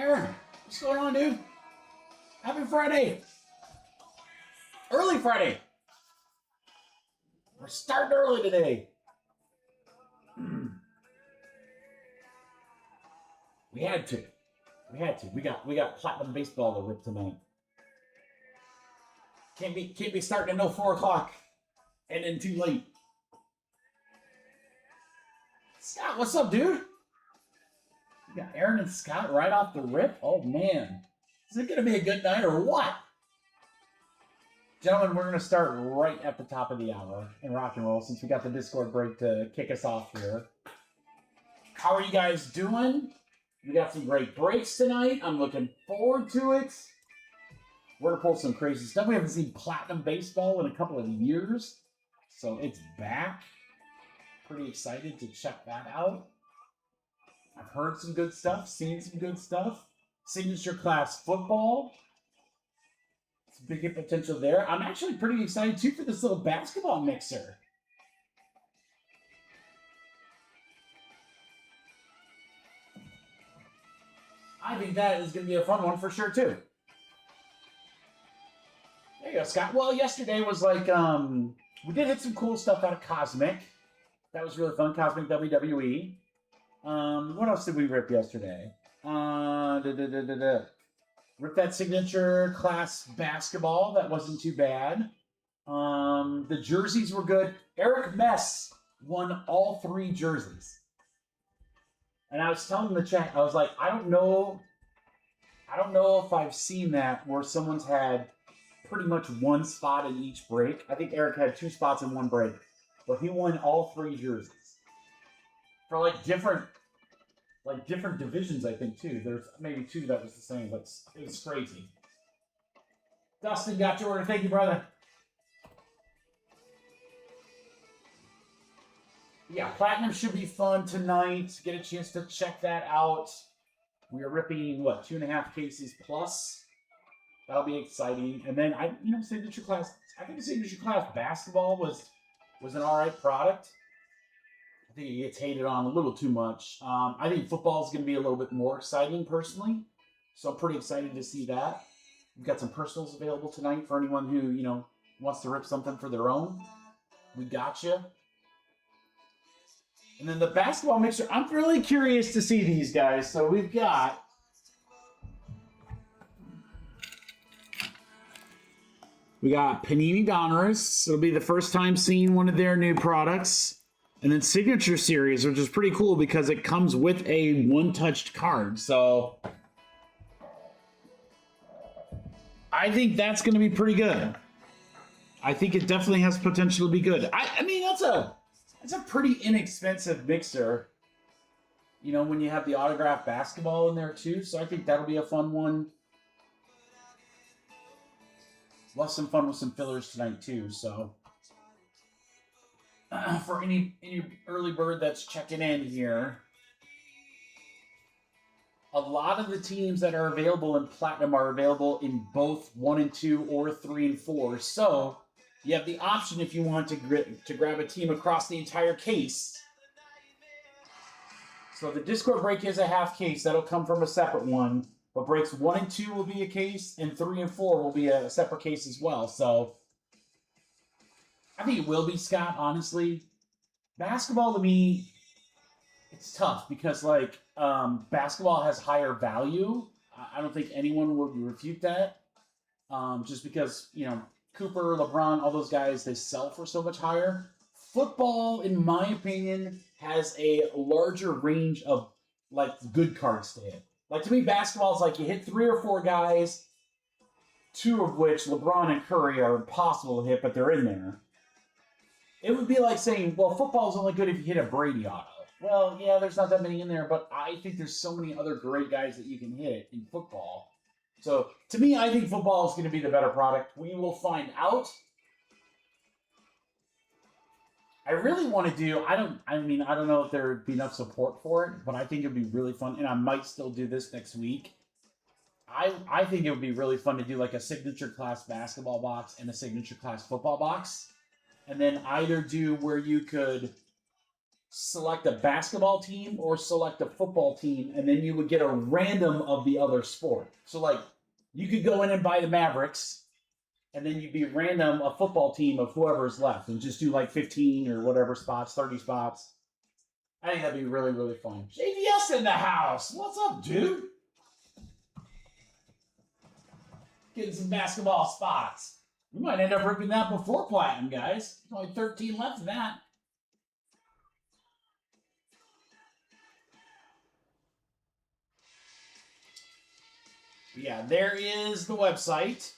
Aaron, what's going on, dude? Happy Friday. Early Friday. We're starting early today. We had to. We got platinum baseball to rip tonight. Can't be starting at no 4 o'clock and then too late. Scott, what's up, dude? We got Aaron and Scott right off the rip. Oh man. Is it gonna be a good night or what? Gentlemen, we're gonna start right at the top of the hour in rock and roll since we got the Discord break to kick us off here. How are you guys doing? We got some great breaks tonight. I'm looking forward to it. We're going to pull some crazy stuff. We haven't seen platinum baseball in a couple of years, so it's back. Pretty excited to check that out. I've heard some good stuff, seen some good stuff. Signature class football. It's big hit potential there. I'm actually pretty excited, too, for this little basketball mixer. I think that is going to be a fun one for sure, too. There you go, Scott. Well, yesterday was like, we did hit some cool stuff out of Cosmic. That was really fun. Cosmic WWE. What else did we rip yesterday? Ripped that signature class basketball. That wasn't too bad. The jerseys were good. Eric Mess won all 3 jerseys. And I was telling the chat, I was like, I don't know if I've seen that where someone's had pretty much 1 spot in each break. I think Eric had 2 spots in 1 break, but he won all 3 jerseys for like different divisions. I think too. There's maybe 2 that was the same, but it was crazy. Dustin got your order. Thank you, brother. Yeah, Platinum should be fun tonight. Get a chance to check that out. We are ripping, what, 2.5 cases plus. That'll be exciting. And then, Signature Class, I think Signature Class basketball was an all right product. I think it gets hated on a little too much. I think football is going to be a little bit more exciting, personally. So I'm pretty excited to see that. We've got some personals available tonight for anyone who, wants to rip something for their own. We got you. And then the basketball mixer, I'm really curious to see these guys. So we've got Panini Donruss. It'll be the first time seeing one of their new products. And then Signature Series, which is pretty cool because it comes with a one-touched card. So I think that's going to be pretty good. I think it definitely has potential to be good. I mean, it's a pretty inexpensive mixer, when you have the autographed basketball in there too. So I think that'll be a fun one. We'll have some fun with some fillers tonight too. So for any early bird that's checking in here, a lot of the teams that are available in Platinum are available in both 1 and 2 or 3 and 4. So you have the option if you want to grab a team across the entire case. So the Discord break is a half case. That'll come from a separate one. But breaks 1 and 2 will be a case, and 3 and 4 will be a separate case as well. So I think it will be, Scott, honestly. Basketball, to me, it's tough because, basketball has higher value. I don't think anyone would refute that. Just because, Cooper, LeBron, all those guys, they sell for so much higher. Football, in my opinion, has a larger range of, good cards to hit. To me, basketball is like you hit 3 or 4 guys, 2 of which, LeBron and Curry, are impossible to hit, but they're in there. It would be like saying, well, football is only good if you hit a Brady auto. Well, yeah, there's not that many in there, but I think there's so many other great guys that you can hit in football. So, to me, I think football is going to be the better product. We will find out. I really want to do, I don't know if there would be enough support for it, but I think it would be really fun, and I might still do this next week. I think it would be really fun to do a signature class basketball box and a signature class football box, and then either do where you could select a basketball team or select a football team, and then you would get a random of the other sport. So, like, you could go in and buy the Mavericks, and then you'd be random a football team of whoever's left, and just do like 15 or whatever spots, 30 spots. I think that'd be really, really fun. JVS in the house. What's up, dude? Getting some basketball spots. We might end up ripping that before Platinum, guys. There's only 13 left in that. Yeah, there is the website.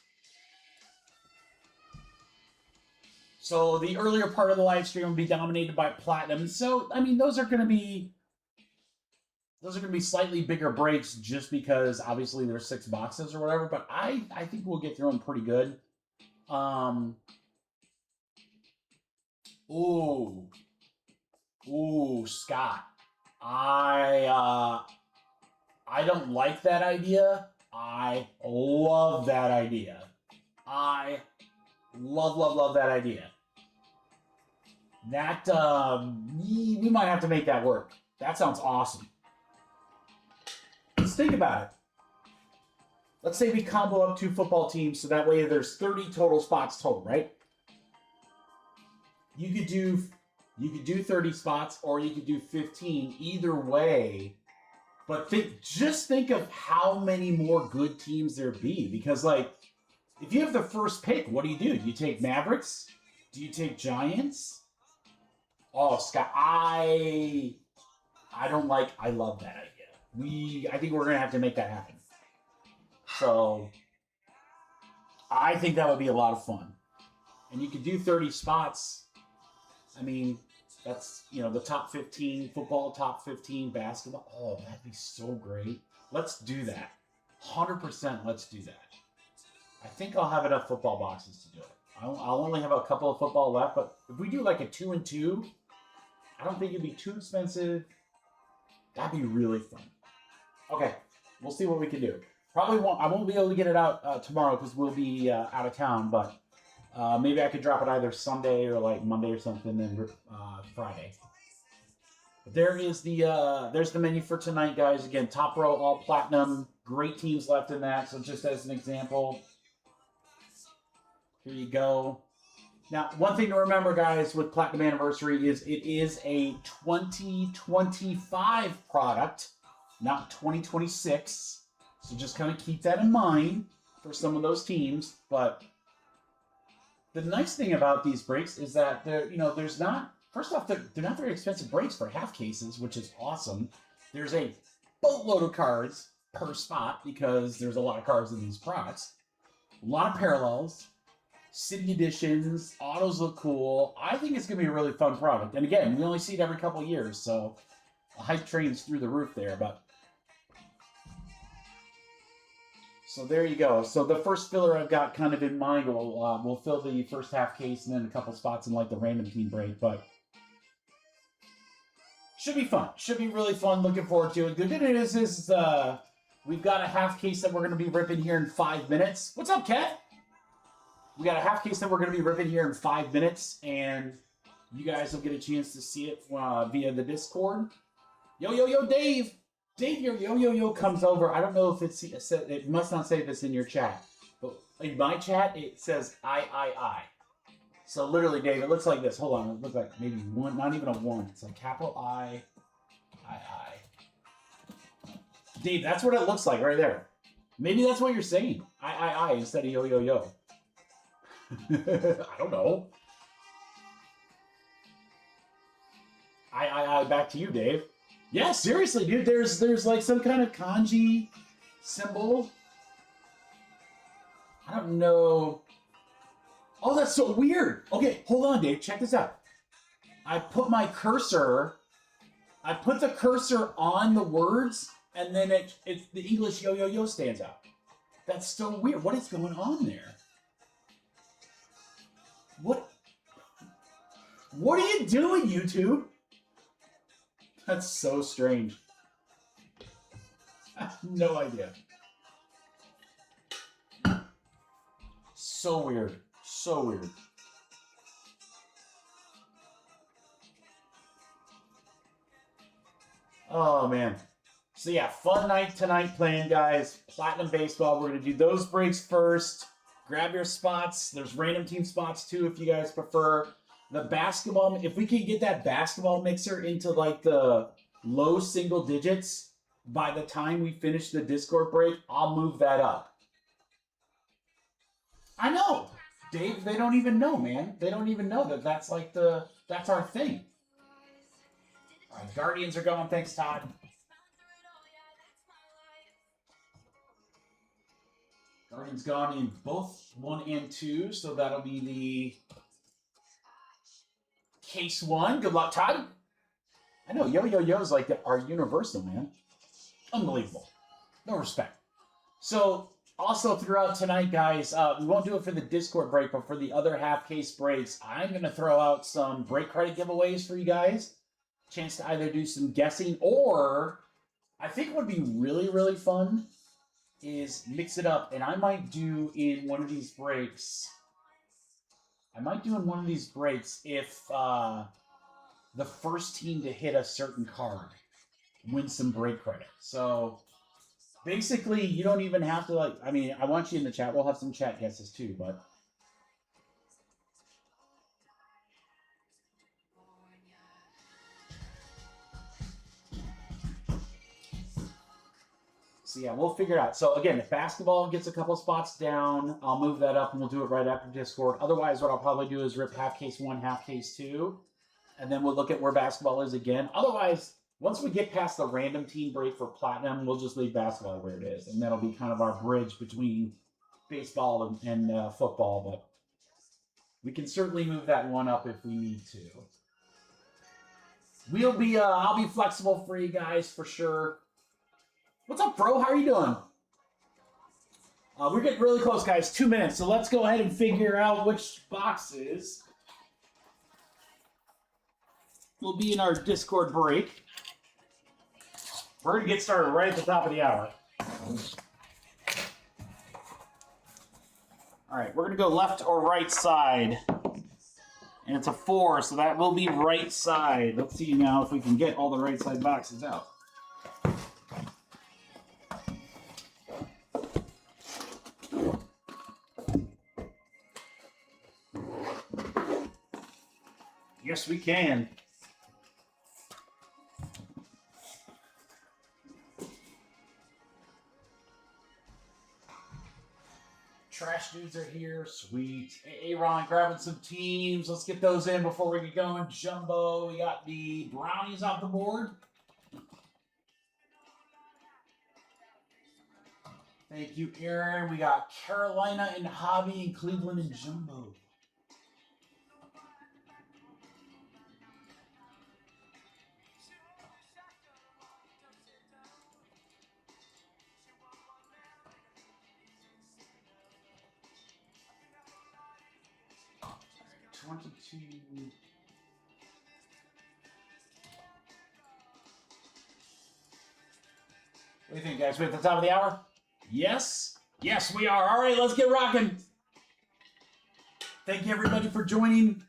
So the earlier part of the live stream will be dominated by Platinum. So, I mean, those are going to be slightly bigger breaks just because obviously there's 6 boxes or whatever, but I think we'll get through them pretty good. Ooh, Scott. I don't like that idea. I love that idea. I love that idea. That we might have to make that work. That sounds awesome. Let's think about it. Let's say we combo up 2 football teams, so that way there's 30 total spots total, right? You could do 30 spots, or you could do 15. Either way, but just think of how many more good teams there'd be. Because, like, if you have the first pick, what do? Do you take Mavericks? Do you take Giants? Oh, Scott, I love that idea. I think we're gonna have to make that happen. So I think that would be a lot of fun. And you could do 30 spots. I mean, that's, the top 15 football, top 15 basketball. Oh, that'd be so great. Let's do that. 100% let's do that. I think I'll have enough football boxes to do it. I'll only have a couple of football left, but if we do like a 2 and 2, I don't think it'd be too expensive. That'd be really fun. Okay, we'll see what we can do. I won't be able to get it out tomorrow because we'll be out of town, but maybe I could drop it either Sunday or like Monday or something, and Friday. But there's the menu for tonight, guys. Again, top row, all platinum. Great teams left in that. So just as an example, here you go. Now, one thing to remember, guys, with Platinum Anniversary is it is a 2025 product, not 2026. So just kind of keep that in mind for some of those teams. But the nice thing about these breaks is that there's not. First off, they're not very expensive breaks for half cases, which is awesome. There's a boatload of cards per spot because there's a lot of cards in these products. A lot of parallels, city editions, autos look cool. I think it's going to be a really fun product. And again, we only see it every couple of years, so the hype train's through the roof there. But so there you go. So the first filler I've got kind of in mind will fill the first half case and then a couple spots in like the random team break, but should be fun. Should be really fun. Looking forward to it. The good news is we've got a half case that we're going to be ripping here in 5 minutes. What's up, Kat? We got a half case that we're going to be ripping here in 5 minutes, and you guys will get a chance to see it via the Discord. Yo, Dave! Dave, your yo comes over. I don't know if it must not say this in your chat, but in my chat, it says I. So literally, Dave, it looks like this. Hold on, it looks like maybe one, not even a 1. It's like capital I. Dave, that's what it looks like right there. Maybe that's what you're saying. I instead of yo. I don't know. I back to you, Dave. Yeah, seriously, dude. There's like some kind of kanji symbol. I don't know. Oh, that's so weird. Okay, hold on, Dave. Check this out. I put the cursor on the words, and then it's the English yo stands out. That's so weird. What is going on there? What are you doing, YouTube? That's so strange. I have no idea. So weird. So weird. Oh, man. So, yeah, fun night tonight playing, guys. Platinum Baseball. We're going to do those breaks first. Grab your spots. There's random team spots, too, if you guys prefer. The basketball, if we can get that basketball mixer into, like, the low single digits by the time we finish the Discord break, I'll move that up. I know. Dave, they don't even know, man. They don't even know that that's, like, that's our thing. All right, Guardians are going. Thanks, Todd. Guardians gone in both 1 and 2, so that'll be the case 1. Good luck, Todd. I know, Yo-Yo-Yo's like our universal, man. Unbelievable. No respect. So, also throughout tonight, guys, we won't do it for the Discord break, but for the other half-case breaks, I'm going to throw out some break credit giveaways for you guys. Chance to either do some guessing, or I think what would be really, really fun is mix it up, and I might do in one of these breaks. If the first team to hit a certain card wins some break credit. So basically, you don't even have to, like, I mean, I want you in the chat. We'll have some chat guesses too, but so yeah, we'll figure it out. So again, if basketball gets a couple spots down, I'll move that up and we'll do it right after Discord. Otherwise, what I'll probably do is rip half case 1, half case 2, and then we'll look at where basketball is again. Otherwise, once we get past the random team break for Platinum, we'll just leave basketball where it is, and that'll be kind of our bridge between baseball and football. But we can certainly move that one up if we need to. I'll be flexible for you guys for sure. What's up, bro? How are you doing? We're getting really close, guys. 2 minutes. So let's go ahead and figure out which boxes will be in our Discord break. We're going to get started right at the top of the hour. All right, we're going to go left or right side. And it's a 4, so that will be right side. Let's see now if we can get all the right side boxes out. Yes, we can. Trash dudes are here. Sweet. Hey, Ron, grabbing some teams. Let's get those in before we get going. Jumbo. We got the Brownies off the board. Thank you, Aaron. We got Carolina and Hobby and Cleveland and Jumbo. What do you think, guys? We're at the top of the hour? Yes? Yes, we are. All right, let's get rocking. Thank you, everybody, for joining.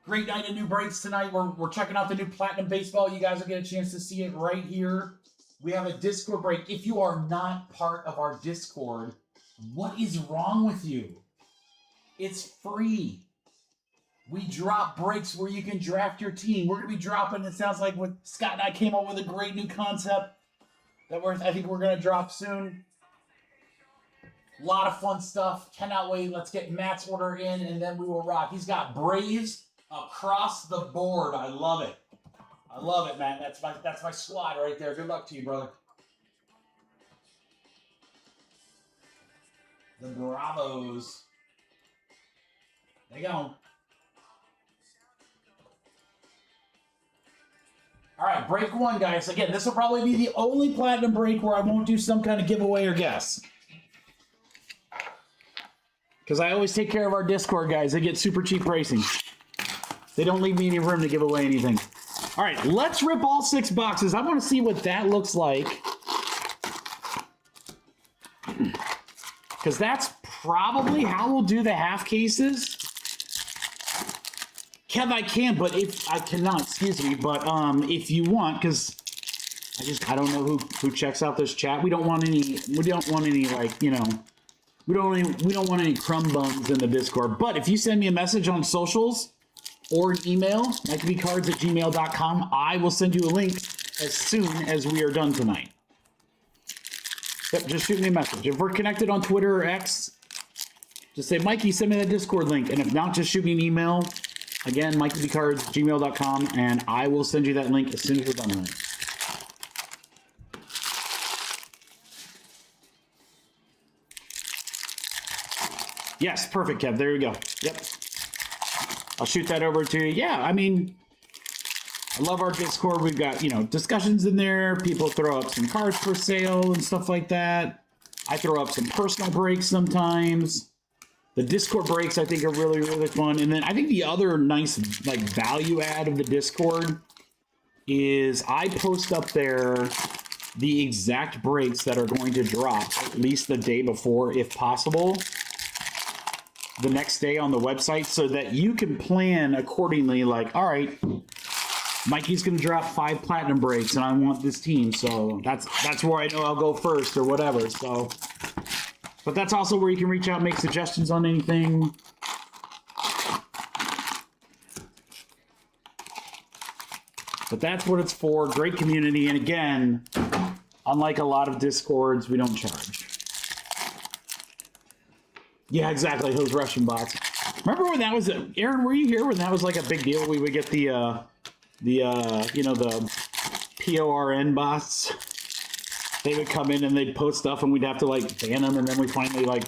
Great night of new breaks tonight. We're checking out the new Platinum Baseball. You guys will get a chance to see it right here. We have a Discord break. If you are not part of our Discord, what is wrong with you? It's free. We drop breaks where you can draft your team. We're going to be dropping, it sounds like what Scott and I came up with a great new concept that I think we're going to drop soon. A lot of fun stuff. Cannot wait. Let's get Matt's order in, and then we will rock. He's got Braves across the board. I love it. I love it, man. That's my squad right there. Good luck to you, brother. The Bravos. They go. All right, break 1, guys. Again, this will probably be the only Platinum break where I won't do some kind of giveaway or guess. Because I always take care of our Discord, guys. They get super cheap pricing. They don't leave me any room to give away anything. All right, let's rip all 6 boxes. I want to see what that looks like. Because that's probably how we'll do the half cases. Kev, I can, but if I cannot, excuse me, but if you want, because I don't know who checks out this chat. We don't want any like, you know, we don't want any crumb bums in the Discord. But if you send me a message on socials or an email, mikeycards@gmail.com, I will send you a link as soon as we are done tonight. Yep, just shoot me a message. If we're connected on Twitter or X, just say, Mikey, send me that Discord link. And if not, just shoot me an email. Again, mikeycards@gmail.com, and I will send you that link as soon as we're done tonight. Yes, perfect, Kev. There you go. Yep. I'll shoot that over to you. Yeah, I mean, I love our Discord. We've got, you know, discussions in there. People throw up some cards for sale and stuff like that. I throw up some personal breaks sometimes. The Discord breaks, I think, are really, really fun. And then I think the other nice, like, value add of the Discord is I post up there the exact breaks that are going to drop at least the day before, if possible, the next day on the website, so that you can plan accordingly. Like, all right, Mikey's going to drop 5 platinum breaks, and I want this team, so that's where I know I'll go first or whatever. So, but that's also where you can reach out and make suggestions on anything. But that's what it's for. Great community, and again, unlike a lot of Discords, we don't charge. Yeah, exactly. Those Russian bots. Remember when that was Aaron? Were you here when that was like a big deal? We would get the you know, the PORN bots. They would come in and they'd post stuff, and we'd have to like ban them. And then we finally, like,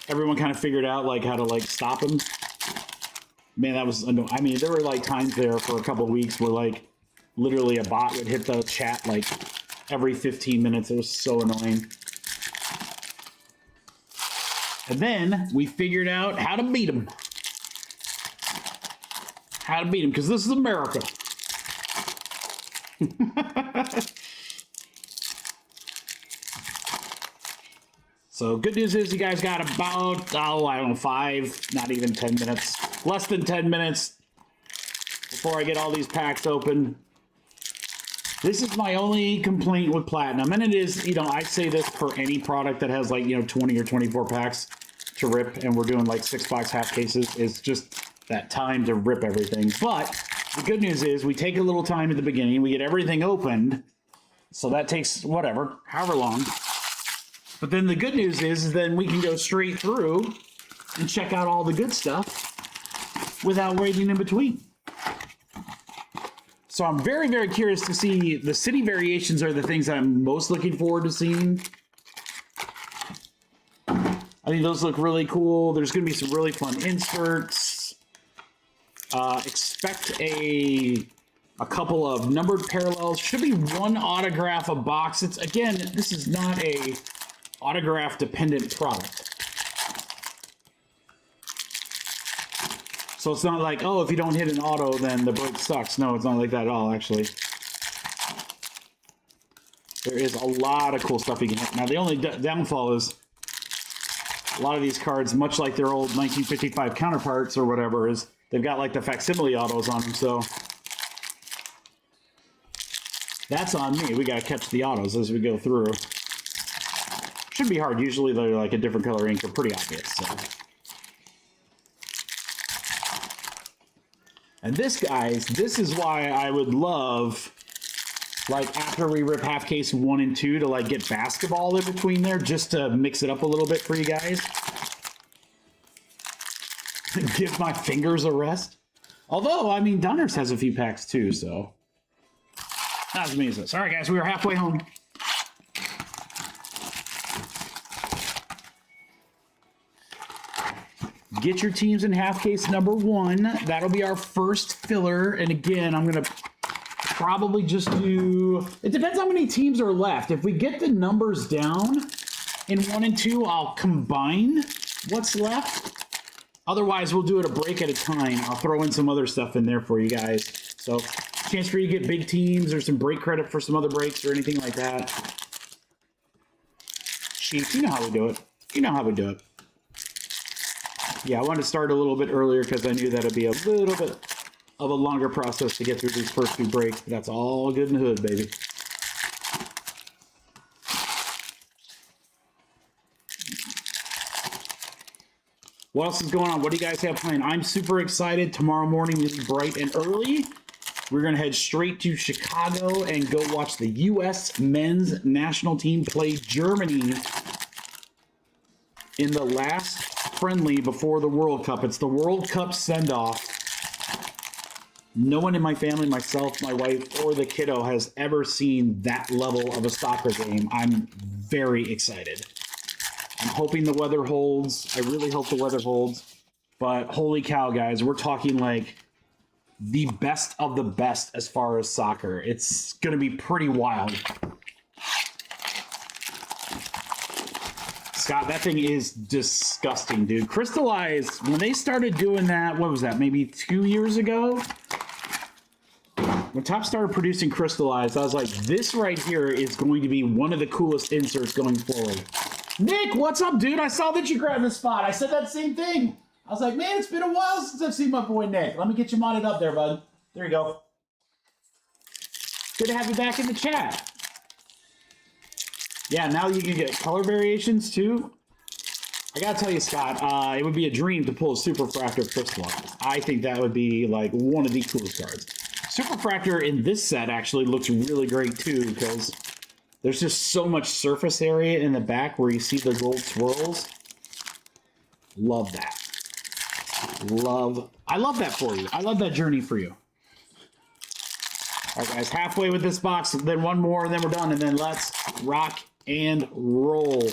everyone kind of figured out like how to like stop them. Man, that was, I mean, there were like times there for a couple of weeks where like literally a bot would hit the chat like every 15 minutes. It was so annoying. And then we figured out how to beat them. How to beat them, because this is America. So good news is you guys got about, I don't know, 5, not even 10 minutes, less than 10 minutes before I get all these packs open. This is my only complaint with Platinum, and it is, you know, I say this for any product that has like, you know, 20 or 24 packs to rip, and we're doing like 6-box half cases, is just that time to rip everything. But the good news is we take a little time at the beginning, we get everything opened, so that takes whatever, however long. But then the good news is then we can go straight through and check out all the good stuff without waiting in between. So I'm very, very curious to see. The city variations are the things that I'm most looking forward to seeing. I think those look really cool. There's going to be some really fun inserts. Expect a couple of numbered parallels. Should be 1 autograph a box. It's, again, this is not a autograph dependent product. So it's not like, oh, if you don't hit an auto, then the break sucks. No, it's not like that at all, actually. There is a lot of cool stuff you can hit. Now, the only downfall is a lot of these cards, much like their old 1955 counterparts or whatever, is they've got like the facsimile autos on them, so that's on me. We got to catch the autos as we go through. Should be hard. Usually they're like a different color ink. They're pretty obvious, so. And this, guys, this is why I would love, like, after we rip half case 1 and 2, to, like, get basketball in between there, just to mix it up a little bit for you guys. Give my fingers a rest. Although, I mean, Dunners has a few packs, too, so. Not as many as this. All right, guys, we are halfway home. Get your teams in half case number 1. That'll be our first filler. And again, I'm going to probably just do... It depends how many teams are left. If we get the numbers down in 1 and 2, I'll combine what's left. Otherwise, we'll do it a break at a time. I'll throw in some other stuff in there for you guys. So, chance for you to get big teams or some break credit for some other breaks or anything like that. Chief, you know how we do it. You know how we do it. Yeah, I wanted to start a little bit earlier because I knew that it'd be a little bit of a longer process to get through these first 2 breaks, but that's all good in the hood, baby. What else is going on? What do you guys have planned? I'm super excited. Tomorrow morning, really bright and early. We're going to head straight to Chicago and go watch the U.S. men's national team play Germany in the last friendly before the World Cup. It's the World Cup send-off. No one in my family, myself, my wife, or the kiddo has ever seen that level of a soccer game. I'm very excited. I'm hoping the weather holds. I really hope the weather holds. But holy cow, guys, we're talking like the best of the best as far as soccer. It's going to be pretty wild. Scott, that thing is disgusting, dude. Crystallized, when they started doing that, what was that, maybe 2 years ago? When Top started producing Crystallized, I was like, this right here is going to be one of the coolest inserts going forward. Nick, what's up, dude? I saw that you grabbed the spot. I said that same thing. I was like, man, it's been a while since I've seen my boy Nick. Let me get you modded up there, bud. There you go. Good to have you back in the chat. Yeah, now you can get color variations, too. I gotta tell you, Scott, it would be a dream to pull a Super Fractor Crystallize. I think that would be, like, one of the coolest cards. Super Fractor in this set actually looks really great, too, because there's just so much surface area in the back where you see the gold swirls. Love that. I love that for you. I love that journey for you. All right, guys, halfway with this box, then one more, and then we're done, and then let's rock and roll.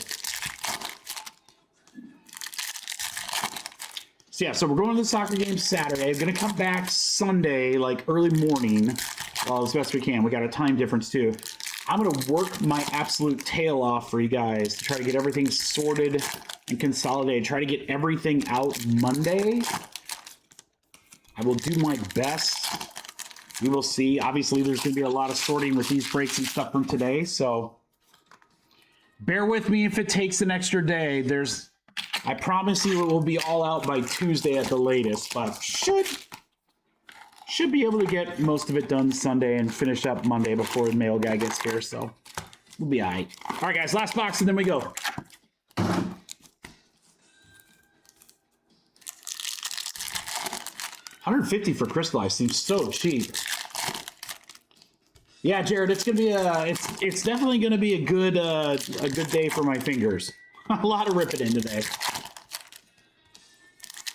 So yeah, so we're going to the soccer game Saturday. I'm going to come back Sunday, like early morning, well, as best we can. We got a time difference too. I'm going to work my absolute tail off for you guys to try to get everything sorted and consolidated. Try to get everything out Monday. I will do my best. We will see. Obviously, there's going to be a lot of sorting with these breaks and stuff from today, so bear with me if it takes an extra day. I promise you it will be all out by Tuesday at the latest, but should be able to get most of it done Sunday and finish up Monday before the mail guy gets here, so we'll be all right. All right, guys, last box, and then we go. $150 for Crystallized seems so cheap. Yeah, Jared, it's gonna be it's definitely gonna be a good day for my fingers. A lot of ripping in today.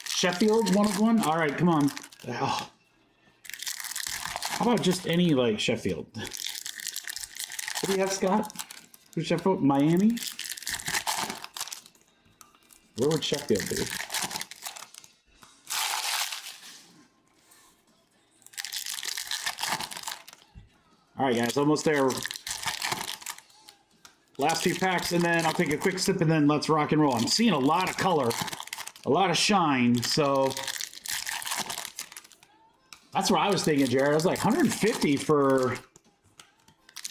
Sheffield, one of one. All right, come on. Oh. How about just any like Sheffield? What do you have, Scott? Who's Sheffield? Miami. Where would Sheffield be? All right, guys, almost there. Last few packs, and then I'll take a quick sip, and then let's rock and roll. I'm seeing a lot of color, a lot of shine, so that's what I was thinking, Jared. I was like, 150 for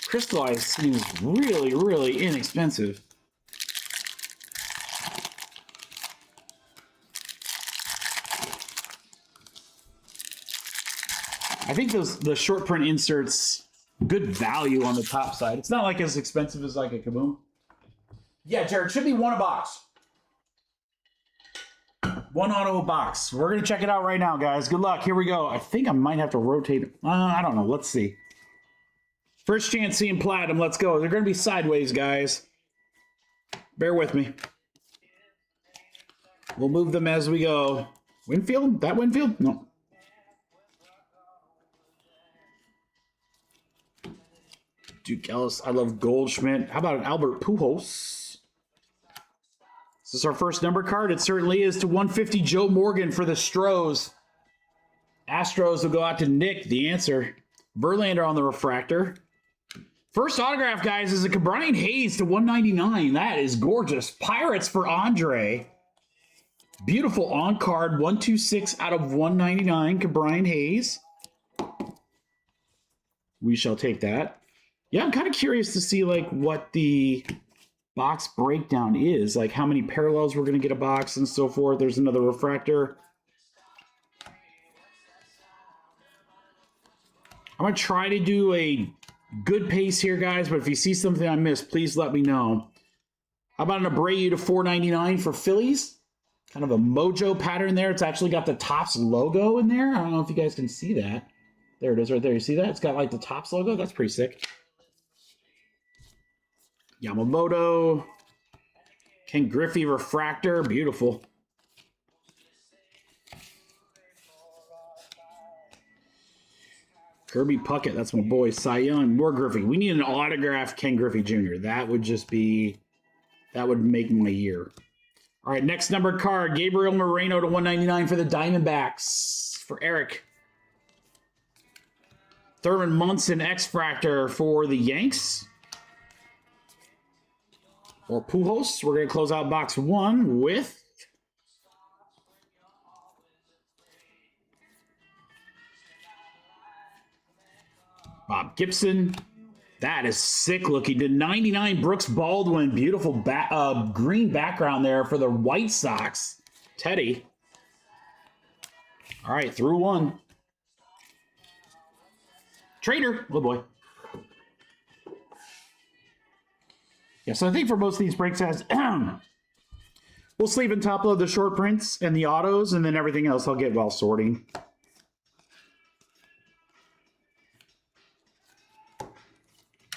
Crystallized seems really, really inexpensive. I think the short print inserts, good value on the top side. It's not like as expensive as like a Kaboom. Yeah, Jared, should be one a box. One auto a box. We're going to check it out right now, guys. Good luck. Here we go. I think I might have to rotate. I don't know. Let's see. First chance seeing Platinum. Let's go. They're going to be sideways, guys. Bear with me. We'll move them as we go. Winfield? That Winfield? No. Duke Ellis. I love Goldschmidt. How about an Albert Pujols? Is this our first number card? It certainly is. To 150, Joe Morgan for the Stros. Astros will go out to Nick, the answer. Verlander on the refractor. First autograph, guys, is a Brian Hayes to 199. That is gorgeous. Pirates for Andre. Beautiful on-card. 126 out of 199. Brian Hayes. We shall take that. Yeah, I'm kind of curious to see like what the box breakdown is. Like how many parallels we're going to get a box and so forth. There's another refractor. I'm going to try to do a good pace here, guys, but if you see something I missed, please let me know. How about an Abreu to 499 for Phillies? Kind of a mojo pattern there. It's actually got the Topps logo in there. I don't know if you guys can see that. There it is right there. You see that? It's got like the Topps logo. That's pretty sick. Yamamoto. Ken Griffey refractor. Beautiful. Kirby Puckett. That's my boy. Cy Young. More Griffey. We need an autographed Ken Griffey Jr. That would just be... That would make my year. All right, next numbered card. Gabriel Moreno to 199 for the Diamondbacks. For Eric. Thurman Munson X-Fractor for the Yanks. For Pujols, we're going to close out box 1 with... Bob Gibson. That is sick looking. To 99, Brooks Baldwin. Beautiful green background there for the White Sox. Teddy. All right, through 1. Trader. Oh, boy. Yeah, so I think for most of these break sets, we'll sleeve and top load the short prints and the autos, and then everything else I'll get while sorting.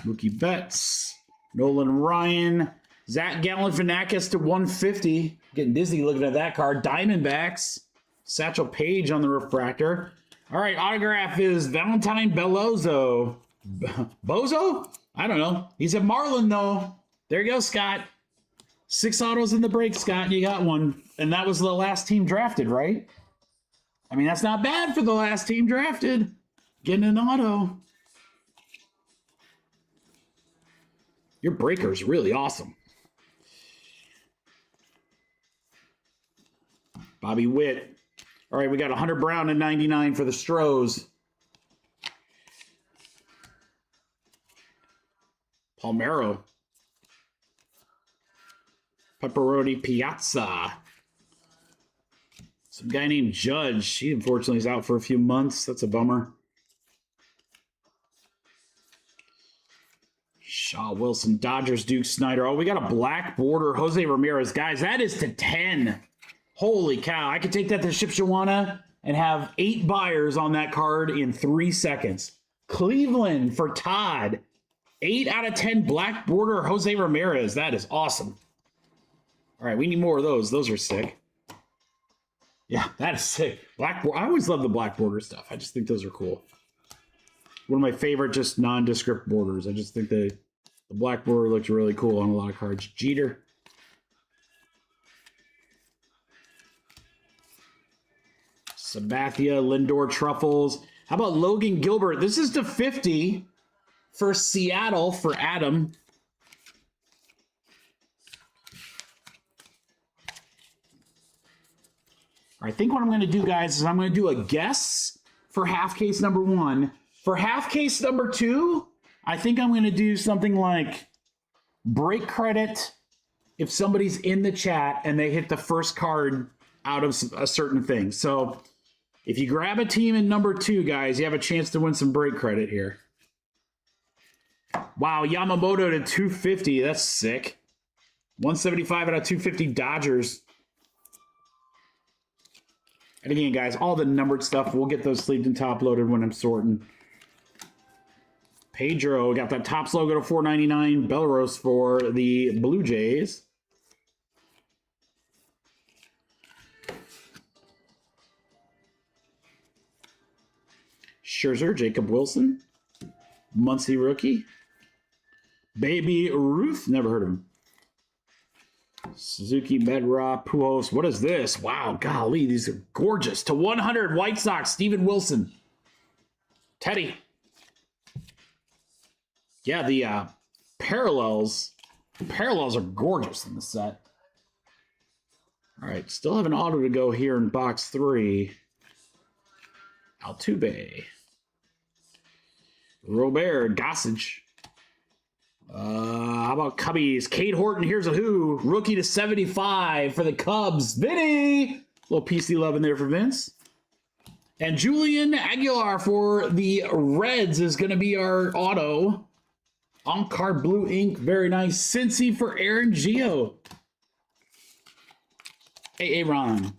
Mookie Betts, Nolan Ryan, Zach Galifianakis to 150. Getting dizzy looking at that card. Diamondbacks, Satchel Paige on the refractor. All right, autograph is Valentine Bellozo. Bozo? I don't know. He's a Marlin, though. There you go, Scott. 6 autos in the break, Scott. You got one. And that was the last team drafted, right? I mean, that's not bad for the last team drafted. Getting an auto. Your breaker's really awesome. Bobby Witt. All right, we got 100 Brown and 99 for the Stros. Palmeiro. Pepperoni Piazza. Some guy named Judge. He unfortunately is out for a few months. That's a bummer. Shaw Wilson, Dodgers, Duke Snyder. Oh, we got a black border. Jose Ramirez. Guys, that is to 10. Holy cow. I could take that to Shipshawana and have 8 buyers on that card in 3 seconds. Cleveland for Todd. 8 out of 10 black border Jose Ramirez. That is awesome. All right, we need more of those. Those are sick. Yeah, that is sick. Black border. I always love the black border stuff. I just think those are cool. One of my favorite just nondescript borders. I just think the black border looks really cool on a lot of cards. Jeter. Sabathia, Lindor, Truffles. How about Logan Gilbert? This is to 50 for Seattle for Adam. I think what I'm going to do, guys, is I'm going to do a guess for half case number 1. For half case number 2, I think I'm going to do something like break credit if somebody's in the chat and they hit the first card out of a certain thing. So if you grab a team in number 2, guys, you have a chance to win some break credit here. Wow, Yamamoto to 250. That's sick. 175 out of 250 Dodgers. And again, guys, all the numbered stuff, we'll get those sleeved and top loaded when I'm sorting. Pedro got that Topps logo to $4.99. Belros for the Blue Jays. Scherzer, Jacob Wilson. Muncie rookie. Baby Ruth, never heard of him. Suzuki, Bedrock, Pujols. What is this? Wow, golly, these are gorgeous. To 100, White Sox, Steven Wilson. Teddy. Yeah, the parallels are gorgeous in the set. All right, still have an auto to go here in box 3. Altuve. Robert, Gossage. How about Cubbies? Cade Horton, here's a who. Rookie to 75 for the Cubs. Vinny! Little PC love in there for Vince. And Julian Aguilar for the Reds is going to be our auto. On-card blue ink. Very nice. Cincy for Aaron Gio. Hey, Aaron.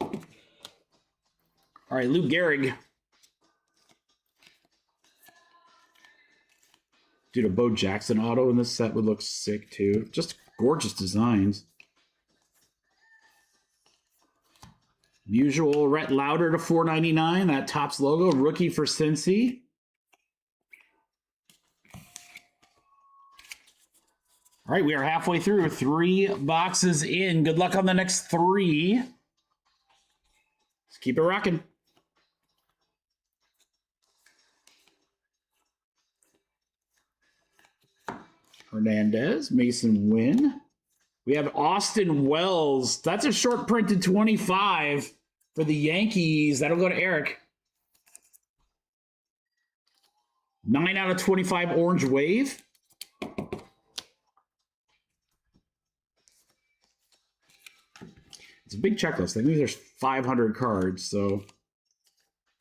All right, Lou Gehrig. Dude, a Bo Jackson auto in this set would look sick, too. Just gorgeous designs. Usual Rhett Lauder to $4.99. That Topps logo. Rookie for Cincy. All right, we are halfway through. 3 boxes in. Good luck on the next 3. Let's keep it rocking. Hernandez, Mason Wynn. We have Austin Wells. That's a short printed 25 for the Yankees. That'll go to Eric. 9 out of 25 orange wave. It's a big checklist. I think there's 500 cards, so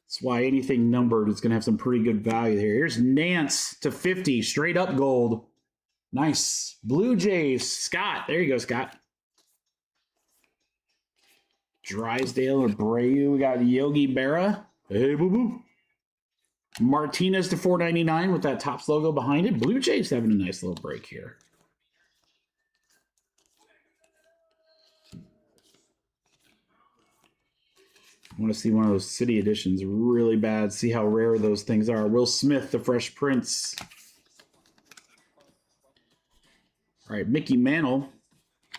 that's why anything numbered is going to have some pretty good value here. Here's Nance to 50, straight up gold. Nice. Blue Jays, Scott. There you go, Scott. Drysdale, Abreu. We got Yogi Berra. Hey, boo-boo. Martinez to $4.99 with that Topps logo behind it. Blue Jays having a nice little break here. I want to see one of those city editions really bad. See how rare those things are. Will Smith, the Fresh Prince. All right, Mickey Mantle.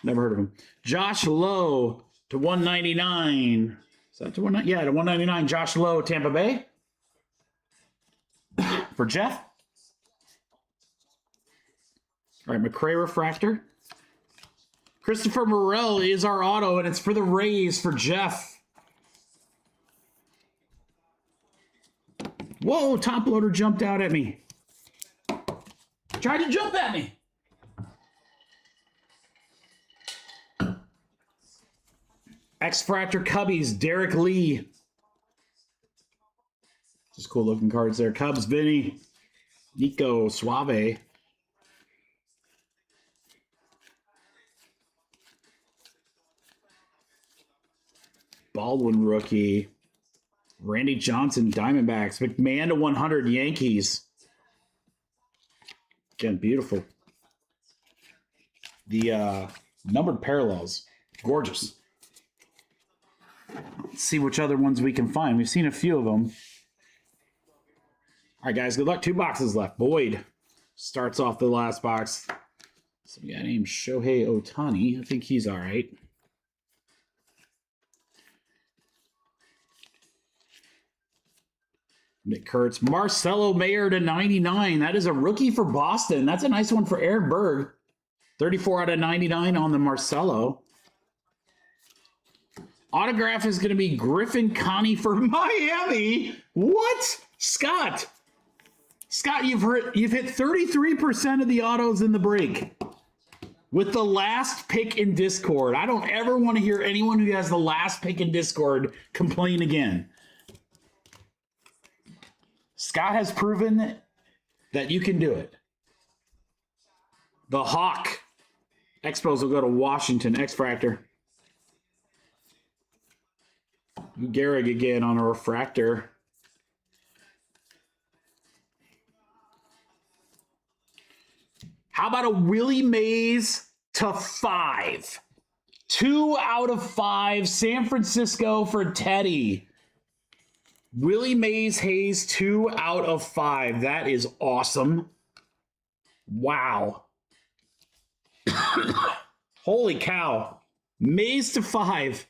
Never heard of him. Josh Lowe to $199. Is that to $199? Yeah, to $199. Josh Lowe, Tampa Bay. For Jeff. All right, McRae Refractor. Christopher Morel is our auto, and it's for the Rays for Jeff. Whoa, top loader jumped out at me. Tried to jump at me. X-Fractor Cubbies, Derek Lee. Just cool looking cards there. Cubs, Vinny. Nico Suave. Baldwin rookie. Randy Johnson, Diamondbacks. McMahon to 100, Yankees. Again, beautiful. The numbered parallels. Gorgeous. Let's see which other ones we can find. We've seen a few of them. All right, guys, good luck. 2 boxes left. Boyd starts off the last box. Some guy named Shohei Ohtani. I think he's all right. Nick Kurtz. Marcelo Mayer to 99. That is a rookie for Boston. That's a nice one for Eric Berg. 34 out of 99 on the Marcelo. Autograph is going to be Griffin Connie for Miami. What? Scott. Scott, you've hit 33% of the autos in the break. With the last pick in Discord. I don't ever want to hear anyone who has the last pick in Discord complain again. Scott has proven that you can do it. The Hawk. Expos will go to Washington. X-Fractor. Gehrig again on a refractor. How about a Willie Mays to 5? 2 out of 5. San Francisco for Teddy. Willie Mays Hayes, 2 out of 5. That is awesome. Wow. Holy cow. Mays to 5.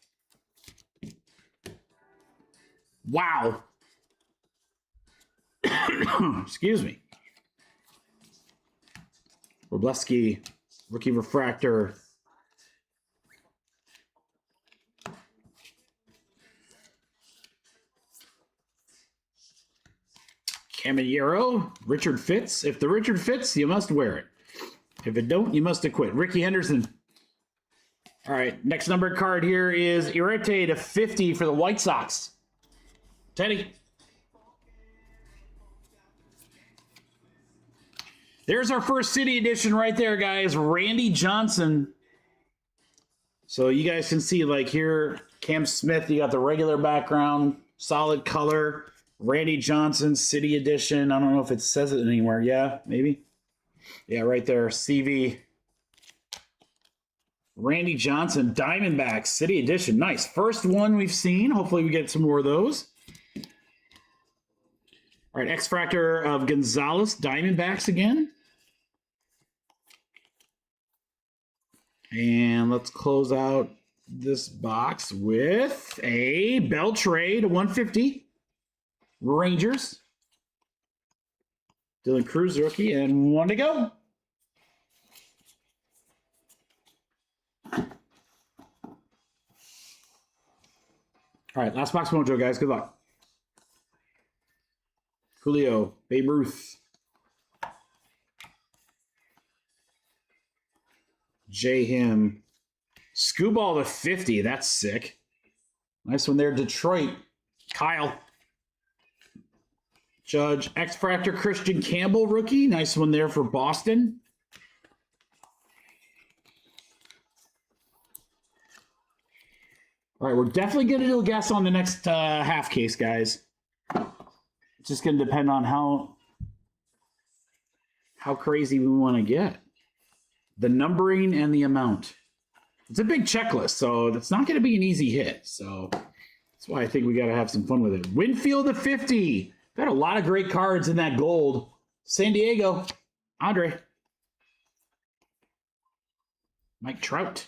Wow. Excuse me. Robleski, rookie refractor. Camillero, Richard Fitz. If the Richard fits, you must wear it. If it don't, you must acquit. Ricky Henderson. All right, next numbered card here is Irete to 50 for the White Sox. Teddy. There's our first City Edition right there, guys. Randy Johnson. So you guys can see, like here, Cam Smith, you got the regular background, solid color. Randy Johnson, City Edition. I don't know if it says it anywhere. Yeah, maybe. Yeah, right there. CV. Randy Johnson, Diamondbacks, City Edition. Nice. First one we've seen. Hopefully we get some more of those. All right, X-Fractor of Gonzalez, Diamondbacks again. And let's close out this box with a Beltre to 150. Rangers. Dylan Cruz, rookie, and one to go. All right, last box mojo, guys. Good luck. Julio, Babe Ruth. J. Him. Scooball to 50. That's sick. Nice one there. Detroit. Kyle. Judge. X-Fractor Christian Campbell, rookie. Nice one there for Boston. All right, we're definitely going to do a guess on the next half case, guys. It's just going to depend on how crazy we want to get. The numbering and the amount. It's a big checklist, so it's not going to be an easy hit. So that's why I think we got to have some fun with it. Winfield to 50. Got a lot of great cards in that gold. San Diego. Andre. Mike Trout.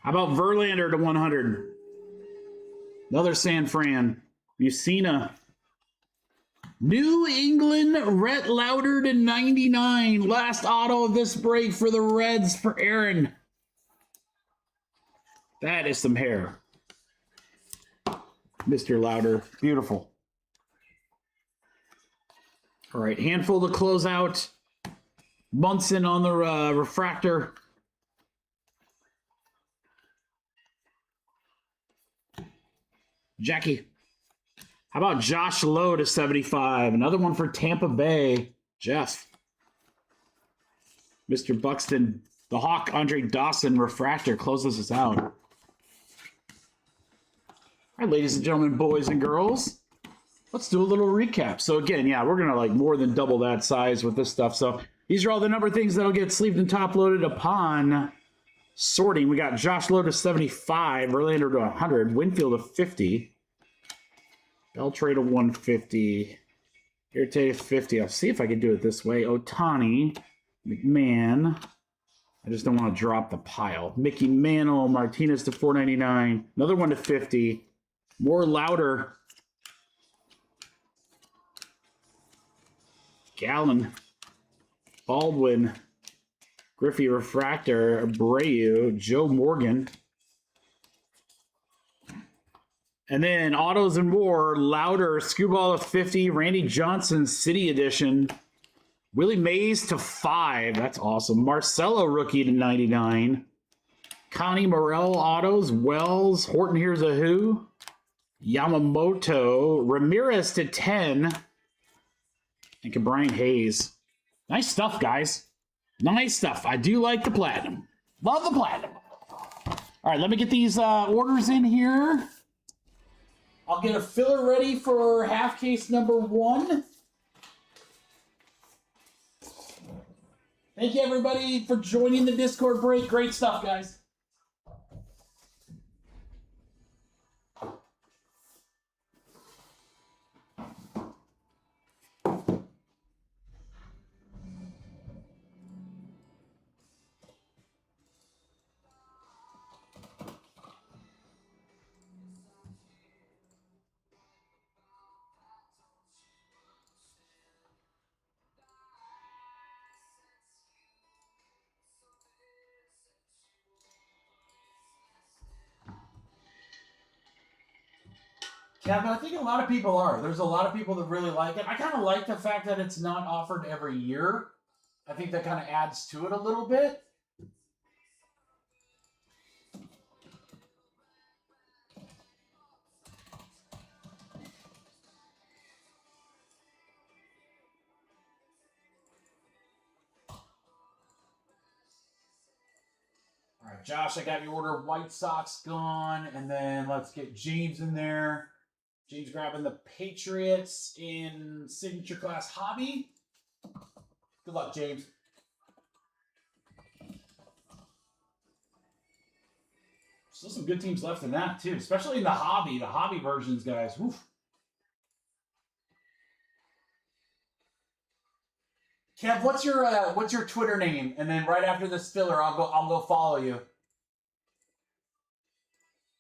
How about Verlander to 100? Another San Fran. Mussina. New England, Rhett Lauder to 99. Last auto of this break for the Reds for Aaron. That is some hair. Mr. Lauder. Beautiful. All right, handful to close out. Munson on the refractor. Jackie. How about Josh Lowe to 75? Another one for Tampa Bay. Jeff. Mr. Buxton. The Hawk, Andre Dawson, refractor, closes us out. All right, ladies and gentlemen, boys and girls. Let's do a little recap. So again, yeah, we're going to like more than double that size with this stuff. So these are all the number of things that'll get sleeved and top loaded upon sorting. We got Josh Lowe to 75, Verlander to 100, Winfield to 50, Beltre to 150, Irte to 50. I'll see if I can do it this way. Ohtani, McMahon. I just don't want to drop the pile. Mickey Mantle, Martinez to 499, another one to 50, more Lauder. Gallen, Baldwin, Griffey refractor, Abreu, Joe Morgan. And then autos and more, Lauder, Scooball of 50, Randy Johnson, City Edition, Willie Mays to 5. That's awesome. Marcelo rookie to 99. Connie Morel autos, Wells, Horton Here's a Who, Yamamoto, Ramirez to 10, and Brian Hayes. Nice stuff, guys. Nice stuff. I do like the platinum. Love the platinum. All right, let me get these orders in here. I'll get a filler ready for half case number 1. Thank you, everybody, for joining the Discord break. Great stuff, guys. Yeah, but I think a lot of people are. There's a lot of people that really like it. I kind of like the fact that it's not offered every year. I think that kind of adds to it a little bit. Josh, I got your order of White Sox gone. And then let's get James in there. James grabbing the Patriots in Signature Class Hobby. Good luck, James. Still some good teams left in that, too. Especially in the hobby. The hobby versions, guys. Woof. Kev, what's your Twitter name? And then right after this filler, I'll go follow you.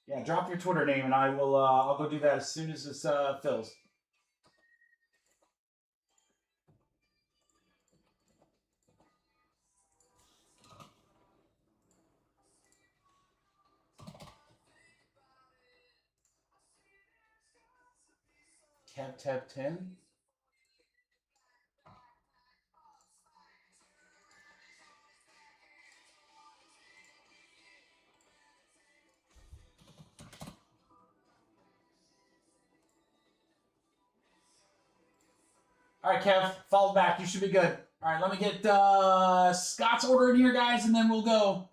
Yeah, drop your Twitter name, and I'll go do that as soon as this fills. Kev 10. All right, Kev, fall back. You should be good. All right, let me get Scott's order in here, guys, and then we'll go.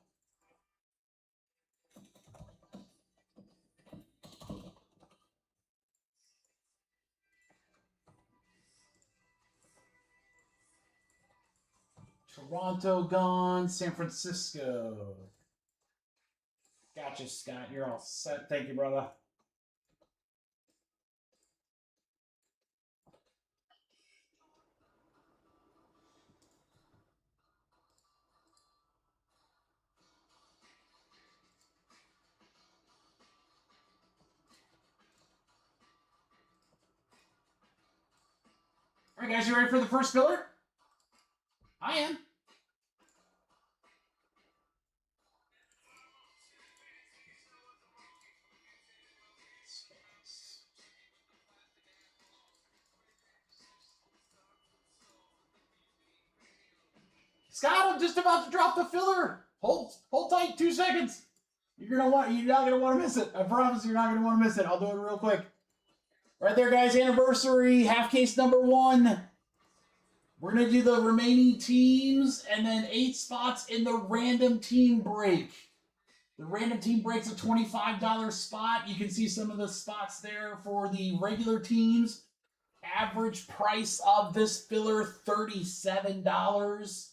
Toronto gone, San Francisco. Gotcha, Scott. You're all set. Thank you, brother. All right, guys, you ready for the first filler? I am. Scott, I'm just about to drop the filler. Hold tight, 2 seconds. You're not gonna want to miss it. I promise you're not gonna want to miss it. I'll do it real quick. Right there, guys. Anniversary half case number 1. We're gonna do the remaining teams and then 8 spots in the random team break. The random team break's a $25 spot. You can see some of the spots there for the regular teams. Average price of this filler, $37.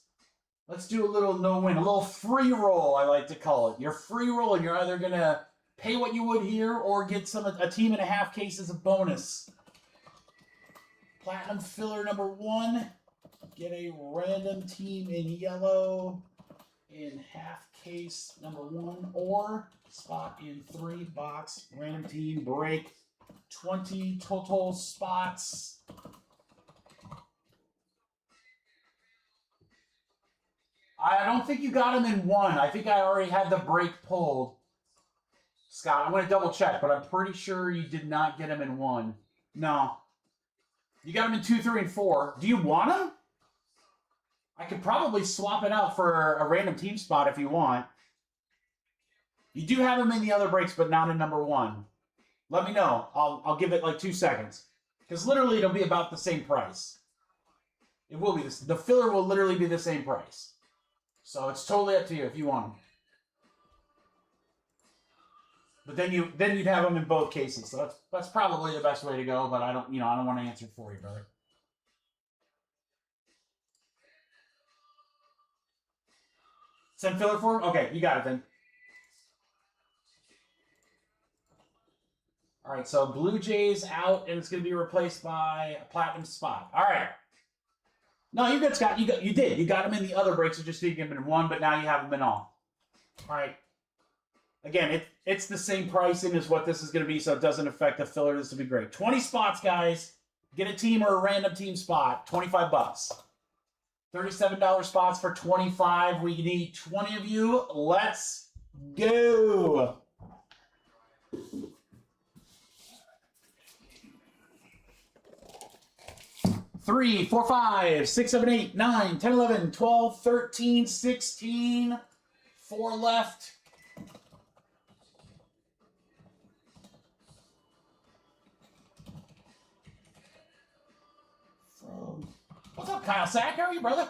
Let's do a little no-win, a little free roll, I like to call it. You're free rolling. You're either going to pay what you would here or get a team and a half case as a bonus. Platinum filler number 1. Get a random team in yellow in half case number 1 or spot in 3 box random team break. 20 total spots. I don't think you got him in 1. I think I already had the break pulled. Scott, I'm going to double check, but I'm pretty sure you did not get him in 1. No. You got him in 2, 3, and 4. Do you want him? I could probably swap it out for a random team spot if you want. You do have him in the other breaks, but not in number 1. Let me know. I'll give it like 2 seconds. Because literally it'll be about the same price. It will be. The filler will literally be the same price. So it's totally up to you if you want them. But then you'd have them in both cases. So that's probably the best way to go. But I don't want to answer for you, brother. Send filler for him? Okay, you got it then. All right, so Blue Jays out, and it's going to be replaced by a Platinum spot. All right. No, you're good, Scott. You did. You got him in the other breaks. You just didn't get him in 1, but now you have him in all. All right. Again, it's the same pricing as what this is going to be, so it doesn't affect the filler. This will be great. 20 spots, guys. Get a team or a random team spot. $25. $37 spots for 25. We need 20 of you. Let's go. 3, 4, 5, 6, 7, 8, 9, 10, 11, 12, 13, 16. 4 left. What's up, Kyle Sack? How are you, brother?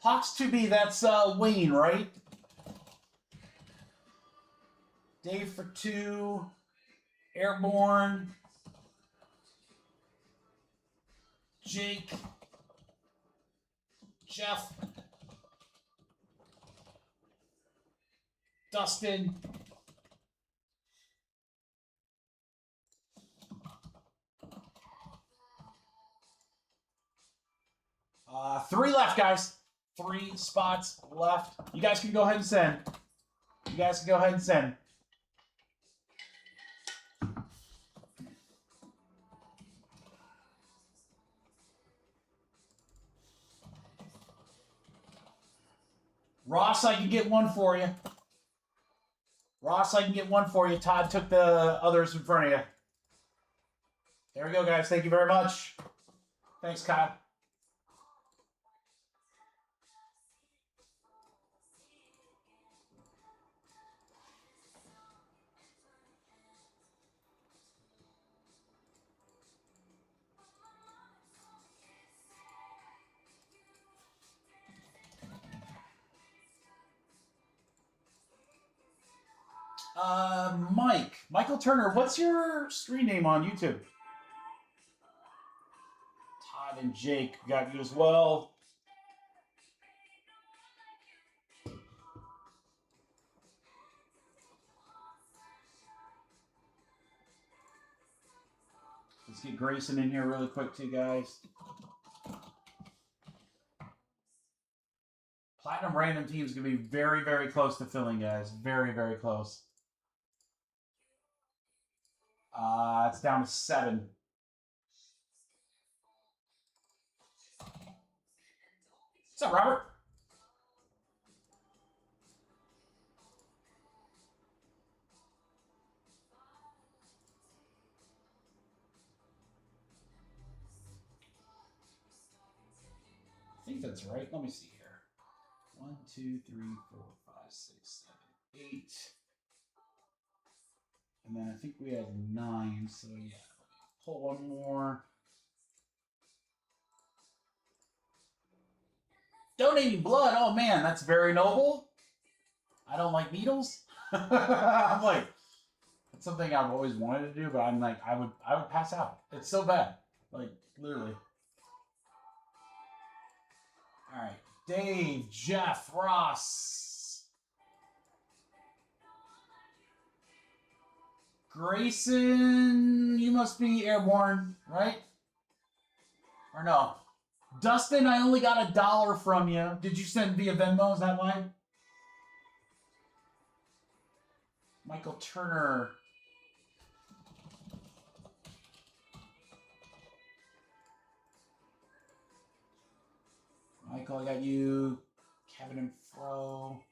Hawks 2B, that's Wayne, right? Dave for 2. Airborne. Jake. Jeff. Dustin. Three left, guys. 3 spots left. You guys can go ahead and send. You guys can go ahead and send. Ross, I can get one for you. Ross, I can get one for you. Todd took the others in front of you. There we go, guys. Thank you very much. Thanks, Kyle. Michael Turner, what's your screen name on YouTube? Todd and Jake got you as well. Let's get Grayson in here really quick too, guys. Platinum random team is going to be very, very close to filling, guys. Very, very close. It's down to 7. What's up, Robert? I think that's right. Let me see here. 1, 2, 3, 4, 5, 6, 7, 8. And then I think we had 9, so yeah. Pull one more. Donating blood. Oh man, that's very noble. I don't like needles. I'm like, it's something I've always wanted to do, but I'm like, I would pass out. It's so bad. Like, literally. All right. Dave, Jeff, Ross. Grayson, you must be airborne, right? Or no? Dustin, I only got $1 from you. Did you send via Venmo? Is that why? Michael Turner. Michael, I got you. Kevin and Fro.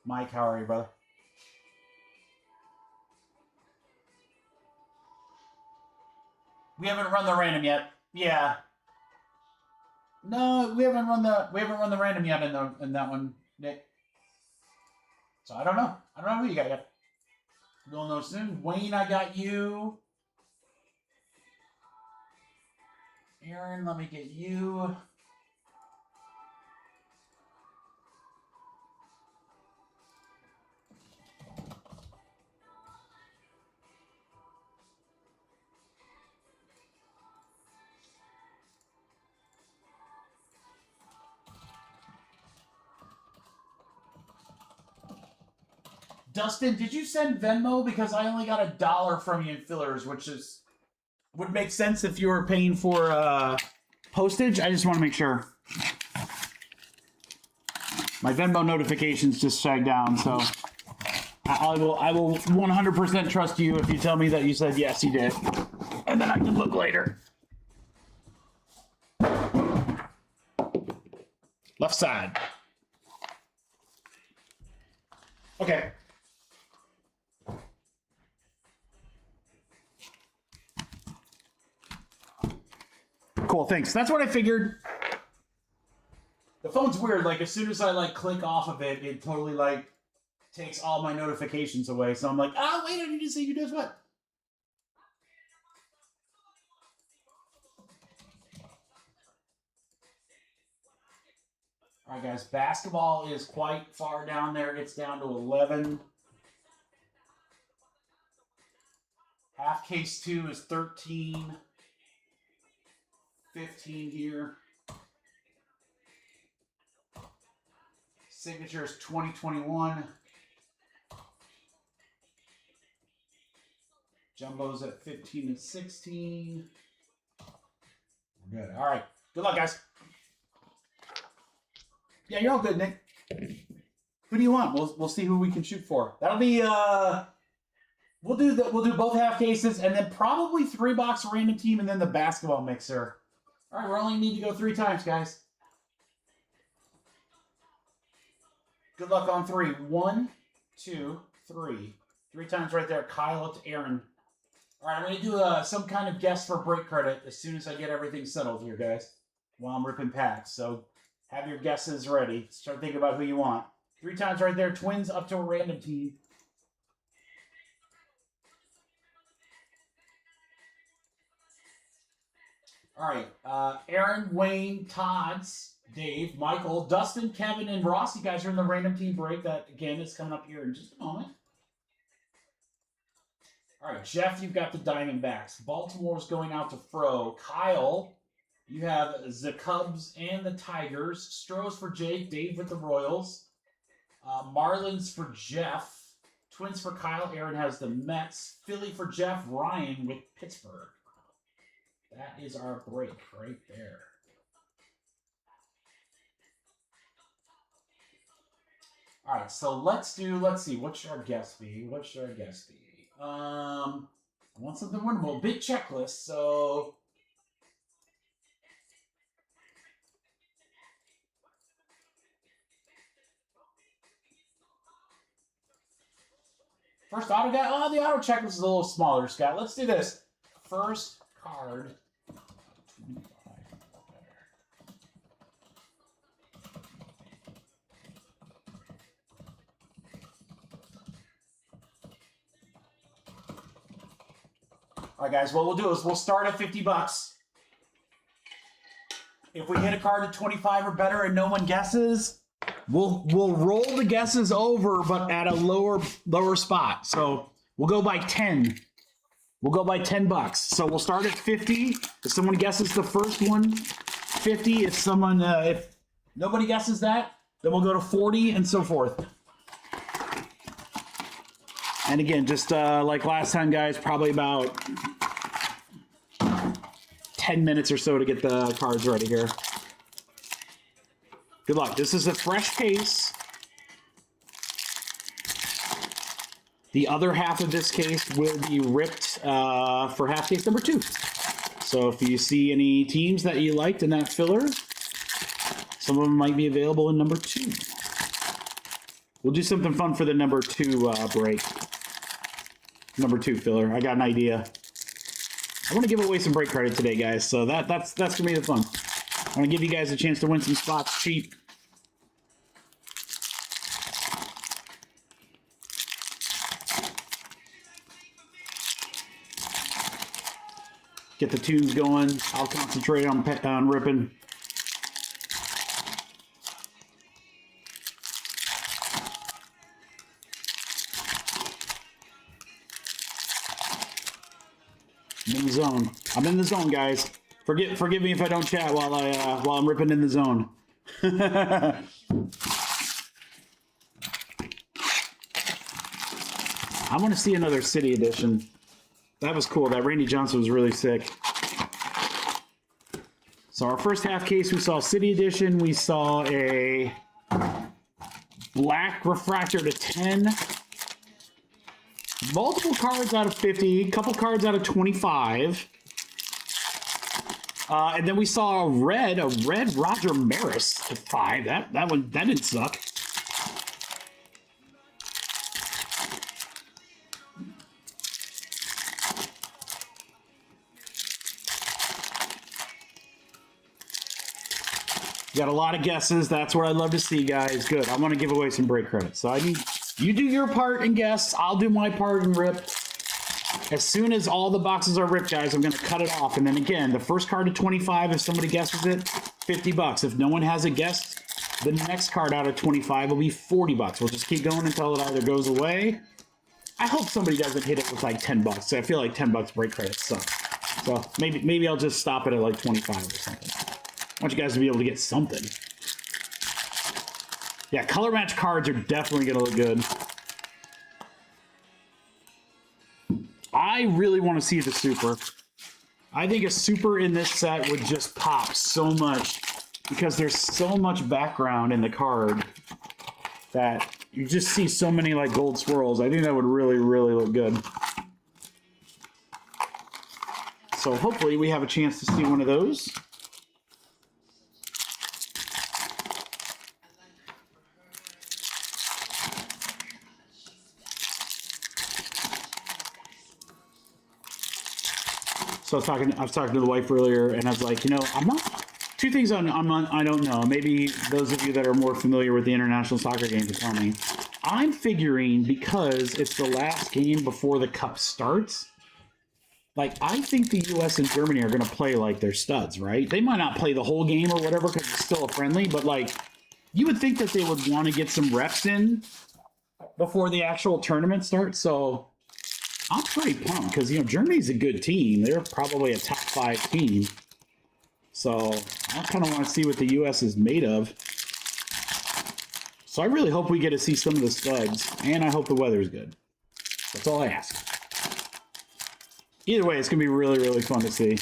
Mike, how are you, brother? We haven't run the random yet. Yeah. No, we haven't run the random yet in that one, Nick. So I don't know. I don't know who you got yet. We'll know soon. Wayne, I got you. Aaron, let me get you. Dustin, did you send Venmo? Because I only got $1 from you in fillers, which would make sense if you were paying for postage. I just want to make sure. My Venmo notifications just sagged down, so I will 100% trust you if you tell me that you said yes, you did, and then I can look later. Left side. Okay. Cool, thanks. That's what I figured. The phone's weird. Like, as soon as I, like, click off of it, it totally, like, takes all my notifications away. So I'm like, oh, wait, I need to see who does what. All right, guys. Basketball is quite far down there. It's down to 11. Half case 2 is 13. 15 here. Signature is 2021. Jumbo's at 15 and 16. We're good. All right. Good luck, guys. Yeah, you're all good, Nick. Who do you want? We'll see who we can shoot for. That'll be we'll do both half cases and then probably 3-box random team and then the basketball mixer. All right, we only need to go 3 times, guys. Good luck on 3. 1, 2, 3. 3 times right there. Kyle up to Aaron. All right, I'm going to do some kind of guess for break credit as soon as I get everything settled here, guys, while I'm ripping packs. So have your guesses ready. Start thinking about who you want. 3 times right there. Twins up to a random team. All right. Aaron, Wayne, Todd's, Dave, Michael, Dustin, Kevin, and Ross. You guys are in the random team break. That, again, is coming up here in just a moment. All right, Jeff, you've got the Diamondbacks. Baltimore's going out to Fro. Kyle, you have the Cubs and the Tigers. Stroh's for Jake. Dave with the Royals. Marlins for Jeff. Twins for Kyle. Aaron has the Mets. Philly for Jeff. Ryan with Pittsburgh. That is our break right there. All right, so let's see, what should our guess be? I want something winnable. Big checklist, so... First auto guy. Oh, the auto checklist is a little smaller, Scott. Let's do this. First card. 25. All right, guys, what we'll do is we'll start at 50 bucks. If we hit a card at 25 or better and no one guesses, we'll roll the guesses over, but at a lower spot. So we'll go by 10. We'll go by 10 bucks. So we'll start at 50. If someone guesses the first one, 50. If nobody guesses that, then we'll go to 40 and so forth. And again, just like last time, guys, probably about 10 minutes or so to get the cards ready here. Good luck. This is a fresh case. The other half of this case will be ripped for half case number 2. So if you see any teams that you liked in that filler, some of them might be available in number 2. We'll do something fun for the number 2 break. Number 2 filler. I got an idea. I want to give away some break credit today, guys. So that's gonna be the fun. I want to give you guys a chance to win some spots cheap. Get the tunes going. I'll concentrate on ripping. I'm in the zone. I'm in the zone, guys. Forgive me if I don't chat while I'm ripping in the zone. I want to see another City Edition. That was cool. That Randy Johnson was really sick. So our first half case, we saw City Edition. We saw a black refractor to 10. Multiple cards out of 50. A couple cards out of 25. And then we saw a red Roger Maris to 5. That didn't suck. Got a lot of guesses. That's what I love to see, guys. Good. I want to give away some break credit. So I need you do your part and guess. I'll do my part and rip. As soon as all the boxes are ripped, guys, I'm going to cut it off. And then again, the first card to 25, if somebody guesses it, 50 bucks. If no one has a guess, The next card out of 25 will be 40 bucks. We'll just keep going until it either goes away. I hope somebody doesn't hit it with like 10 bucks. I feel like 10 bucks break credits suck. So maybe I'll just stop it at like 25 or something. I want you guys to be able to get something. Yeah, color match cards are definitely going to look good. I really want to see the super. I think a super in this set would just pop so much because there's so much background in the card that you just see so many like gold swirls. I think that would really, really look good. So hopefully we have a chance to see one of those. So I was talking to the wife earlier, and I was like, you know, I'm not. Two things I don't know. Maybe those of you that are more familiar with the international soccer game can tell me. I'm figuring because it's the last game before the cup starts. Like, I think the U.S. and Germany are going to play like they're studs, right? They might not play the whole game or whatever because it's still a friendly, but like, you would think that they would want to get some reps in before the actual tournament starts. So I'm pretty pumped because, you know, Germany's a good team. They're probably a top 5 team. So I kind of want to see what the U.S. is made of. So I really hope we get to see some of the studs, and I hope the weather's good. That's all I ask. Either way, it's going to be really, really fun to see.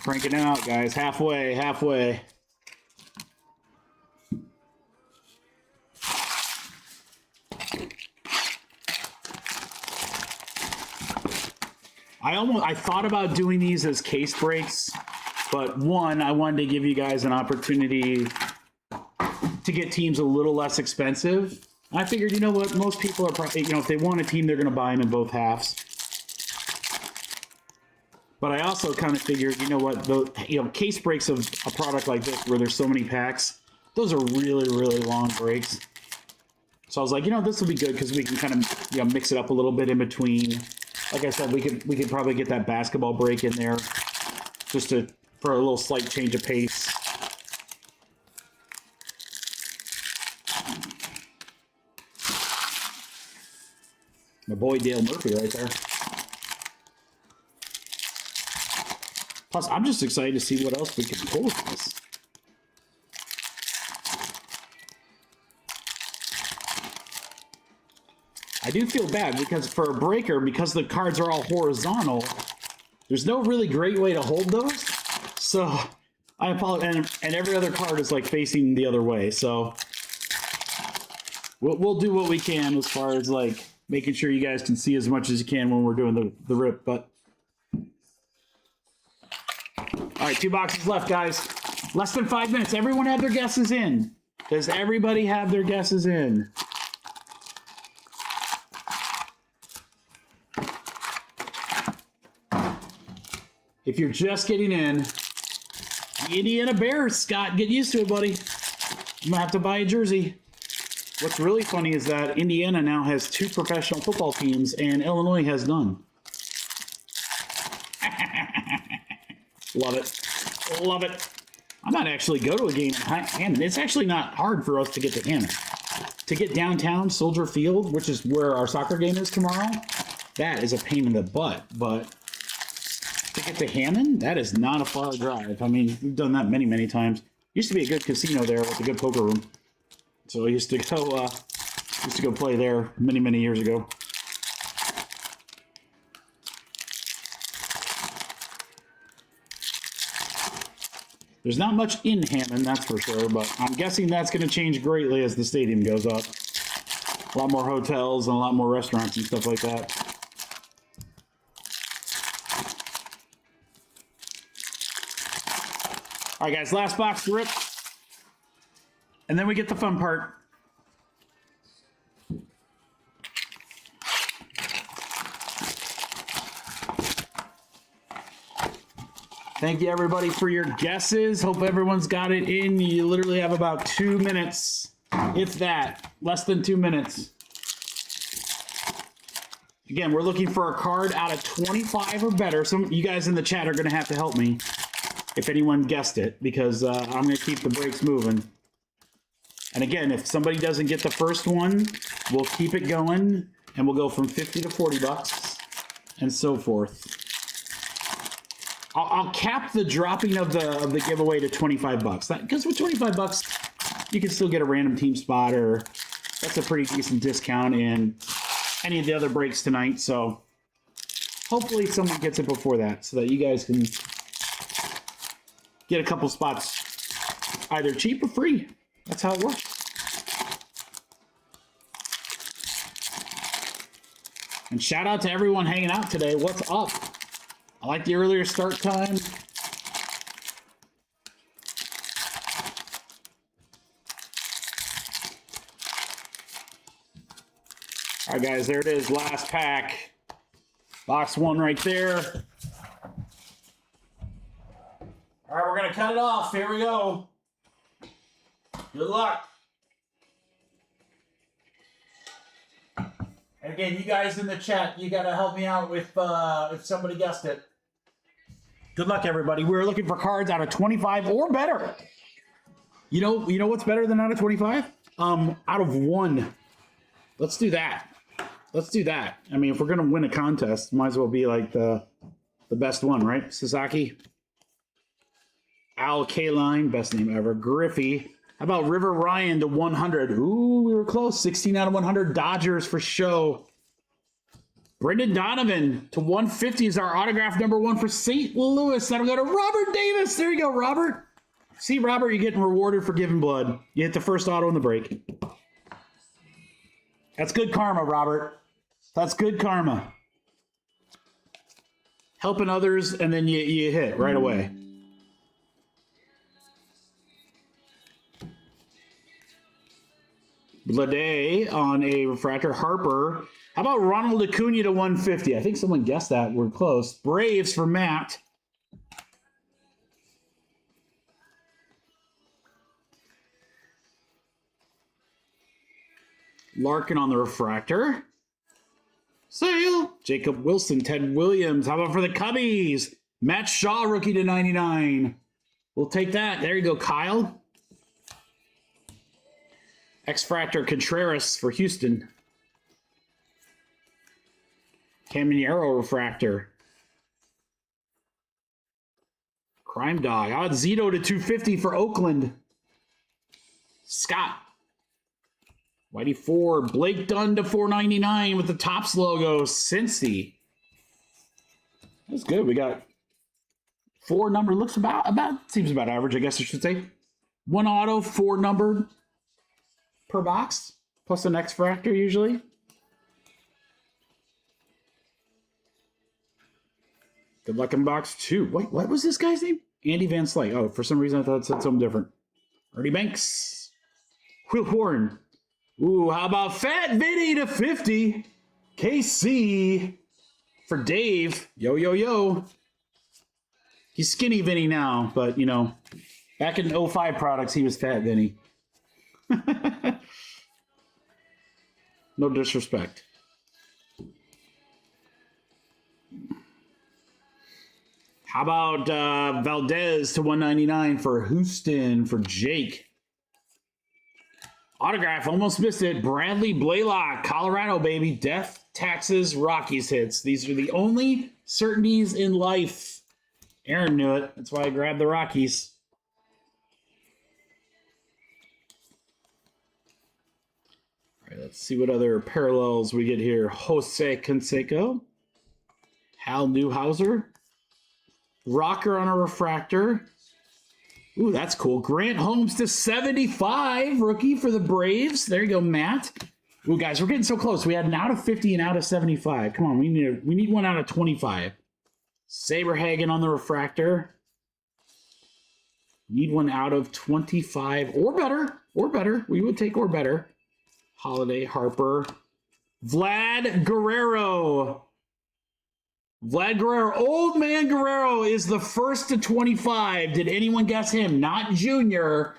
Cranking out, guys. Halfway, halfway. I thought about doing these as case breaks, but one, I wanted to give you guys an opportunity to get teams a little less expensive. I figured, you know what, most people are probably, you know, if they want a team, they're going to buy them in both halves. But I also kind of figured, you know what, the case breaks of a product like this where there's so many packs, those are really, really long breaks. So I was like, you know, this will be good because we can kind of, you know, mix it up a little bit in between. Like I said, we could probably get that basketball break in there just for a little slight change of pace. My boy Dale Murphy right there. Plus, I'm just excited to see what else we can pull with this. I do feel bad because for a breaker, because the cards are all horizontal, there's no really great way to hold those. So I apologize. And every other card is like facing the other way. So we'll do what we can as far as like making sure you guys can see as much as you can when we're doing the rip. But all right, 2 boxes left, guys. Less than 5 minutes. Everyone have their guesses in. Does everybody have their guesses in? If you're just getting in, the Indiana Bears, Scott, get used to it, buddy. I'm going to have to buy a jersey. What's really funny is that Indiana now has 2 professional football teams and Illinois has none. Love it. Love it. I might actually go to a game in Hammond. It's actually not hard for us to get to Hammond. To get downtown Soldier Field, which is where our soccer game is tomorrow, that is a pain in the butt. But to get to Hammond, that is not a far drive. I mean, we've done that many, many times. Used to be a good casino there with a good poker room. So I used to go play there many, many years ago. There's not much in Hammond, that's for sure, but I'm guessing that's going to change greatly as the stadium goes up. A lot more hotels and a lot more restaurants and stuff like that. All right, guys, last box to rip. And then we get the fun part. Thank you, everybody, for your guesses. Hope everyone's got it in. You literally have about 2 minutes, if that, less than 2 minutes. Again, we're looking for a card out of 25 or better. Some of you guys in the chat are going to have to help me if anyone guessed it, because I'm going to keep the breaks moving. And again, if somebody doesn't get the first one, we'll keep it going, and we'll go from 50 to 40 bucks and so forth. I'll cap the dropping of the giveaway to 25 bucks. Because with 25 bucks, you can still get a random team spot, or that's a pretty decent discount in any of the other breaks tonight. So hopefully someone gets it before that, so that you guys can get a couple spots either cheap or free. That's how it works. And shout out to everyone hanging out today. What's up? I like the earlier start time. All right, guys, there it is. Last pack. Box 1 right there. All right, we're going to cut it off. Here we go. Good luck. And again, you guys in the chat, you got to help me out with if somebody guessed it. Good luck, everybody. We're looking for cards out of 25 or better. You know what's better than out of 25? Out of 1. Let's do that. Let's do that. I mean, if we're gonna win a contest, might as well be like the best one, right? Sasaki. Al Kaline, best name ever. Griffey. How about River Ryan to 100? Ooh, we were close. 16 out of 100. Dodgers for show. Brendan Donovan to 150 is our autograph #1 for St. Louis. That'll go to Robert Davis. There you go, Robert. See, Robert, you're getting rewarded for giving blood. You hit the first auto in the break. That's good karma, Robert. That's good karma. Helping others, and then you hit right away. Lede on a refractor. Harper. How about Ronald Acuna to 150? I think someone guessed that. We're close. Braves for Matt. Larkin on the refractor. Sale. Jacob Wilson. Ted Williams. How about for the Cubbies? Matt Shaw, rookie to 99. We'll take that. There you go, Kyle. X-Fractor Contreras for Houston. Caminero refractor. Crime Dog. How about Zito to 250 for Oakland? Scott. Whitey 4. Blake Dunn to 499 with the Topps logo. Cincy. That's good. We got 4 numbered. Looks seems about average, I guess I should say. 1 auto, 4 numbered per box, plus an X-Fractor usually. Good luck in box 2. Wait, what was this guy's name? Andy Van Slyke. Oh, for some reason I thought it said something different. Ernie Banks. Will Horn. Ooh, how about Fat Vinny to 50? KC for Dave. Yo, yo, yo. He's Skinny Vinny now, but, you know, back in 05 products, he was Fat Vinny. No disrespect. How about Valdez to 199 for Houston for Jake? Autograph, almost missed it. Bradley Blaylock, Colorado, baby. Death, Taxes, Rockies hits. These are the only certainties in life. Aaron knew it. That's why I grabbed the Rockies. All right, let's see what other parallels we get here. Jose Canseco. Hal Newhouser. Rocker on a refractor. Ooh, that's cool. Grant Holmes to 75, rookie for the Braves. There you go, Matt. Ooh, guys, we're getting so close. We had an out of 50 and out of 75. Come on, we need one out of 25. Saberhagen on the refractor. Need one out of 25 or better. Or better. We would take or better. Holiday, Harper. Vlad Guerrero. Vlad Guerrero, Old Man Guerrero is the first to 25. Did anyone guess him? Not Junior.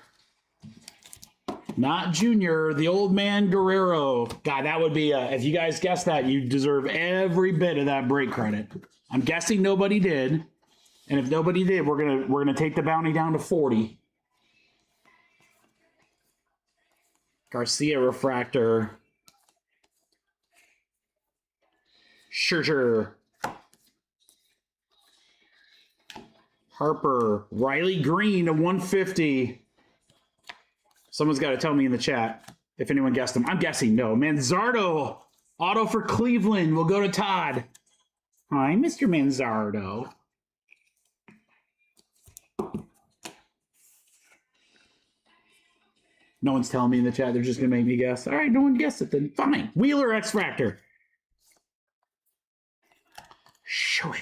Not Junior, the old man Guerrero. God, that would be, if you guys guessed that, you deserve every bit of that break credit. I'm guessing nobody did. And if nobody did, we're gonna take the bounty down to 40. Garcia refractor. Scherzer. Harper. Riley Green to 150. Someone's got to tell me in the chat if anyone guessed him. I'm guessing no. Manzardo. Auto for Cleveland. We'll go to Todd. Hi, Mr. Manzardo. No one's telling me in the chat. They're just going to make me guess. All right, no one guessed it then. Fine. Wheeler X-Factor. Shohei.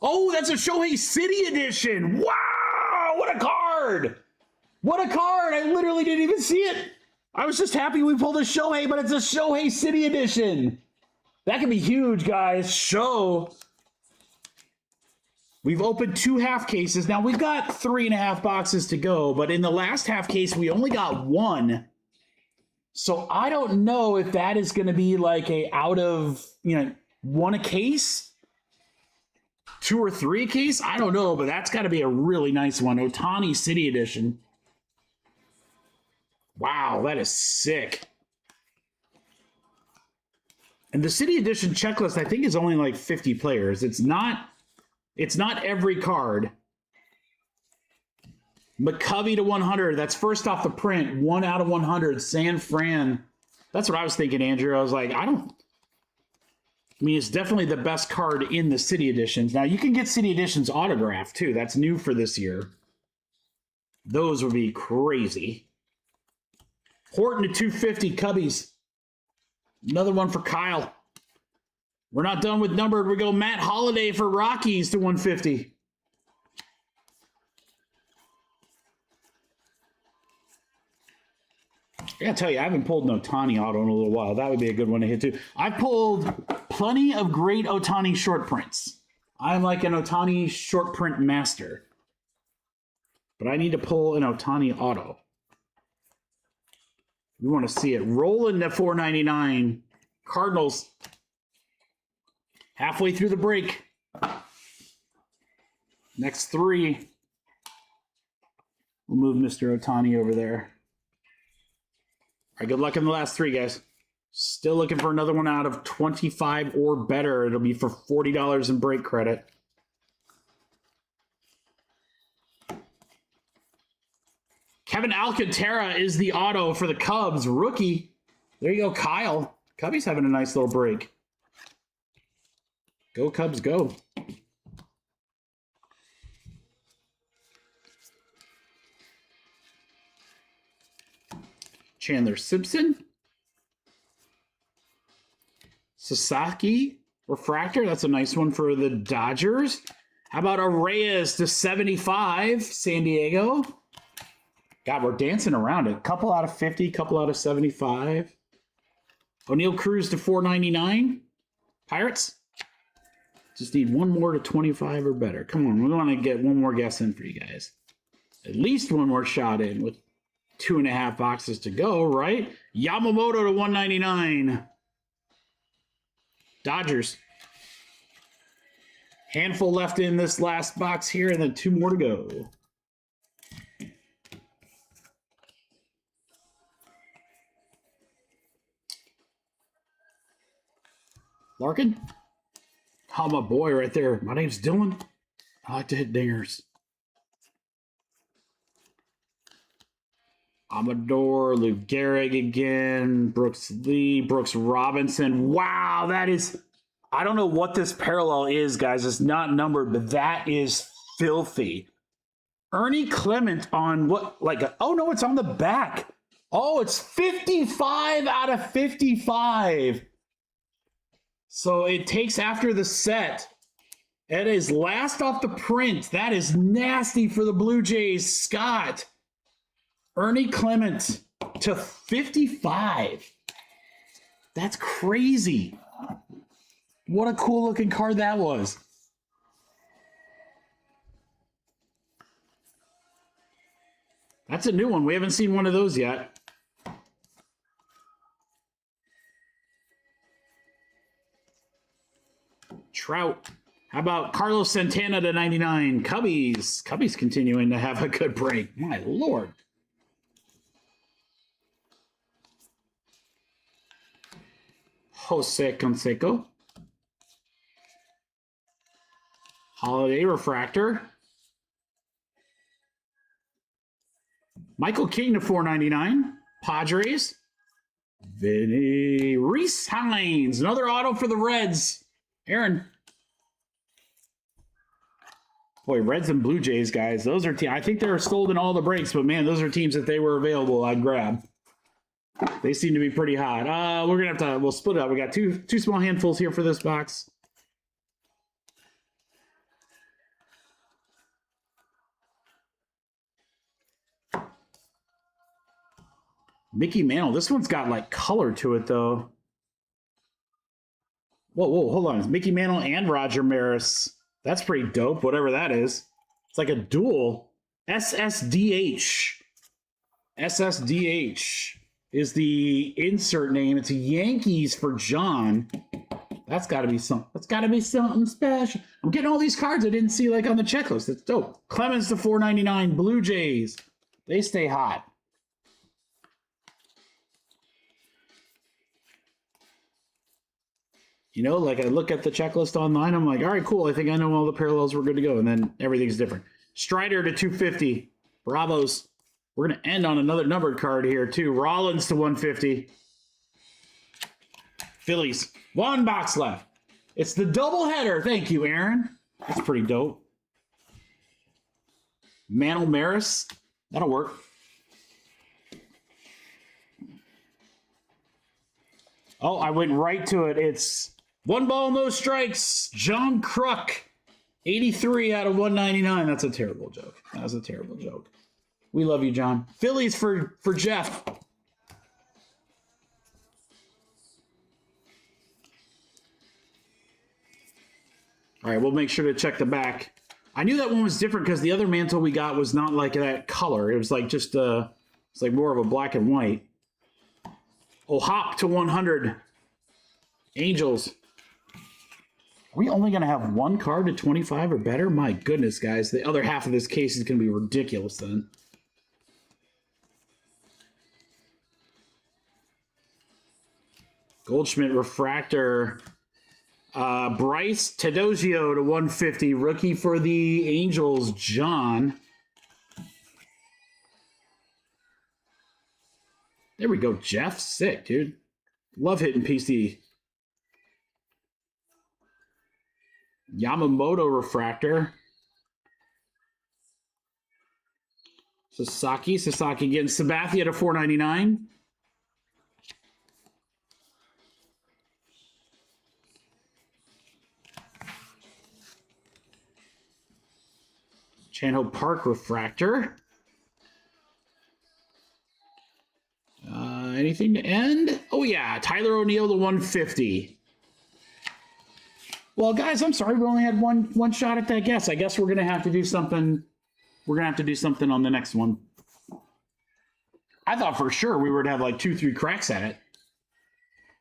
Oh, that's a Shohei City edition. Wow, what a card. What a card. I literally didn't even see it. I was just happy we pulled a Shohei, but it's a Shohei City edition. That could be huge, guys. We've opened 2 half cases. Now, we've got 3.5 boxes to go, but in the last half case, we only got 1. So I don't know if that is going to be like a out of, 1 a case, 2 or 3 a case. I don't know, but that's got to be a really nice one. Ohtani City edition. Wow, that is sick. And the City edition checklist, I think, is only like 50 players. It's not every card. McCovey to 100. That's first off the print. 1 out of 100. San Fran. That's what I was thinking, Andrew. I was like, it's definitely the best card in the City editions. Now, you can get City editions autographed, too. That's new for this year. Those would be crazy. Horton to 250. Cubbies. Another one for Kyle. We're not done with numbered. We go Matt Holliday for Rockies to 150. I gotta tell you, I haven't pulled an Ohtani auto in a little while. That would be a good one to hit too. I've pulled plenty of great Ohtani short prints. I'm like an Ohtani short print master. But I need to pull an Ohtani auto. We want to see it. Rolling to 499. Cardinals. Halfway through the break. Next 3. We'll move Mr. Ohtani over there. All right, good luck in the last 3, guys. Still looking for another one out of 25 or better. It'll be for $40 in break credit. Kevin Alcantara is the auto for the Cubs. Rookie. There you go, Kyle. Cubby's having a nice little break. Go Cubs, go. Chandler Simpson. Sasaki refractor. That's a nice one for the Dodgers. How about a Reyes to 75, San Diego? God, we're dancing around it. Couple out of 50, couple out of 75. O'Neal Cruz to 499. Pirates. Just need one more to 25 or better. Come on, we want to get one more guess in for you guys. At least one more shot in with 2.5 boxes to go, right? Yamamoto to 199. Dodgers. Handful left in this last box here, and then 2 more to go. Larkin? Oh, my boy right there. My name's Dylan. I like to hit dingers. Amador, Lou Gehrig again, Brooks Lee, Brooks Robinson. Wow, that is... I don't know what this parallel is, guys. It's not numbered, but that is filthy. Ernie Clement on what? Oh, no, it's on the back. Oh, it's 55 out of 55. So it takes after the set. It is last off the print. That is nasty for the Blue Jays. Scott. Ernie Clement to 55. That's crazy. What a cool looking card that was. That's a new one. We haven't seen one of those yet. Trout. How about Carlos Santana to 99? Cubbies. Cubbies continuing to have a good break. My Lord. Jose Canseco. Holiday Refractor. Michael King to 499. Padres. Vinny Reese Hines. Another auto for the Reds. Aaron. Boy, Reds and Blue Jays, guys. Those are I think they were sold in all the breaks, but man, those are teams that they were available, I'd grab. They seem to be pretty hot. We're gonna have to we'll split it up. We got two small handfuls here for this box. Mickey Mantle. This one's got like color to it though. Whoa, hold on. It's Mickey Mantle and Roger Maris. That's pretty dope, whatever that is. It's like a dual. SSDH. SSDH is the insert name. It's a Yankees for John. That's got to be something. That's got to be something special. I'm getting all these cards I didn't see like on the checklist. That's dope. Clemens to 499. Blue Jays. They stay hot. You know, like I look at the checklist online, I'm like, all right, cool. I think I know all the parallels. We're good to go. And then everything's different. Strider to 250. Bravos. We're going to end on another numbered card here, too. Rollins to 150. Phillies. One box left. It's the doubleheader. Thank you, Aaron. That's pretty dope. Mantle Maris. That'll work. Oh, I went right to it. It's one ball, no strikes. John Kruk. 83 out of 199. That's a terrible joke. That was a terrible joke. We love you, John. Phillies for Jeff. All right, we'll make sure to check the back. I knew that one was different because the other mantle we got was not like that color. It was like just it's like more of a black and white. Oh, hop to 100. Angels. Are we only going to have one card to 25 or better? My goodness, guys. The other half of this case is going to be ridiculous then. Goldschmidt Refractor. Bryce Tedosio to 150. Rookie for the Angels, John. There we go, Jeff. Sick, dude. Love hitting PC. Yamamoto Refractor. Sasaki again. Sabathia to 499. Chan-Ho Park Refractor. Anything to end? Oh, yeah. Tyler O'Neill to 150. Well, guys, I'm sorry. We only had one shot at that guess. I guess we're going to have to do something. We're going to have to do something on the next one. I thought for sure we were to have like 2-3 cracks at it.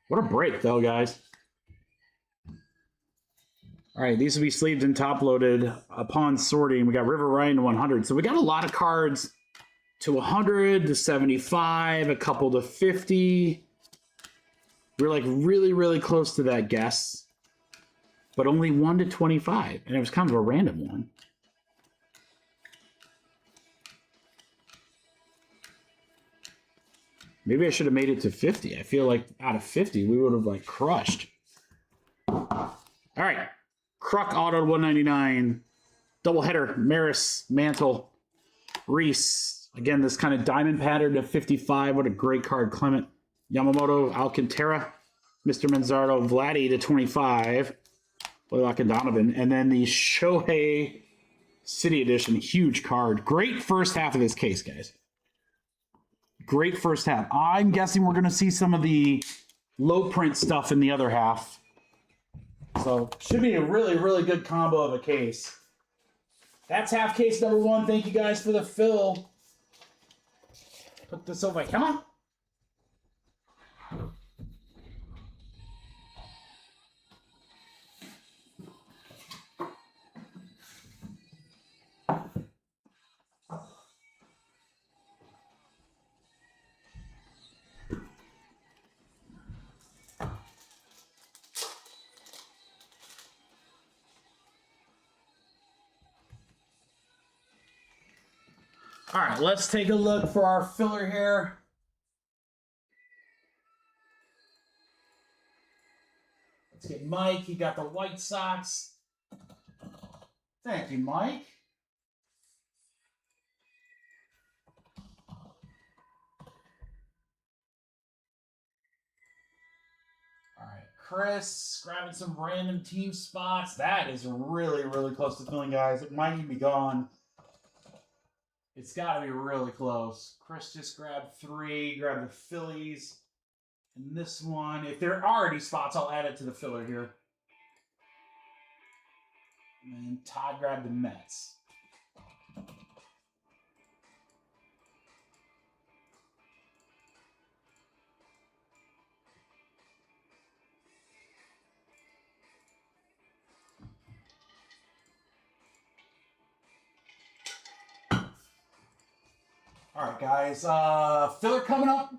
What a break, though, guys. All right, these will be sleeved and top-loaded upon sorting. We got River Ryan to 100. So we got a lot of cards to 100, to 75, a couple to 50. We're like really, really close to that guess. But only 1 to 25. And it was kind of a random one. Maybe I should have made it to 50. I feel like out of 50, we would have like crushed. All right. Kruk auto 199. Doubleheader. Maris, Mantle, Reese. Again, this kind of diamond pattern to 55. What a great card. Clement, Yamamoto, Alcantara, Mr. Manzardo, Vladdy to 25. Blaylock and Donovan. And then the Shohei City Edition. Huge card. Great first half of this case, guys. Great first half. I'm guessing we're going to see some of the low print stuff in the other half. So, should be a really, really good combo of a case. That's half case number 1. Thank you guys for the fill. Put this over. Come on. All right, let's take a look for our filler here. Let's get Mike. He got the White Sox. Thank you, Mike. All right, Chris grabbing some random team spots. That is really, really close to filling, guys. It might even be gone. It's got to be really close. Chris just grabbed 3. Grab the Phillies. And this one, if there are already spots, I'll add it to the filler here. And Todd grabbed the Mets. All right, guys. Filler coming up.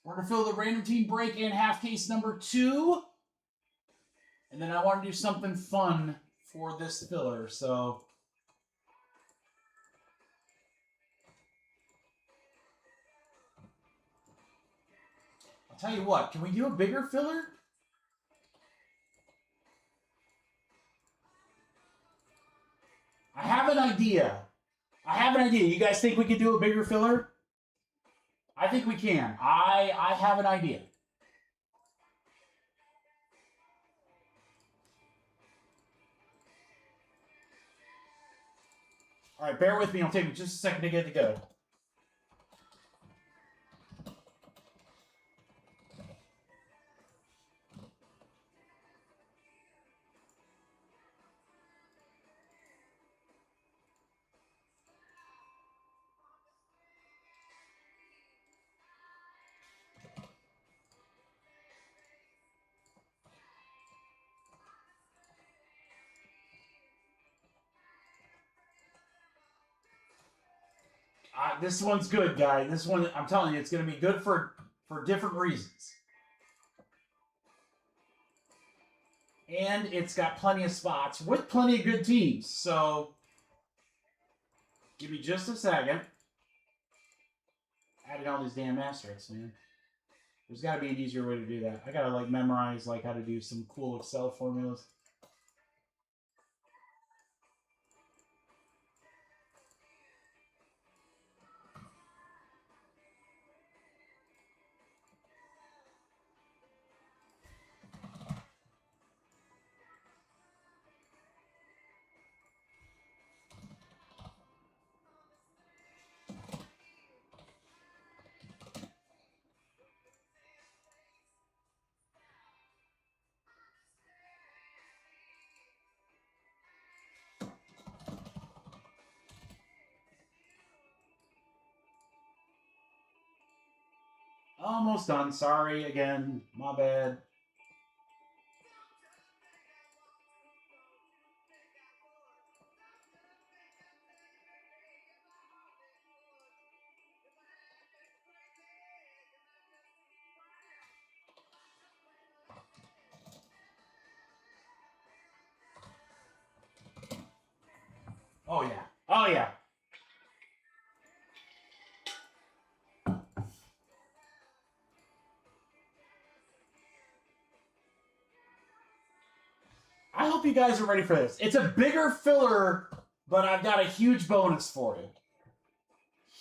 We're going to fill the random team break in half case number 2. And then I want to do something fun for this filler. So I'll tell you what. Can we do a bigger filler? I have an idea. You guys think we could do a bigger filler? I think we can. I have an idea. All right, bear with me. It'll take me just a second to get it to go. This one's good, guys. This one, I'm telling you, it's going to be good for different reasons. And it's got plenty of spots with plenty of good teams. So, give me just a second. Adding all these damn asterisks, man. There's got to be an easier way to do that. I got to, memorize, how to do some cool Excel formulas. Almost done. Sorry again. My bad. Oh, yeah. Oh, yeah. I hope you guys are ready for this. It's a bigger filler, but I've got a huge bonus for you.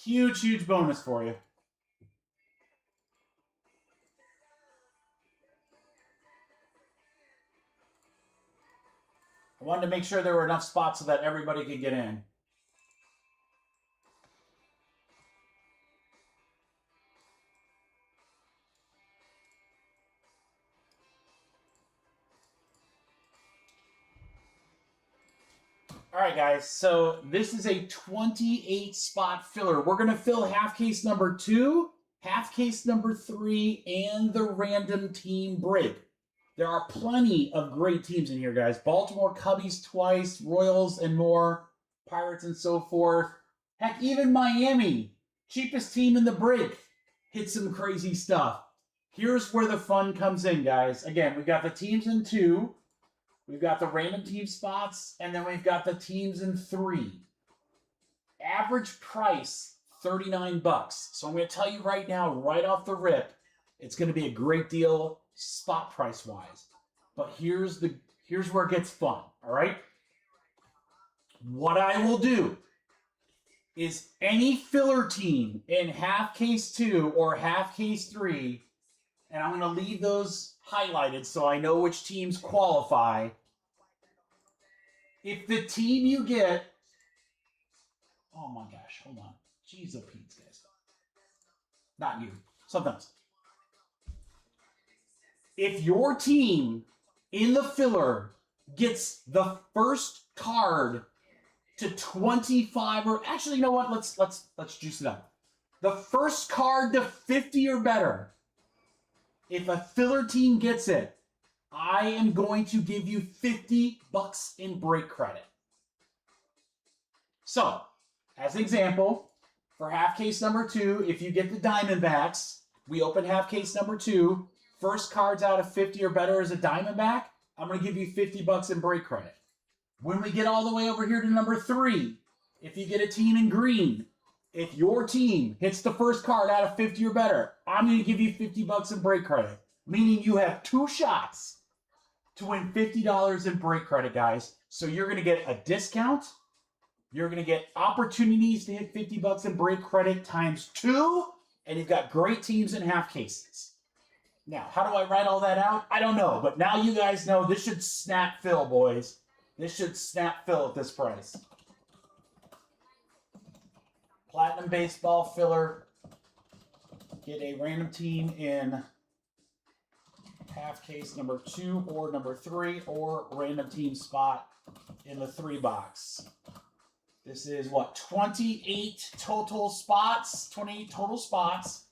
Huge, huge bonus for you. I wanted to make sure there were enough spots so that everybody could get in. All right, guys, so this is a 28 spot filler. We're going to fill half case number 2, half case number 3, and the random team break. There are plenty of great teams in here, guys. Baltimore Cubbies twice, Royals and more, Pirates and so forth. Heck, even Miami, cheapest team in the break, hit some crazy stuff. Here's where the fun comes in, guys. Again, we've got the teams in 2. We've got the random team spots, and then we've got the teams in 3. Average average price, $39. So I'm going to tell you right now, right off the rip, it's going to be a great deal spot price wise. But here's where it gets fun, all right? What I will do is any filler team in half case 2 or half case 3, and I'm going to leave those highlighted so I know which teams qualify. If the team you get, oh my gosh, hold on. Jeez, oh Pete's guys. Not you, something else. If your team in the filler gets the first card to 25, or actually, you know what? Let's juice it up. The first card to 50 or better. If a filler team gets it, I am going to give you $50 in break credit. So, as an example, for half case number 2, if you get the Diamondbacks, we open half case number 2. First cards out of 50 or better is a Diamondback. I'm going to give you $50 in break credit. When we get all the way over here to number 3, if you get a team in green, if your team hits the first card out of 50 or better, I'm going to give you $50 in break credit. Meaning you have 2 shots to win $50 in break credit, guys. So you're going to get a discount. You're going to get opportunities to hit $50 in break credit times 2. And you've got great teams in half cases. Now, how do I write all that out? I don't know. But now you guys know this should snap fill, boys. This should snap fill at this price. Platinum baseball filler. Get a random team in half case number 2 or number 3, or random team spot in the 3 box. This is what, 28 total spots? 28 total spots.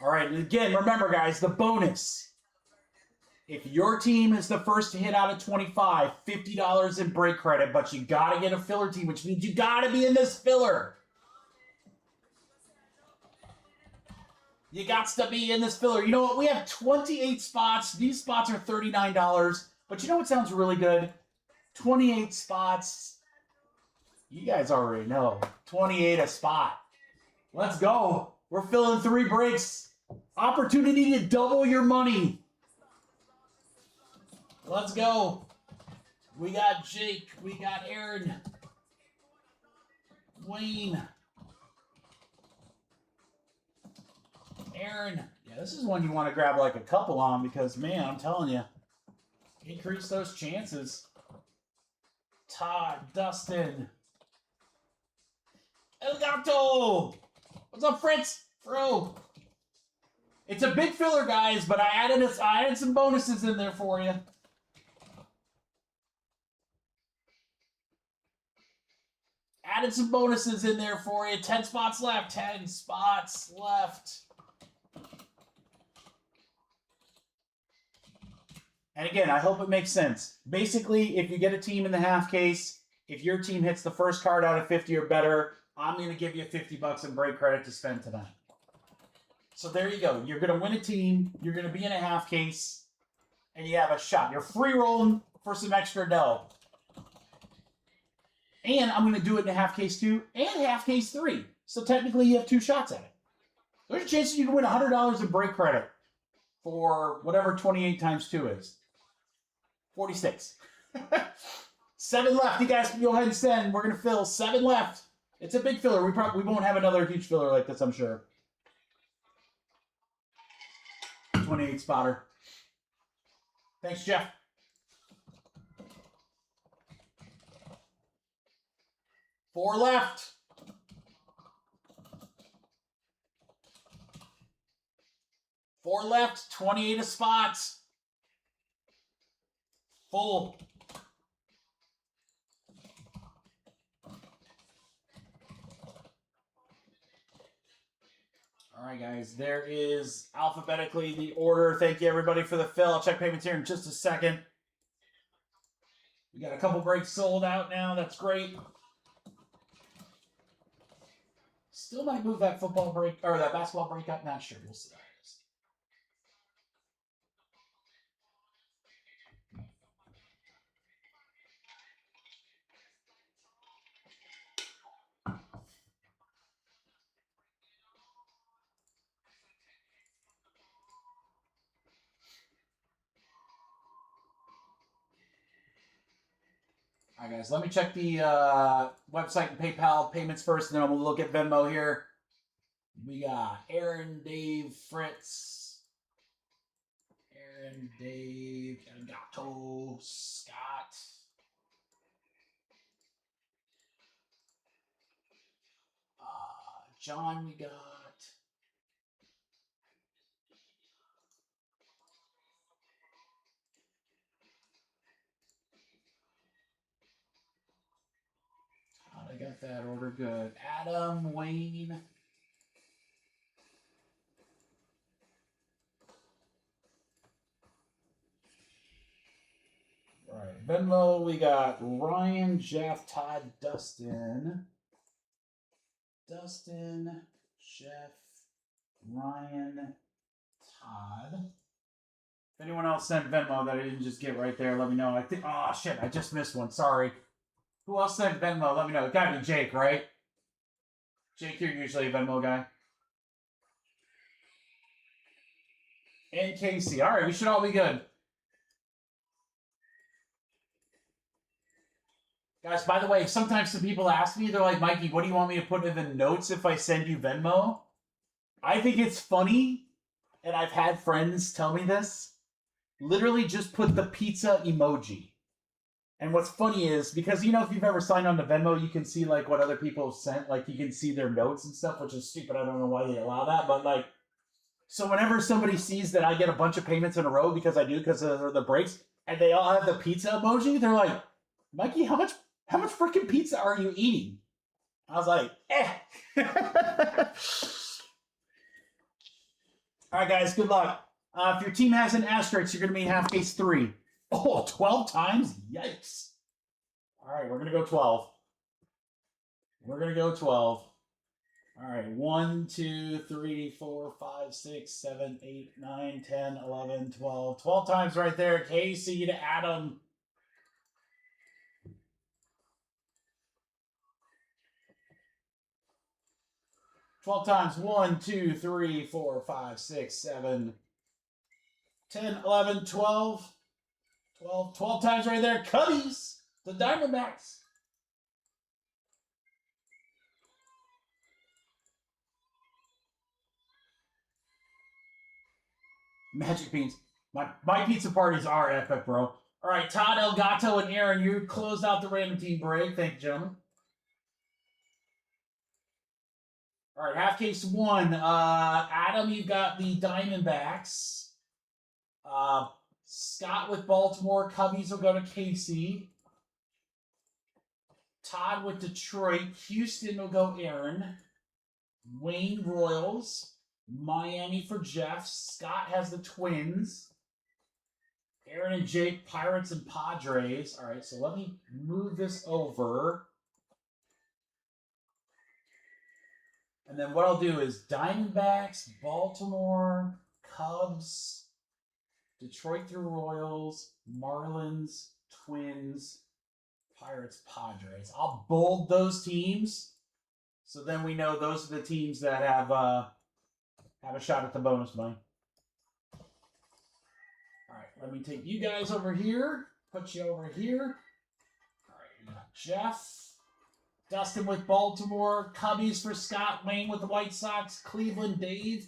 All right, and again, remember, guys, the bonus. If your team is the first to hit out of 25, $50 in break credit, but you got to get a filler team, which means you got to be in this filler. You got to be in this filler. You know what? We have 28 spots. These spots are $39. But you know what sounds really good? 28 spots. You guys already know. 28 a spot. Let's go. We're filling 3 breaks. Opportunity to double your money. Let's go. We got Jake. We got Aaron. Wayne. Aaron. Yeah, this is one you want to grab like a couple on because, man, I'm telling you, increase those chances. Todd, Dustin. Elgato. What's up, Fritz? Fro. It's a big filler, guys, but I added some bonuses in there for you. Added some bonuses in there for you. 10 spots left. 10 spots left. And again, I hope it makes sense. Basically, if you get a team in the half case, if your team hits the first card out of 50 or better, I'm going to give you $50 in break credit to spend tonight. So there you go. You're going to win a team. You're going to be in a half case. And you have a shot. You're free rolling for some extra dough. And I'm going to do it in a half case 2 and half case 3. So technically you have 2 shots at it. There's a chance you can win $100 in break credit for whatever 28 times 2 is. 46. 7 left. You guys can go ahead and send. We're going to fill 7 left. It's a big filler. We won't have another huge filler like this, I'm sure. 28 spotter. Thanks, Jeff. Four left. Four left. 28 a spot. Full. All right, guys, there is alphabetically the order. Thank you, everybody, for the fill. I'll check payments here in just a second. We got a couple breaks sold out now. That's great. Still might move that football break, or that basketball break up. Not sure. We'll see. All right, guys, let me check the website and PayPal payments first, and then we'll look at Venmo here. We got Aaron, Dave, Fritz, Aaron, Dave, Gato, Scott. John, we got. I got that order good. Adam, Wayne. All right, Venmo, we got Ryan, Jeff, Todd, Dustin. Dustin, Jeff, Ryan, Todd. If anyone else sent Venmo that I didn't just get right there, let me know. I think, oh shit, I just missed one. Sorry. Who else sent Venmo? Let me know. It gotta be Jake, right? Jake, you're usually a Venmo guy. And Casey. All right, we should all be good. Guys, by the way, sometimes some people ask me, they're like, Mikey, what do you want me to put in the notes if I send you Venmo? I think it's funny, and I've had friends tell me this. Literally just put the pizza emoji. And what's funny is, because, you know, if you've ever signed on to Venmo, you can see, like, what other people have sent. Like, you can see their notes and stuff, which is stupid. I don't know why they allow that. But, like, so whenever somebody sees that I get a bunch of payments in a row, because I do, because of the breaks, and they all have the pizza emoji, they're like, Mikey, how much freaking pizza are you eating? I was like, eh. All right, guys, good luck. If your team has an asterisk, you're going to be half case 3. Oh, 12 times? Yikes. All right, we're going to go 12. We're going to go 12. All right, 1, 2, 3, 4, 5, 6, 7, 8, 9, 10, 11, 12. 12 times right there. Casey to Adam. Twelve times. 1, 2, 3, 4, 5, 6, 7, 10, 11, 12. 12 times right there. Cubbies. The Diamondbacks. Magic Beans. My pizza parties are epic, bro. All right, Todd, Elgato, and Aaron, you closed out the random team break. Thank you, gentlemen. All right, half case 1. Adam, you've got the Diamondbacks. Scott with Baltimore. Cubbies will go to Casey. Todd with Detroit. Houston will go Aaron. Wayne Royals. Miami for Jeff. Scott has the Twins. Aaron and Jake, Pirates and Padres. All right, so let me move this over. And then what I'll do is Diamondbacks, Baltimore, Cubs, Detroit through Royals, Marlins, Twins, Pirates, Padres. I'll bold those teams, so then we know those are the teams that have a shot at the bonus money. All right, let me take you guys over here, put you over here. All right, we got Jeff, Dustin with Baltimore, Cubbies for Scott, Wayne with the White Sox, Cleveland, Dave,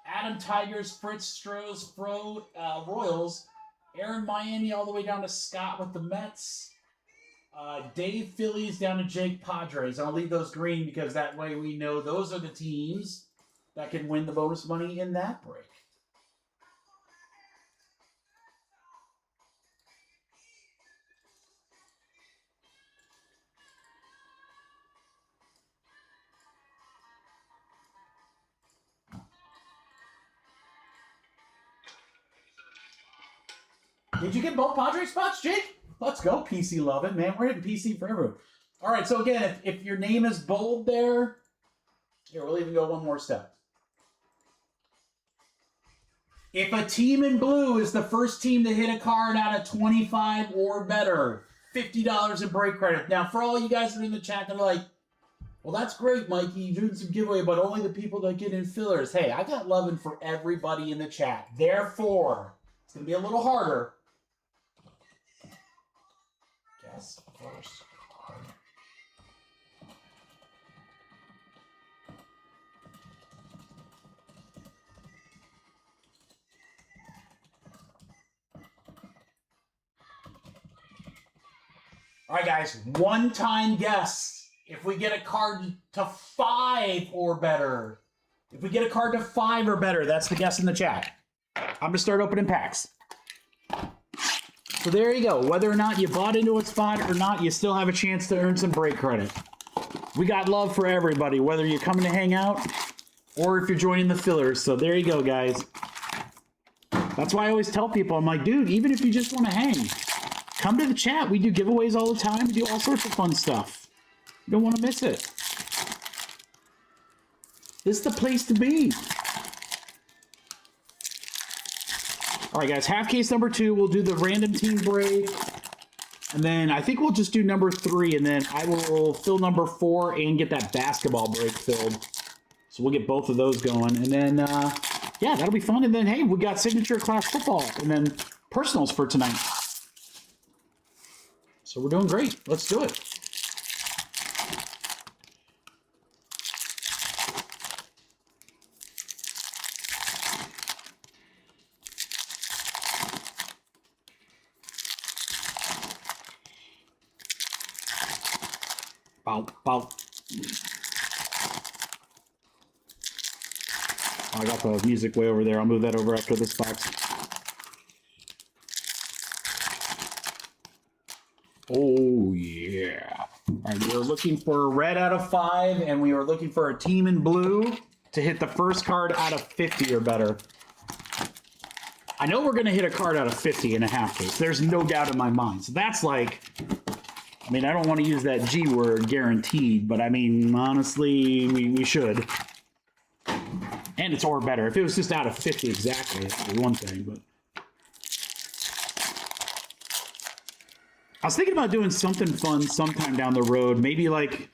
Adam Tigers, Fritz Strohs, Royals, Aaron Miami all the way down to Scott with the Mets, Dave Phillies down to Jake Padres. I'll leave those green because that way we know those are the teams that can win the bonus money in that break. Did you get both Padres spots, Jake? Let's go, PC loving, man. We're hitting PC for everyone. All right, so again, if your name is bold there, here, we'll even go one more step. If a team in blue is the first team to hit a card out of 25 or better, $50 in break credit. Now, for all you guys that are in the chat, they're like, well, that's great, Mikey. You're doing some giveaway, but only the people that get in fillers. Hey, I got loving for everybody in the chat. Therefore, it's going to be a little harder. guess first card. All right, guys, one-time guess. If we get a card to 5 or better. If we get a card to 5 or better, that's the guess in the chat. I'm going to start opening packs. So there you go. Whether or not you bought into a spot or not, you still have a chance to earn some break credit. We got love for everybody, whether you're coming to hang out or if you're joining the fillers. So there you go, guys. That's why I always tell people, I'm like, dude, even if you just want to hang, come to the chat. We do giveaways all the time. We do all sorts of fun stuff. You don't want to miss it. This is the place to be. All right, guys, half case number 2. We'll do the random team break. And then I think we'll just do number 3. And then I will fill number 4 and get that basketball break filled. So we'll get both of those going. And then, yeah, that'll be fun. And then, hey, we got signature class football. And then personals for tonight. So we're doing great. Let's do it. Bow. I got the music way over there. I'll move that over after this box. Oh, yeah. All right, we are looking for a red out of 5, and we are looking for a team in blue to hit the first card out of 50 or better. I know we're going to hit a card out of 50 in a half case. There's no doubt in my mind. So that's like, I mean, I don't want to use that G word, guaranteed, but I mean, honestly, we should. And it's or better. If it was just out of 50 exactly, that would be one thing, but. I was thinking about doing something fun sometime down the road. Maybe like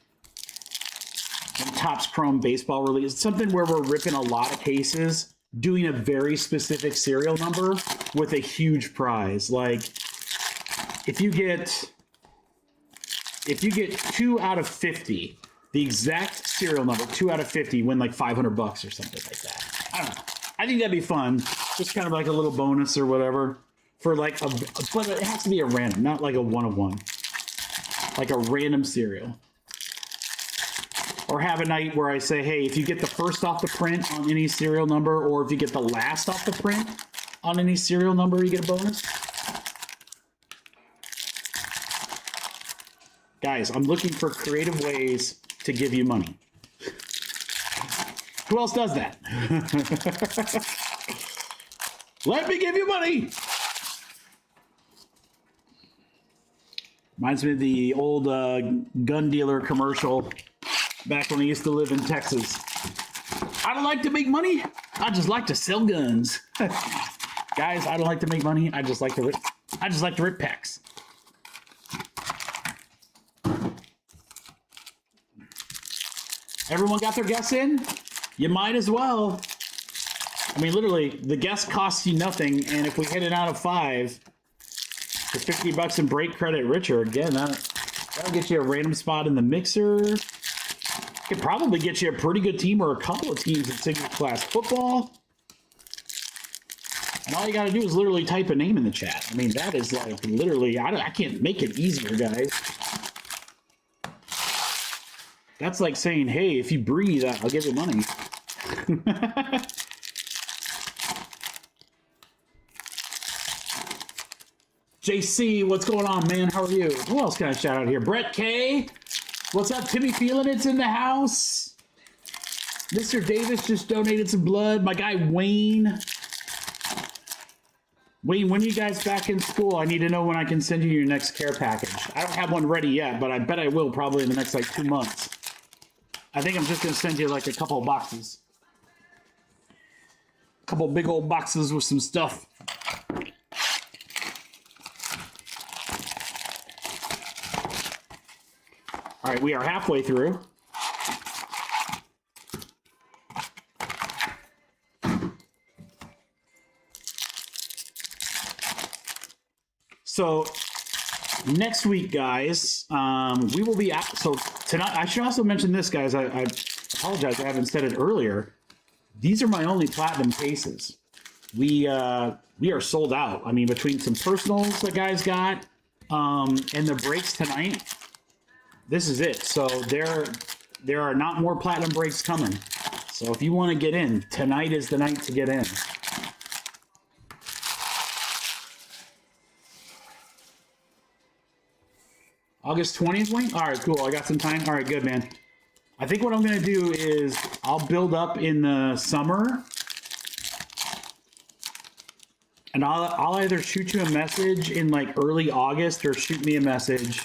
Topps Chrome baseball release. Something where we're ripping a lot of cases, doing a very specific serial number with a huge prize. Like if you get 2 out of 50, the exact serial number, 2 out of 50, win like $500 or something like that. I don't know. I think that'd be fun. Just kind of like a little bonus or whatever. For like a, but it has to be a random, not like a 1-of-1. Like a random serial. Or have a night where I say, hey, if you get the first off the print on any serial number, or if you get the last off the print on any serial number, you get a bonus. Guys, I'm looking for creative ways to give you money. Who else does that? Let me give you money. Reminds me of the old gun dealer commercial back when I used to live in Texas. I don't like to make money. I just like to sell guns. Guys, I don't like to make money. I just like to rip packs. Everyone got their guess in? You might as well. I mean, literally, the guess costs you nothing, and if we hit it out of 5, for $50 in break credit richer, again, that'll get you a random spot in the mixer. Could probably get you a pretty good team or a couple of teams in single class football. And all you got to do is literally type a name in the chat. I mean, that is like literally, I can't make it easier, guys. That's like saying, hey, if you breathe, I'll give you money. JC, what's going on, man? How are you? Who else can I shout out here? Brett K. What's up? Timmy Feeling It's in the house. Mr. Davis just donated some blood. My guy Wayne. Wayne, when are you guys back in school? I need to know when I can send you your next care package. I don't have one ready yet, but I bet I will probably in the next like 2 months. I think I'm just going to send you like a couple of boxes. A couple big old boxes with some stuff. All right, we are halfway through. So next week, guys, we will be at, so tonight, I should also mention this, guys. I apologize, I haven't said it earlier. These are my only platinum cases. We are sold out. I mean, between some personals the guys got, and the breaks tonight, this is it. So there are not more platinum breaks coming. So if you want to get in, tonight is the night to get in. August 20th, Wayne? All right, cool. I got some time. All right, good, man. I think what I'm going to do is I'll build up in the summer. And I'll either shoot you a message in like early August or shoot me a message.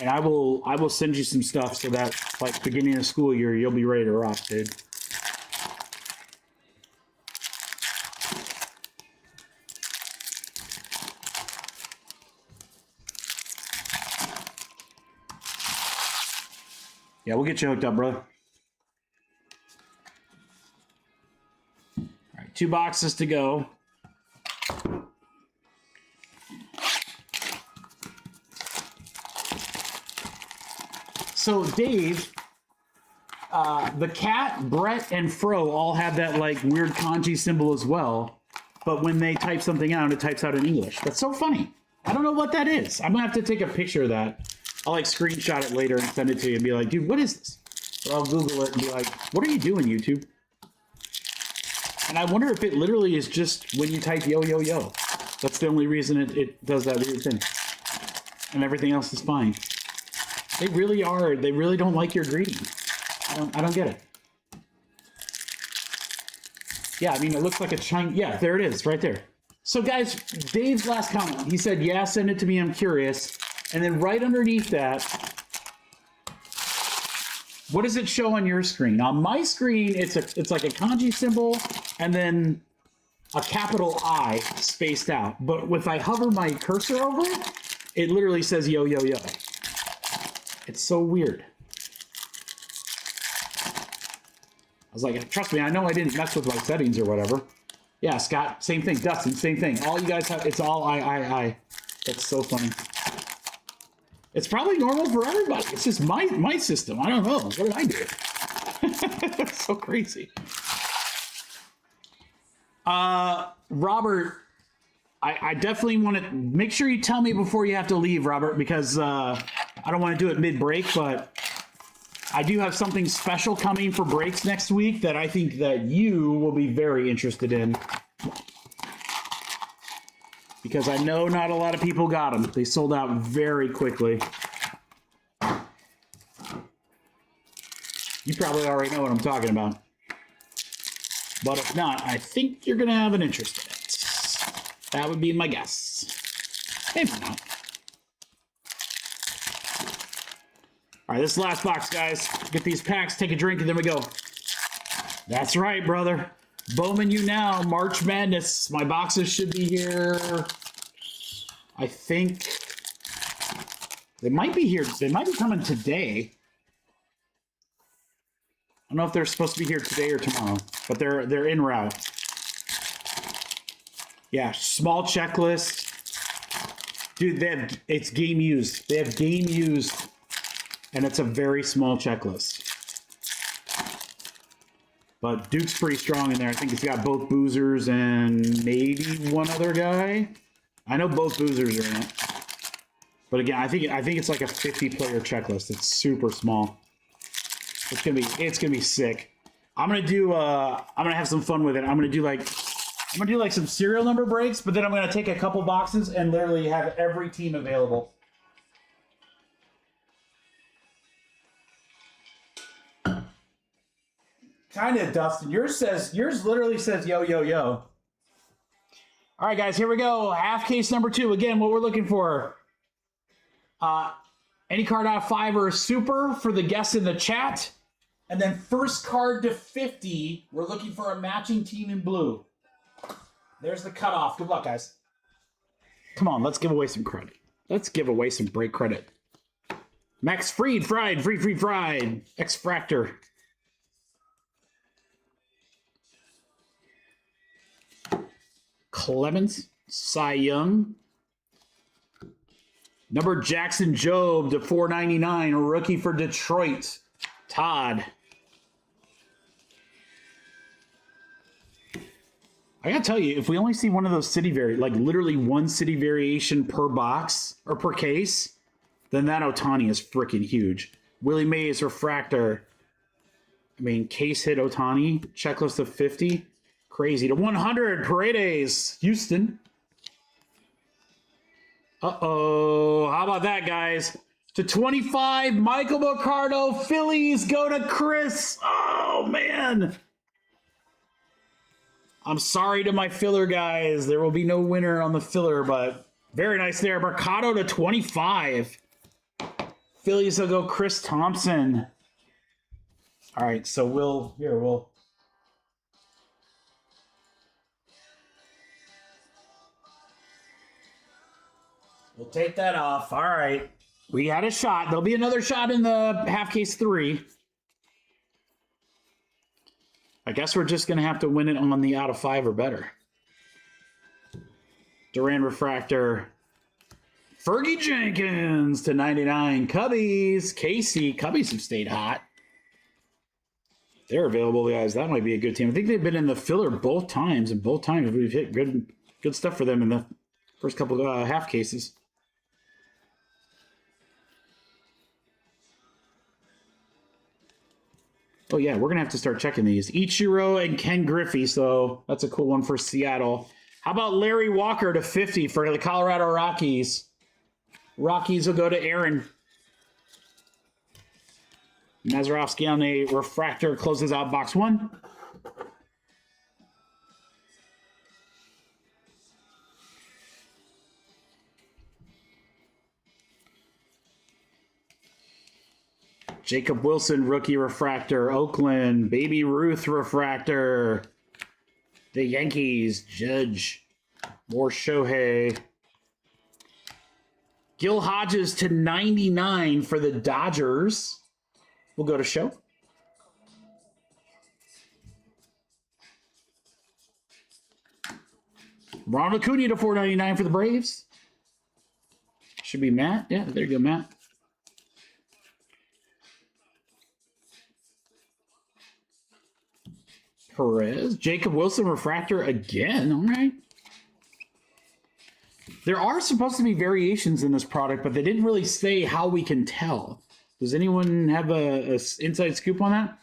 And I will send you some stuff so that like beginning of the school year, you'll be ready to rock, dude. Yeah, we'll get you hooked up, brother. All right, 2 boxes to go. So, Dave, the cat, Brett, and Fro all have that like weird kanji symbol as well. But when they type something out, it types out in English. That's so funny. I don't know what that is. I'm gonna have to take a picture of that. I'll like screenshot it later and send it to you and be like, dude, what is this? Or I'll Google it and be like, what are you doing, YouTube? And I wonder if it literally is just when you type yo, yo, yo. That's the only reason it does that weird thing. And everything else is fine. They really are. They really don't like your greeting. I don't get it. Yeah, I mean, it looks like a Chinese. Yeah, there it is, right there. So, guys, Dave's last comment. He said, yeah, send it to me. I'm curious. And then right underneath that, what does it show on your screen? On my screen, it's like a kanji symbol and then a capital I spaced out. But if I hover my cursor over it, it literally says yo, yo, yo. It's so weird. I was like, trust me, I know I didn't mess with my settings or whatever. Yeah, Scott, same thing. Dustin, same thing. All you guys have, it's all I. That's so funny. It's probably normal for everybody. It's just my system. I don't know. What did I do? It's so crazy. Robert, I definitely want to make sure you tell me before you have to leave, Robert, because I don't want to do it mid-break, but I do have something special coming for breaks next week that I think that you will be very interested in. Because I know not a lot of people got them. They sold out very quickly. You probably already know what I'm talking about. But if not, I think you're going to have an interest in it. That would be my guess. Maybe not. All right, this is the last box, guys. Get these packs, take a drink, and then we go. That's right, brother. Bowman you now, March Madness. My boxes should be here. I think they might be here. They might be coming today. I don't know if they're supposed to be here today or tomorrow, but they're en route. Yeah, small checklist. Dude, it's game used. They have game used, and it's a very small checklist. But Duke's pretty strong in there. I think he's got both boozers and maybe one other guy. I know both boozers are in it. But again, I think it's like a 50-player checklist. It's super small. It's gonna be sick. I'm gonna have some fun with it. I'm gonna do like some serial number breaks, but then I'm gonna take a couple boxes and literally have every team available. Kind of, Dustin. Yours literally says yo, yo, yo. All right, guys, here we go. Half case number 2. Again, what we're looking for. Any card out of 5 or a super for the guests in the chat. And then first card to 50, we're looking for a matching team in blue. There's the cutoff. Good luck, guys. Come on, let's give away some credit. Let's give away some break credit. Max Fried. X-Fractor. Clemens, Cy Young, Number Jackson Jobe to 499, rookie for Detroit. Todd. I gotta tell you, if we only see one of those city like literally one city variation per box or per case, then that Ohtani is freaking huge. Willie Mays refractor. I mean, case hit Ohtani. Checklist of 50. Crazy. To 100, Paredes, Houston. Uh-oh. How about that, guys? To 25, Michael Mercado, Phillies go to Chris. Oh, man. I'm sorry to my filler guys. There will be no winner on the filler, but very nice there. Mercado to 25. Phillies will go Chris Thompson. All right, so we'll take that off. All right. We had a shot. There'll be another shot in the half case 3. I guess we're just going to have to win it on the out of 5 or better. Duran refractor. Fergie Jenkins to 99. Cubbies. Casey. Cubbies have stayed hot. They're available, guys. That might be a good team. I think they've been in the filler both times, and both times we've hit good stuff for them in the first couple of half cases. Oh, yeah, we're going to have to start checking these. Ichiro and Ken Griffey, so that's a cool one for Seattle. How about Larry Walker to 50 for the Colorado Rockies? Rockies will go to Aaron. Mazerovsky on a refractor closes out box 1. Jacob Wilson, rookie refractor. Oakland, Baby Ruth refractor. The Yankees, Judge. More Shohei. Gil Hodges to 99 for the Dodgers. We'll go to show. Ronald Acuna to 499 for the Braves. Should be Matt. Yeah, there you go, Matt. Perez. Jacob Wilson refractor again. All right. There are supposed to be variations in this product, but they didn't really say how we can tell. Does anyone have a inside scoop on that?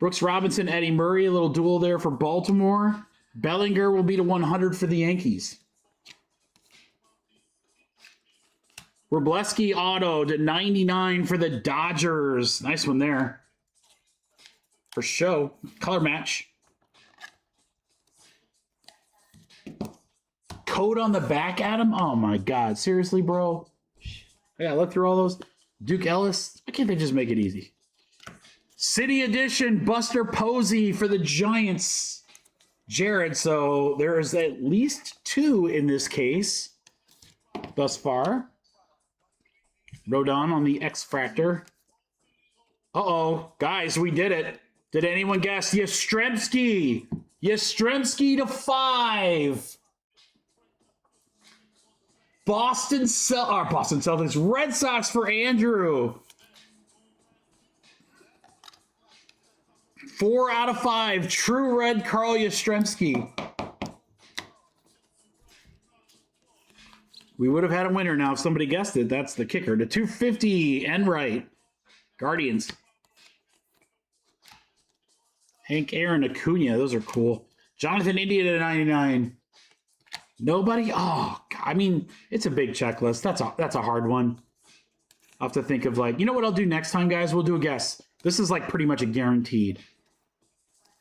Brooks Robinson, Eddie Murray, a little duel there for Baltimore. Bellinger will be to 100 for the Yankees. Wroblewski auto to 99 for the Dodgers. Nice one there. For show. Color match. Code on the back, Adam? Oh my God. Seriously, bro? I gotta look through all those. Duke Ellis. Why can't they just make it easy? City Edition, Buster Posey for the Giants. Jared, so there is at least 2 in this case thus far. Rodon on the X-Fractor. Uh-oh. Guys, we did it. Did anyone guess? Yastrzemski. Yastrzemski to 5. Boston Celtics. Red Sox for Andrew. 4 out of 5. True red Carl Yastrzemski. We would have had a winner now if somebody guessed it. That's the kicker. To 250. Enright. Guardians. Hank Aaron Acuna. Those are cool. Jonathan India to 99. Nobody? Oh, I mean, it's a big checklist. That's a hard one. I'll have to think of like, you know what I'll do next time, guys? We'll do a guess. This is like pretty much a guaranteed.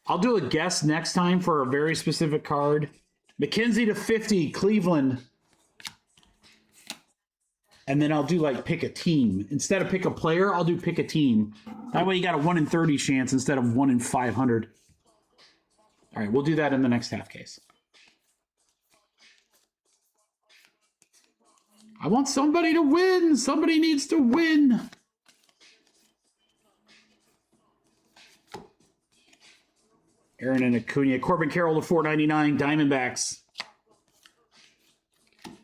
I'll do a guess next time for a very specific card. McKenzie to 50, Cleveland. And then I'll do like pick a team. Instead of pick a player, I'll do pick a team. That way you got a 1 in 30 chance instead of 1 in 500. All right, we'll do that in the next half case. I want somebody to win. Somebody needs to win. Aaron and Acuna. Corbin Carroll to 499. Diamondbacks.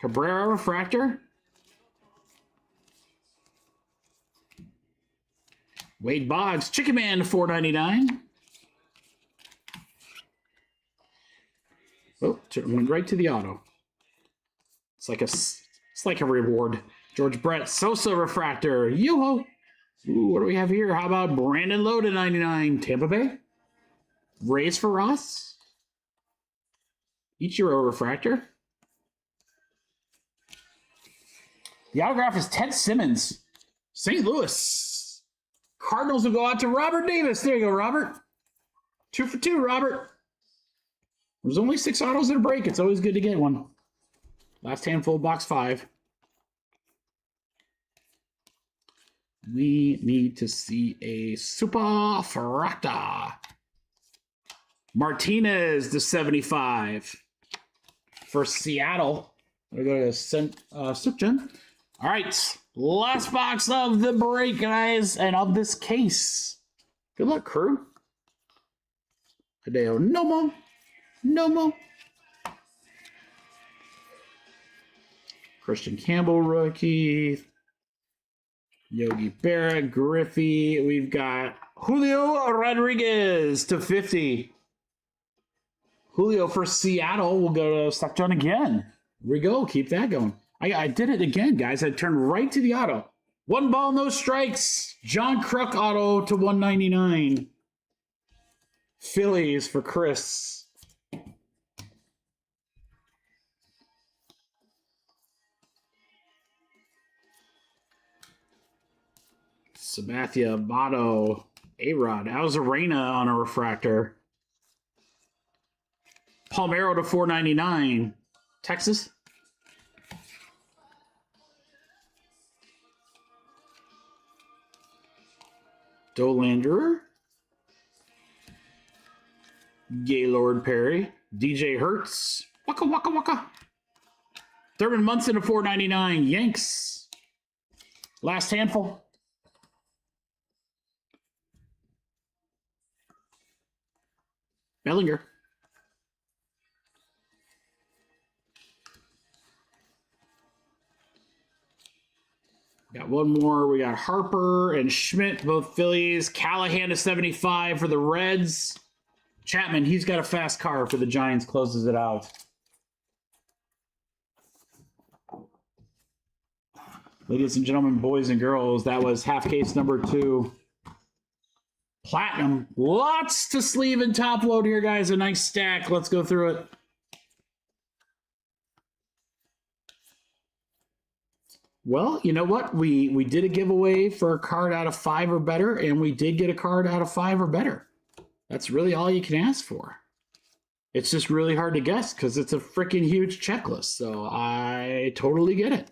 Cabrera refractor. Wade Boggs, Chicken Man to 499. Oh, went right to the auto. It's like a reward. George Brett, Sosa refractor. Yoo-ho. Ooh, what do we have here? How about Brandon Lowe to 99? Tampa Bay. Rays for Ross. Ichiro refractor. The autograph is Ted Simmons. St. Louis. Cardinals will go out to Robert Davis. There you go, Robert. 2 for 2, Robert. There's only 6 autos in a break. It's always good to get one. Last handful, box 5. We need to see a Super Fracta. Martinez to 75 for Seattle. We go to Sukjan. All right, last box of the break, guys, and of this case. Good luck, crew. Hideo Nomo. Christian Campbell rookie. Yogi Berra, Griffey. We've got Julio Rodriguez to 50. Julio for Seattle will go to Stockton again. Here we go. Keep that going. I did it again, guys. I turned right to the auto. 1 ball, no strikes. John Kruk auto to 199. Phillies for Chris. Sabathia, Votto, A-Rod, Alzarena on a refractor. Palmeiro to 499. Texas. Dollander. Gaylord Perry. DJ Hertz. Waka waka waka. Thurman Munson to 499. Yanks. Last handful. Bellinger. Got one more. We got Harper and Schmidt, both Phillies. Callahan to 75 for the Reds. Chapman, he's got a fast car for the Giants, closes it out. Ladies and gentlemen, boys and girls, that was half case number 2. Platinum. Lots to sleeve and top load here, guys. A nice stack. Let's go through it. Well, you know what? We did a giveaway for a card out of 5 or better, and we did get a card out of 5 or better. That's really all you can ask for. It's just really hard to guess because it's a freaking huge checklist. So I totally get it.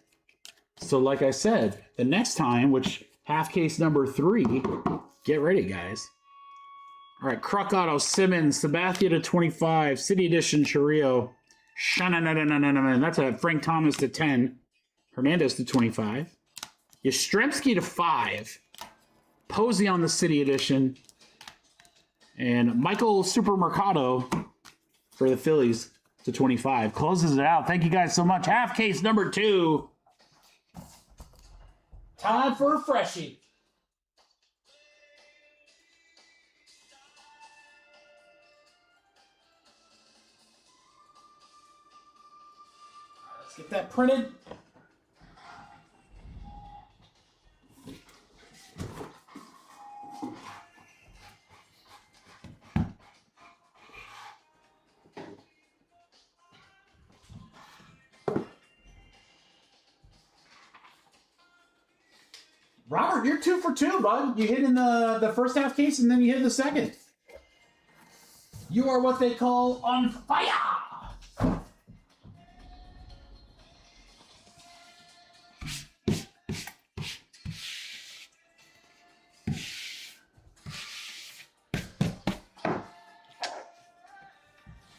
So like I said, the next time, which half case number 3, get ready, guys. All right, Kruk auto, Simmons, Sabathia to 25, City Edition, Chiriot, that's a Frank Thomas to 10, Hernandez to 25, Yastrzemski to 5, Posey on the City Edition, and Michael Supermercado for the Phillies to 25. Closes it out. Thank you guys so much. Half case number 2. Time for a freshie. Let's get that printed. Robert, you're 2 for 2, bud. You hit in the first half case, and then you hit the second. You are what they call on fire.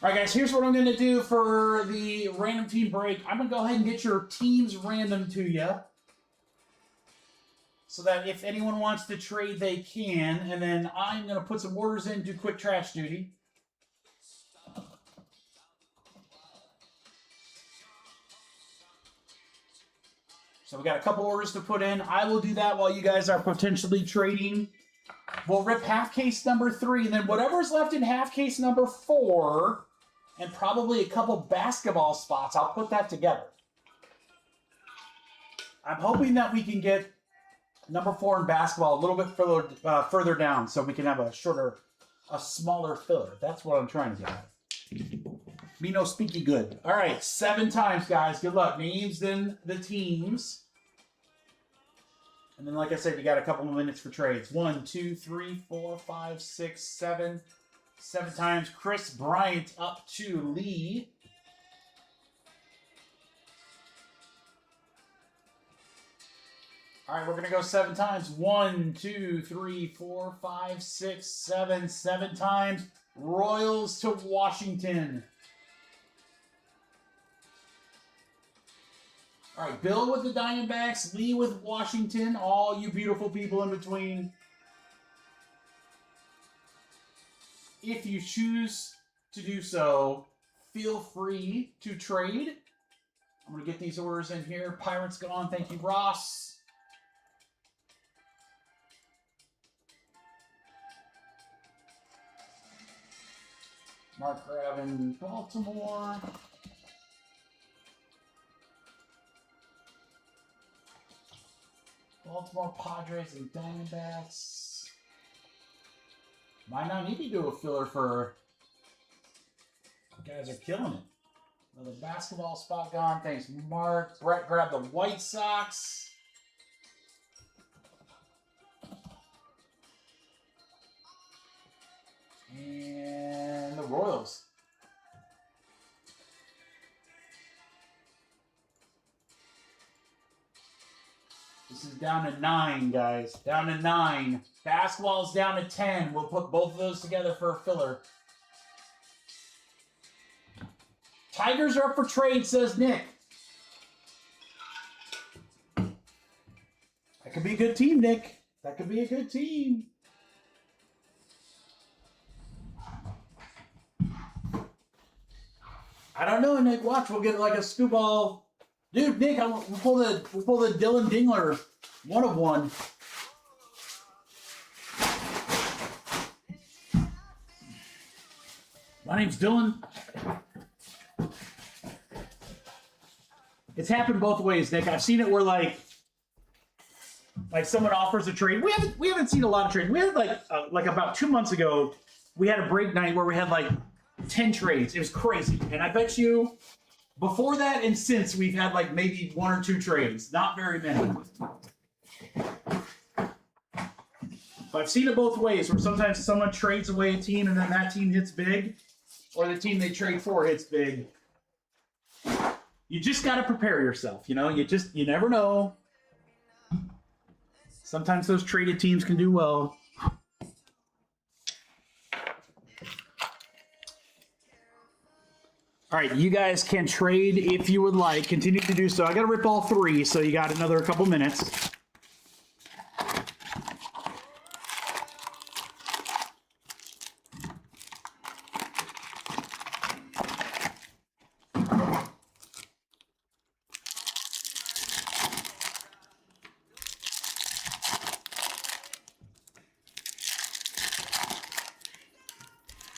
All right, guys, here's what I'm going to do for the random team break. I'm going to go ahead and get your teams random to you, so that if anyone wants to trade, they can. And then I'm going to put some orders in, do quick trash duty. So we got a couple orders to put in. I will do that while you guys are potentially trading. We'll rip half case number 3, and then whatever's left in half case number 4, and probably a couple basketball spots, I'll put that together. I'm hoping that we can get number 4 in basketball a little bit further down, so we can have a smaller filler. That's what I'm trying to get at. Me no speaky good. All right, 7 times, guys. Good luck. Names, then the teams. And then, like I said, you got a couple of minutes for trades. 1, 2, 3, 4, 5, 6, 7. 7 times. Chris Bryant up to Lee. All right, we're going to go 7 times. 1, 2, 3, 4, 5, 6, 7. 7 times. Royals to Washington. All right, Bill with the Diamondbacks, Lee with Washington, all you beautiful people in between. If you choose to do so, feel free to trade. I'm going to get these orders in here. Pirates gone. Thank you, Ross. Mark grabbing Baltimore. Baltimore Padres and Diamondbacks. Might not need to do a filler for... You guys are killing it. Another basketball spot gone. Thanks, Mark. Brett grabbed the White Sox. And the Royals. This is down to 9, guys. Down to 9. Basketball's down to 10. We'll put both of those together for a filler. Tigers are up for trade, says Nick. That could be a good team, Nick. That could be a good team. I don't know, Nick. Watch, we'll get like a scoop ball. Dude, Nick, we'll pull the Dylan Dingler 1 of 1. My name's Dylan. It's happened both ways, Nick. I've seen it where like someone offers a trade. We haven't seen a lot of trades. We had like about 2 months ago, we had a break night where we had like 10 trades. It was crazy. And I bet you before that and since we've had like maybe 1 or 2 trades. Not very many. But I've seen it both ways where sometimes someone trades away a team and then that team hits big, or the team they trade for hits big. You just got to prepare yourself, you know? You never know. Sometimes those traded teams can do well. All right, you guys can trade if you would like. Continue to do so. I got to rip all 3, so you got another couple minutes.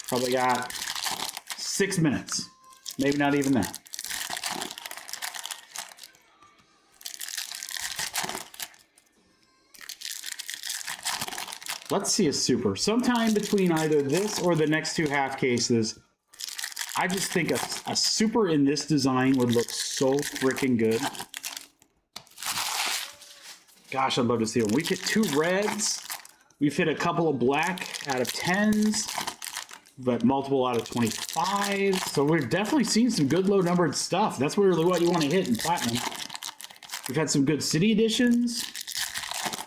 Probably got 6 minutes. Maybe not even that. Let's see a super. Sometime between either this or the next 2 half cases, I just think a super in this design would look so freaking good. Gosh, I'd love to see them. We've hit 2 reds. We've hit a couple of black out of 10s. But multiple out of 25. So we're definitely seeing some good low-numbered stuff. That's really what you want to hit in Platinum. We've had some good City Editions,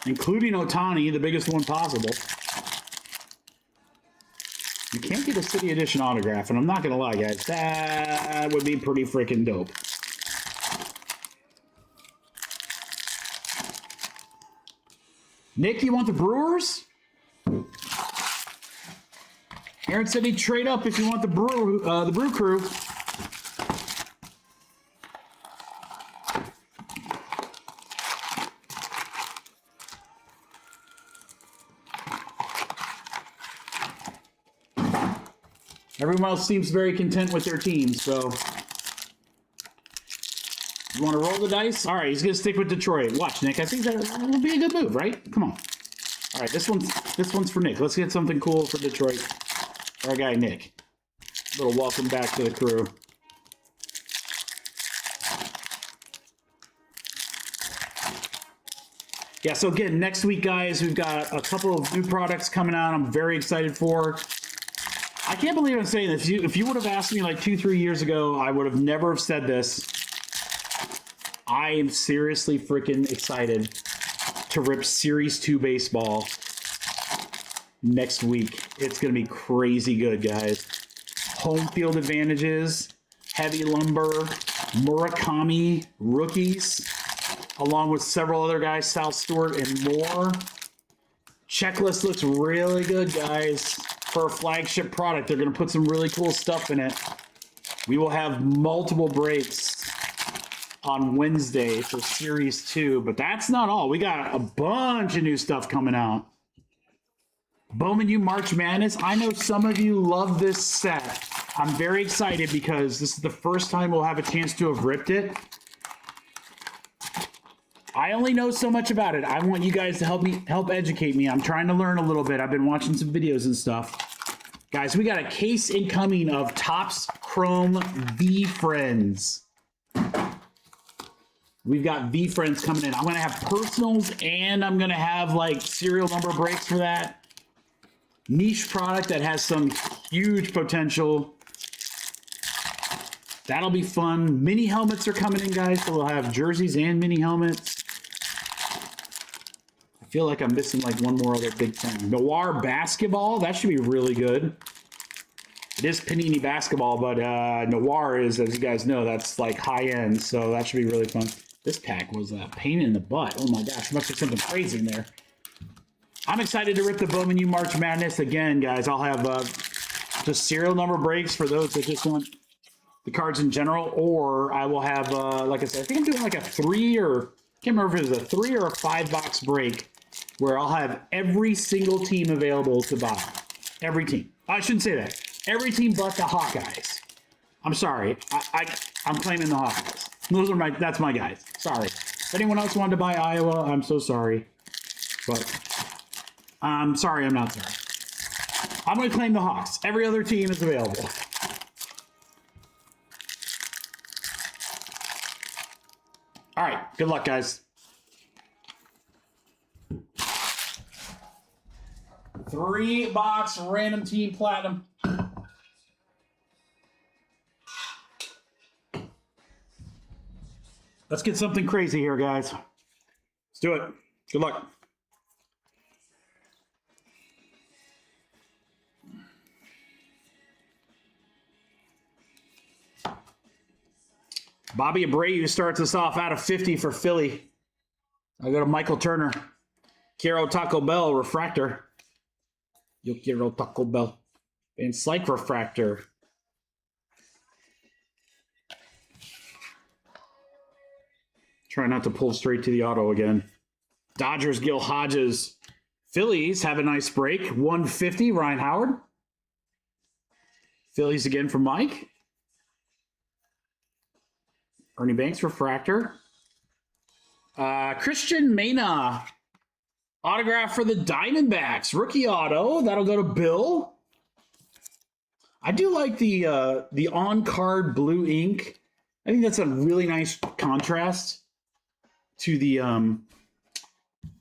including Ohtani, the biggest one possible. You can't get a City Edition autograph, and I'm not going to lie, guys. That would be pretty freaking dope. Nick, you want the Brewers? Aaron said he'd trade up if you want the Brew Crew. Everyone else seems very content with their team, so... You want to roll the dice? All right, he's going to stick with Detroit. Watch, Nick. I think that will be a good move, right? Come on. All right, this one's for Nick. Let's get something cool for Detroit. Our guy, Nick. A little welcome back to the crew. Yeah, so again, next week, guys, we've got a couple of new products coming out I'm very excited for. I can't believe I'm saying this. If you would have asked me like 2-3 years ago, I would have never have said this. I am seriously freaking excited to rip Series 2 baseball next week. It's going to be crazy good, guys. Home field advantages, heavy lumber, Murakami rookies, along with several other guys, Sal Stewart and more. Checklist looks really good, guys. For a flagship product, they're going to put some really cool stuff in it. We will have multiple breaks on Wednesday for Series 2, but that's not all. We got a bunch of new stuff coming out. Bowman U March Madness. I know some of you love this set. I'm very excited because this is the first time we'll have a chance to have ripped it. I only know so much about it. I want you guys to help educate me. I'm trying to learn a little bit. I've been watching some videos and stuff. Guys, we got a case incoming of Topps Chrome V-Friends. We've got V-Friends coming in. I'm going to have personals and I'm going to have like serial number breaks for that. Niche product that has some huge potential. That'll be fun. Mini helmets are coming in, guys, so we'll have jerseys and mini helmets. I feel like I'm missing like one more other big thing. Noir basketball, that should be really good. It is Panini basketball, but Noir is, as you guys know, that's like high end, so that should be really fun. This pack was a pain in the butt. Oh my gosh, must have something crazy in there. I'm excited to rip the Bowman U March Madness again, guys. I'll have just serial number breaks for those that just want the cards in general, or I will have, like I said, I think I'm doing like a 3 or, can't remember if it was a 3 or a 5 box break where I'll have every single team available to buy. Every team. I shouldn't say that. Every team but the Hawkeyes. I'm sorry. I'm claiming the Hawkeyes. Those are that's my guys. Sorry. If anyone else wanted to buy Iowa, I'm so sorry. But I'm sorry, I'm not sorry. I'm going to claim the Hawks. Every other team is available. All right, good luck, guys. 3-box random team platinum. Let's get something crazy here, guys. Let's do it. Good luck. Bobby Abreu starts us off out of 50 for Philly. I go to Michael Turner. Quiero Taco Bell refractor. Yo quiero Taco Bell. And Slyke refractor. Try not to pull straight to the auto again. Dodgers, Gil Hodges. Phillies have a nice break. 150, Ryan Howard. Phillies again for Mike. Ernie Banks refractor. Christian Mena. Autograph for the Diamondbacks. Rookie auto. That'll go to Bill. I do like the on-card blue ink. I think that's a really nice contrast to the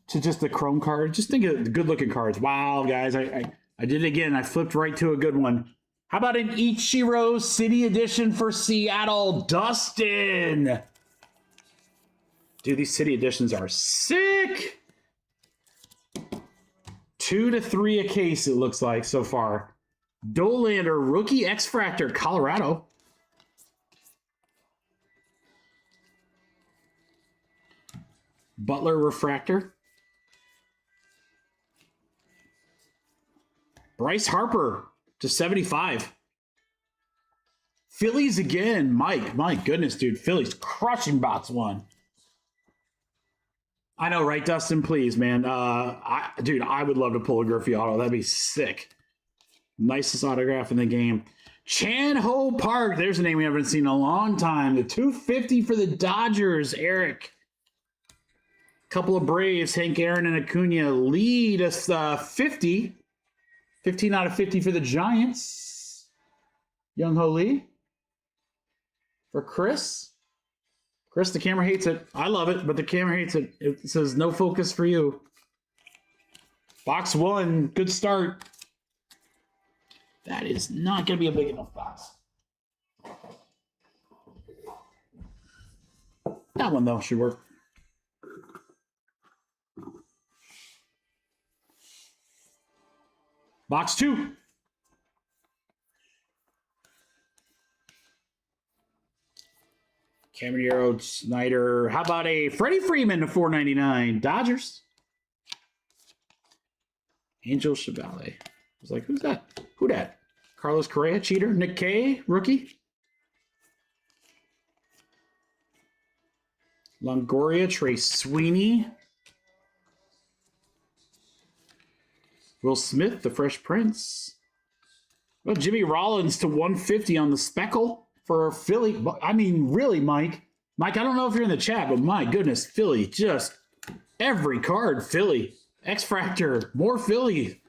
to just the chrome card. Just think of the good-looking cards. Wow, guys, I did it again. I flipped right to a good one. How about an Ichiro City Edition for Seattle, Dustin? Dude, these City Editions are sick. 2 to 3 a case, it looks like so far. Dolander, Rookie X-Fractor, Colorado. Butler Refractor. Bryce Harper to 75. Phillies again. Mike, my goodness, dude. Phillies crushing box one. I know, right, Dustin? Please, man. Dude, I would love to pull a Griffey auto. That'd be sick. Nicest autograph in the game. Chan Ho Park. There's a name we haven't seen in a long time. The 250 for the Dodgers, Eric. Couple of Braves, Hank Aaron and Acuna lead us 50. 15 out of 50 for the Giants. Young Ho Lee. For Chris. Chris, the camera hates it. I love it, but the camera hates it. It says no focus for you. Box 1, good start. That is not going to be a big enough box. That one, though, should work. Box 2. Caminero, Snyder. How about a Freddie Freeman to $4.99? Dodgers. Angel Chevalier. I was like, who's that? Who dat? Carlos Correa, cheater. Nick K, rookie. Longoria, Trey Sweeney. Will Smith, the Fresh Prince. Well, Jimmy Rollins to 150 on the speckle for Philly. I mean, really, Mike. Mike, I don't know if you're in the chat, but my goodness, Philly. Just every card, Philly. X-Fractor, more Philly.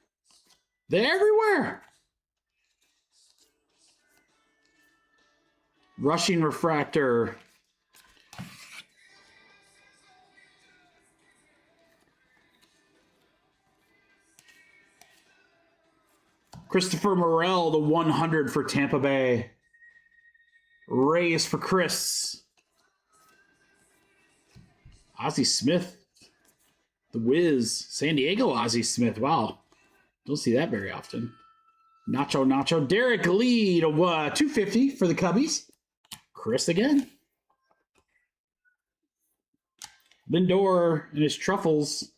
They're everywhere. Rushing refractor. Christopher Morel, the 100 for Tampa Bay. Reyes for Chris. Ozzie Smith. The Wiz. San Diego Ozzie Smith. Wow. Don't see that very often. Nacho. Derek Lee to 250 for the Cubbies. Chris again. Lindor and his Truffles.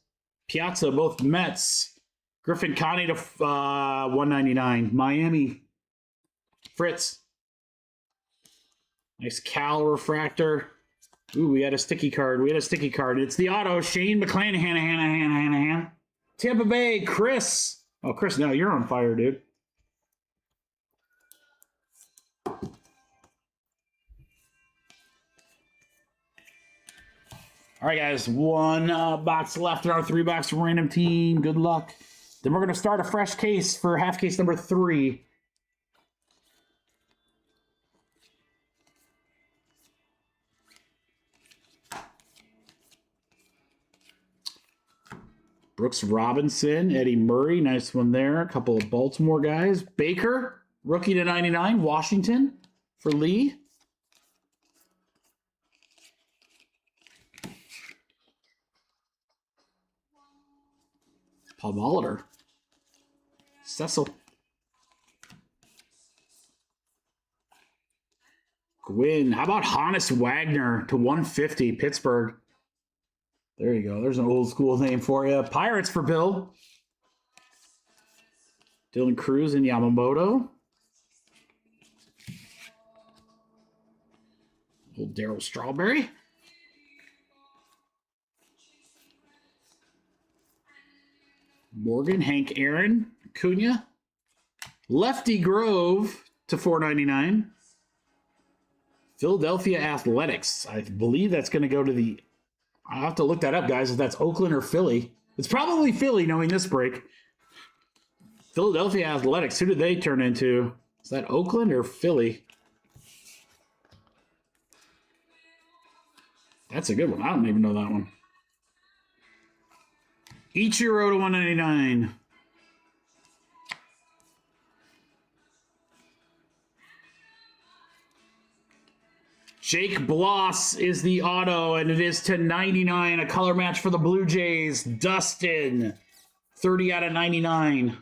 Piazza, both Mets. Griffin Connie to 199. Miami. Fritz. Nice Cal refractor. Ooh, we had a sticky card. It's the auto. Shane McClanahan. Tampa Bay, Chris. Oh, Chris, now you're on fire, dude. All right, guys. One box left in our 3-box random team. Good luck. Then we're going to start a fresh case for half case number 3. Brooks Robinson, Eddie Murray, nice one there. A couple of Baltimore guys. Baker, rookie to 99, Washington for Lee. Paul Molitor. Cecil. Gwynn. How about Honus Wagner to 150, Pittsburgh? There you go. There's an old school name for you. Pirates for Bill. Dylan Cruz and Yamamoto. Old Darryl Strawberry. Morgan, Hank Aaron, Cunha. Lefty Grove to $4.99. Philadelphia Athletics. I believe that's going to go to the... I'll have to look that up, guys, if that's Oakland or Philly. It's probably Philly, knowing this break. Philadelphia Athletics. Who did they turn into? Is that Oakland or Philly? That's a good one. I don't even know that one. Ichiro to 199. Jake Bloss is the auto, and it is to 99. A color match for the Blue Jays. Dustin, 30 out of 99.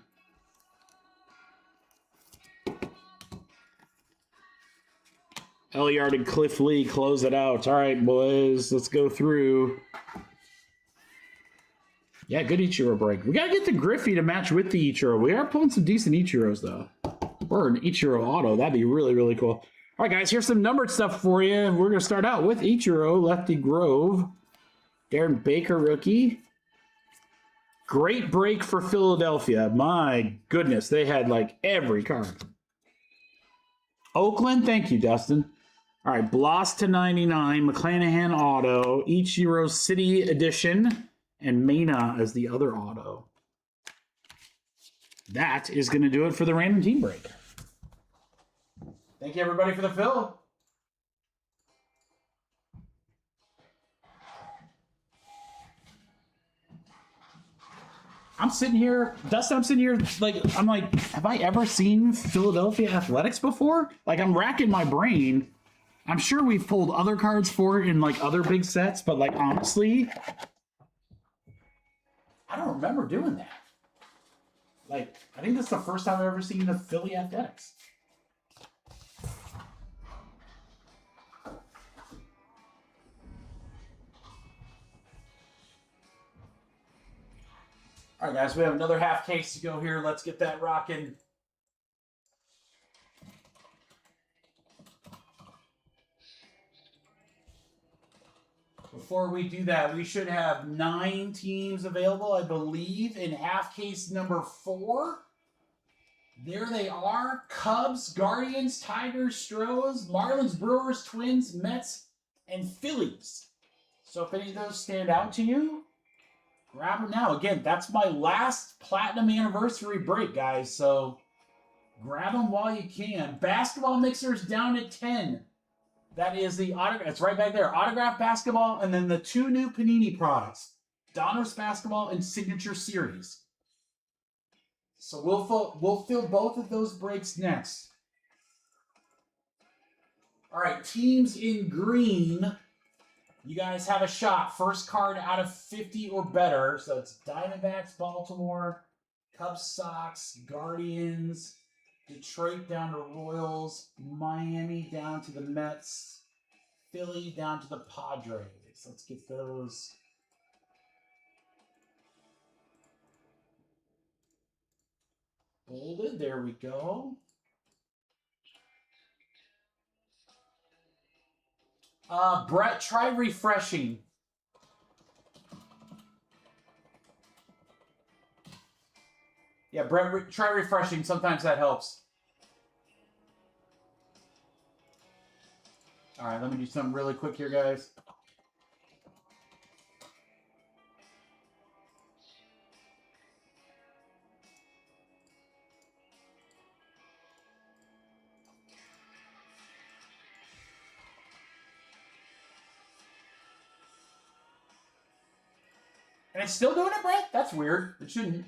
Elyard and Cliff Lee close it out. All right, boys, let's go through. Yeah, good Ichiro break. We got to get the Griffey to match with the Ichiro. We are pulling some decent Ichiros, though. Or an Ichiro auto. That'd be really, really cool. All right, guys, here's some numbered stuff for you. We're going to start out with Ichiro, Lefty Grove. Darren Baker, rookie. Great break for Philadelphia. My goodness, they had, like, every card. Oakland, thank you, Dustin. All right, Bloss to 99, McClanahan auto, Ichiro City edition, and Mena as the other auto. That is going to do it for the random team break. Thank you, everybody, for the fill. I'm sitting here, Dustin, I'm like, have I ever seen Philadelphia Athletics before? Like, I'm racking my brain. I'm sure we've pulled other cards for it in, like, other big sets, but, like, honestly, I don't remember doing that. Like, I think that's the first time I've ever seen the Philly Athletics. All right, guys, we have another half case to go here. Let's get that rocking. Before we do that, we should have 9 teams available, I believe, in half case number 4. There they are. Cubs, Guardians, Tigers, Stros, Marlins, Brewers, Twins, Mets, and Phillies. So if any of those stand out to you, grab them now. Again, that's my last Platinum Anniversary break, guys, so grab them while you can. Basketball Mixers down at 10. That is the autograph. It's right back there. Autograph basketball, and then the 2 new Panini products, Donruss Basketball and Signature Series. So we'll fill both of those breaks next. All right, teams in green. You guys have a shot. First card out of 50 or better. So it's Diamondbacks, Baltimore, Cubs, Sox, Guardians, Detroit down to Royals, Miami down to the Mets, Philly down to the Padres. Let's get those. Bolded. There we go. Brett, try refreshing. Yeah, Brett, try refreshing. Sometimes that helps. All right, let me do something really quick here, guys. And it's still doing it, Brett? That's weird. It shouldn't.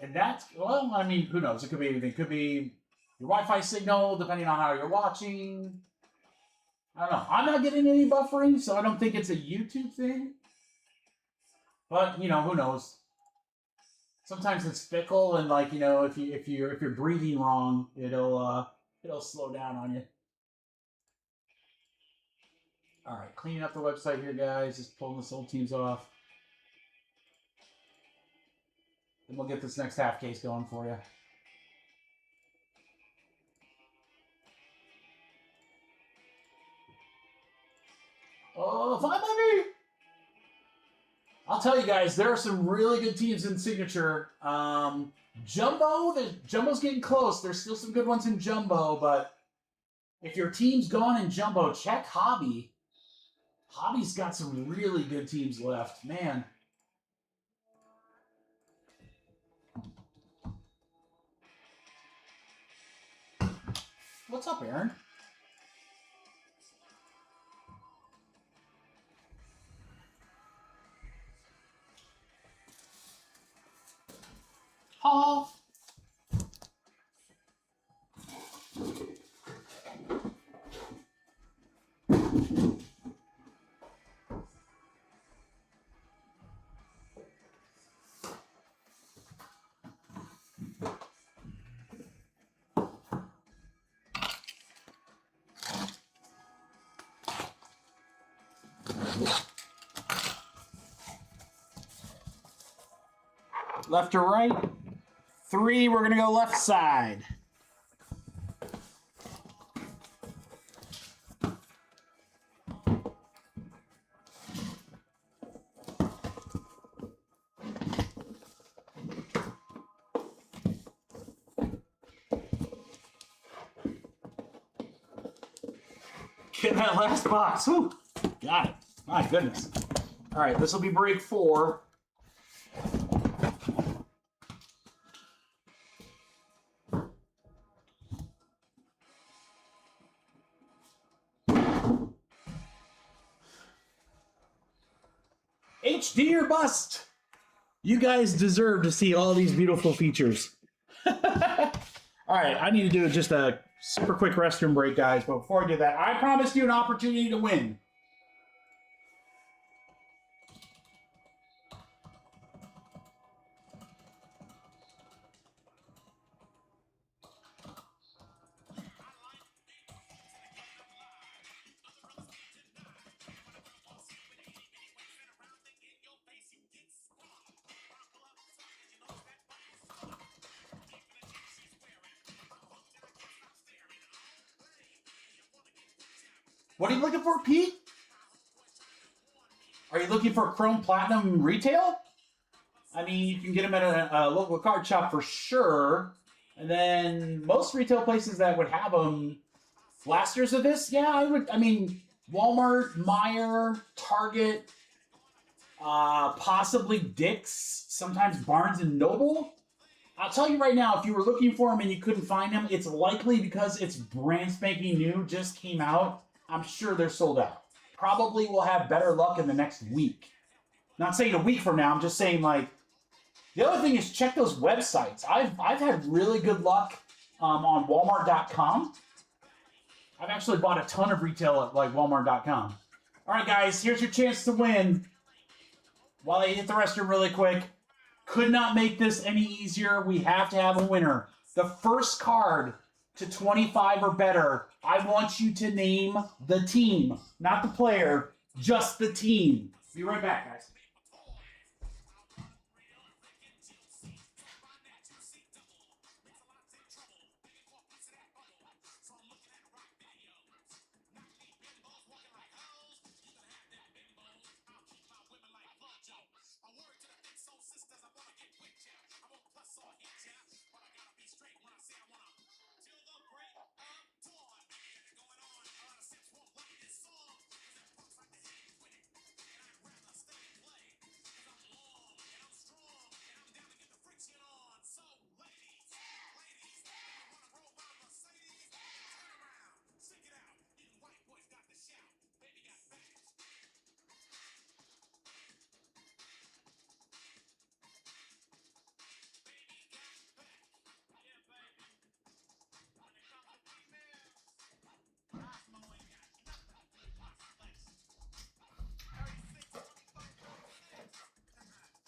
And that's, well, I mean, who knows? It could be anything. It could be your Wi-Fi signal, depending on how you're watching. I don't know. I'm not getting any buffering, so I don't think it's a YouTube thing. But, you know, who knows? Sometimes it's fickle, and like, you know, if you're breathing wrong, it'll slow down on you. All right, cleaning up the website here, guys. Just pulling this old teams off. Then we'll get this next half case going for you. Oh, 500! I'll tell you guys, there are some really good teams in Signature. Jumbo's getting close. There's still some good ones in Jumbo, but if your team's gone in Jumbo, check Hobby. Hobby's got some really good teams left. Man. What's up, Aaron? Hall. Left or right? 3, we're going to go left side. Get that last box. Woo. Got it. My goodness. All right, this will be break 4. HD or bust. You guys deserve to see all these beautiful features. All right, I need to do just a super quick restroom break, guys. But before I do that, I promised you an opportunity to win. What are you looking for, Pete? Are you looking for Chrome Platinum retail? I mean, you can get them at a local card shop for sure. And then most retail places that would have them, last year's of this, yeah, I mean, Walmart, Meijer, Target, possibly Dick's, sometimes Barnes and Noble. I'll tell you right now, if you were looking for them and you couldn't find them, it's likely because it's brand spanking new, just came out. I'm sure they're sold out. Probably will have better luck in the next week. Not saying a week from now, I'm just saying like, the other thing is check those websites. I've had really good luck on Walmart.com. I've actually bought a ton of retail at like Walmart.com. All right, guys, here's your chance to win. While I hit the restroom really quick, could not make this any easier. We have to have a winner. The first card to 25 or better, I want you to name the team, not the player, just the team. Be right back, guys.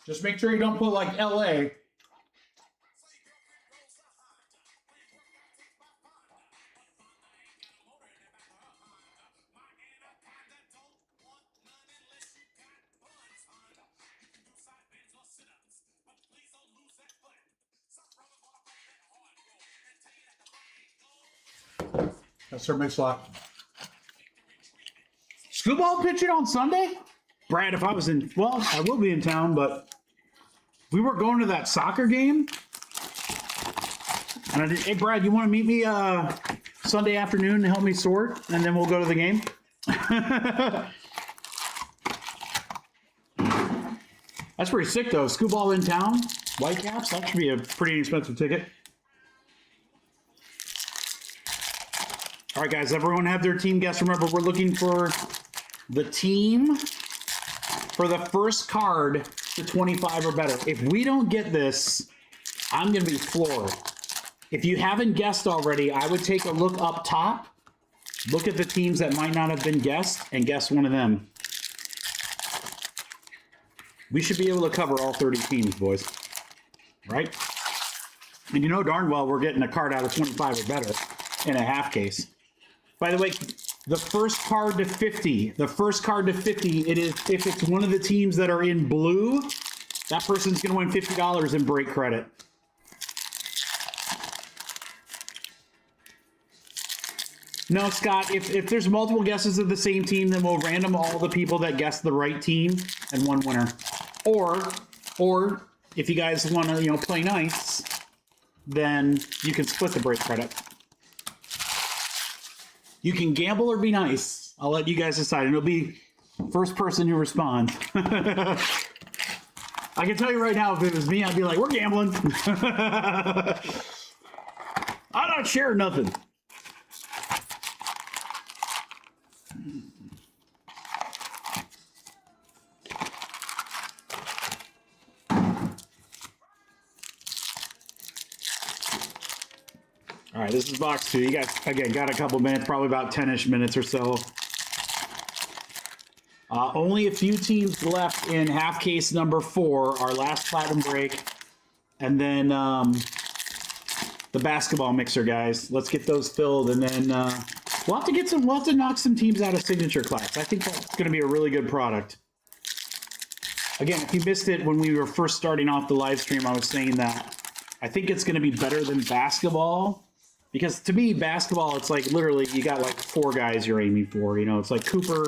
Just make sure you don't put like LA. That's our mix lot. Scooball pitching on Sunday? Brad, if I was in, well, I will be in town, but we were going to that soccer game. And I did, hey, Brad, you want to meet me Sunday afternoon to help me sort? And then we'll go to the game? That's pretty sick, though. Scooball in town, Whitecaps, that should be a pretty inexpensive ticket. All right, guys, everyone have their team guess. Remember, we're looking for the team for the first card to 25 or better. If we don't get this, I'm going to be floored. If you haven't guessed already, I would take a look up top, look at the teams that might not have been guessed, and guess one of them. We should be able to cover all 30 teams, boys. Right? And you know darn well we're getting a card out of 25 or better in a half case. By the way, the first card to 50, it is, if it's one of the teams that are in blue, that person's going to win $50 in break credit. No, Scott, if there's multiple guesses of the same team, then we'll random all the people that guessed the right team and one winner. Or if you guys want to, play nice, then you can split the break credit. You can gamble or be nice. I'll let you guys decide. And it'll be first person who responds. I can tell you right now, if it was me, I'd be like, we're gambling. I'm not sharing nothing. All right, this is box 2. You guys, again, got a couple minutes, probably about 10-ish minutes or so. Only a few teams left in half case number 4, our last platinum break. And then the basketball mixer, guys. Let's get those filled, and then we'll have to knock some teams out of signature class. I think that's going to be a really good product. Again, if you missed it when we were first starting off the live stream, I was saying that I think it's going to be better than basketball. Because to me, basketball, it's like literally you got like 4 guys you're aiming for. You know, it's like Cooper,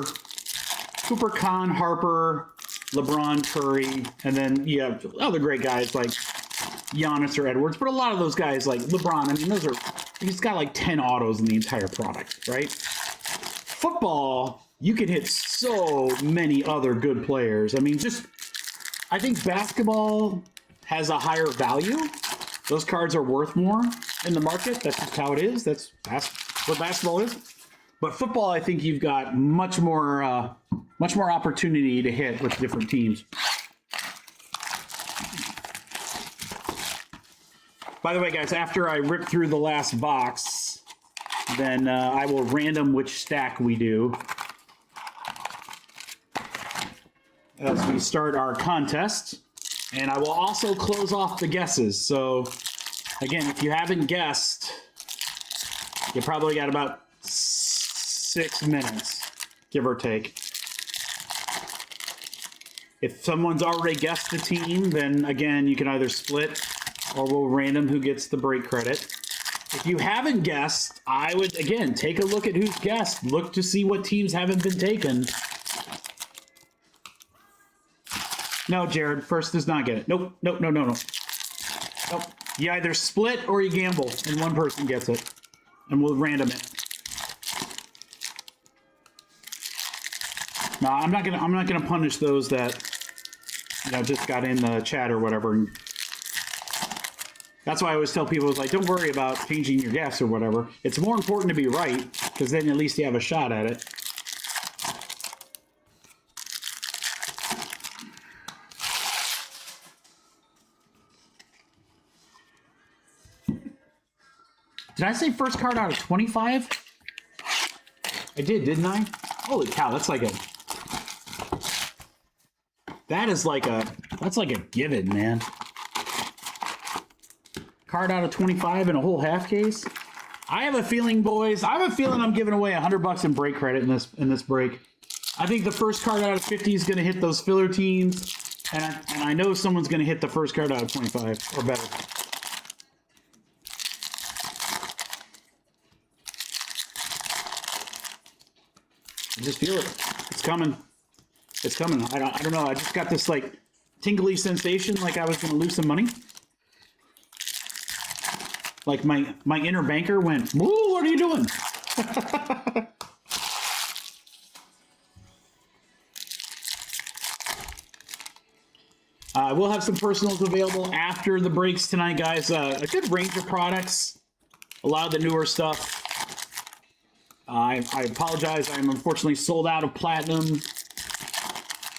Kahn, Harper, LeBron, Curry, and then you have other great guys like Giannis or Edwards. But a lot of those guys like LeBron, I mean, those are, he's got like 10 autos in the entire product, right? Football, you can hit so many other good players. I mean, I think basketball has a higher value. Those cards are worth more in the market. That's just how it is. That's what basketball is. But football, I think you've got much more opportunity to hit with different teams. By the way, guys, after I rip through the last box, then I will random which stack we do as we start our contest. And I will also close off the guesses. So, again, if you haven't guessed, you probably got about 6 minutes, give or take. If someone's already guessed the team, then, again, you can either split or we'll random who gets the break credit. If you haven't guessed, I would, again, take a look at who's guessed. Look to see what teams haven't been taken. No, Jared, first does not get it. Nope, nope, no. Nope. You either split or you gamble, and one person gets it. And we'll random it. No, I'm not gonna punish those that just got in the chat or whatever. That's why I always tell people, like, don't worry about changing your guess or whatever. It's more important to be right, because then at least you have a shot at it. Did I say first card out of 25? I did, didn't I? Holy cow, that's like a given, man. Card out of 25 in a whole half case. I have a feeling, boys. I have a feeling I'm giving away $100 in break credit in this break. I think the first card out of 50 is going to hit those filler teams, and I know someone's going to hit the first card out of 25 or better. I just feel it. It's coming. It's coming. I don't know. I just got this like tingly sensation, like I was going to lose some money. Like my inner banker went, "Woo! What are you doing?" We'll have some personals available after the breaks tonight, guys. A good range of products. A lot of the newer stuff. I apologize. I'm unfortunately sold out of platinum,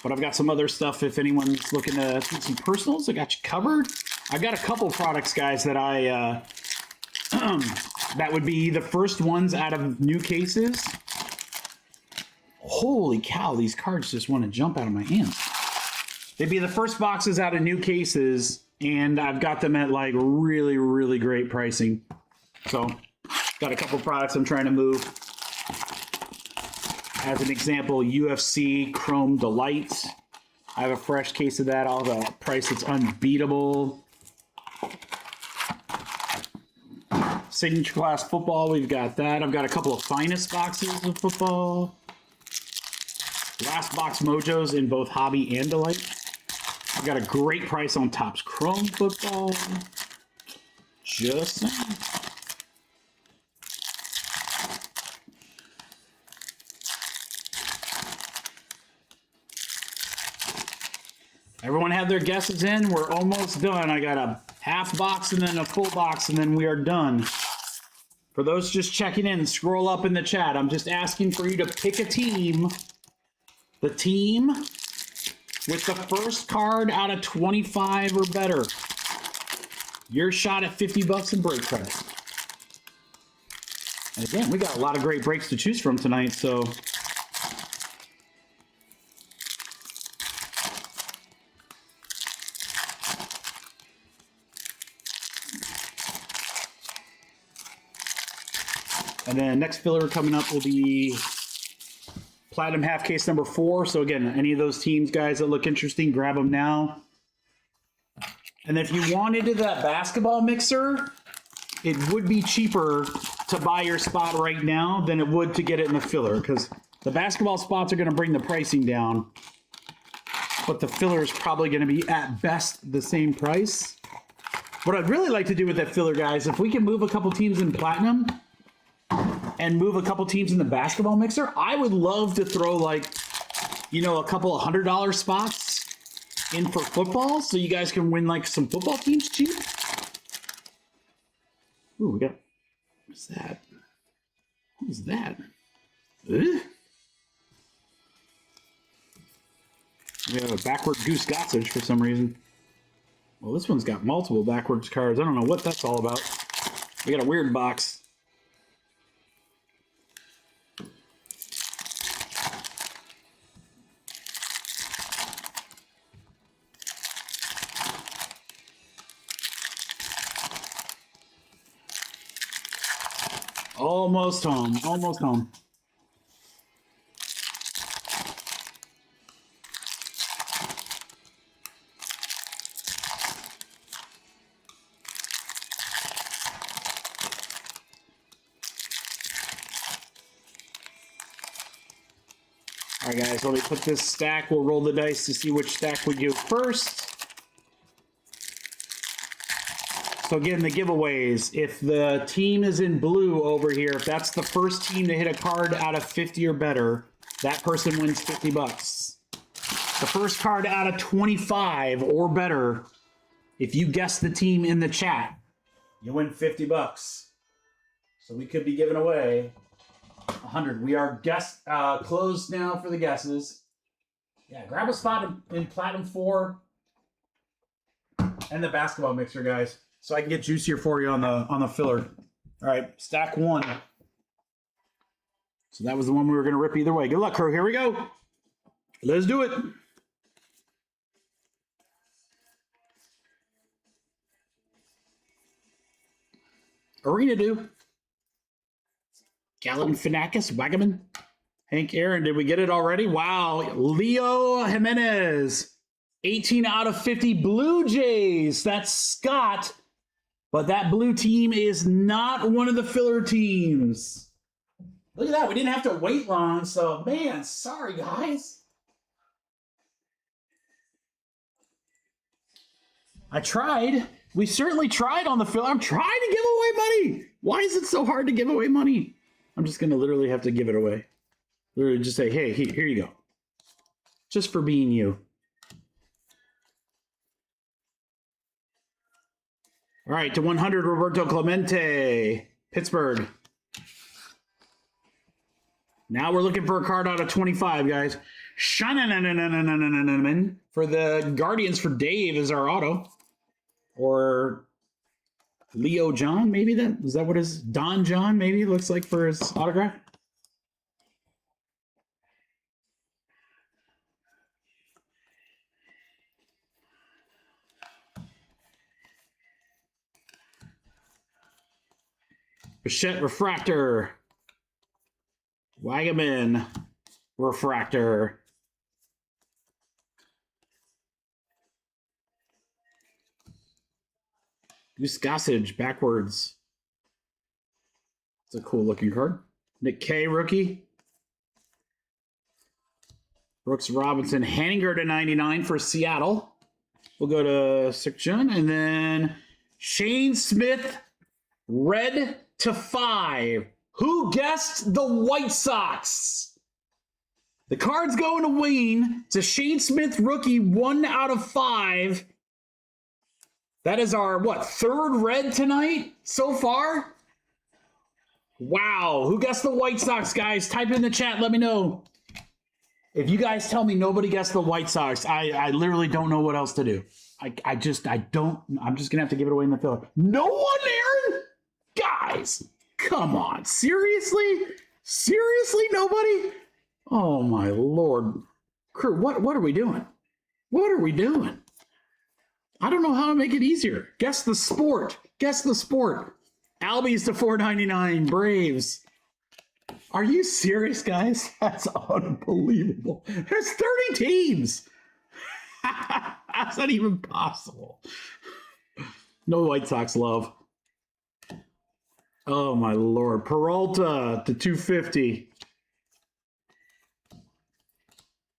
but I've got some other stuff. If anyone's looking to see some personals, I got you covered. I've got a couple products, guys, that that would be the first ones out of new cases. Holy cow! These cards just want to jump out of my hands. They'd be the first boxes out of new cases, and I've got them at like really, really great pricing. So, got a couple products I'm trying to move. As an example, UFC Chrome Delight. I have a fresh case of that. I'll have a price that's unbeatable. Signature class football, we've got that. I've got a couple of finest boxes of football. Last box mojos in both hobby and delight. I've got a great price on Topps Chrome football. Just saying. Everyone have their guesses in. We're almost done. I got a half box and then a full box, and then we are done. For those just checking in, scroll up in the chat. I'm just asking for you to pick a team. The team with the first card out of 25 or better. Your shot at 50 bucks in break credit. And again, we got a lot of great breaks to choose from tonight, so... And then next filler coming up will be Platinum half case number 4. So again, any of those teams, guys, that look interesting, grab them now. And if you wanted that basketball mixer, it would be cheaper to buy your spot right now than it would to get it in the filler, because the basketball spots are going to bring the pricing down, but the filler is probably going to be at best the same price. What I'd really like to do with that filler, guys, if we can move a couple teams in Platinum and move a couple teams in the basketball mixer, I would love to throw, like, you know, a couple of $100 spots in for football so you guys can win, like, some football teams cheap. Ooh, we got, what's that? What is that? Ugh. We have a backward Goose Gossage for some reason. Well, this one's got multiple backwards cards. I don't know what that's all about. We got a weird box. Almost home. Almost home. All right, guys, let me put this stack. We'll roll the dice to see which stack we do first. So again, the giveaways, if the team is in blue over here, if that's the first team to hit a card out of 50 or better, that person wins 50 bucks. The first card out of 25 or better, if you guess the team in the chat, you win 50 bucks. So we could be giving away 100. We are closed now for the guesses. Yeah, grab a spot in Platinum 4 and the basketball mixer, guys, so I can get juicier for you on the filler. All right, stack 1. So that was the one we were going to rip either way. Good luck, crew. Here we go. Let's do it. Arena do. Galifianakis, Wagaman, Hank Aaron. Did we get it already? Wow. Leo Jimenez. 18 out of 50 Blue Jays. That's Scott. But that blue team is not one of the filler teams. Look at that. We didn't have to wait long. So, man, sorry, guys. I tried. We certainly tried on the filler. I'm trying to give away money. Why is it so hard to give away money? I'm just going to literally have to give it away. Literally just say, hey, here you go. Just for being you. All right, to 100, Roberto Clemente, Pittsburgh. Now we're looking for a card out of 25, guys. Shannon for the Guardians for Dave is our auto. Or Leo John, maybe that? Is that what his Don John maybe looks like for his autograph? Bichette Refractor. Wagaman Refractor. Goose Gossage backwards. It's a cool looking card. Nick K rookie. Brooks Robinson Hanninger to 99 for Seattle. We'll go to Sikjun. And then Shane Smith red to 5. Who guessed the White Sox? The card's going to Wayne. It's a Shane Smith rookie, 1 out of 5. That is our, what, 3rd red tonight so far? Wow. Who guessed the White Sox, guys? Type in the chat. Let me know. If you guys tell me nobody guessed the White Sox, I literally don't know what else to do. I'm just going to have to give it away in the filler. No one, Aaron? Guys, come on. Seriously? Seriously, nobody? Oh, my Lord. Crew, what are we doing? What are we doing? I don't know how to make it easier. Guess the sport. Guess the sport. Albies to 499. Braves. Are you serious, guys? That's unbelievable. There's 30 teams. How's that even possible? No White Sox love. Oh, my Lord. Peralta to 250.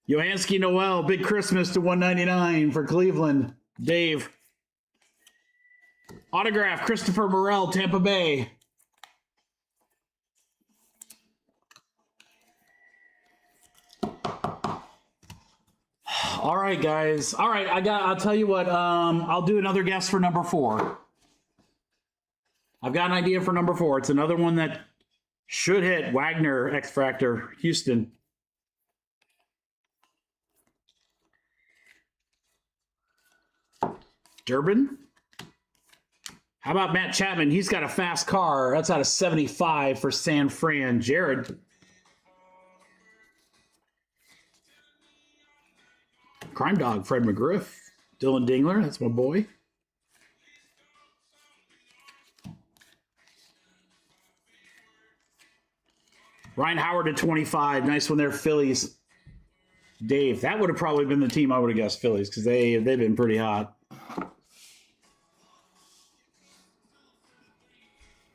Yohansky Noel, Big Christmas to 199 for Cleveland. Dave. Autograph, Christopher Morel, Tampa Bay. All right, guys. All right, I'll tell you what, I'll do another guess for number 4. I've got an idea for number 4. It's another one that should hit. Wagner, X-Fractor, Houston. Durbin. How about Matt Chapman? He's got a fast car. That's out of 75 for San Fran. Jared. Crime Dog, Fred McGriff. Dylan Dingler, that's my boy. Ryan Howard to 25. Nice one there, Phillies. Dave, that would have probably been the team I would have guessed, Phillies, because they've been pretty hot.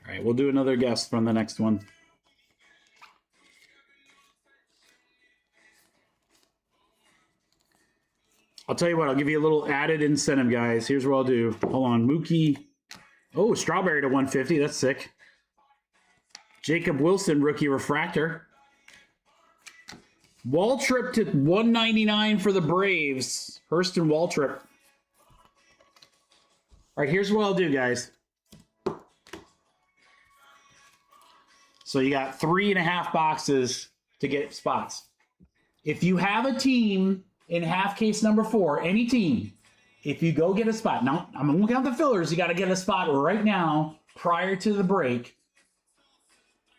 All right, we'll do another guess from the next one. I'll tell you what, I'll give you a little added incentive, guys. Here's what I'll do. Hold on, Mookie. Oh, Strawberry to 150. That's sick. Jacob Wilson, rookie refractor. Waltrip to 199 for the Braves. Hurston Waltrip. All right, here's what I'll do, guys. So you got 3.5 boxes to get spots. If you have a team in half case number 4, any team, if you go get a spot, now I'm going to count the fillers. You got to get a spot right now prior to the break.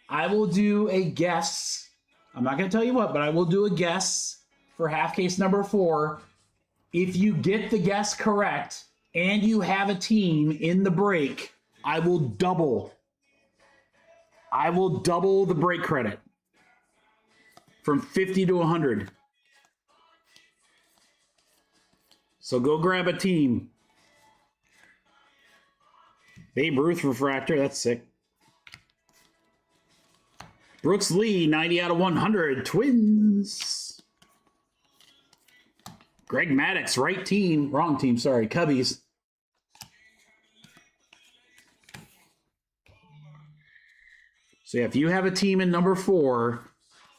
I will do a guess. I'm not going to tell you what, but I will do a guess for half case number 4. If you get the guess correct and you have a team in the break, I will double the break credit from 50 to 100. So go grab a team. Babe Ruth refractor, that's sick. Brooks Lee, 90 out of 100, Twins. Greg Maddux, right team, wrong team, sorry, Cubbies. So yeah, if you have a team in number 4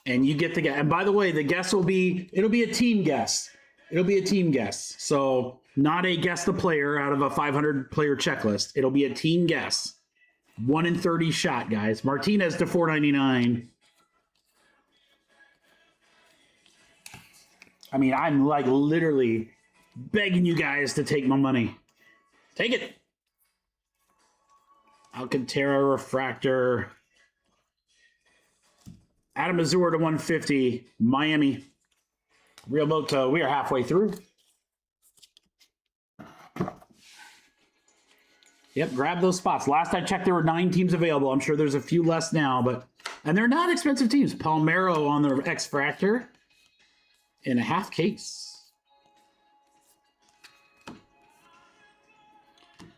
and you get the guess, and by the way, the guess it'll be a team guess. It'll be a team guess. So not a guess the player out of a 500 player checklist. It'll be a team guess. 1 in 30 shot, guys. Martinez to 499. I mean, I'm like literally begging you guys to take my money. Take it. Alcantara refractor. Adam Azur to 150. Miami. Real Moto. We are halfway through. Yep, grab those spots. Last I checked, there were 9 teams available. I'm sure there's a few less now, and they're not expensive teams. Palmeiro on the X-Fractor in a half case.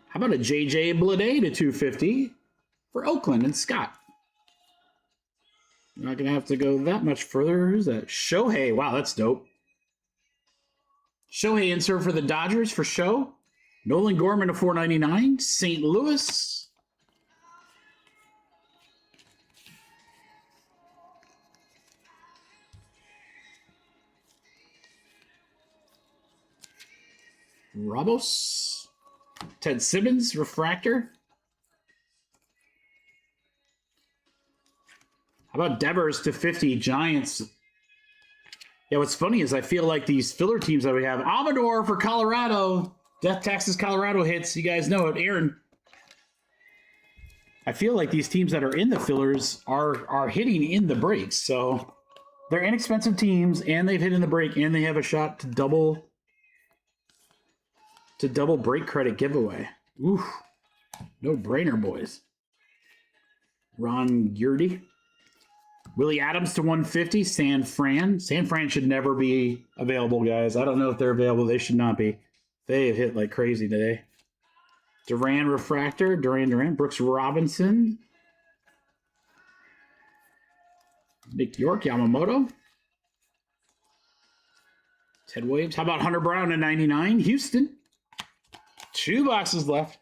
How about a JJ Bleday to 250 for Oakland and Scott? I'm not going to have to go that much further. Who's that? Shohei. Wow, that's dope. Shohei insert for the Dodgers for show. Nolan Gorman to 499. St. Louis. Ramos. Ted Simmons, refractor. How about Devers to 50, Giants? Yeah, what's funny is I feel like these filler teams that we have. Amador for Colorado. Death Taxes Colorado hits. You guys know it. Aaron. I feel like these teams that are in the fillers are hitting in the breaks. So they're inexpensive teams, and they've hit in the break, and they have a shot to double break credit giveaway. Oof. No brainer, boys. Ron Gurdy. Willie Adams to 150. San Fran. San Fran should never be available, guys. I don't know if they're available. They should not be. They have hit like crazy today. Duran refractor. Duran. Brooks Robinson. Nick York. Yamamoto. Ted Williams. How about Hunter Brown to 99? Houston. 2 boxes left.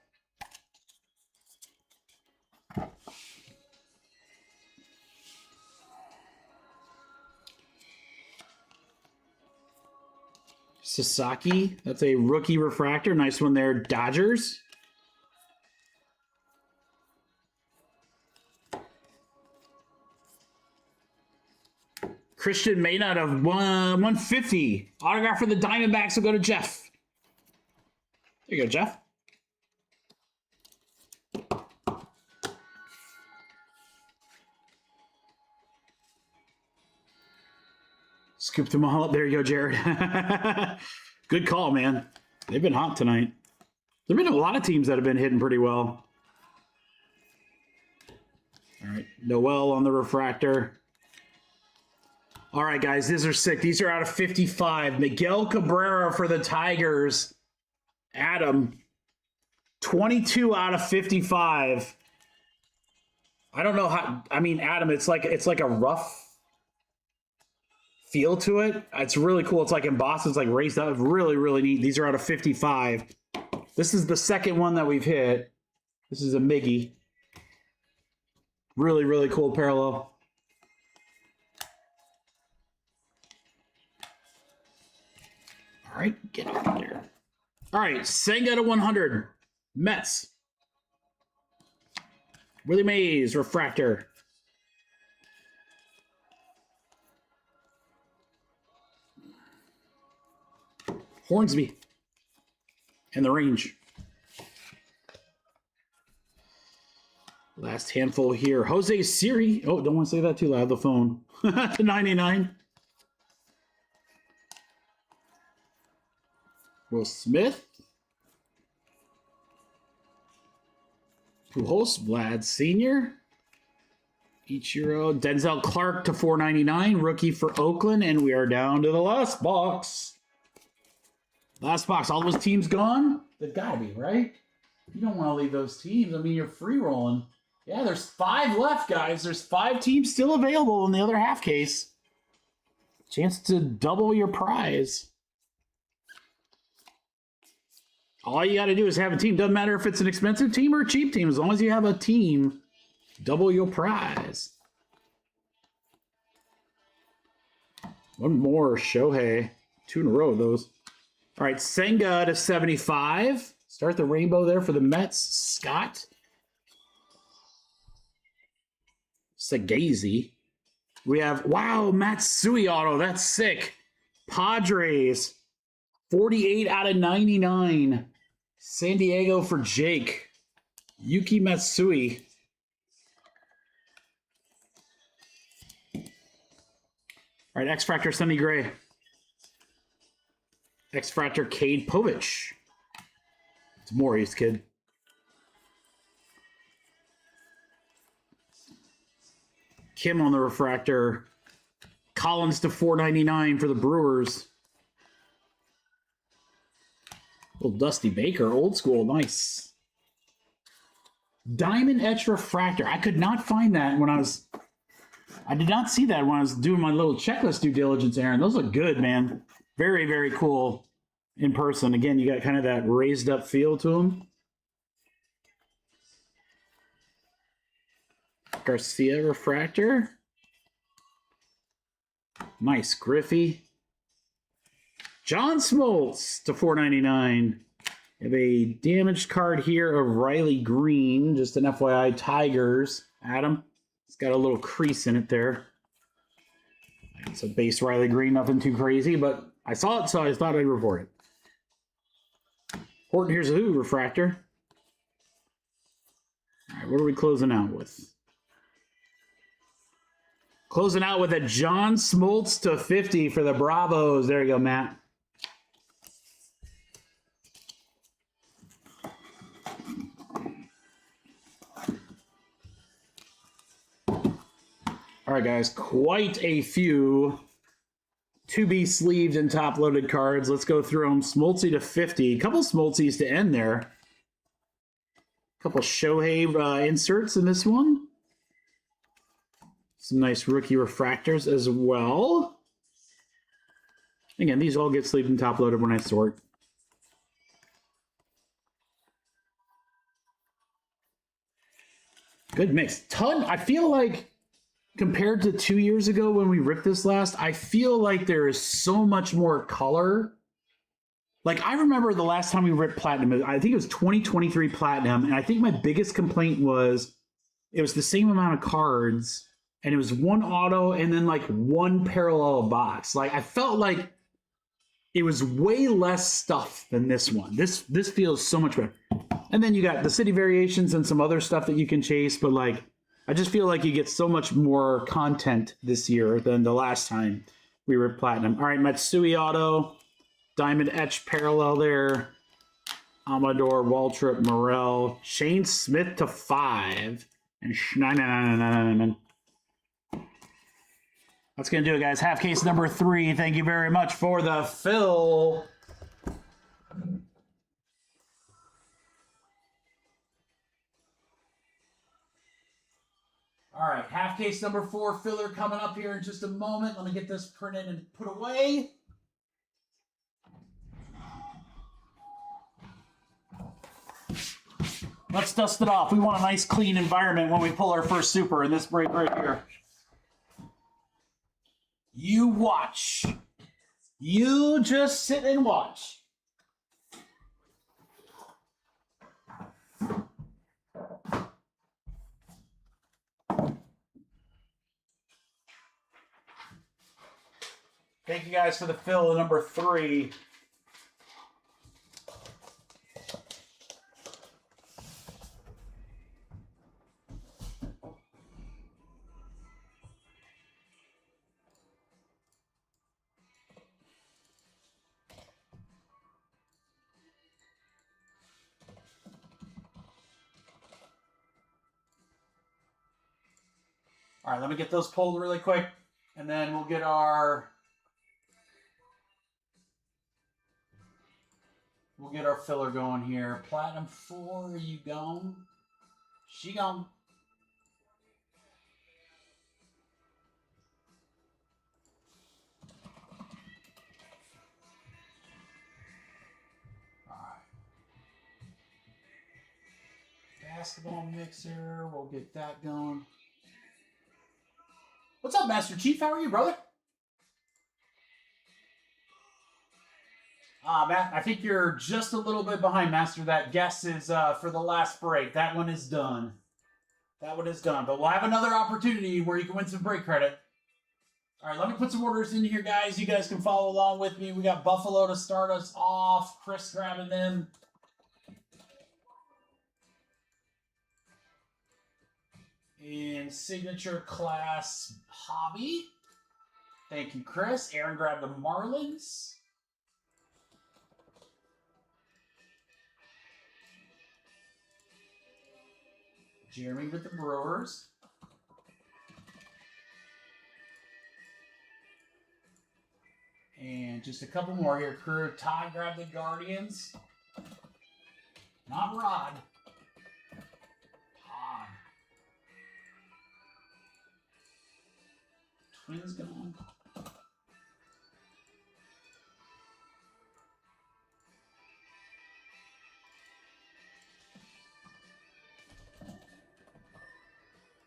Sasaki, that's a rookie refractor. Nice one there. Dodgers. Christian Maynard of 150. Autograph for the Diamondbacks will go to Jeff. There you go, Jeff. Scoop them all up. There you go, Jared. Good call, man. They've been hot tonight. There have been a lot of teams that have been hitting pretty well. All right, Noel on the refractor. All right, guys, these are sick. These are out of 55. Miguel Cabrera for the Tigers. Adam, 22 out of 55. I don't know how. I mean, Adam, it's like a rough feel to it. It's really cool. It's like embossed. It's like raised up. Really, really neat. These are out of 55. This is the second one that we've hit. This is a Miggy. Really, really cool parallel. All right, get out of there. All right, Senga to 100. Mets. Willie Mays, refractor. Hornsby. And the range. Last handful here. Jose Siri. Oh, don't want to say that too loud. The phone. To 99. Will Smith. Pujols. Vlad Sr. Ichiro. Denzel Clark to 499. Rookie for Oakland. And we are down to the last box. Last box. All those teams gone? They've got to be, right? You don't want to leave those teams. I mean, you're free rolling. Yeah, there's 5 left, guys. There's 5 teams still available in the other half case. Chance to double your prize. All you got to do is have a team. Doesn't matter if it's an expensive team or a cheap team. As long as you have a team, double your prize. One more Shohei. 2 in a row of those. All right, Senga to 75. Start the rainbow there for the Mets. Scott. Sagazy. We have, wow, Matsui auto. That's sick. Padres. 48 out of 99. San Diego for Jake. Yuki Matsui. All right, X-Factor Sonny Gray. X-Factor Cade Povich. It's Maurice, kid. Kim on the refractor. Collins to 499 for the Brewers. Little Dusty Baker, old school, nice. Diamond Etch refractor. I could not find that when I did not see that when I was doing my little checklist due diligence, Aaron. Those look good, man. Very, very cool in person. Again, you got kind of that raised up feel to them. Garcia refractor. Nice. Griffey. John Smoltz to 499. We have a damaged card here of Riley Green. Just an FYI, Tigers. Adam, it's got a little crease in it there. It's a base Riley Green, nothing too crazy, but I saw it, so I thought I'd report it. Horton, here's a who refractor. All right, what are we closing out with? Closing out with a John Smoltz to 50 for the Bravos. There you go, Matt. All right, guys, quite a few to be sleeved and top loaded cards. Let's go through them. Smoltzy to 50. A couple Smoltzys to end there. A couple Shohei inserts in this one. Some nice rookie refractors as well. Again, these all get sleeved and top loaded when I sort. Good mix. I feel like compared to 2 years ago when we ripped this last, I feel like there is so much more color. Like, I remember the last time we ripped Platinum, I think it was 2023 Platinum, and I think my biggest complaint was it was the same amount of cards, and it was one auto and then, like, one parallel box. Like, I felt like it was way less stuff than this one. This feels so much better. And then you got the city variations and some other stuff that you can chase, but, like, I just feel like you get so much more content this year than the last time we were Platinum. All right, Matsui auto, Diamond Etch parallel there, Amador, Waltrip, Morel, Shane Smith to 5, and Schneider. That's going to do it, guys. Half case number 3. Thank you very much for the fill. All right, half case number 4 filler coming up here in just a moment. Let me get this printed and put away. Let's dust it off. We want a nice clean environment when we pull our first super in this break right here. You watch. You just sit and watch. Thank you guys for the fill of number 3. All right, let me get those pulled really quick, and then we'll get our filler going here. Platinum 4, are you gone? She gone. All right. Basketball mixer, we'll get that going. What's up, Master Chief? How are you, brother? Matt, I think you're just a little bit behind, Master. That guess is for the last break. That one is done. That one is done. But we'll have another opportunity where you can win some break credit. All right, let me put some orders in here, guys. You guys can follow along with me. We got Buffalo to start us off. Chris grabbing them. In signature class hobby. Thank you, Chris. Aaron grabbed the Marlins. Jeremy with the Brewers. And just a couple more here. Todd grabbed the Guardians. Not Rod. Todd. Twins gone.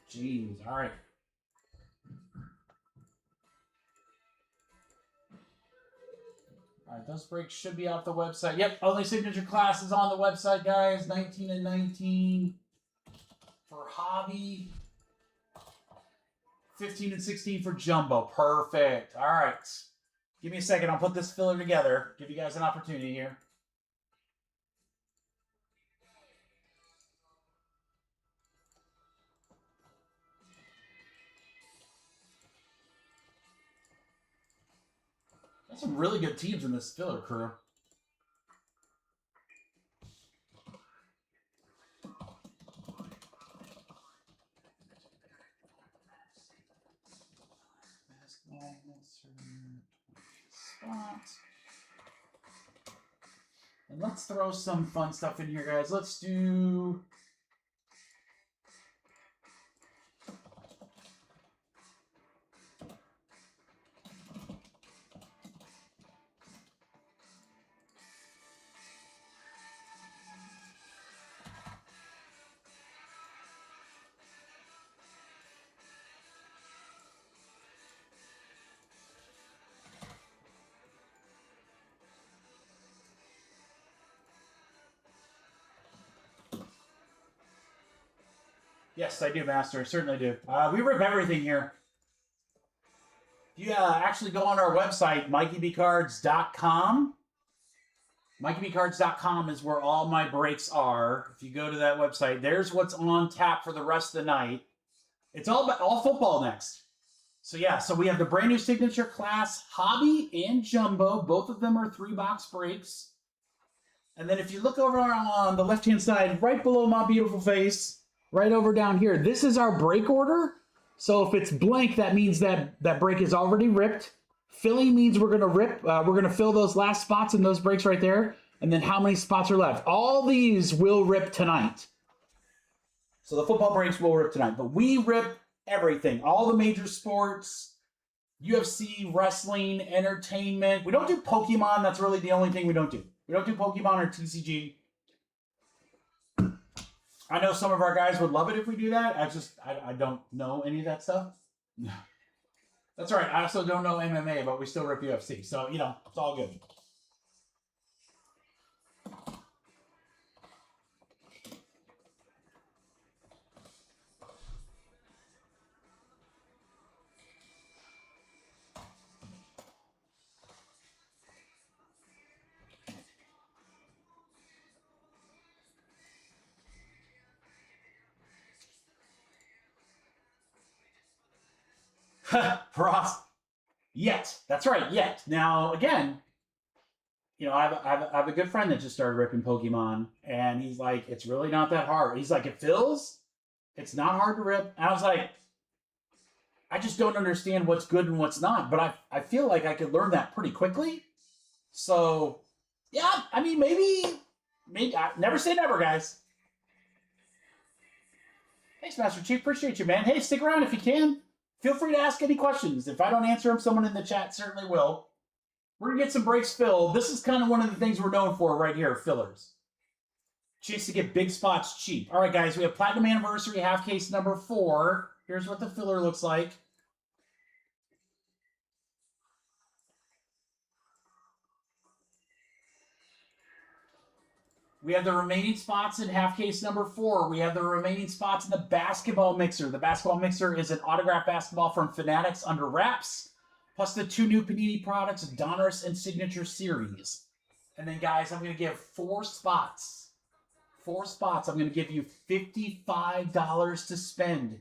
Jeez, all right. All right, those breaks should be off the website. Yep, only signature class is on the website, guys. 19 and 19 for hobby. 15 and 16 for jumbo. Perfect. All right. Give me a second. I'll put this filler together. Give you guys an opportunity here. There's some really good teams in this filler crew. And let's throw some fun stuff in here, guys. Let's do... Yes, I do, Master. I certainly do. We rip everything here. If you actually go on our website, MikeyBCards.com, MikeyBCards.com is where all my breaks are. If you go to that website, there's what's on tap for the rest of the night. It's all football next. So yeah, so we have the brand new signature class, hobby and jumbo. Both of them are 3-box breaks. And then if you look over on the left-hand side, right below my beautiful face, right over down here, this is our break order. So if it's blank, that means that break is already ripped. Filling means we're going to rip. We're going to fill those last spots in those breaks right there. And then how many spots are left? All these will rip tonight. So the football breaks will rip tonight. But we rip everything. All the major sports, UFC, wrestling, entertainment. We don't do Pokemon. That's really the only thing we don't do. We don't do Pokemon or TCG. I know some of our guys would love it if we do that. I don't know any of that stuff. That's all right. I also don't know MMA, but we still rip UFC. So, you know, it's all good. Ross, yet. That's right, yet. Now, again, you know, I have a good friend that just started ripping Pokemon, and he's like, it's really not that hard. He's like, it fills. It's not hard to rip. And I was like, I just don't understand what's good and what's not, but I feel like I could learn that pretty quickly. So, yeah, I mean, maybe, never say never, guys. Thanks, Master Chief. Appreciate you, man. Hey, stick around if you can. Feel free to ask any questions. If I don't answer them, someone in the chat certainly will. We're going to get some breaks filled. This is kind of one of the things we're known for right here, fillers. Chance to get big spots cheap. All right, guys, we have Platinum Anniversary half case number 4. Here's what the filler looks like. We have the remaining spots in half case number 4. We have the remaining spots in the basketball mixer. The basketball mixer is an autographed basketball from Fanatics under wraps, plus the 2 new Panini products, Donruss and Signature Series. And then, guys, I'm going to give 4 spots. 4 spots. I'm going to give you $55 to spend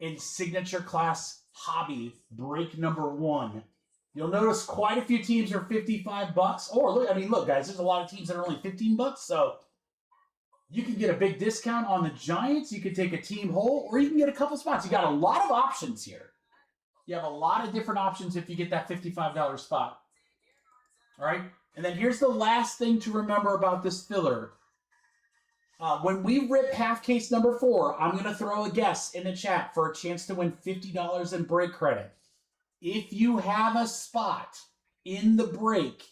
in Signature Class Hobby break number 1. You'll notice quite a few teams are $55. Or look, I mean, look, guys, there's a lot of teams that are only $15. So you can get a big discount on the Giants. You can take a team whole, or you can get a couple spots. You got a lot of options here. You have a lot of different options if you get that $55 spot. All right. And then here's the last thing to remember about this filler. When we rip half case number 4, I'm going to throw a guess in the chat for a chance to win $50 in break credit. If you have a spot in the break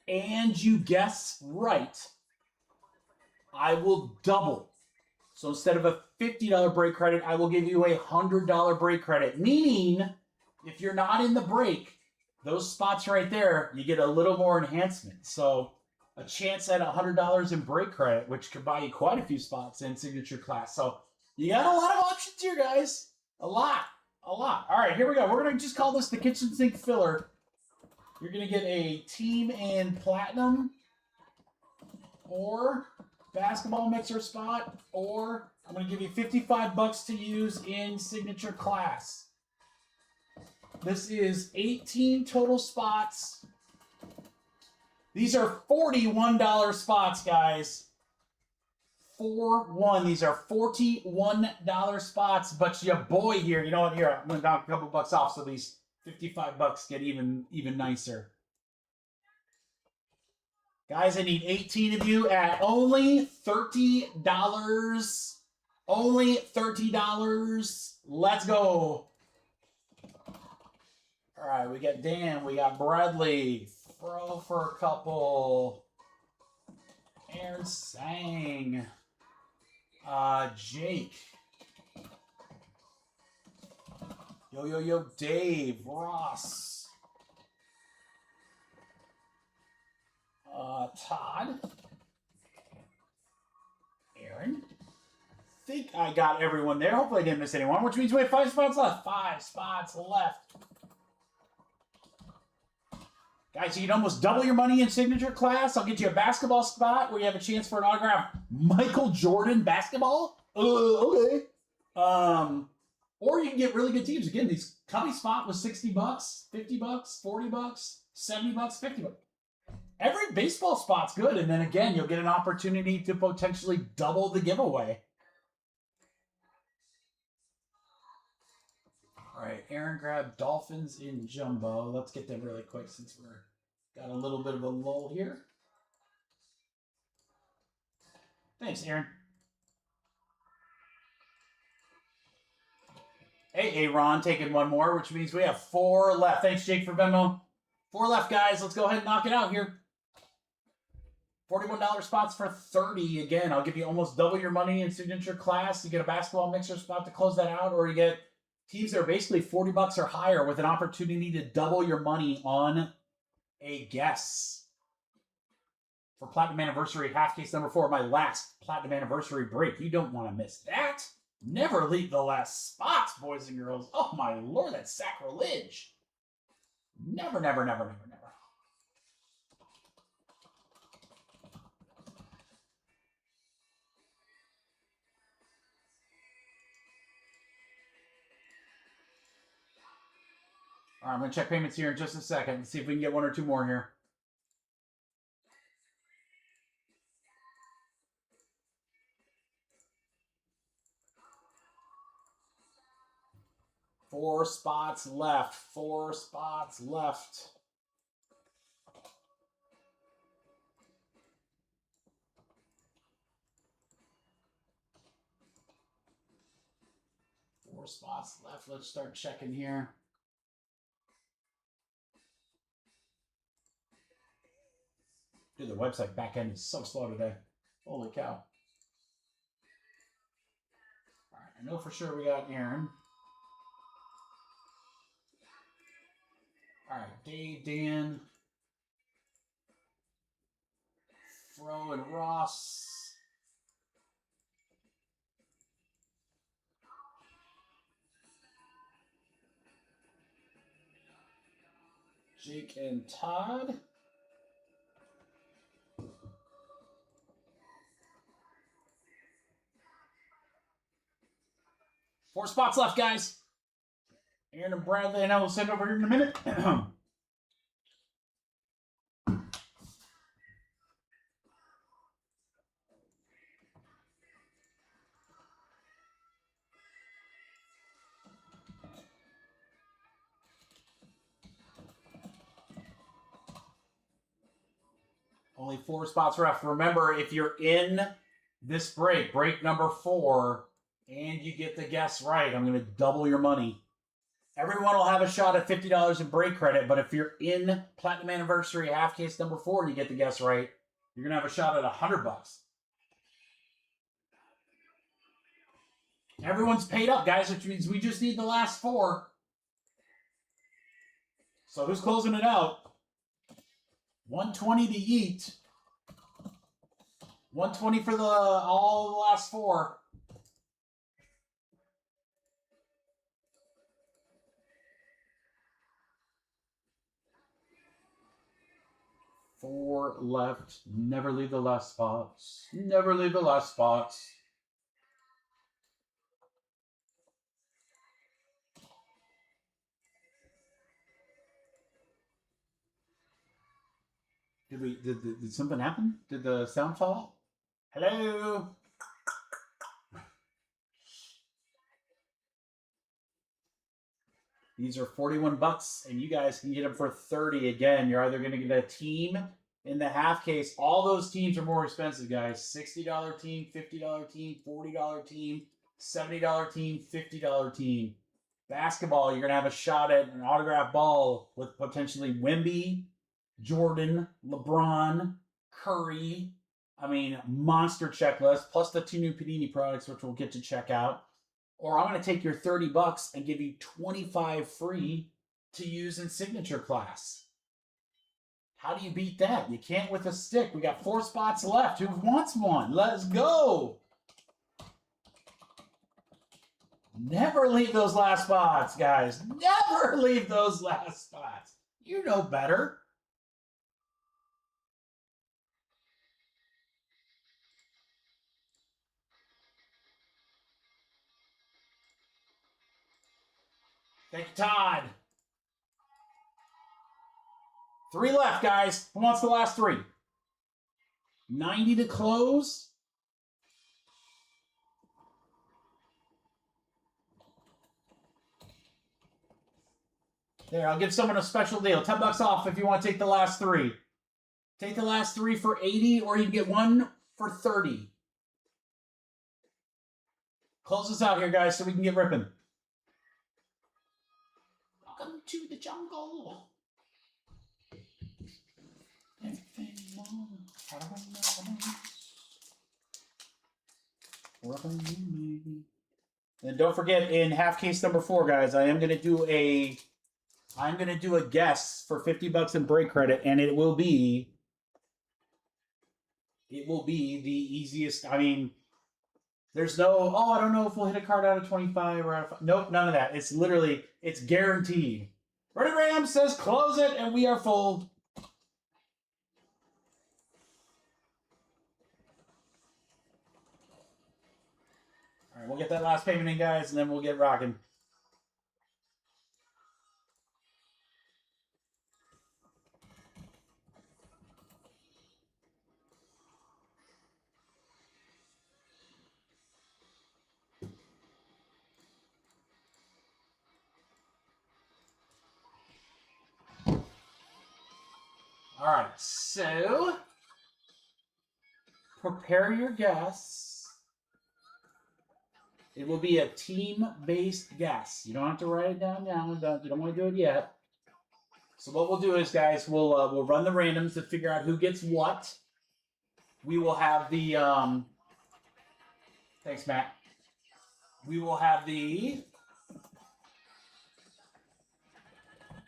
and you guess right, I will double. So instead of a $50 break credit, I will give you a $100 break credit. Meaning, if you're not in the break those spots right there, you get a little more enhancement. So a chance at $100 in break credit, which could buy you quite a few spots in signature class. So you got a lot of options here, guys. A lot. All right, here we go. We're going to just call this the kitchen sink filler. You're going to get a team in platinum or basketball mixer spot, or I'm going to give you $55 to use in signature class. This is 18 total spots. These are $41 spots, guys. 4-1. These are $41 spots. But your boy here, you know what? Here, I'm going to knock a couple bucks off so these $55 get even nicer. Guys, I need 18 of you at only $30. Only $30. Let's go. All right, we got Dan. We got Bradley. Throw for a couple. Aaron Sang. Jake. Yo, Dave. Ross. Todd. Aaron. I think I got everyone there. Hopefully I didn't miss anyone, which means we have 5 spots left. 5 spots left. Guys, you can almost double your money in signature class. I'll get you a basketball spot where you have a chance for an autograph Michael Jordan basketball. Okay. Or you can get really good teams. Again, these Cubby spot was $60, $50, $40, $70, $50. Every baseball spot's good, and then again, you'll get an opportunity to potentially double the giveaway. All right, Aaron grabbed Dolphins in jumbo. Let's get them really quick since we're got a little bit of a lull here. Thanks, Aaron. Hey, Ron, taking one more, which means we have 4 left. Thanks, Jake, for Venmo. 4 left, guys. Let's go ahead and knock it out here. $41 spots for 30. Again, I'll give you almost double your money in signature class. You get a basketball mixer spot to close that out, or you get teams that are basically $40 or higher with an opportunity to double your money on a guess. For Platinum Anniversary, half case number 4, my last Platinum Anniversary break. You don't want to miss that. Never leave the last spots, boys and girls. Oh, my Lord, that's sacrilege. Never. All right, I'm going to check payments here in just a second and see if we can get 1 or 2 more here. Four spots left. 4 spots left. Four spots left. Let's start checking here. Dude, the website back end is so slow today. Holy cow. All right, I know for sure we got Aaron. All right, Dave, Dan, Fro, and Ross. Jake and Todd. Four spots left, guys. Aaron and Bradley, and I will send over here in a minute. Only 4 spots left. Remember, if you're in this break number 4, and you get the guess right, I'm going to double your money. Everyone will have a shot at $50 in break credit, but if you're in Platinum Anniversary half case number 4 and you get the guess right, you're going to have a shot at $100. Everyone's paid up, guys, which means we just need the last 4. So who's closing it out? 120 to eat. 120 for all the last four. Four left. Never leave the last spots. Never leave the last spots. Did something happen? Did the sound fall out? Hello? These are 41 bucks, and you guys can get them for 30. Again, you're either going to get a team in the half case. All those teams are more expensive, guys. $60 team, $50 team, $40 team, $70 team, $50 team. Basketball, you're going to have a shot at an autographed ball with potentially Wemby, Jordan, LeBron, Curry. I mean, monster checklist, plus the 2 new Panini products, which we'll get to check out. Or I'm going to take your 30 bucks and give you 25 free to use in signature class. How do you beat that? You can't with a stick. We got 4 spots left. Who wants one? Let's go. Never leave those last spots, guys. Never leave those last spots. You know better. Thank you, Todd. 3 left, guys. Who wants the last 3? 90 to close. There, I'll give someone a special deal. 10 bucks off if you want to take the last 3. Take the last 3 for 80, or you can get 1 for 30. Close us out here, guys, so we can get ripping. Welcome to the jungle. Everything and don't forget, in half case number 4, guys, I'm gonna do a guess for 50 bucks in break credit, and it will be the easiest. I mean, there's no, I don't know if we'll hit a card out of 25 or out of 5. Nope, none of that. It's literally, it's guaranteed. Ready Ram says close it, and we are full. All right, we'll get that last payment in, guys, and then we'll get rocking. All right, so prepare your guess. It will be a team-based guess. You don't have to write it down now. You don't want to do it yet. So what we'll do is, guys, we'll run the randoms to figure out who gets what. We will have the thanks, Matt. We will have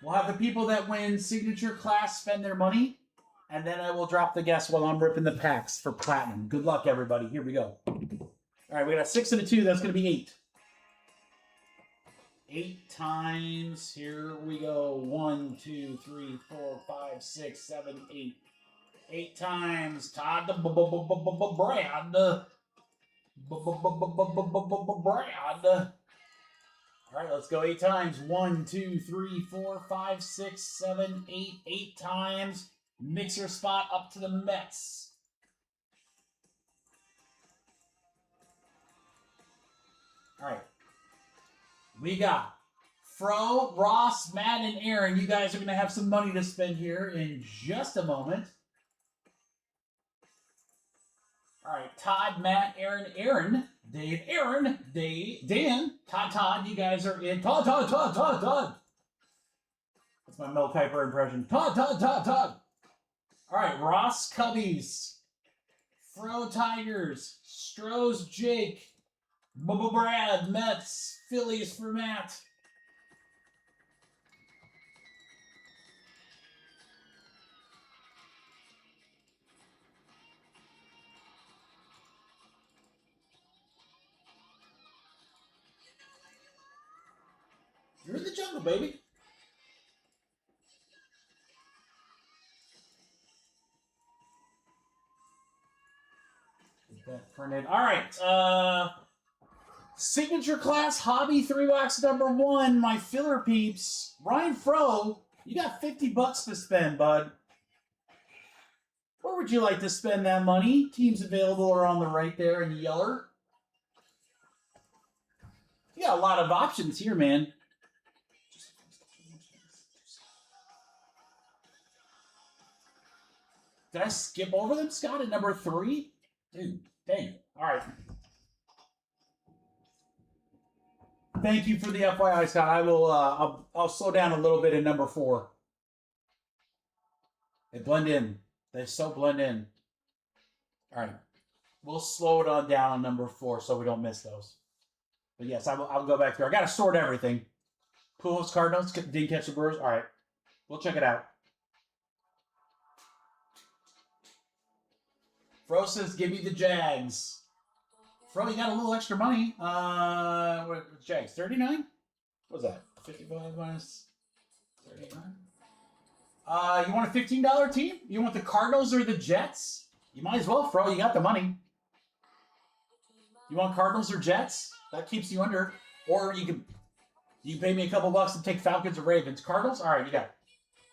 we'll have the people that win signature class spend their money, and then I will drop the guess while I'm ripping the packs for platinum. Good luck, everybody. Here we go. All right, we got a 6 and a 2. That's going to be 8. 8 times. Here we go. 1, 2, 3, 4, 5, 6, 7, 8. 8 times. Todd the Brad. Brad. All right, let's go 8 times. 1, 2, 3, 4, 5, 6, 7, 8. 8 times. Mix your spot up to the Mets. All right. We got Fro, Ross, Matt, and Aaron. You guys are going to have some money to spend here in just a moment. All right. Todd, Matt, Aaron, Dave, Dan, Todd. You guys are in. Todd. That's my Mel Kiper impression. Todd. All right. Ross, Cubbies. Fro, Tigers. Stroh's, Jake. Brad, Mets, Phillies for Matt. You're in the jungle, baby. Get that printed. All right. Signature class hobby 3-box number 1. My filler peeps. Ryan Fro, you got $50 to spend, bud. Where would you like to spend that money? Teams available are on the right there in yeller. You got a lot of options here, man. Did I skip over them, Scott, at number 3? Dude, dang. All right. Thank you for the FYI, Scott. I will. I'll slow down a little bit in number 4. They blend in. They so blend in. All right. We'll slow it on down on number 4 so we don't miss those. But yes, I'll go back there. I got to sort everything. Pujols, Cardinals, didn't catch the Brewers. All right. We'll check it out. Fro says, give me the Jags. Fro, you got a little extra money. What Jags? 39? What was that? 55 minus 39? You want a $15 team? You want the Cardinals or the Jets? You might as well, Fro. You got the money. You want Cardinals or Jets? That keeps you under. Or you can pay me a couple bucks and take Falcons or Ravens. Cardinals? All right, you got it.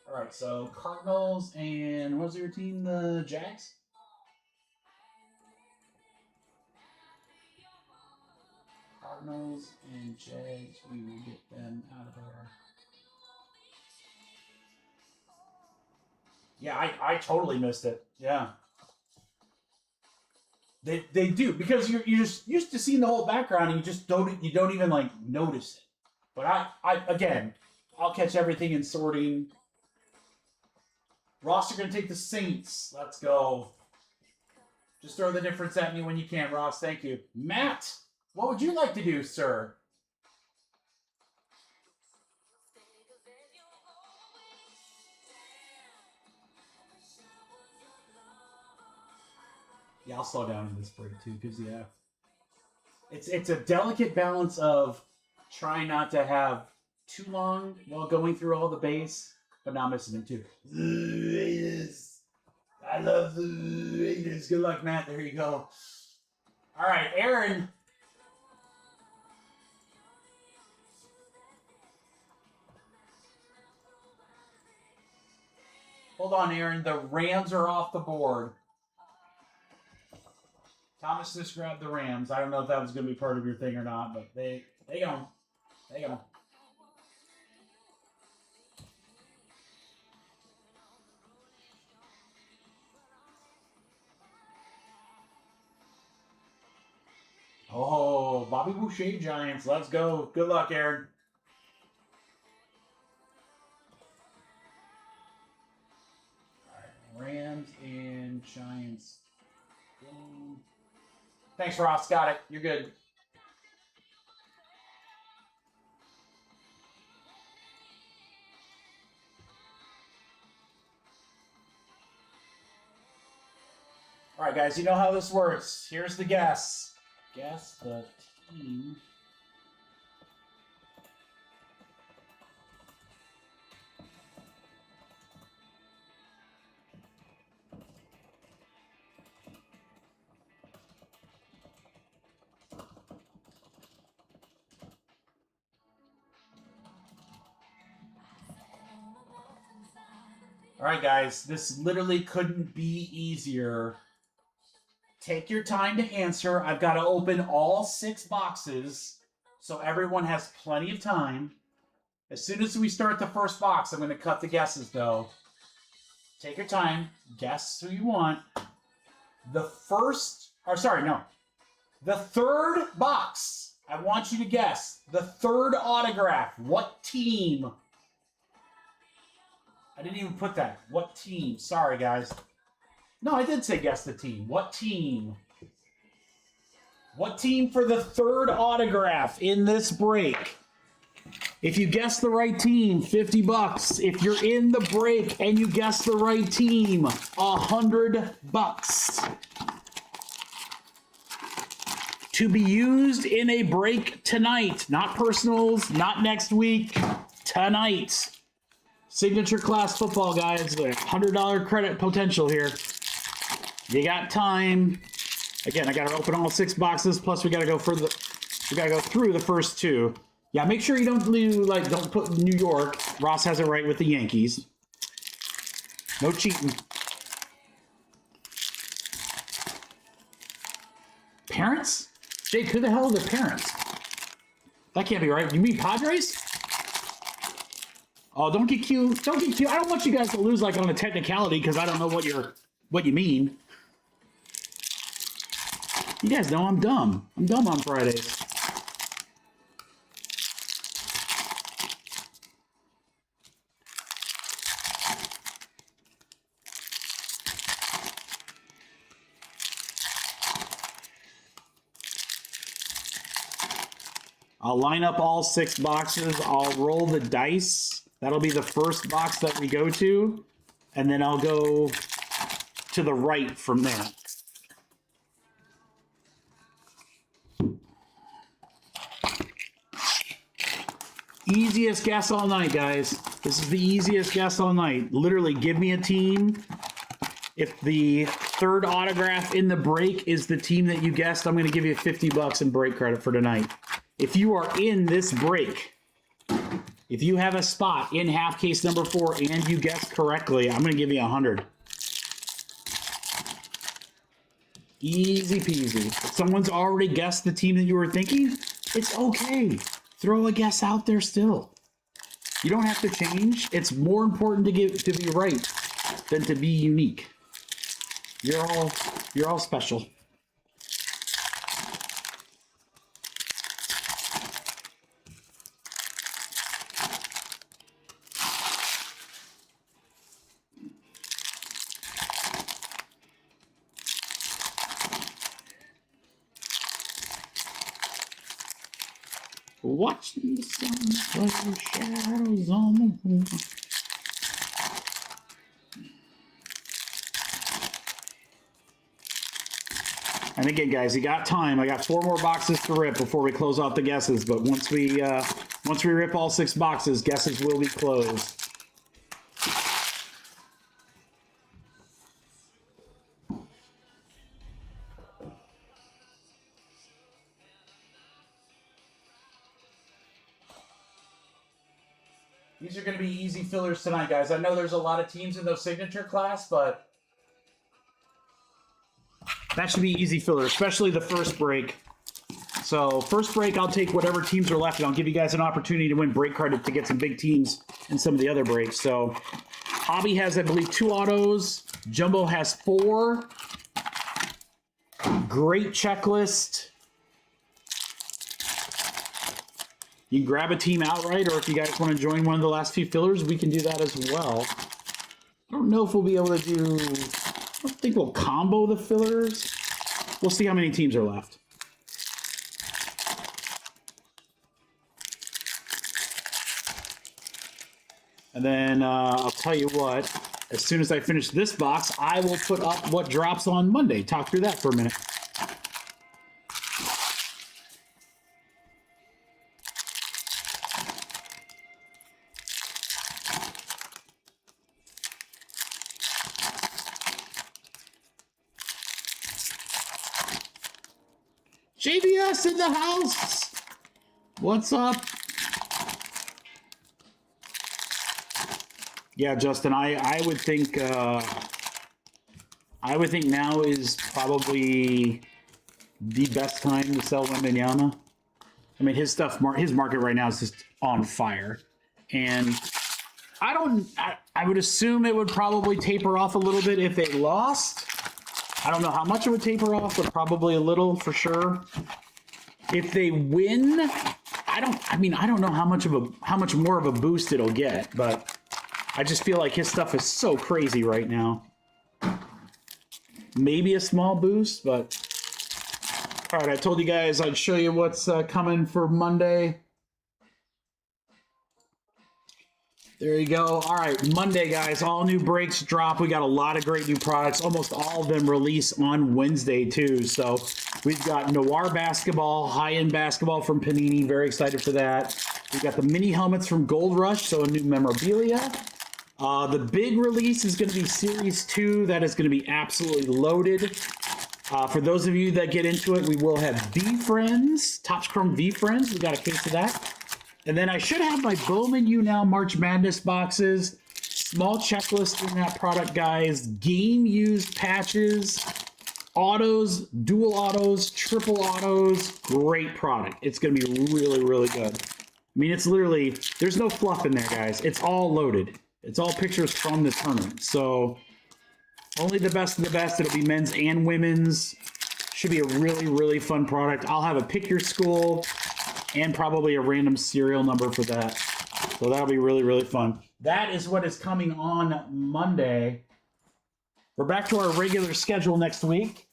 All right, so Cardinals and what was your team? The Jags? Cardinals and Jags, we will get them out of there. Yeah, I totally missed it. Yeah. They do, because you're just used to seeing the whole background and you don't even like notice it. But I again, I'll catch everything in sorting. Ross, you're gonna take the Saints. Let's go. Just throw the difference at me when you can, Ross. Thank you. Matt, what would you like to do, sir? Yeah, I'll slow down in this break too, because yeah, it's a delicate balance of trying not to have too long while going through all the base, but not missing them too. The Raiders. I love the Raiders. Good luck, Matt. There you go. All right, Aaron. Hold on, Aaron. The Rams are off the board. Thomas just grabbed the Rams. I don't know if that was going to be part of your thing or not, but they go. They go. Oh, Bobby Boucher Giants. Let's go. Good luck, Aaron. All right, Rams and Giants. Thanks, Ross. Got it. You're good. All right, guys. You know how this works. Here's the guess. Guess the team. All right, guys, this literally couldn't be easier. Take your time to answer. I've got to open all 6 boxes so everyone has plenty of time. As soon as we start the first box, I'm going to cut the guesses, though. Take your time. Guess who you want. The third box, I want you to guess. The third autograph. What team? I didn't even put that. What team? Sorry, guys. No, I did say guess the team. What team? What team for the third autograph in this break? If you guess the right team, $50. If you're in the break and you guess the right team, $100. to be used in a break tonight. Not personals, not next week, tonight. Signature class football, guys. $100 credit potential here. You got time. Again, I got to open all 6 boxes. Plus, we got to go through the first 2. Yeah, make sure you don't don't put New York. Ross has it right with the Yankees. No cheating. Parents? Jake, who the hell are the parents? That can't be right. You mean Padres? Oh, don't get cute. Don't get cute. I don't want you guys to lose like on a technicality because I don't know what you mean. You guys know I'm dumb. I'm dumb on Fridays. I'll line up all 6 boxes. I'll roll the dice. That'll be the first box that we go to. And then I'll go to the right from there. Easiest guess all night, guys. This is the easiest guess all night. Literally, give me a team. If the 3rd autograph in the break is the team that you guessed, I'm going to give you $50 in break credit for tonight. If you are in this break, if you have a spot in half case number 4 and you guessed correctly, I'm going to give you 100. Easy peasy. If someone's already guessed the team that you were thinking, it's okay. Throw a guess out there still. You don't have to change. It's more important to be right than to be unique. You're all special. Watching the sun throw shadows on the moon. And again, guys, you got time. I got 4 more boxes to rip before we close off the guesses. But once we rip all 6 boxes, guesses will be closed. These are going to be easy fillers tonight, guys. I know there's a lot of teams in those signature class, but that should be easy filler, especially the first break. So first break, I'll take whatever teams are left, and I'll give you guys an opportunity to win break credit to get some big teams in some of the other breaks. So Hobby has, I believe, 2 autos. Jumbo has 4. Great checklist. You can grab a team outright, or if you guys want to join one of the last few fillers, we can do that as well. I don't know if we'll be able to do... I don't think we'll combo the fillers. We'll see how many teams are left. And then I'll tell you what, as soon as I finish this box, I will put up what drops on Monday. Talk through that for a minute. JBS in the house. What's up? Yeah, Justin, I would think now is probably the best time to sell Wembanyama. I mean, his market right now is just on fire, and I would assume it would probably taper off a little bit if they lost. I don't know how much it would taper off, but probably a little for sure. If they win, I don't know how much more of a boost it'll get, but I just feel like his stuff is so crazy right now. Maybe a small boost, but all right, I told you guys I'd show you what's coming for Monday. There you go. All right, Monday, guys, all new breaks drop. We got a lot of great new products. Almost all of them release on Wednesday, too. So We've got Noir Basketball, high-end basketball from Panini. Very excited for that. We've got the mini helmets from Gold Rush, so a new memorabilia. The big release is going to be Series 2. That is going to be absolutely loaded. For those of you that get into it, we will have V-Friends, Topps Chrome V-Friends. We got a case of that. And then I should have my Bowman U Now March Madness boxes. Small checklist in that product, guys. Game used patches, autos, dual autos, triple autos. Great product. It's going to be really, really good. I mean, it's literally, there's no fluff in there, guys. It's all loaded. It's all pictures from the tournament. So only the best of the best. It'll be men's and women's. Should be a really, really fun product. I'll have a pick your school and probably a random serial number for that. So that'll be really, really fun. That is what is coming on Monday. We're back to our regular schedule next week.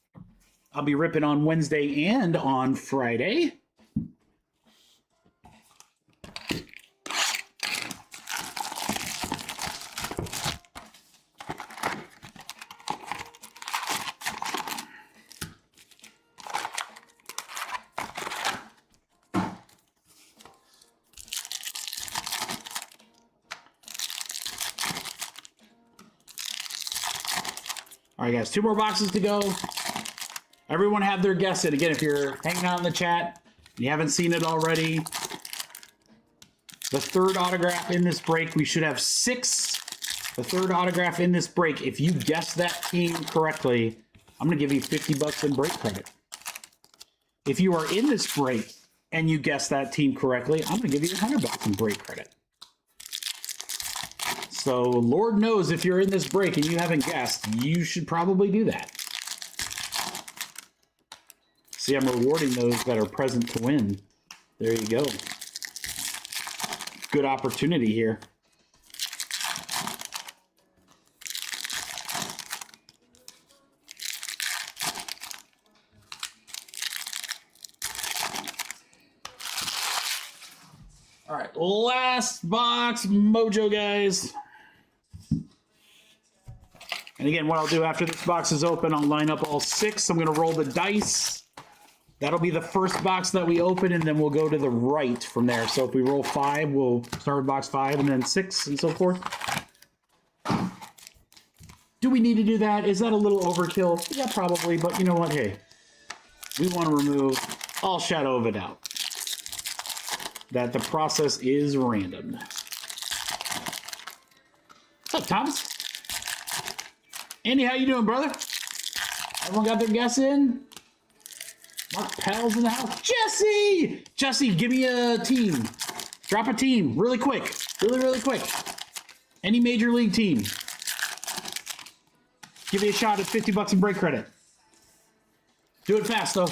I'll be ripping on Wednesday and on Friday. All right, guys, 2 more boxes to go. Everyone have their guess in. Again, if you're hanging out in the chat and you haven't seen it already, the third autograph in this break, we should have 6. The third autograph in this break. If you guess that team correctly, I'm going to give you $50 in break credit. If you are in this break and you guess that team correctly, I'm going to give you $100 in break credit. So, Lord knows if you're in this break and you haven't guessed, you should probably do that. See, I'm rewarding those that are present to win. There you go. Good opportunity here. All right, last box mojo, guys. And again, what I'll do after this box is open, I'll line up all 6. I'm going to roll the dice. That'll be the first box that we open, and then we'll go to the right from there. So if we roll 5, we'll start with box 5 and then 6 and so forth. Do we need to do that? Is that a little overkill? Yeah, probably. But you know what? Hey, we want to remove all shadow of a doubt that the process is random. What's up, Thomas? Andy, how you doing, brother? Everyone got their guess in? Mark Pell's in the house. Jesse! Jesse, give me a team. Drop a team really quick. Really, really quick. Any major league team. Give me a shot at $50 in break credit. Do it fast, though.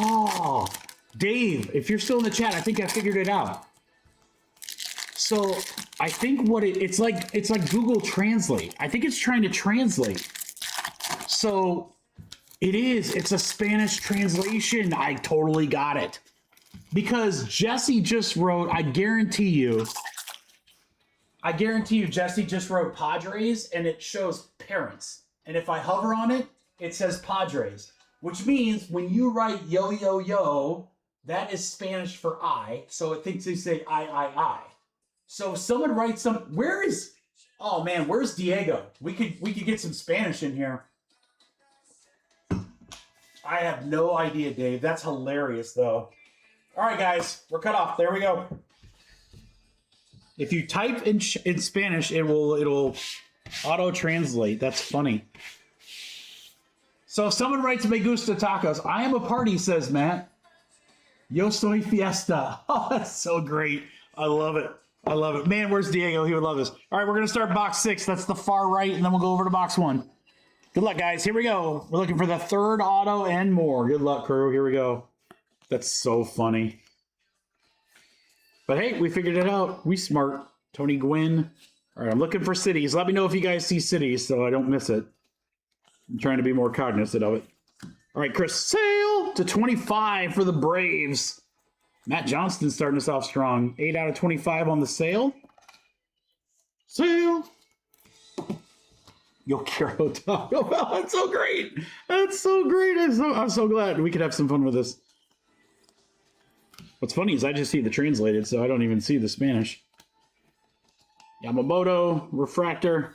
Oh, Dave, if you're still in the chat, I think I figured it out. So I think what it's like Google Translate. I think it's trying to translate. So it's a Spanish translation. I totally got it. Because Jesse just wrote, I guarantee you, Jesse just wrote Padres and it shows parents. And if I hover on it, it says Padres. Which means when you write yo, yo, yo, that is Spanish for I. So it thinks they say I. So if someone writes oh man, where's Diego? We could get some Spanish in here. I have no idea, Dave. That's hilarious though. All right, guys, we're cut off. There we go. If you type in Spanish, it'll auto translate. That's funny. So if someone writes Me Gusta Tacos, I am a party, says Matt. Yo soy fiesta. Oh, that's so great. I love it. I love it. Man, where's Diego? He would love this. All right, we're going to start box 6. That's the far right, and then we'll go over to box 1. Good luck, guys. Here we go. We're looking for the third auto and more. Good luck, crew. Here we go. That's so funny. But hey, we figured it out. We smart. Tony Gwynn. All right, I'm looking for cities. Let me know if you guys see cities so I don't miss it. I'm trying to be more cognizant of it. All right, Chris Sale to 25 for the Braves. Matt Johnston starting us off strong. 8 out of 25 on the Sale. Sale. Yo quiero Taco Bell. That's so great. That's so great. I'm so glad we could have some fun with this. What's funny is I just see the translated, so I don't even see the Spanish. Yamamoto, Refractor.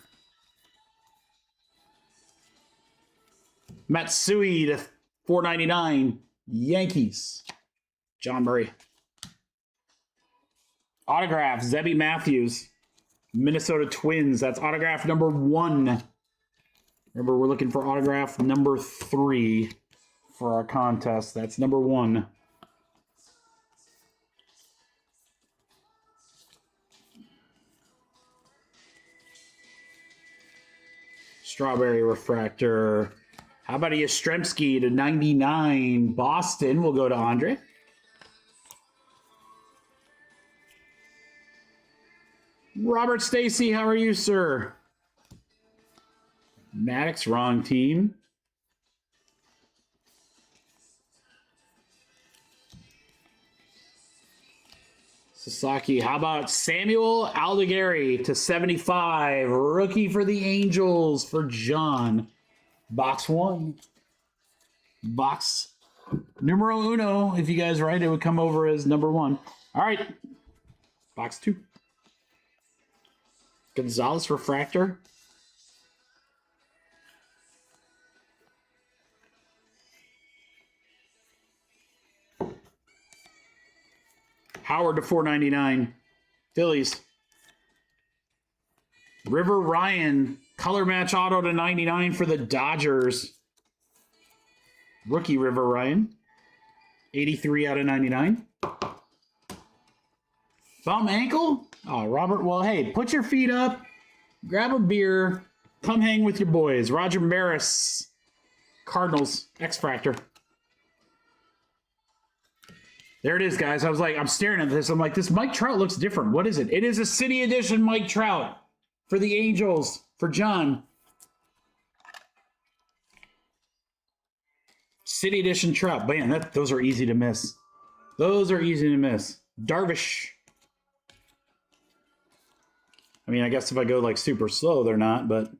Matsui to 499. Yankees. John Murray. Autograph, Zebby Matthews. Minnesota Twins. That's autograph number 1. Remember, we're looking for autograph number 3 for our contest. That's number 1. Strawberry Refractor. How about a Yastrzemski to 99? Boston will go to Andre. Robert Stacy, how are you, sir? Maddox, wrong team. Sasaki, how about Samuel Aldegari to 75? Rookie for the Angels for John. Box 1. Box numero uno. If you guys write, it would come over as number 1. All right. Box 2. Gonzalez Refractor. Howard to 499. Phillies. River Ryan. Color match auto to 99 for the Dodgers. Rookie River Ryan. 83 out of 99. Bum ankle? Oh, Robert, well, hey, put your feet up, grab a beer, come hang with your boys. Roger Maris, Cardinals, X-Fractor. There it is, guys. I was like, I'm staring at this. I'm like, this Mike Trout looks different. What is it? It is a City Edition Mike Trout for the Angels, for John. City Edition Trout. Man, those are easy to miss. Those are easy to miss. Darvish. I mean, I guess if I go like super slow, they're not, but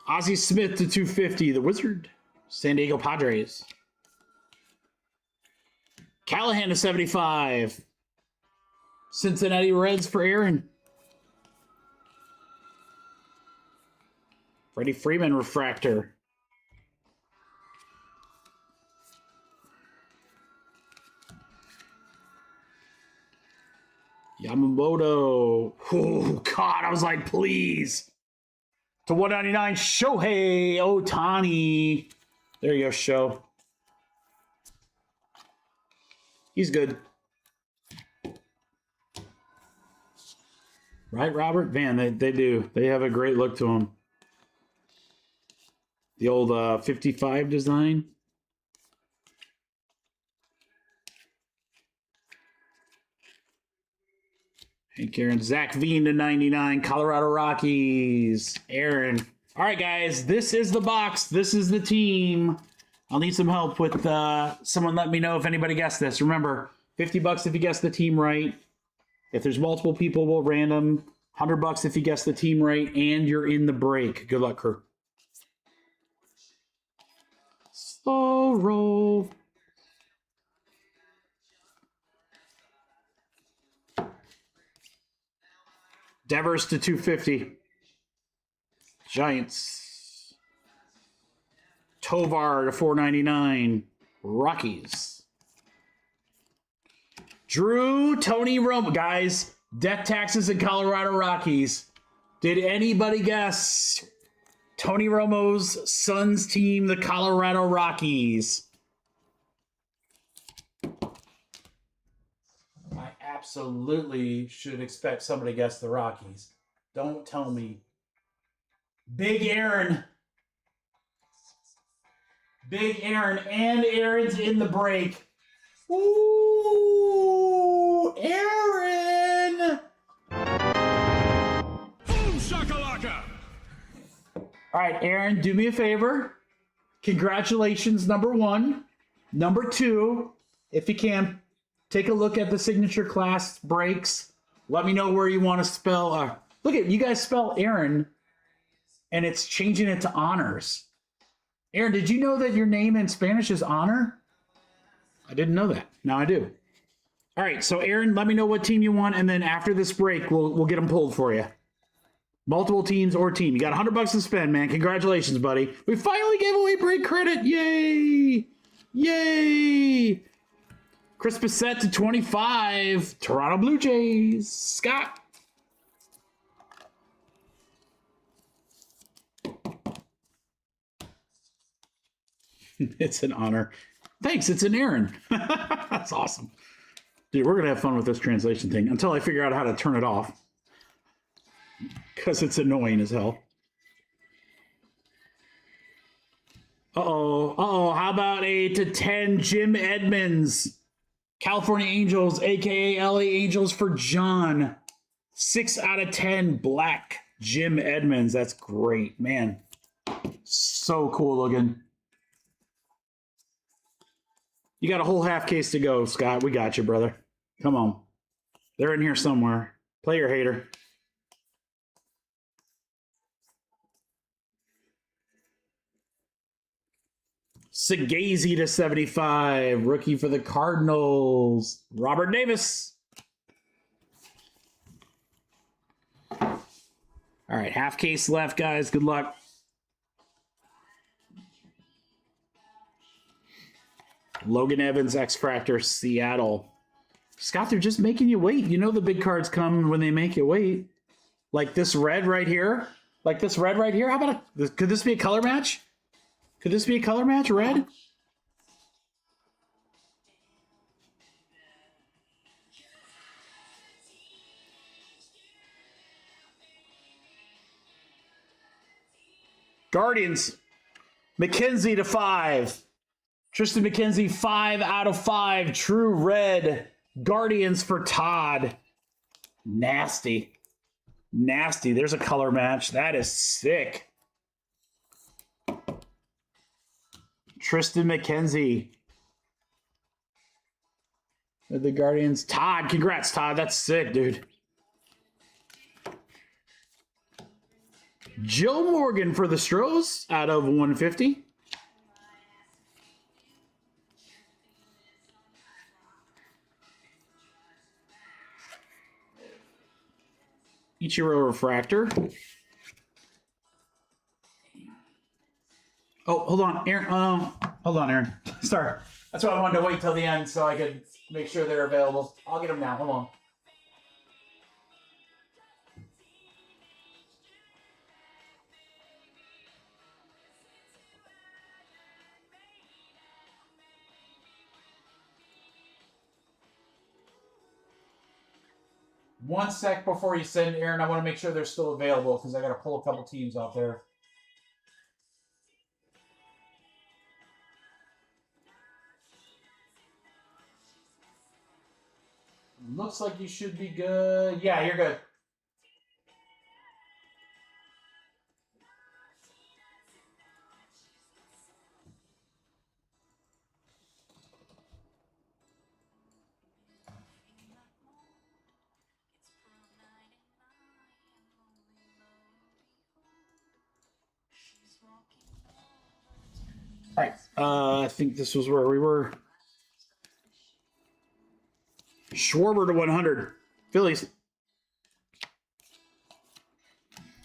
Ozzie Smith to 250, the Wizard. San Diego Padres. Callahan to 75. Cincinnati Reds for Aaron. Freddie Freeman Refractor. Yamamoto. Oh, God. I was like, please. To 199, Shohei Ohtani. There you go, Show. He's good. Right, Robert? Man, they do. They have a great look to them. The old 55 design. Hank Aaron, Zach Veen to 99, Colorado Rockies, Aaron. All right, guys, this is the box. This is the team. I'll need some help with someone let me know if anybody guessed this. Remember, $50 if you guess the team right. If there's multiple people, we'll random. $100 if you guess the team right, and you're in the break. Good luck, crew. Slow roll. Devers to 250. Giants. Tovar to 499. Rockies. Drew Tony Romo. Guys, death taxes in Colorado Rockies. Did anybody guess Tony Romo's son's team, the Colorado Rockies? I absolutely should expect somebody to guess the Rockies. Don't tell me. Big Aaron. Big Aaron. And Aaron's in the break. Ooh, Aaron. Boom shakalaka. All right, Aaron, do me a favor. Congratulations, number 1. Number 2, if you can, take a look at the signature class breaks. Let me know where you want to spell. Look at you guys spell Aaron, and it's changing it to honors. Aaron, did you know that your name in Spanish is honor? I didn't know that. Now I do. All right, so Aaron, let me know what team you want, and then after this break, we'll get them pulled for you. Multiple teams or team. You got $100 to spend, man. Congratulations, buddy. We finally gave away break credit. Yay! Yay! Chris Bissett to 25. Toronto Blue Jays. Scott. It's an honor. Thanks, it's an Aaron. That's awesome. Dude, we're going to have fun with this translation thing until I figure out how to turn it off. Because it's annoying as hell. Uh-oh. How about a to 10 Jim Edmonds? California Angels, a.k.a. LA Angels for John. 6 out of 10 black Jim Edmonds. That's great, man. So cool looking. You got a whole half case to go, Scott. We got you, brother. Come on. They're in here somewhere. Player hater. Sagazy to 75. Rookie for the Cardinals. Robert Davis. All right, half case left, guys. Good luck. Logan Evans, X-Fractor, Seattle. Scott, they're just making you wait. You know the big cards come when they make you wait. Like this red right here. Like this red right here. How about could this be a color match? Could this be a color match, red? Guardians. McKenzie to 5. Tristan McKenzie, 5 out of 5. True red. Guardians for Todd. Nasty. Nasty. There's a color match. That is sick. Tristan McKenzie. The Guardians. Todd. Congrats, Todd. That's sick, dude. Joe Morgan for the Stros out of 150. Ichiro Refractor. Oh, hold on, Aaron. Hold on, Aaron. Sorry. That's why I wanted to wait till the end so I could make sure they're available. I'll get them now. Hold on. One sec before you send, Aaron. I want to make sure they're still available because I got to pull a couple teams out there. Looks like you should be good. Yeah, you're good. All right. I think this was where we were. Schwarber to 100. Phillies.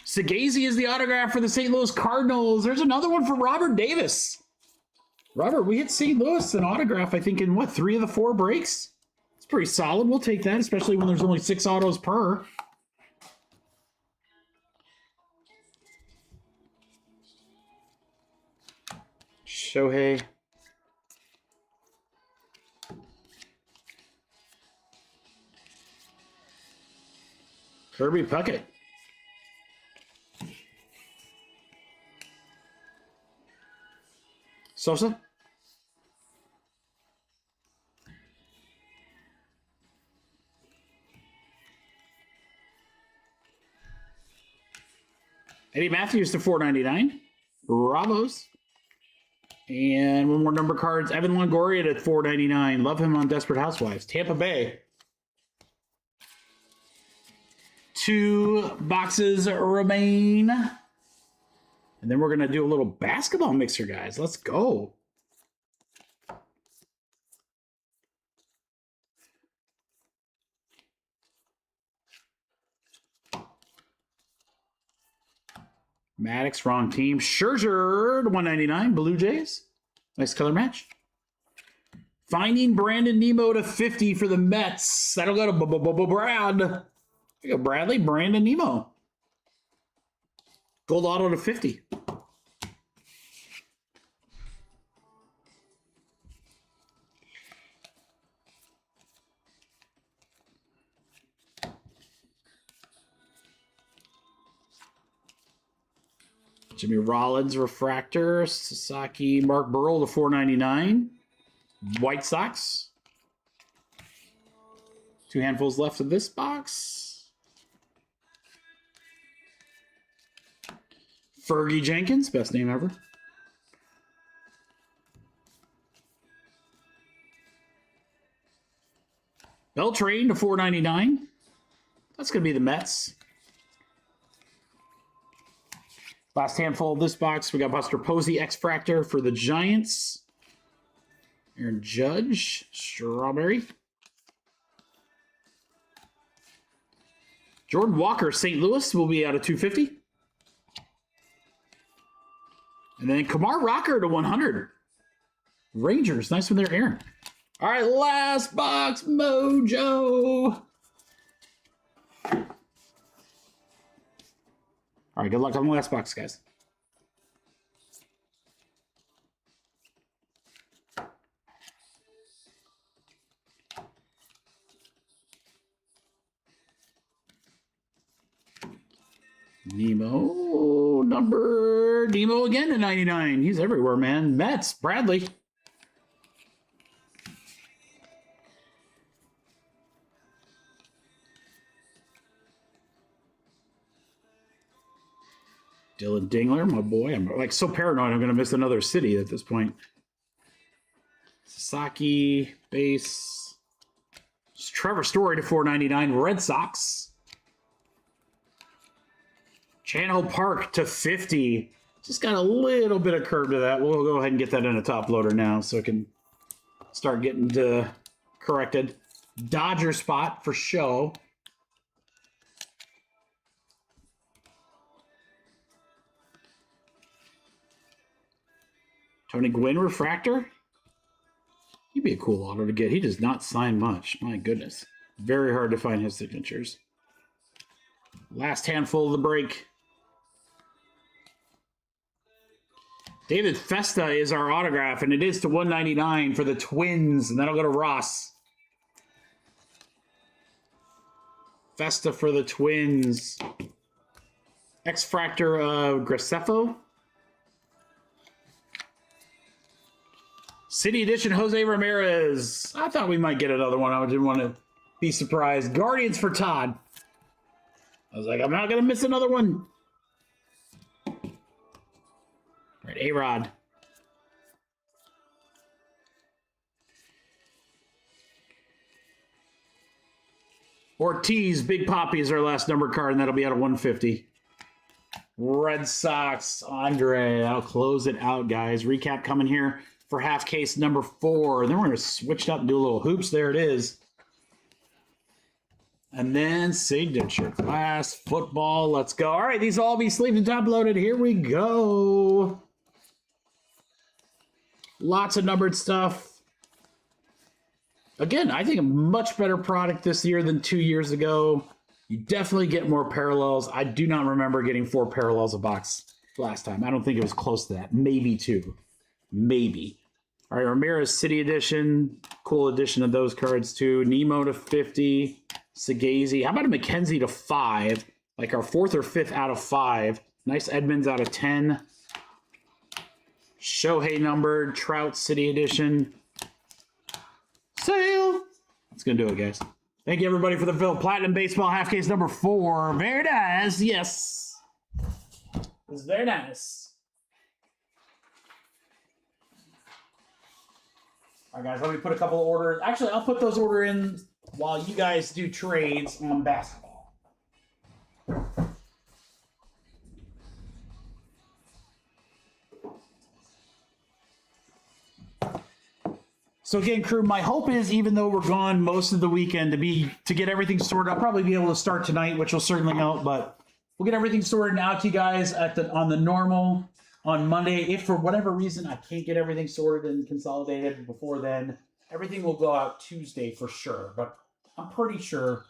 Sagazy is the autograph for the St. Louis Cardinals. There's another one for Robert Davis. Robert, we hit St. Louis an autograph, I think, in what, 3 of the 4 breaks? It's pretty solid. We'll take that, especially when there's only 6 autos per. Shohei. Kirby Puckett. Sosa. Eddie Matthews to 499. Bravos. And one more number cards. Evan Longoria at $4.99. Love him on Desperate Housewives. Tampa Bay. 2 boxes remain. And then we're going to do a little basketball mixer, guys. Let's go. Maddox, wrong team. Scherzer to $199. Blue Jays. Nice color match. Finding Brandon Nimmo to 50 for the Mets. That'll go to Brad. There you go, Bradley. Brandon Nimmo. Gold auto to 50. Jimmy Rollins refractor, Sasaki, Mark Burrell to $4.99. White Sox. 2 handfuls left of this box. Fergie Jenkins, best name ever. Beltran to $4.99. That's going to be the Mets. Last handful of this box, we got Buster Posey, X-Fractor for the Giants. Aaron Judge, Strawberry. Jordan Walker, St. Louis, will be out of 250. And then Kamar Rocker to 100. Rangers, nice one there, Aaron. All right, last box, Mojo. All right, good luck on the last box, guys. Nemo again to 99. He's everywhere, man. Mets, Bradley. Dylan Dingler, my boy. I'm like so paranoid I'm going to miss another city at this point. Sasaki, base. It's Trevor Story to $4.99. Red Sox. Channel Park to 50. Just got a little bit of curve to that. We'll go ahead and get that in a top loader now so it can start getting corrected. Dodger spot for show. Tony Gwynn refractor. He'd be a cool auto to get. He does not sign much. My goodness. Very hard to find his signatures. Last handful of the break. David Festa is our autograph, and it is to $199 for the Twins, and that'll go to Ross. Festa for the Twins. X-Fractor Graceffo. City Edition Jose Ramirez. I thought we might get another one. I didn't want to be surprised. Guardians for Todd. I was like, I'm not going to miss another one. All right, A-Rod. Ortiz, Big Poppy is our last number card, and that'll be out of 150. Red Sox, Andre. That'll close it out, guys. Recap coming here for half case number 4. Then we're going to switch it up and do a little hoops. There it is. And then signature class football. Let's go. All right, these will all be sleeved and top loaded. Here we go. Lots of numbered stuff. Again, I think a much better product this year than 2 years ago. You definitely get more parallels. I do not remember getting 4 parallels a box last time. I don't think it was close to that. Maybe 2. Maybe. All right, Ramirez City Edition. Cool edition of those cards too. Nemo to 50. Sagazy. How about a McKenzie to 5? Like our 4th or 5th out of 5. Nice Edmonds out of 10. Shohei numbered. Trout City Edition. Sale. That's going to do it, guys. Thank you, everybody, for the Phil Platinum Baseball half case number 4. Very nice. Yes. It's very nice. All right, guys, let me put a couple of orders. Actually, I'll put those order in while you guys do trades on basketball. So again, crew, my hope is, even though we're gone most of the weekend, to get everything sorted. I'll probably be able to start tonight, which will certainly help, but we'll get everything sorted out to you guys on the normal on Monday. If for whatever reason I can't get everything sorted and consolidated before then, everything will go out Tuesday for sure. But I'm pretty sure.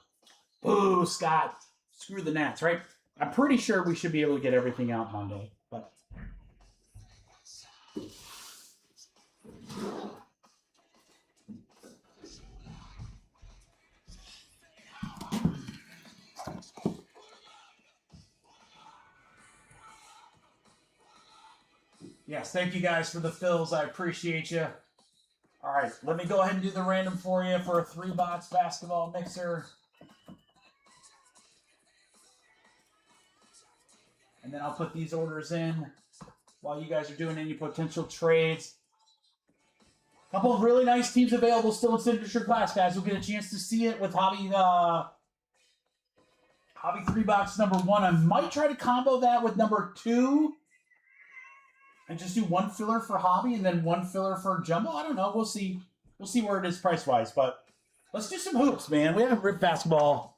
Ooh, Scott, screw the Nats, right? I'm pretty sure we should be able to get everything out Monday. But yes, thank you guys for the fills. I appreciate you. All right, let me go ahead and do the random for you for a 3-box basketball mixer. And then I'll put these orders in while you guys are doing any potential trades. A couple of really nice teams available still in Signature Class, guys. We'll get a chance to see it with Hobby 3-box number 1. I might try to combo that with number 2. And just do one filler for Hobby and then one filler for Jumbo. I don't know. We'll see. We'll see where it is price-wise. But let's do some hoops, man. We haven't ripped basketball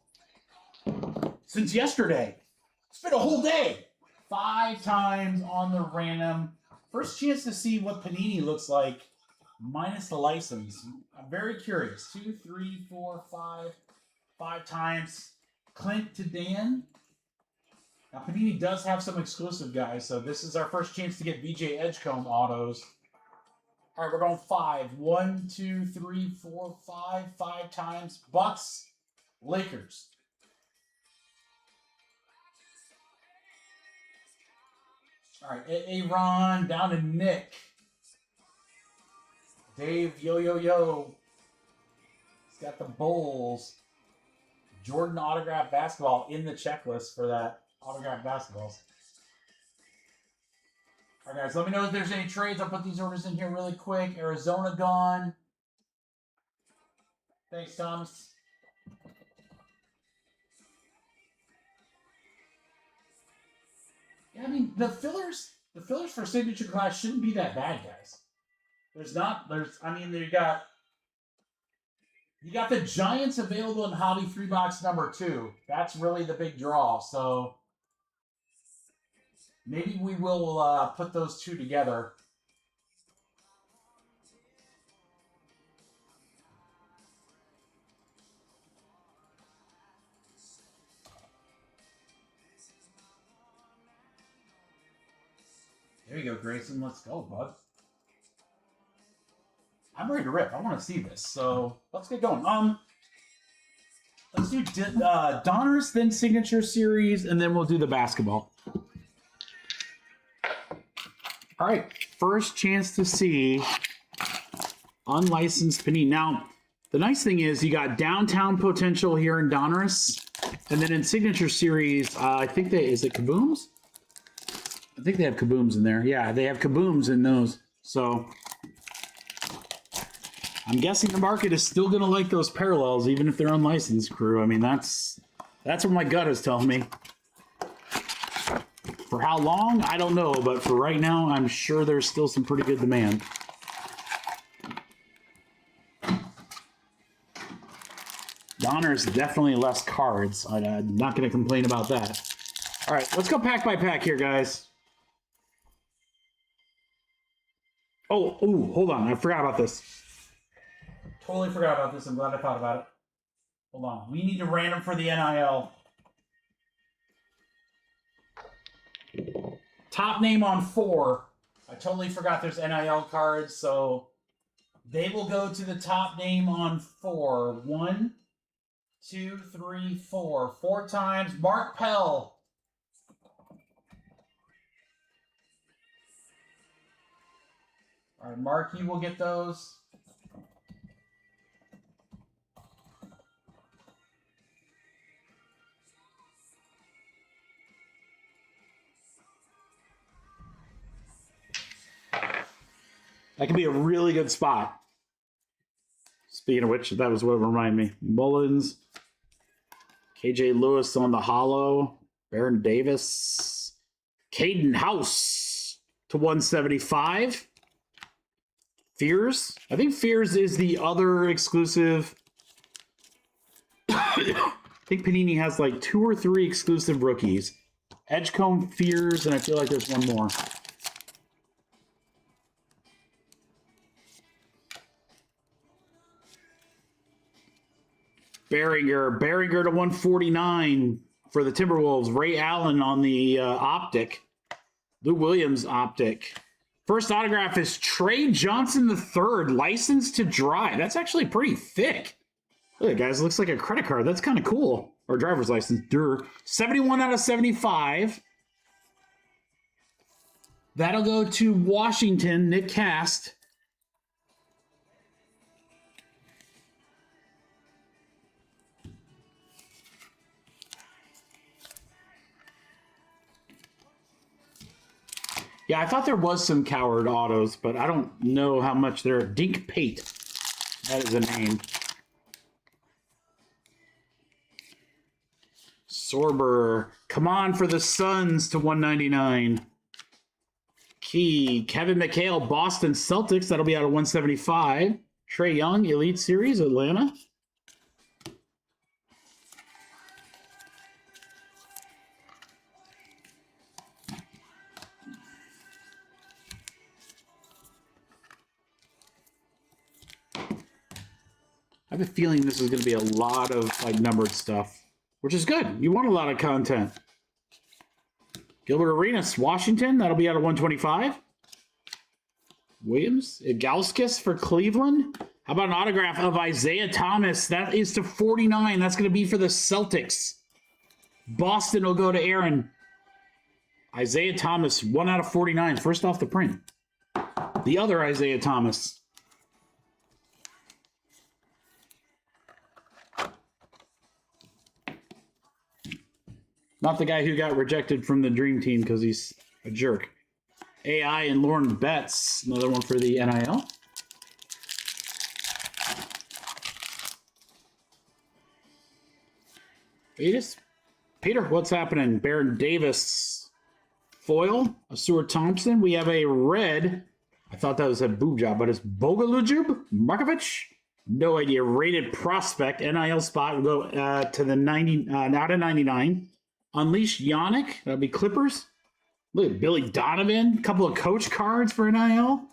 since yesterday. It's been a whole day. 5 times on the random. First chance to see what Panini looks like minus the license. I'm very curious. 2, 3, 4, 5. 5 times. Clint to Dan. Now, Panini does have some exclusive guys, so this is our first chance to get VJ Edgecombe autos. All right, we're going 5. 1, 2, 3, 4, 5. 5 times. Bucks, Lakers. All right, Aaron down to Nick. Dave, yo. He's got the Bulls. Jordan autograph basketball in the checklist for that. Autographed basketballs. All right, guys, let me know if there's any trades. I'll put these orders in here really quick. Arizona gone. Thanks, Thomas. Yeah, I mean, the fillers for Signature Class shouldn't be that bad, guys. You got the Giants available in Hobby 3-box number 2. That's really the big draw, so maybe we will put those two together. There you go, Grayson. Let's go, bud. I'm ready to rip. I want to see this, so let's get going. Let's do Donruss, then Signature Series, and then we'll do the basketball. All right, first chance to see unlicensed Panini. Now, the nice thing is you got downtown potential here in Donruss, and then in Signature Series, I think is it Kabooms? I think they have Kabooms in there. Yeah, they have Kabooms in those. So I'm guessing the market is still going to like those parallels, even if they're unlicensed, crew. I mean, that's what my gut is telling me. For how long, I don't know, but for right now, I'm sure there's still some pretty good demand. Donner's definitely less cards. I'm not going to complain about that. All right, let's go pack by pack here, guys. Oh, hold on. I forgot about this. Totally forgot about this. I'm glad I thought about it. Hold on. We need to random for the NIL. Top name on 4. I totally forgot there's NIL cards, so they will go to the top name on 4. 1, 2, 3, 4. 4 times. Mark Pell. All right, Mark, you will get those. That could be a really good spot. Speaking of which, that was what reminded me. Mullins, KJ Lewis on the hollow, Baron Davis, Caden House to 175. Fears. I think Fears is the other exclusive. I think Panini has like 2 or 3 exclusive rookies. Edgecombe, Fears, and I feel like there's one more. Beringer to 149 for the Timberwolves. Ray Allen on the optic. Lou Williams optic. First autograph is Trey Johnson III, licensed to dry. That's actually pretty thick. Look at it, guys. It looks like a credit card. That's kind of cool. Or driver's license. 71 out of 75. That'll go to Washington, Nick Cast. Yeah, I thought there was some Coward autos, but I don't know how much they're. Dink Pate. That is a name. Sorber. Come on for the Suns to 199. Key. Kevin McHale, Boston Celtics. That'll be out of 175. Trae Young, Elite Series, Atlanta. I have a feeling this is going to be a lot of like numbered stuff, which is good. You want a lot of content. Gilbert Arenas, Washington. That'll be out of 125. Williams, Igauskas for Cleveland. How about an autograph of Isaiah Thomas? That is to 49. That's going to be for the Celtics. Boston will go to Aaron. Isaiah Thomas, 1 out of 49. First off the print. The other Isaiah Thomas. Not the guy who got rejected from the Dream Team because he's a jerk. AI and Lauren Betts. Another one for the NIL. Peter, what's happening? Baron Davis. Foil. Asur Thompson. We have a red. I thought that was a boob job, but it's Bogalujub Markovic. No idea. Rated prospect. NIL spot will go to the 90, out of 99. Unleash Yannick. That'll be Clippers. Look at Billy Donovan. A couple of coach cards for NIL.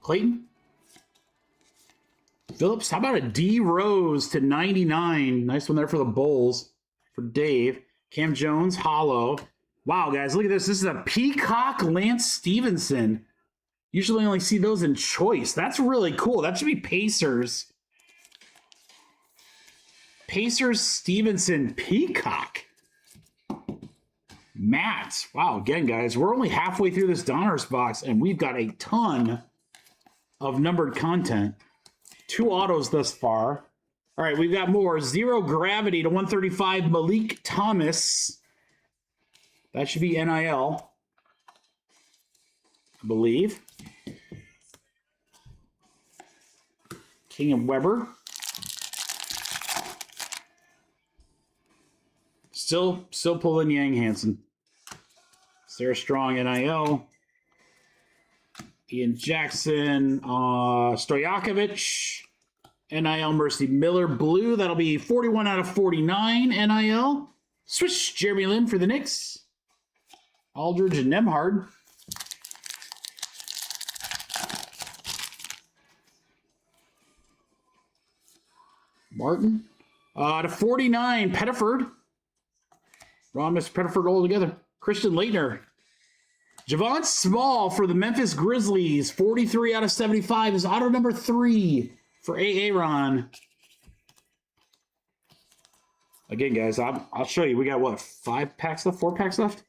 Clayton. Phillips. How about a D Rose to 99? Nice one there for the Bulls. For Dave. Cam Jones. Hollow. Wow, guys. Look at this. This is a Peacock Lance Stevenson. Usually only see those in choice. That's really cool. That should be Pacers. Pacers Stevenson Peacock. Matt. Wow, again, guys, we're only halfway through this Donruss box, and we've got a ton of numbered content. 2 autos thus far. All right, we've got more. Zero Gravity to 135, Malik Thomas. That should be NIL, I believe. King and Weber. Still pulling Yang Hansen. Sarah Strong, NIL. Ian Jackson, Stojakovic. NIL Mercy Miller Blue. That'll be 41 out of 49 NIL. Switch Jeremy Lin for the Knicks. Aldridge and Nemhard. Martin. To 49, Pettiford. Ron Miss Pettiford all together. Christian Leitner. Javon Small for the Memphis Grizzlies. 43 out of 75 is auto number 3 for Aaron. Again, guys, I'll show you. We got, what, 5 packs left? 4 packs left?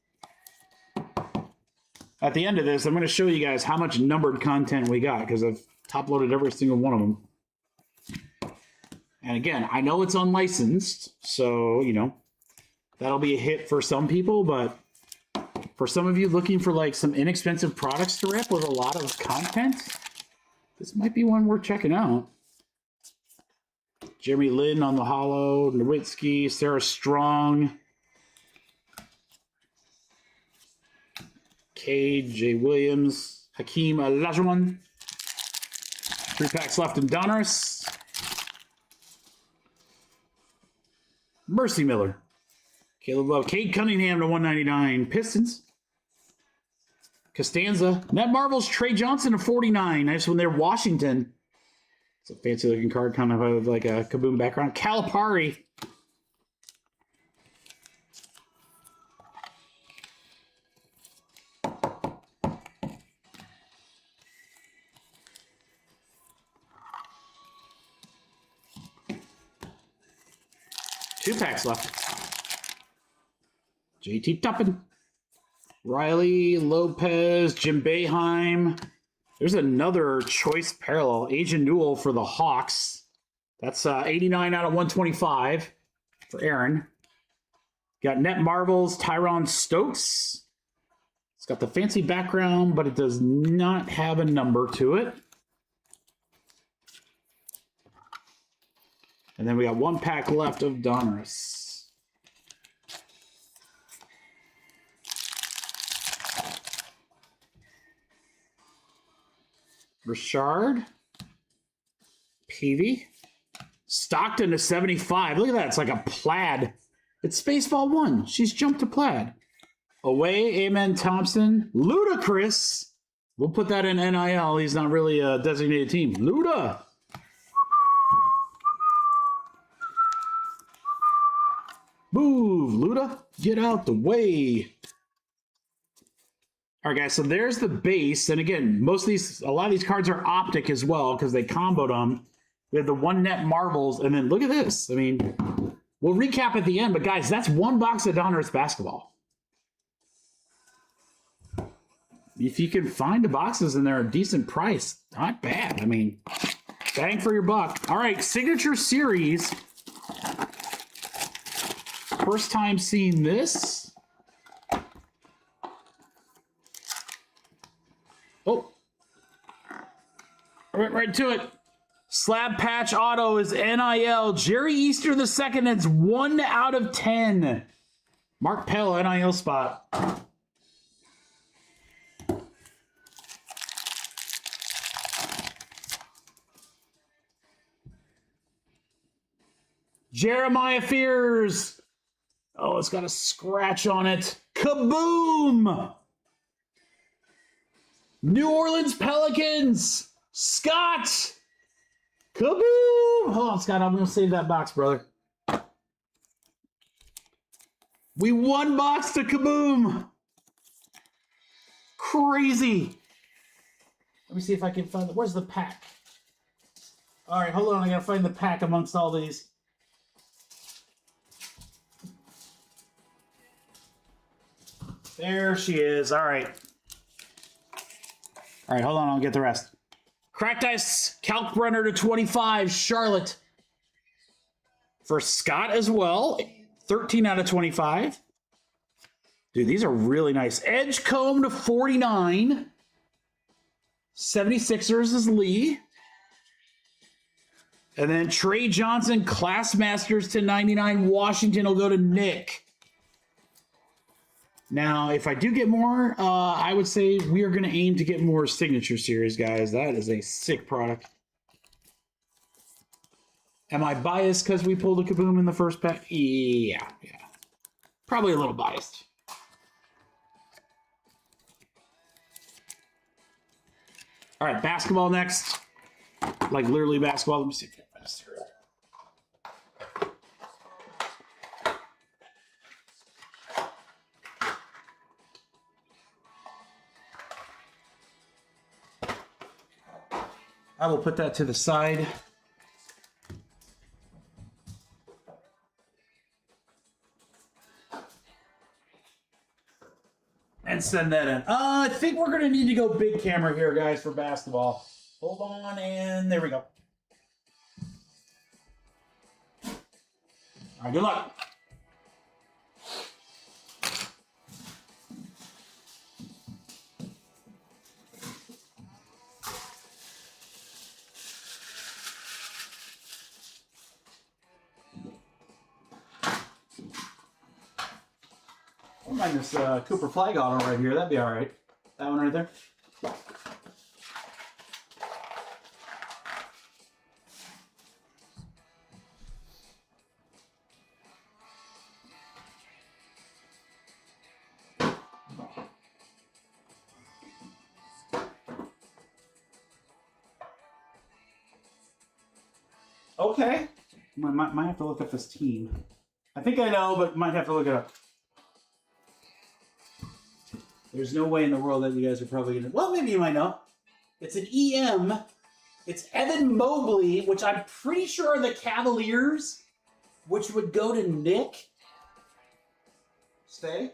At the end of this, I'm going to show you guys how much numbered content we got because I've top-loaded every single one of them. And again, I know it's unlicensed, so, you know, That'll be a hit for some people, but for some of you looking for like some inexpensive products to rip with a lot of content, this might be one worth checking out. Jeremy Lin on the holo, Nowitzki, Sarah Strong, Cade, Jay Williams, Hakeem Olajuwon. 3 packs left in Donruss. Mercy Miller, Caleb Love, Cade Cunningham to 199. Pistons. Costanza, Net Marvels, Trey Johnson to 49. Nice one there. Washington. It's a fancy looking card, kind of like a Kaboom background. Calipari. Two packs left. JT Tuppen. Riley, Lopez, Jim Boeheim. There's another choice parallel. Agent Newell for the Hawks. That's 89 out of 125 for Aaron. Got Net Marvels, Tyron Stokes. It's got the fancy background, but it does not have a number to it. And then we got 1 pack left of Donruss. Richard, Peavy, Stockton to 75. Look at that. It's like a plaid. It's Spaceball 1. She's jumped to plaid. Away, Amen Thompson. Ludacris. We'll put that in NIL. He's not really a designated team. Luda. Move, Luda. Get out the way. All right, guys, so there's the base. And again, a lot of these cards are optic as well because they comboed them. We have the 1 Net Marvels, and then look at this. I mean, we'll recap at the end, but guys, that's 1 box of Donruss basketball. If you can find the boxes and they're a decent price, not bad. I mean, bang for your buck. All right, Signature Series. First time seeing this. Oh, I went right to it. Slab Patch Auto is NIL. Jerry Easter II, it's 1 out of 10. Mark Pell, NIL spot. Jeremiah Fears. Oh, it's got a scratch on it. Kaboom! New Orleans Pelicans, Scott. Kaboom! Hold on, Scott. I'm going to save that box, brother. We 1 box to Kaboom. Crazy. Let me see if I can find where's the pack? All right, hold on. I got to find the pack amongst all these. There she is. All right. All right, hold on. I'll get the rest. Cracked Ice, Kalkbrenner to 25, Charlotte. For Scott as well, 13 out of 25. Dude, these are really nice. Edgecombe to 49. 76ers is Lee. And then Trey Johnson, Class Masters to 99. Washington will go to Nick. Now, if I do get more, I would say we are going to aim to get more Signature Series, guys. That is a sick product. Am I biased because we pulled a Kaboom in the first pack? Yeah. Probably a little biased. All right, basketball next. Like literally basketball. Let me see if I can find this here. I will put that to the side. And send that in. I think we're going to need to go big camera here, guys, for basketball. Hold on, and there we go. All right, good luck. don't mind this Cooper Flag auto right here. That'd be all right. That one right there. Okay. Might have to look up this team. I think I know, but might have to look it up. There's no way in the world that you guys are probably going to... Well, maybe you might know. It's an EM. It's Evan Mobley, which I'm pretty sure are the Cavaliers, which would go to Nick. Stay.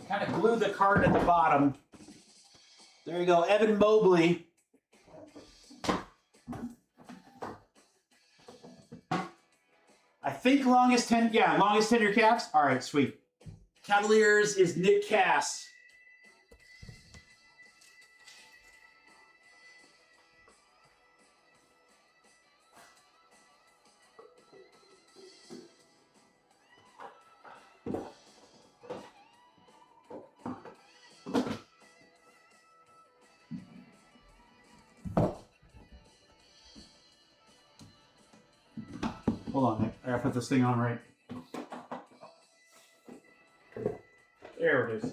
Kind of glued the card at the bottom. There you go, Evan Mobley. I think longest tenure Caps. All right, sweet. Cavaliers is Nick Cass. Hold on, Nick. I gotta put this thing on right. There it is.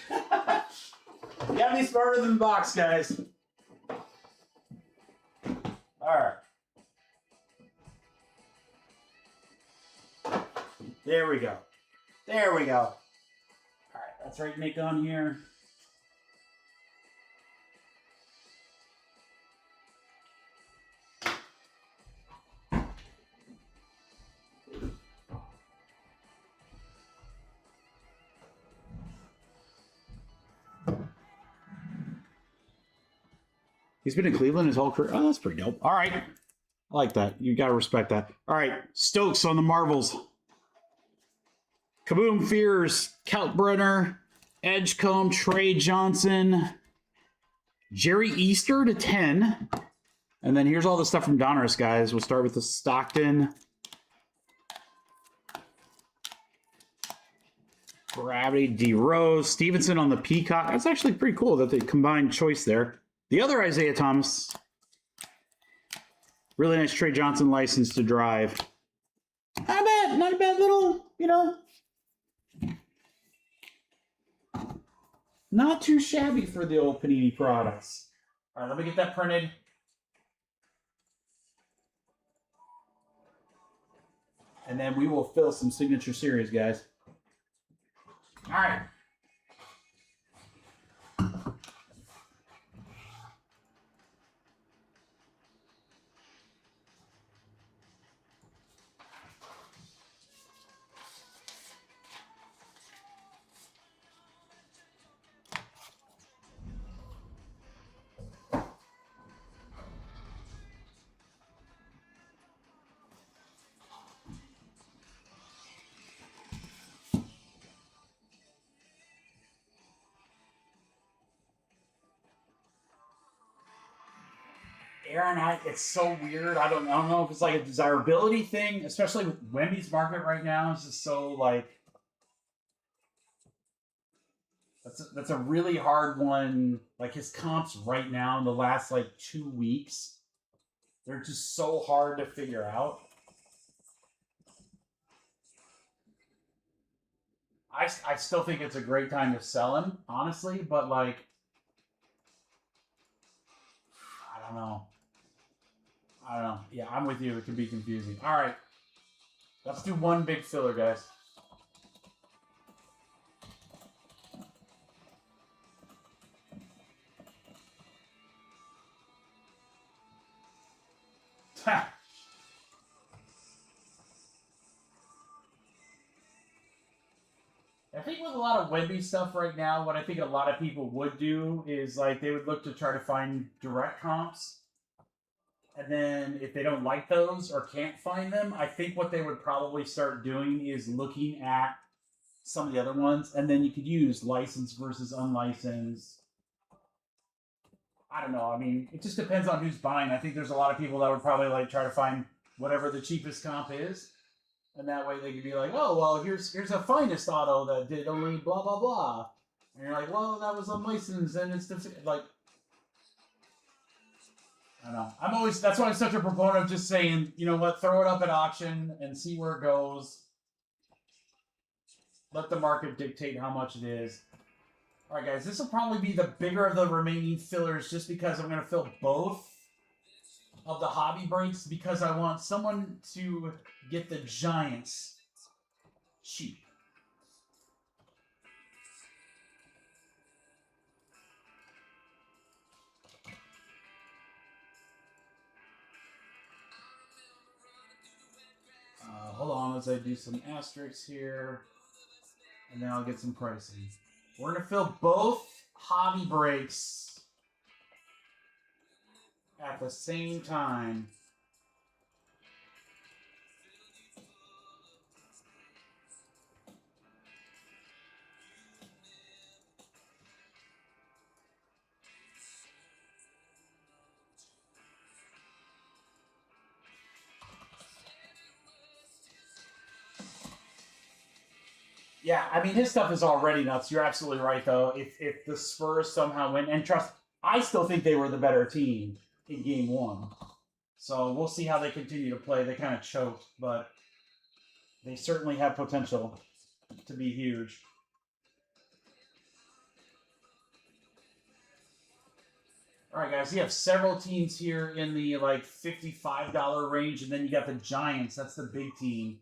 You gotta be smarter than the box, guys. Alright. There we go. There we go. Alright, that's right, Nick, on here. He's been in Cleveland his whole career. Oh, that's pretty dope. All right. I like that. You got to respect that. All right. Stokes on the Marvels. Kaboom Fears, Kalkbrenner, Edgecombe, Trey Johnson, Jerry Easter to 10. And then here's all the stuff from Donruss, guys. We'll start with the Stockton. Gravity, D. Rose, Stevenson on the Peacock. That's actually pretty cool that they combined choice there. The other Isaiah Thomas. Really nice Trey Johnson license to drive. Not bad. Not a bad little, you know. Not too shabby for the old Panini products. All right, let me get that printed. And then we will fill some signature series, guys. All right. Aaron, it's so weird. I don't know if it's like a desirability thing, especially with Wemby's market right now. It's just so like that's a really hard one. Like his comps right now in the last like 2 weeks, they're just so hard to figure out. I still think it's a great time to sell him, honestly, but like I don't know. Yeah, I'm with you. It can be confusing. All right. Let's do one big filler, guys. I think with a lot of Wemby stuff right now, what I think a lot of people would do is like they would look to try to find direct comps. And then if they don't like those or can't find them, I think what they would probably start doing is looking at some of the other ones. And then you could use licensed versus unlicensed. I don't know. I mean, it just depends on who's buying. I think there's a lot of people that would probably like try to find whatever the cheapest comp is, and that way they could be like, oh well, here's a finest auto that did only blah blah blah, and you're like, well, that was unlicensed and it's like. I don't know. I'm always that's why I'm such a proponent of just saying, you know what, throw it up at auction and see where it goes. Let the market dictate how much it is. All right, guys, this will probably be the bigger of the remaining fillers just because I'm going to fill both of the hobby breaks because I want someone to get the Giants cheap. Hold on as I do some asterisks here, and then I'll get some pricing. We're going to fill both hobby breaks at the same time. Yeah, I mean, his stuff is already nuts. You're absolutely right, though. If the Spurs somehow win, and trust, I still think they were the better team in Game 1. So we'll see how they continue to play. They kind of choked, but they certainly have potential to be huge. All right, guys, you have several teams here in the like $55 range, and then you got the Giants. That's the big team.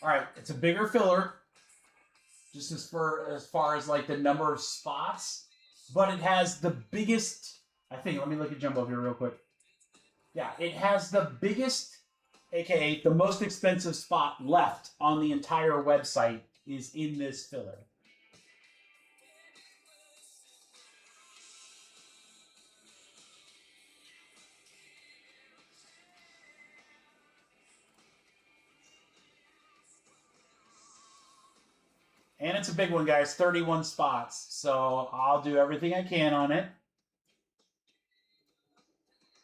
All right, it's a bigger filler, just as far as like the number of spots, but it has the biggest. I think. Let me look at Jumbo here real quick. Yeah, it has the biggest, aka the most expensive spot left on the entire website is in this filler. And it's a big one, guys, 31 spots. So I'll do everything I can on it.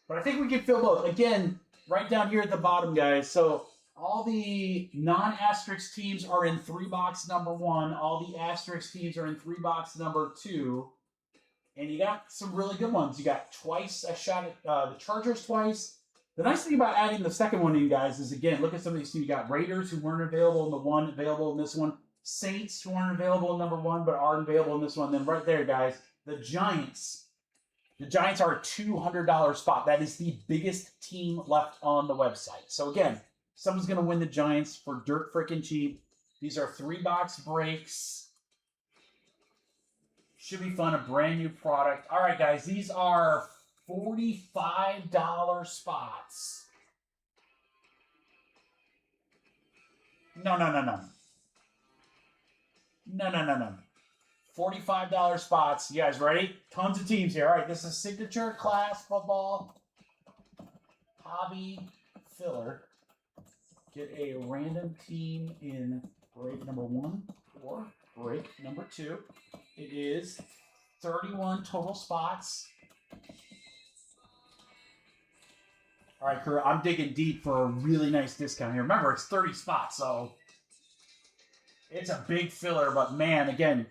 But I think we can fill both. Again, right down here at the bottom, guys. So all the non-asterisk teams are in 3-box number 1. All the asterisk teams are in 3-box number 2. And you got some really good ones. You got twice a shot at the Chargers twice. The nice thing about adding the second one in, guys, is, again, look at some of these teams. You got Raiders, who weren't available in the one, available in this one. Saints, who aren't available in number 1, but are available in this one. Then right there, guys, the Giants. The Giants are a $200 spot. That is the biggest team left on the website. So, again, someone's going to win the Giants for dirt freaking cheap. These are 3-box breaks. Should be fun. A brand new product. All right, guys. These are $45 spots. No. No. $45 spots. You guys ready? Tons of teams here. All right, this is Signature Class Football Hobby Filler. Get a random team in break number 1 or break number 2. It is 31 total spots. All right, crew, I'm digging deep for a really nice discount here. Remember, it's 30 spots, so it's a big filler. But, man, again,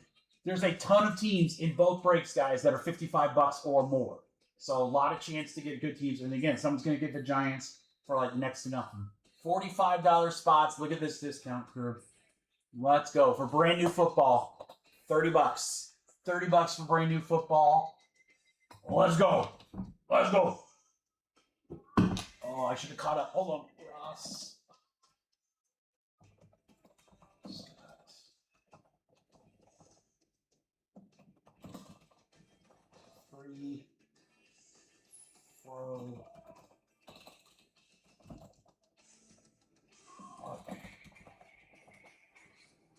there's a ton of teams in both breaks, guys, that are $55 or more. So a lot of chance to get good teams. And, again, someone's going to get the Giants for, like, next to nothing. $45 spots. Look at this discount, crew. Let's go. For brand new football, $30. $30 for brand new football. Let's go. Let's go. Oh, I should have caught up. Hold on, Ross. Free throw. Okay.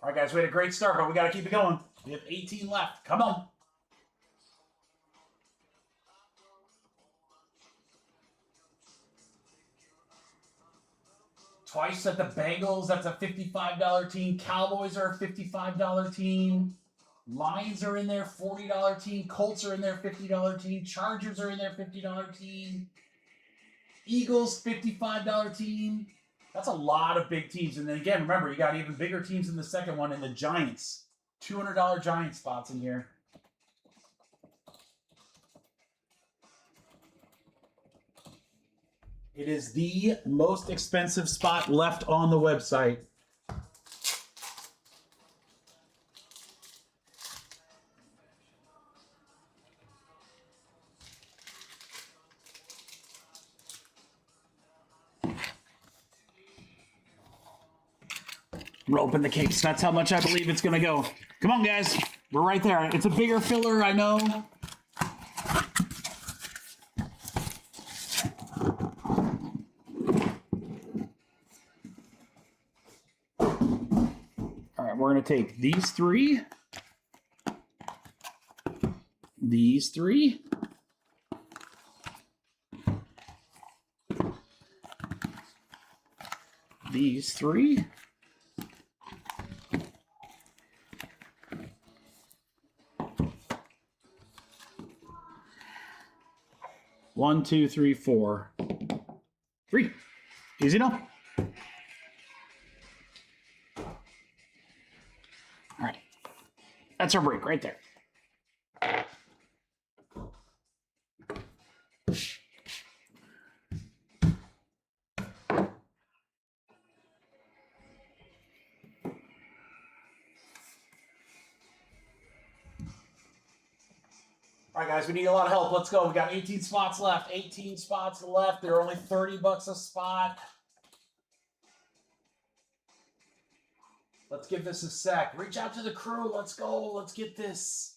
All right, guys, we had a great start, but we got to keep it going. We have 18 left. Come on. Twice at the Bengals, that's a $55 team. Cowboys are a $55 team. Lions are in there, $40 team. Colts are in there, $50 team. Chargers are in there, $50 team. Eagles, $55 team. That's a lot of big teams. And then again, remember, you got even bigger teams in the second one, and the Giants. $200 Giant spots in here. It is the most expensive spot left on the website. We're open the case. That's how much I believe it's going to go. Come on, guys. We're right there. It's a bigger filler, I know. All right, we're going to take these three. These three. These three. One, two, three, four. Three. Easy enough. All right. That's our break right there. All right, guys, we need a lot of help. Let's go. We got 18 spots left. 18 spots left. They're only 30 bucks a spot. Let's give this a sec. Reach out to the crew. Let's go. Let's get this.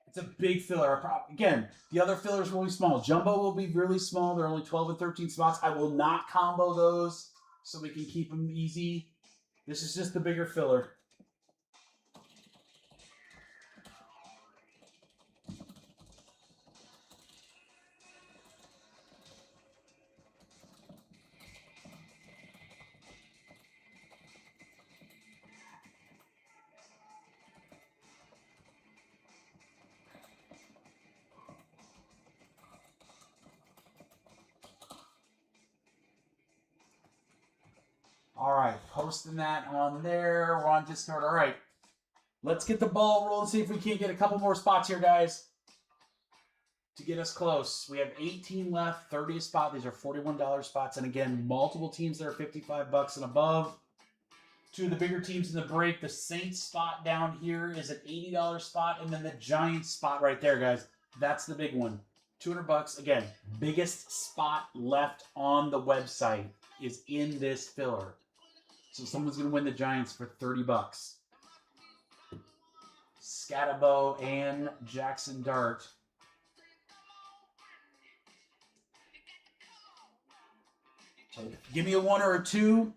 It's a big filler. Again, the other fillers will be small. Jumbo will be really small. They're only 12 and 13 spots. I will not combo those so we can keep them easy. This is just the bigger filler. All right, posting that on there. We're on Discord. All right, let's get the ball rolling. See if we can't get a couple more spots here, guys, to get us close. We have 18 left, 30 a spot. These are $41 spots, and again, multiple teams that are 55 bucks and above. Two of the bigger teams in the break. The Saints spot down here is an $80 spot, and then the Giants spot right there, guys. That's the big one. 200 bucks. Again, biggest spot left on the website is in this filler. So someone's going to win the Giants for 30 bucks. Scatabo and Jackson Dart. So give me a 1 or a 2.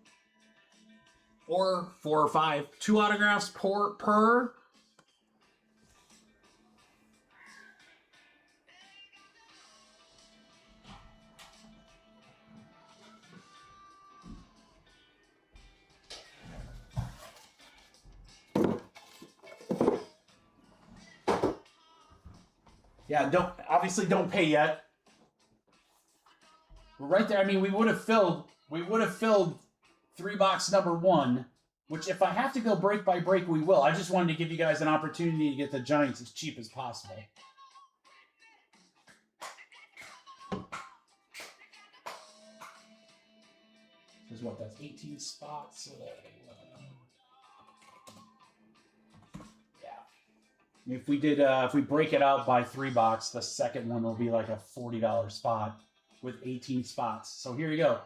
Or 4 or 5. 2 autographs per. Yeah, obviously don't pay yet. We're right there. I mean, we would have filled 3 box number 1, which if I have to go break by break, we will. I just wanted to give you guys an opportunity to get the Giants as cheap as possible. This is what, that's 18 spots. If we break it out by 3 box, the second one will be like a $40 spot with 18 spots. So here you go.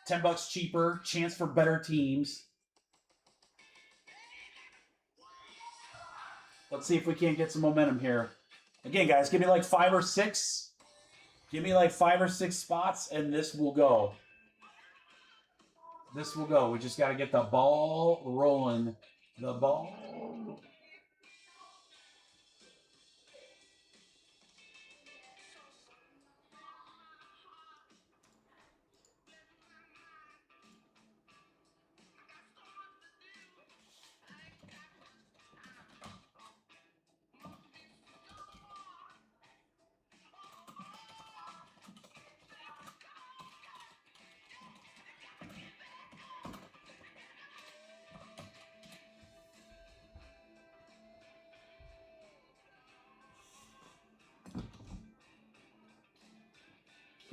10 bucks cheaper, chance for better teams. Let's see if we can't get some momentum here. Again, guys, give me like 5 or 6. Give me like 5 or 6 spots, and this will go. This will go. We just got to get the ball rolling. The ball.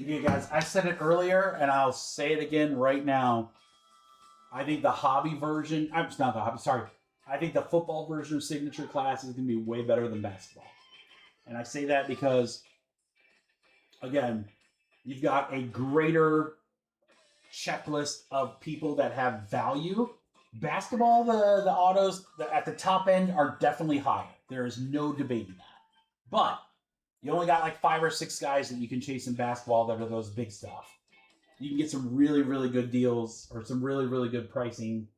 Okay, guys, I said it earlier, and I'll say it again right now. I think the hobby version, I'm just not the hobby, sorry. I think the football version of Signature Class is going to be way better than basketball. And I say that because, again, you've got a greater checklist of people that have value. Basketball, the autos at the top end are definitely higher. There is no debating that. But you only got like 5 or 6 guys that you can chase in basketball that are those big stuff. You can get some really, really good deals or some really, really good pricing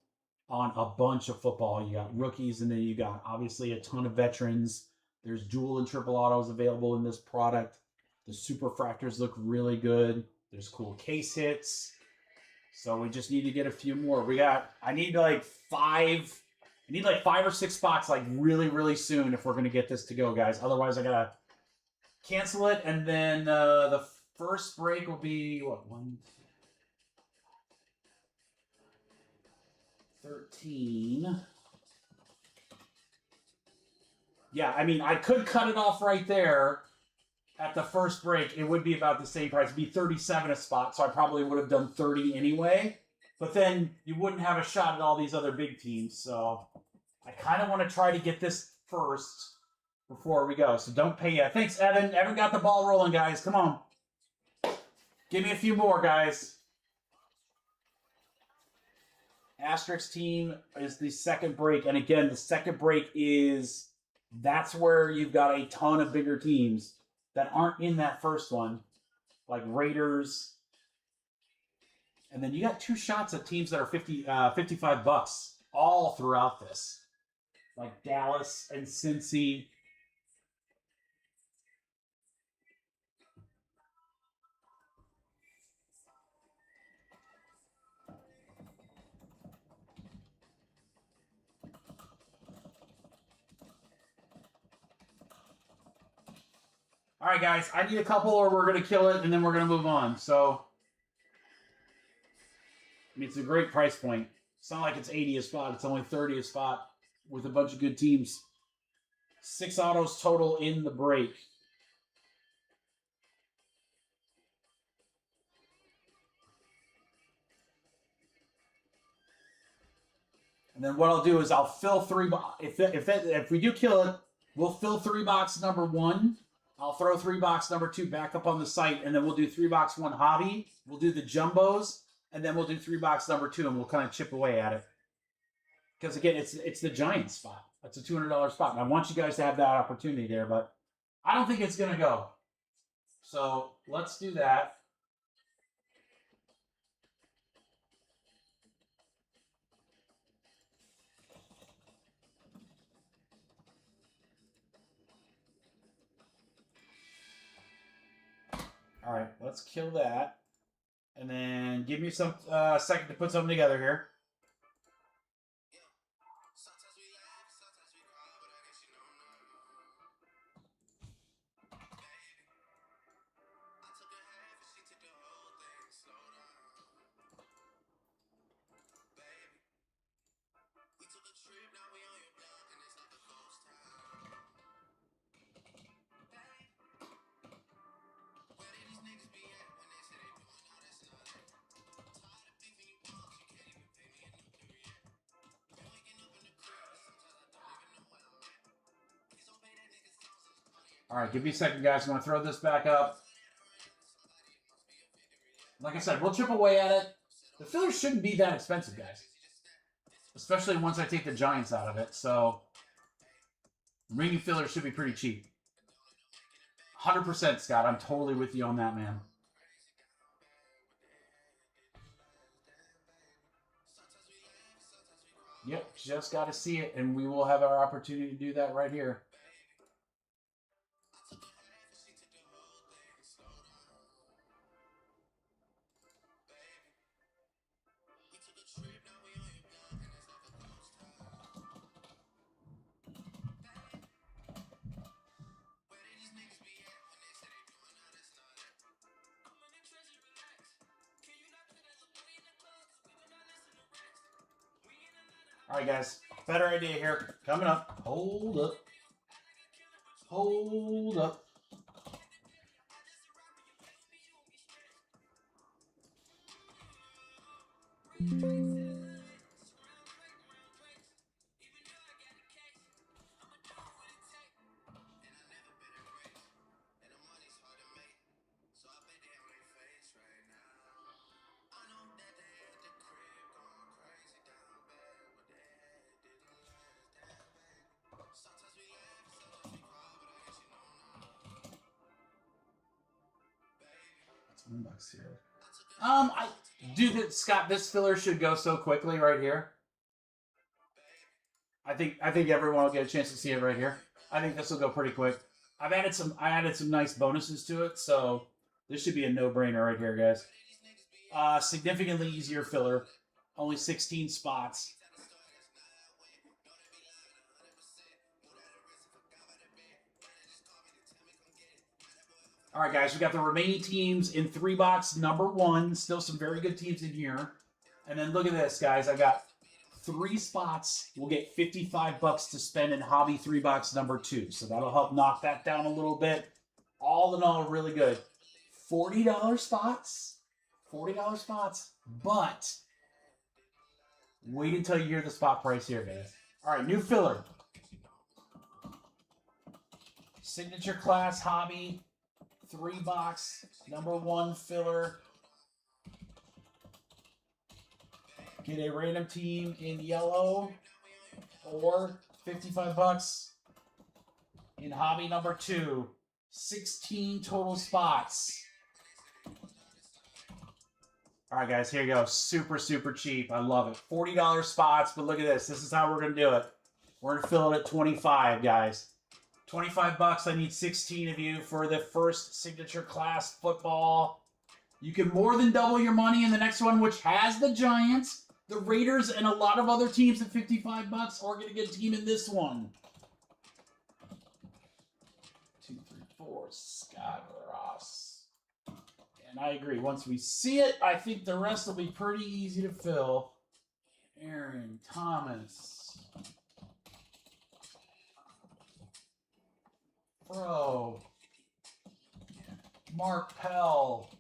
on a bunch of football. You got rookies, and then you got obviously a ton of veterans. There's dual and triple autos available in this product. The super fractors look really good. There's cool case hits. So we just need to get a few more. I need like 5 or 6 spots like really, really soon if we're going to get this to go, guys. Otherwise, I got to cancel it, and then the first break will be, what, 13. Yeah, I mean, I could cut it off right there at the first break. It would be about the same price. It'd be 37 a spot, so I probably would have done 30 anyway. But then you wouldn't have a shot at all these other big teams, so I kind of want to try to get this first before we go. So don't pay yet. Thanks, Evan. Evan got the ball rolling, guys. Come on. Give me a few more, guys. Asterisk team is the second break. And again, the second break is, that's where you've got a ton of bigger teams that aren't in that first one, like Raiders. And then you got 2 shots at teams that are $55 all throughout this, like Dallas and Cincy. All right, guys, I need a couple or we're going to kill it, and then we're going to move on. So, I mean, it's a great price point. It's not like it's 80 a spot. It's only 30 a spot with a bunch of good teams. 6 autos total in the break. And then what I'll do is I'll fill 3. If we do kill it, we'll fill 3 box number 1. I'll throw 3 box number 2 back up on the site, and then we'll do 3 box 1 hobby. We'll do the jumbos, and then we'll do 3 box number 2, and we'll kind of chip away at it. Because again, it's the giant spot. That's a $200 spot, and I want you guys to have that opportunity there, but I don't think it's gonna go. So let's do that. All right, let's kill that. And then give me some second to put something together here. All right, give me a second, guys. I'm going to throw this back up. Like I said, we'll chip away at it. The fillers shouldn't be that expensive, guys. Especially once I take the Giants out of it. So, ring fillers should be pretty cheap. 100%, Scott. I'm totally with you on that, man. Yep, just got to see it, and we will have our opportunity to do that right here. All right, guys. Better idea here. Coming up. Hold up. Hold up. $1 here. I do that, Scott. This filler should go so quickly right here. I think everyone will get a chance to see it right here. I think this will go pretty quick. I added some nice bonuses to it, so this should be a no-brainer right here, guys. Significantly easier filler, only 16 spots. All right, guys, we got the remaining teams in 3-box number 1. Still some very good teams in here. And then look at this, guys. I got 3 spots. We'll get $55 to spend in hobby 3-box number 2. So that'll help knock that down a little bit. All in all, really good. $40 spots. $40 spots. But wait until you hear the spot price here, guys. All right, new filler. Signature class hobby. 3-box, number 1 filler. Get a random team in yellow or $55 in hobby number 2. 16 total spots. All right, guys, here you go. Super, super cheap. I love it. $40 spots, but look at this. This is how we're going to do it. We're going to fill it at 25, guys. $25. I need 16 of you for the first signature class football. You can more than double your money in the next one, which has the Giants, the Raiders, and a lot of other teams at $55, or get a good team in this one. 2, 3, 4, Scott Ross. And I agree. Once we see it, I think the rest will be pretty easy to fill. Aaron Thomas. Bro. Mark Pell.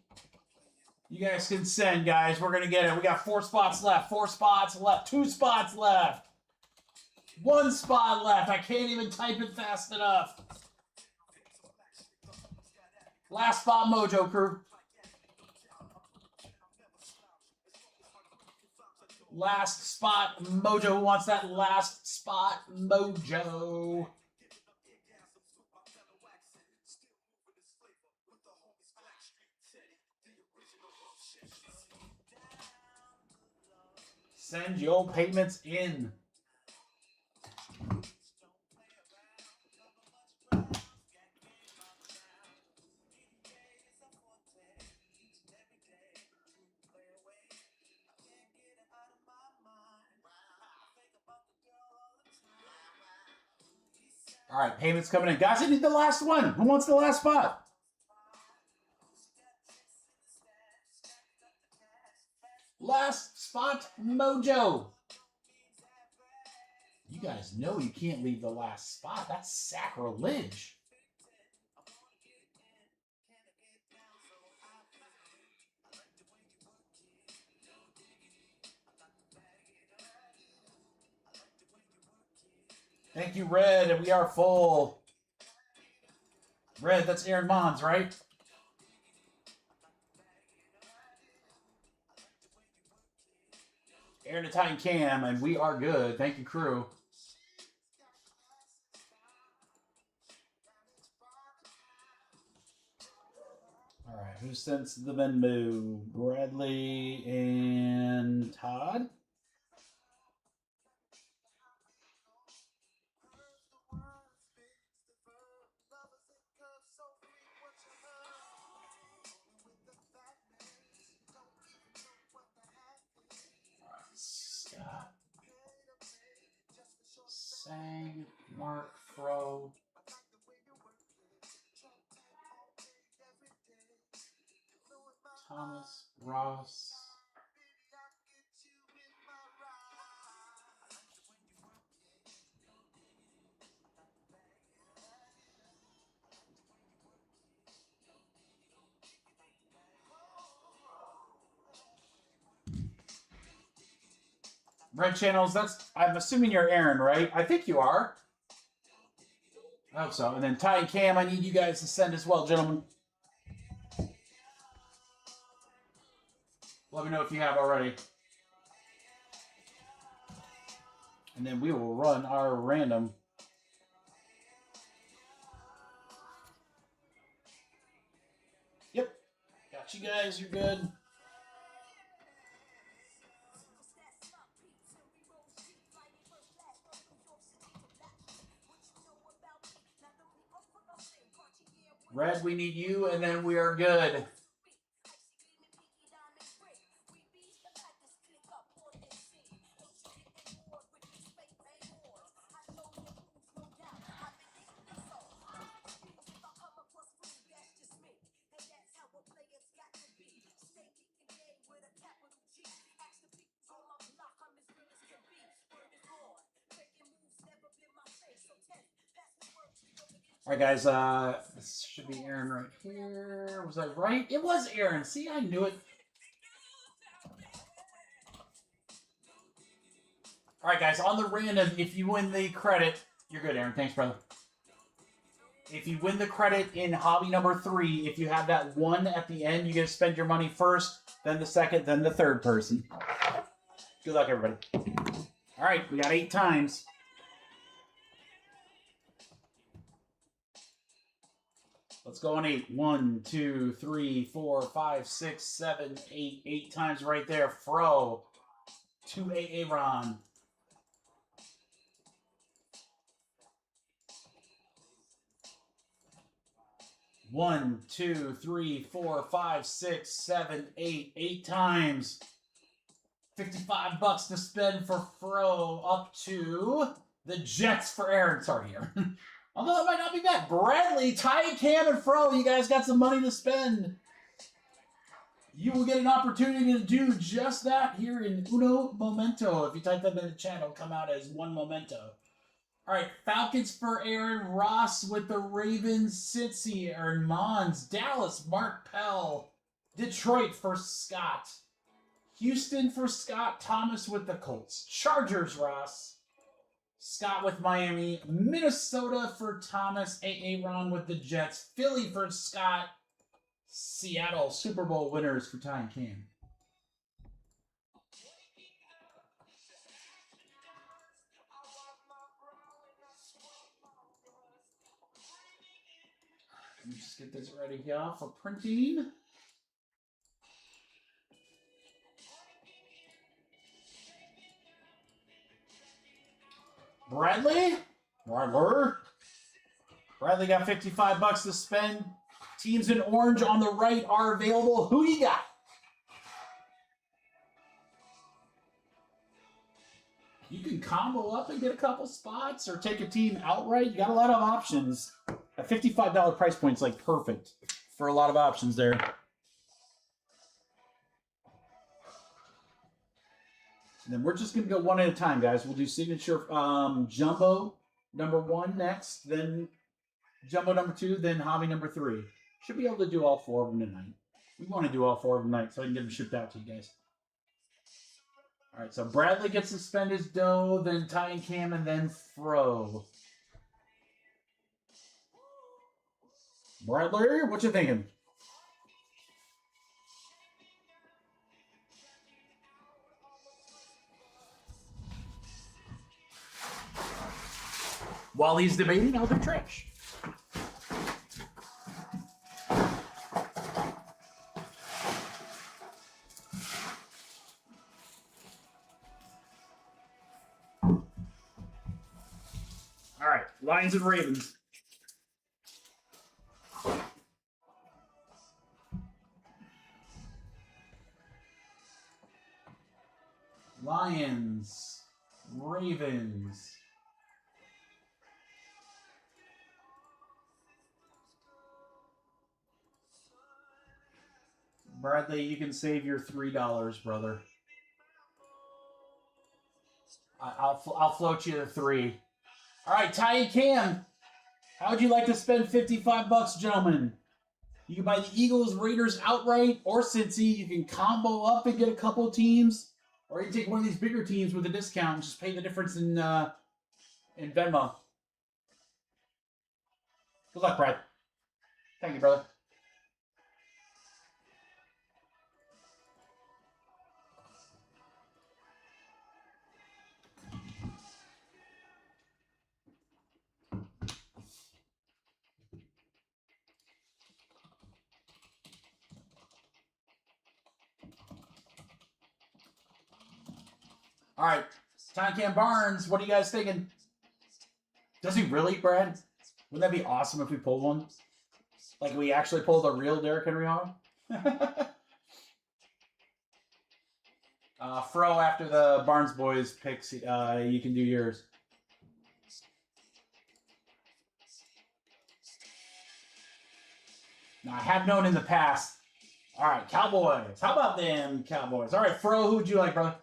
You guys can send, guys. We're going to get it. We got 4 spots left. 4 spots left. 2 spots left. 1 spot left. I can't even type it fast enough. Last spot, Mojo crew. Last spot, Mojo. Who wants that last spot, Mojo? Send your payments in. All right, payments coming in. Guys, I need the last one. Who wants the last spot? Last spot, Mojo. You guys know you can't leave the last spot. That's sacrilege. Thank you, Red, and we are full. Red, that's Aaron Mons, right? Aaron Italian Cam, and we are good. Thank you, crew. All right, who sends the Venmo? Bradley and Todd. Scott. Sang, Mark, Fro. Thomas, Ross. Red channels, that's, I'm assuming you're Aaron, right? I think you are. I hope so. And then Ty and Cam, I need you guys to send as well, gentlemen. Let me know if you have already. And then we will run our random. Yep. Got you guys. You're good. Red, we need you, and then we are good. All right, guys, this should be Aaron right here. Was I right? It was Aaron. See, I knew it. All right, guys, on the random, if you win the credit, you're good, Aaron. Thanks, brother. If you win the credit in hobby number 3, if you have that 1 at the end, you get to spend your money first, then the second, then the third person. Good luck, everybody. All right, we got 8 times. Let's go on 8. 1, 2, 3, 4, 5, 6, 7, 8. 8 times right there. Fro. 2 Aaron. One, 2, 3, 4, 5, 6, 7, 8. 8 times. $55 to spend for Fro. Up to the Jets for Aaron. Sorry, Aaron. Although it might not be bad. Bradley, Ty, Cam, and Fro, you guys got some money to spend. You will get an opportunity to do just that here in Uno Momento. If you type that in the chat, it'll come out as 1 Momento. All right, Falcons for Aaron. Ross with the Ravens. Cincy, Aaron. Mons. Dallas, Mark Pell. Detroit for Scott. Houston for Scott. Thomas with the Colts. Chargers, Ross. Scott with Miami. Minnesota for Thomas. Aaron with the Jets. Philly for Scott. Seattle Super Bowl winners for Ty and Cam. Let me just get this ready here for printing. Bradley got $55 to spend. Teams in orange on the right are available. Who you got? You can combo up and get a couple spots or take a team outright. You got a lot of options. A $55 price point is like perfect for a lot of options there. And then we're just going to go one at a time, guys. We'll do signature jumbo number 1 next, then jumbo number 2, then hobby number 3. Should be able to do all 4 of them tonight. We want to do all 4 of them tonight so I can get them shipped out to you guys. All right, so Bradley gets to spend his dough, then Ty and Cam, and then Fro. Bradley, what you thinking? While he's debating, I'll do trash. All right, Lions and Ravens. Lions, Ravens. Bradley, you can save your $3, brother. I'll float you to 3. All right, Ty and Cam. How would you like to spend $55, gentlemen? You can buy the Eagles, Raiders outright, or Cincy. You can combo up and get a couple teams. Or you take one of these bigger teams with a discount and just pay the difference in Venmo. Good luck, Brad. Thank you, brother. All right, Cam Barnes, what are you guys thinking? Does he really, Brad? Wouldn't that be awesome if we pulled one? Like we actually pulled a real Derrick Henry on him? Fro, after the Barnes boys picks, you can do yours. Now, I have known in the past. All right, Cowboys. How about them Cowboys? All right, Fro, who would you like, brother?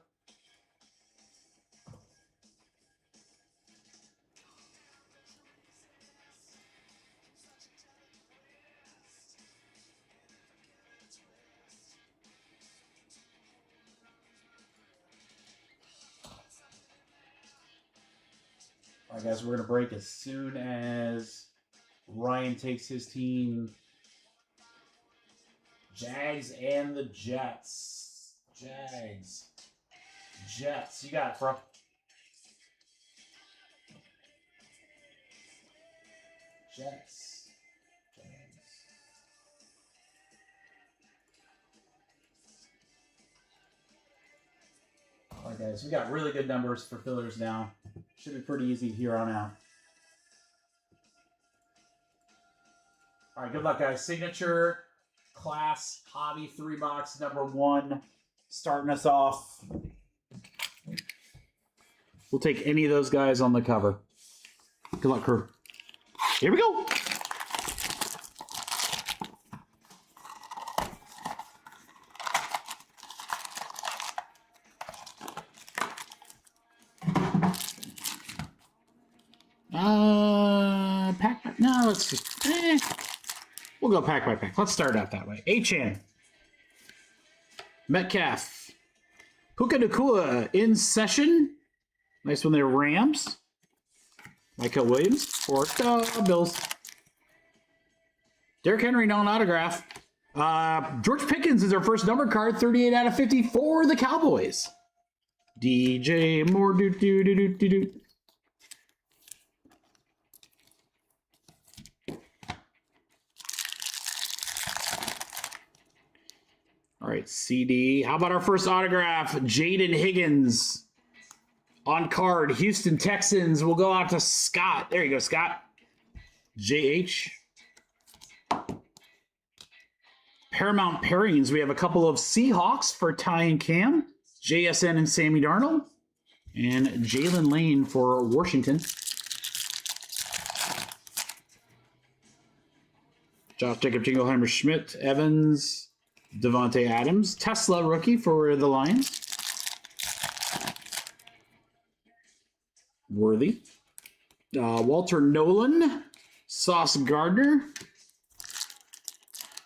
All right, guys, we're going to break as soon as Ryan takes his team. Jags and the Jets. Jags. Jets. You got it, bro. Jets. Jags. All right, guys, we got really good numbers for fillers now. Should be pretty easy here on out. All right, good luck, guys. Signature, class, hobby, 3-box, number 1. Starting us off. We'll take any of those guys on the cover. Good luck, crew. Here we go. Pack. No, let's just. We'll go pack by pack. Let's start out that way. Achan. Metcalf. Puka Nacua in session. Nice one there, Rams. Michael Williams for the Bills. Derrick Henry, non-autograph. George Pickens is our first number card, 38 out of 50 for the Cowboys. DJ Moore, do. All right, CD. How about our first autograph? Jaden Higgins on card. Houston Texans. We'll go out to Scott. There you go, Scott. JH. Paramount Pairings. We have a couple of Seahawks for Ty and Cam. JSN and Sammy Darnold. And Jalen Lane for Washington. Josh Jacob Jingleheimer Schmidt. Evans. Devontae Adams. Tesla rookie for the Lions. Worthy. Walter Nolan. Sauce Gardner.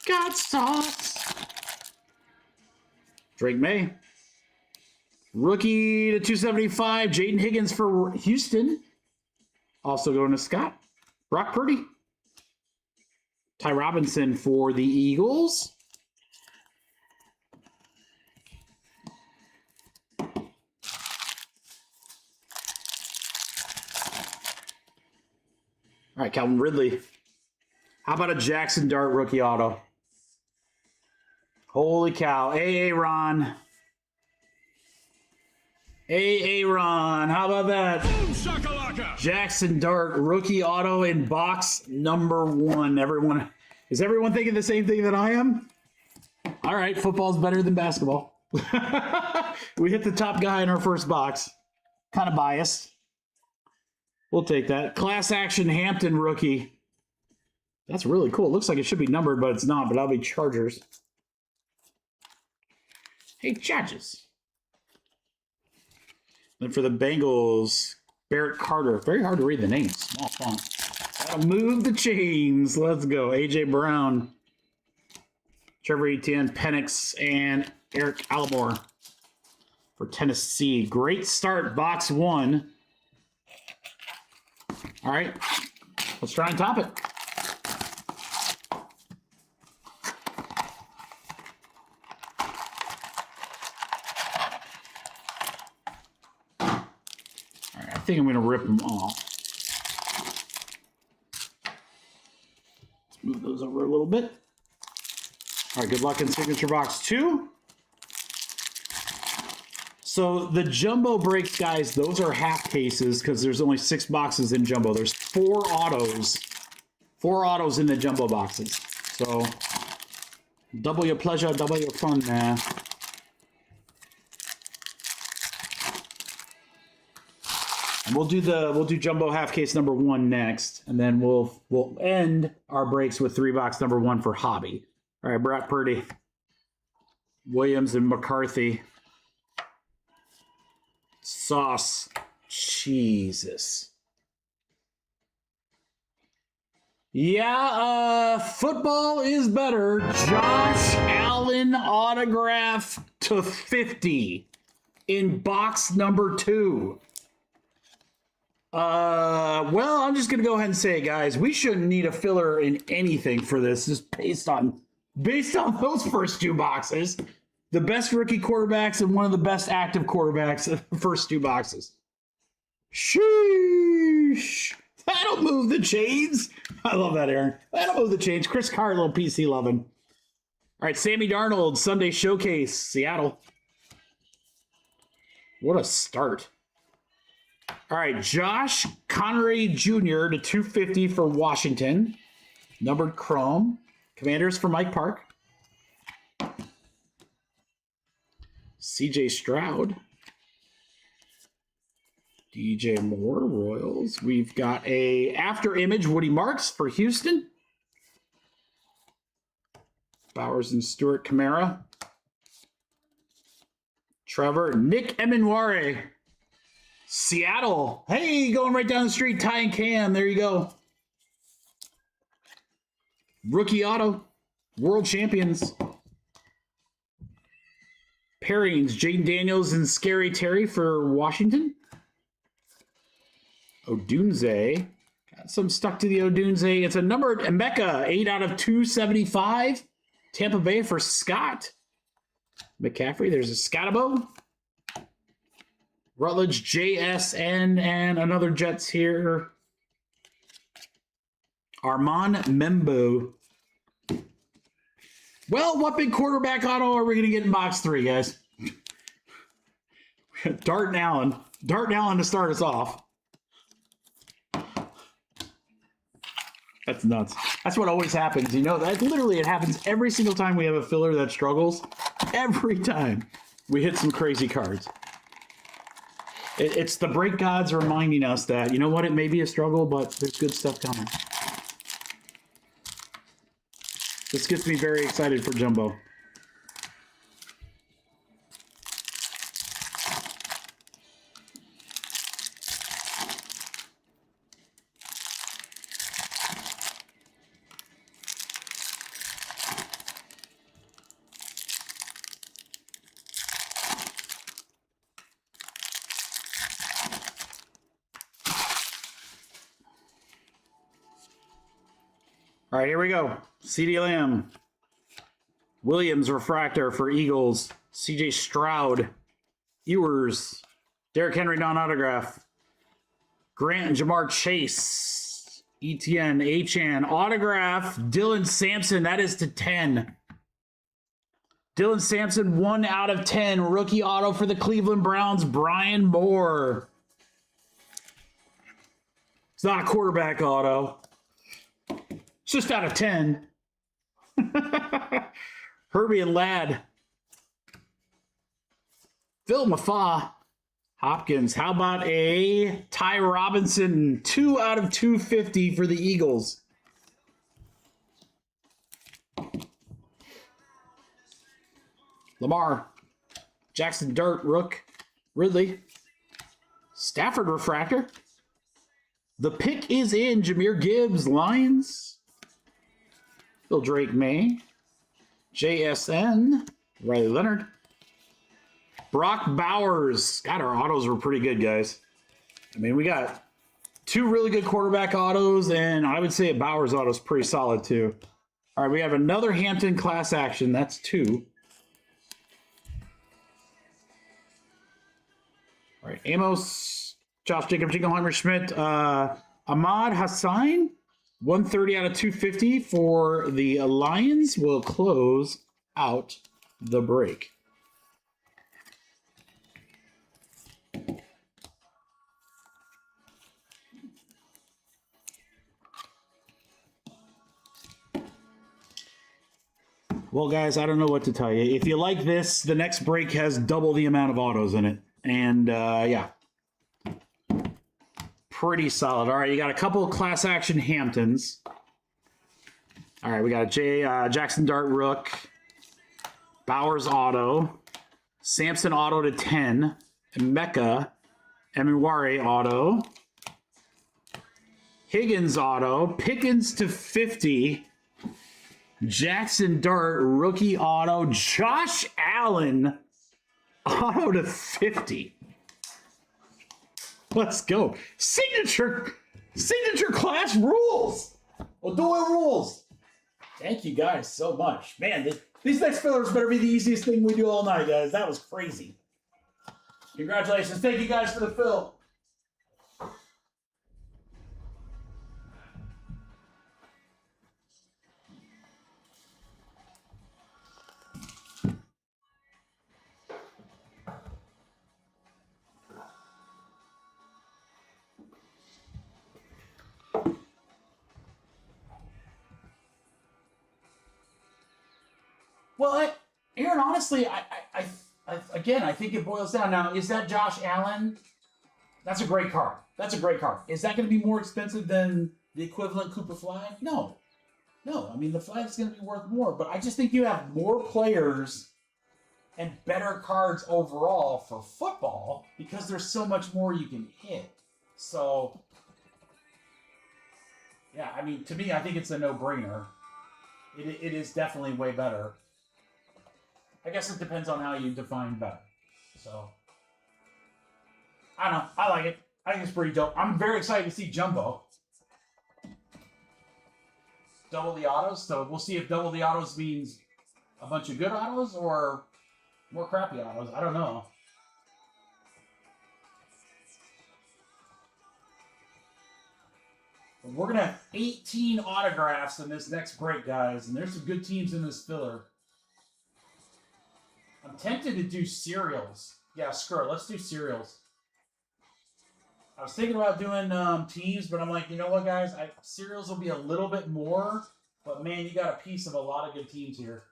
Got sauce. Drake May. Rookie to 275. Jaden Higgins for Houston. Also going to Scott. Brock Purdy. Ty Robinson for the Eagles. All right, Calvin Ridley. How about a Jackson Dart rookie auto? Holy cow. Ron. Ron. How about that? Boom, shakalaka. Jackson Dart rookie auto in box number 1. Is everyone thinking the same thing that I am? All right, football's better than basketball. We hit the top guy in our first box. Kind of biased. We'll take that. Class Action Hampton rookie. That's really cool. It looks like it should be numbered, but it's not. But that'll be Chargers. Hey, Chargers. Then for the Bengals, Barrett Carter. Very hard to read the name. Small font. That'll move the chains. Let's go. A.J. Brown. Trevor Etienne, Penix, and Eric Almore. for Tennessee. Great start, box 1. All right, let's try and top it. All right, I think I'm going to rip them off. Let's move those over a little bit. All right, good luck in signature box 2. So the jumbo breaks, guys, those are half cases because there's only 6 boxes in jumbo. There's 4 autos. 4 autos in the jumbo boxes. So double your pleasure, double your fun, man. And we'll do jumbo half case number 1 next, and then we'll end our breaks with 3 box number 1 for hobby. All right, Brett Purdy, Williams, and McCarthy. Sauce. Jesus. Yeah, football is better. Josh Allen autograph to 50 in box number 2. Well, I'm just going to go ahead and say, guys, we shouldn't need a filler in anything for this, just based on those first 2 boxes. The best rookie quarterbacks and one of the best active quarterbacks in the first 2 boxes. Sheesh. That'll move the chains. I love that, Aaron. That'll move the chains. Chris Carr, little PC loving. All right, Sammy Darnold, Sunday Showcase, Seattle. What a start. All right, Josh Connery Jr. to 250 for Washington. Numbered chrome. Commanders for Mike Park. CJ Stroud. DJ Moore, Royals. We've got a after image, Woody Marks for Houston. Bowers and Stewart, Kamara. Trevor, Nick Emenware, Seattle. Hey, going right down the street, Ty and Cam. There you go. Rookie auto, world champions. Pairings, Jaden Daniels and Scary Terry for Washington. Odunze. Got some stuck to the Odunze. It's a numbered Emeka, 8 out of 275. Tampa Bay for Scott. McCaffrey, there's a Scotabo. Rutledge, JSN, and another Jets here. Armand Membo. Well, what big quarterback auto are we going to get in box 3, guys? Darton Allen. Darton Allen to start us off. That's nuts. That's what always happens. You know, that literally it happens every single time we have a filler that struggles. Every time we hit some crazy cards. It's the break gods reminding us that, you know what, it may be a struggle, but there's good stuff coming. This gets me very excited for Jumbo. All right, here we go. CeeDee Lamb. Williams refractor for Eagles. CJ Stroud. Ewers. Derrick Henry non-autograph. Grant and Jamar Chase. ETN. Achan. Autograph. Dylan Sampson. That is to 10. Dylan Sampson, 1 out of 10. Rookie auto for the Cleveland Browns. Brian Moore. It's not a quarterback auto. It's just out of 10. Herbie and Ladd. Phil Mafa. Hopkins. How about a Ty Robinson? 2 out of 250 for the Eagles. Lamar. Jackson Dart. Rook. Ridley. Stafford refractor. The pick is in. Jahmyr Gibbs. Lions. Bill Drake May. JSN. Riley Leonard. Brock Bowers. God, our autos were pretty good, guys. I mean, we got 2 really good quarterback autos, and I would say a Bowers auto is pretty solid, too. All right, we have another Hampton class action. That's 2. All right, Amos, Josh Jacob, Jingleheimer, Schmidt, Ahmad Hassan, 130 out of 250 for the Lions will close out the break. Well, guys, I don't know what to tell you. If you like this, the next break has double the amount of autos in it. And, yeah. Pretty solid. All right, you got a couple of class action Hamptons. All right, we got a Jackson Dart Rook, Bowers auto, Sampson auto to 10, Mecca, Emiware auto, Higgins auto, Pickens to 50, Jackson Dart rookie auto, Josh Allen auto to 50. Let's go. Signature class rules. We'll do it rules. Thank you guys so much. Man, these next fillers better be the easiest thing we do all night, guys. That was crazy. Congratulations. Thank you guys for the fill. Well, Aaron, honestly, again, I think it boils down. Now, is that Josh Allen? That's a great card. That's a great card. Is that going to be more expensive than the equivalent Cooper flag? No. No, I mean, the flag's going to be worth more, but I just think you have more players and better cards overall for football because there's so much more you can hit. So, yeah, I mean, to me, I think it's a no-brainer. It is definitely way better. I guess it depends on how you define better. So, I don't know. I like it. I think it's pretty dope. I'm very excited to see Jumbo. Double the autos. So, we'll see if double the autos means a bunch of good autos or more crappy autos. I don't know. But we're going to have 18 autographs in this next break, guys. And there's some good teams in this filler. I'm tempted to do serials. Yeah, screw it. Let's do serials. I was thinking about doing teams, but I'm like, you know what, guys? Serials will be a little bit more, but man, you got a piece of a lot of good teams here.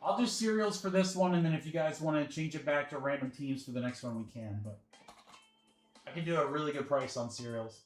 I'll do serials for this one, and then if you guys want to change it back to random teams for the next one, we can. But I can do a really good price on serials.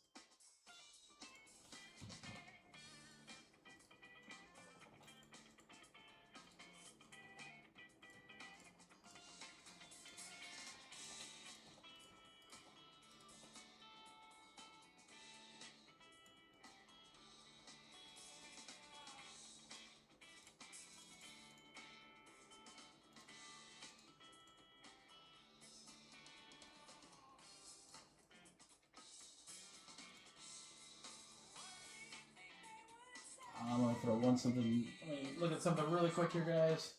I'm going to throw something. Let me look at something really quick here, guys.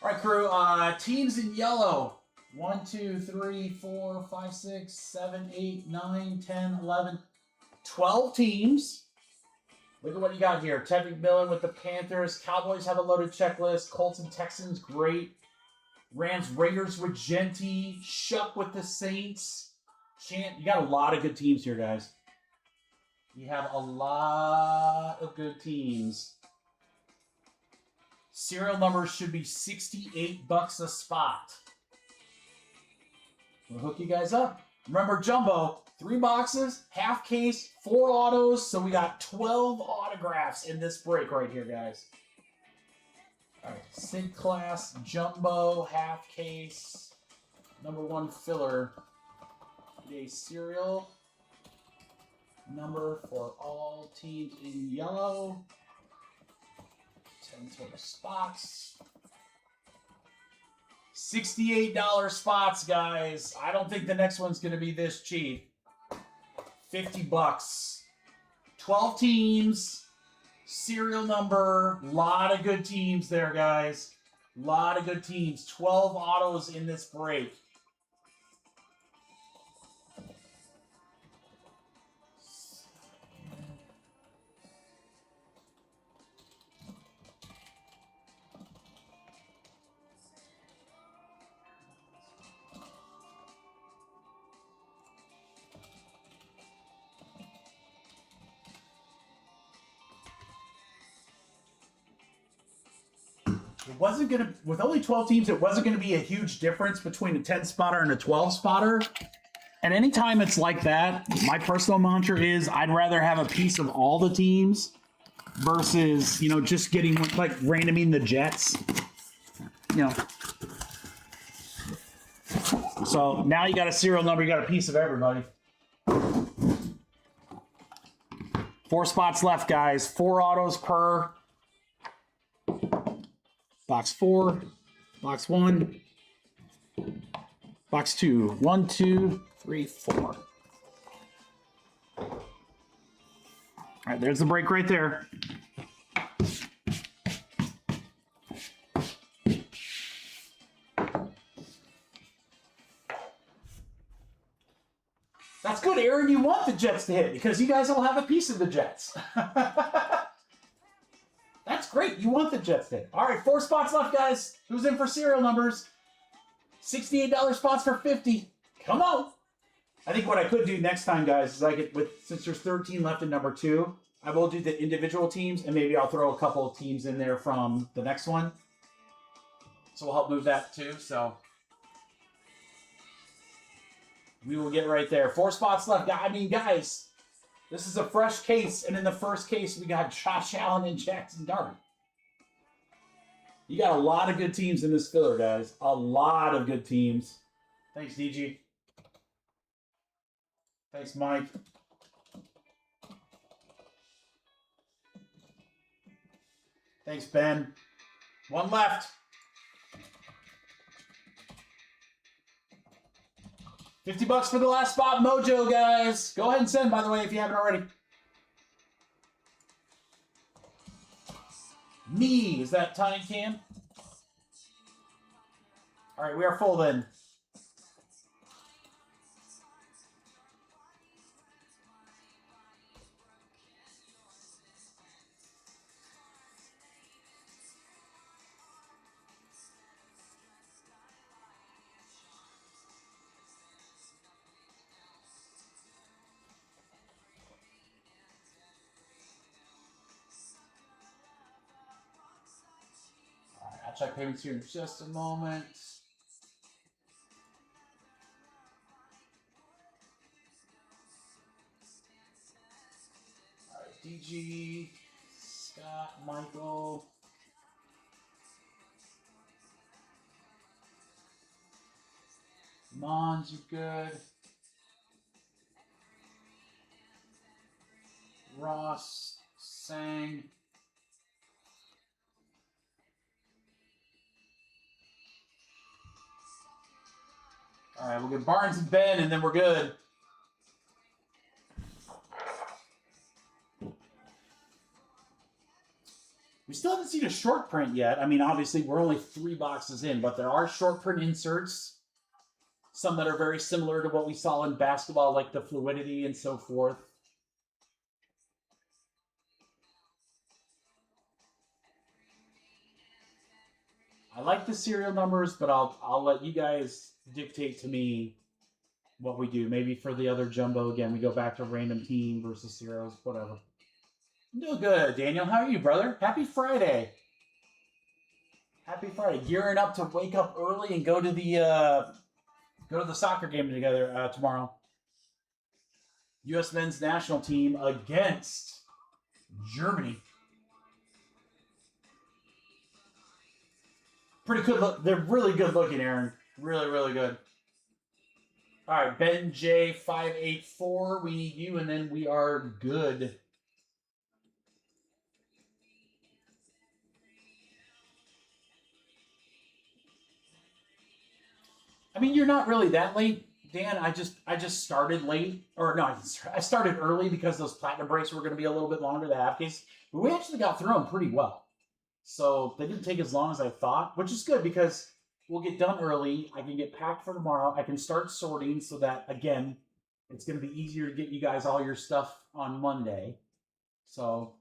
All right, crew. Teams in yellow. 1, 2, 3, 4, 5, 6, 7, 8, 9, 10, 11, 12 teams. Look at what you got here. Ted McMillan with the Panthers. Cowboys have a loaded checklist. Colts and Texans, great. Rams, Raiders with Genty. Shuck with the Saints. You got a lot of good teams here, guys. You have a lot of good teams. Serial numbers should be $68 a spot. We'll hook you guys up. Remember, Jumbo, 3 boxes, half case, 4 autos. So we got 12 autographs in this break right here, guys. All right, Sid Class, Jumbo, half case. Number 1 filler. A serial number for all teams in yellow. 10 total spots. $68 spots, guys. I don't think the next one's going to be this cheap. 50 bucks. 12 teams. Serial number. Lot of good teams there, guys. Lot of good teams. 12 autos in this break. It wasn't going to, with only 12 teams, it wasn't going to be a huge difference between a 10 spotter and a 12 spotter. And anytime it's like that, my personal mantra is I'd rather have a piece of all the teams versus, you know, just getting like randoming the Jets. You know. So now you got a serial number, you got a piece of everybody. 4 spots left, guys. 4 autos per. Box 4, box 1, box 2. 1, 2, 3, 4. All right, there's the break right there. That's good, Aaron. You want the Jets to hit because you guys will have a piece of the Jets. That's great. You want the Jets to hit. All right, 4 spots left, guys. Who's in for serial numbers? $68 spots for 50. Come on. I think what I could do next time, guys, is I could, since there's 13 left in number 2, I will do the individual teams, and maybe I'll throw a couple of teams in there from the next one. So we'll help move that too. So we will get right there. 4 spots left. I mean, guys, this is a fresh case, and in the first case, we got Josh Allen and Jackson Dart. You got a lot of good teams in this filler, guys. A lot of good teams. Thanks, DG. Thanks, Mike. Thanks, Ben. 1 left. 50 bucks for the last spot, Mojo, guys. Go ahead and send, by the way, if you haven't already. Me, is that Tiny Cam? All right, we are full then. I'll check payments here in just a moment. All right, DG, Scott, Michael. Mons, you good. Ross, Sang. All right, we'll get Barnes and Ben, and then we're good. We still haven't seen a short print yet. I mean, obviously, we're only 3 boxes in, but there are short print inserts. Some that are very similar to what we saw in basketball, like the fluidity and so forth. I like the serial numbers, but I'll let you guys dictate to me what we do. Maybe for the other jumbo, again, we go back to random team versus serials, whatever. No good, Daniel. How are you, brother? Happy Friday. Happy Friday. Gearing up to wake up early and go to the soccer game together tomorrow. U.S. men's national team against Germany. Pretty good look. They're really good looking, Aaron. Really, really good. All right, Ben J584. We need you, and then we are good. I mean, you're not really that late, Dan. I just started late, or no, I started early because those platinum breaks were going to be a little bit longer. The half case, but we actually got through them pretty well. So they didn't take as long as I thought, which is good because we'll get done early. I can get packed for tomorrow. I can start sorting so that, again, it's going to be easier to get you guys all your stuff on Monday. So,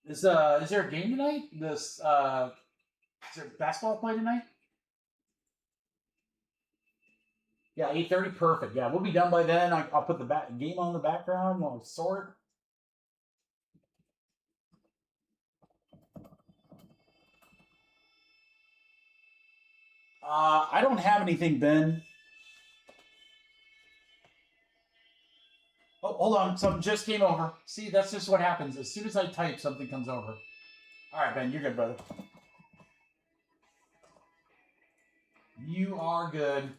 is there a game tonight? Is there basketball play tonight? Yeah, 8:30, perfect. Yeah, we'll be done by then. I'll put the game on the background. We'll sort. I don't have anything, Ben. Oh, hold on. Something just came over. See, that's just what happens. As soon as I type, something comes over. All right, Ben, you're good, brother. You are good.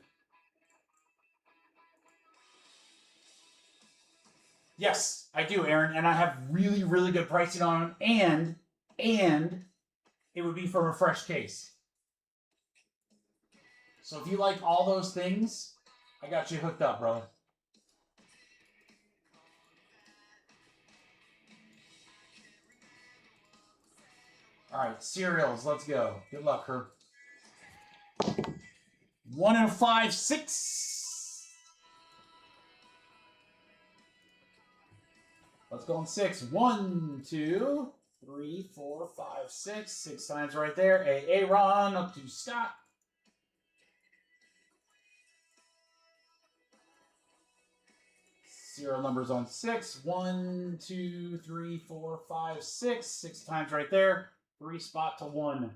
Yes, I do, Aaron, and I have really, really good pricing on them, and it would be from a fresh case. So if you like all those things, I got you hooked up, brother. All right, cereals, let's go. Good luck, Herb. 1 and 5, 6. Let's go on 6. 1, 2, 3, 4, 5, 6. 6 times right there. Aaron up to Scott. Serial numbers on 6. 1, 2, 3, 4, 5, 6. 6 times right there. 3 spot to 1.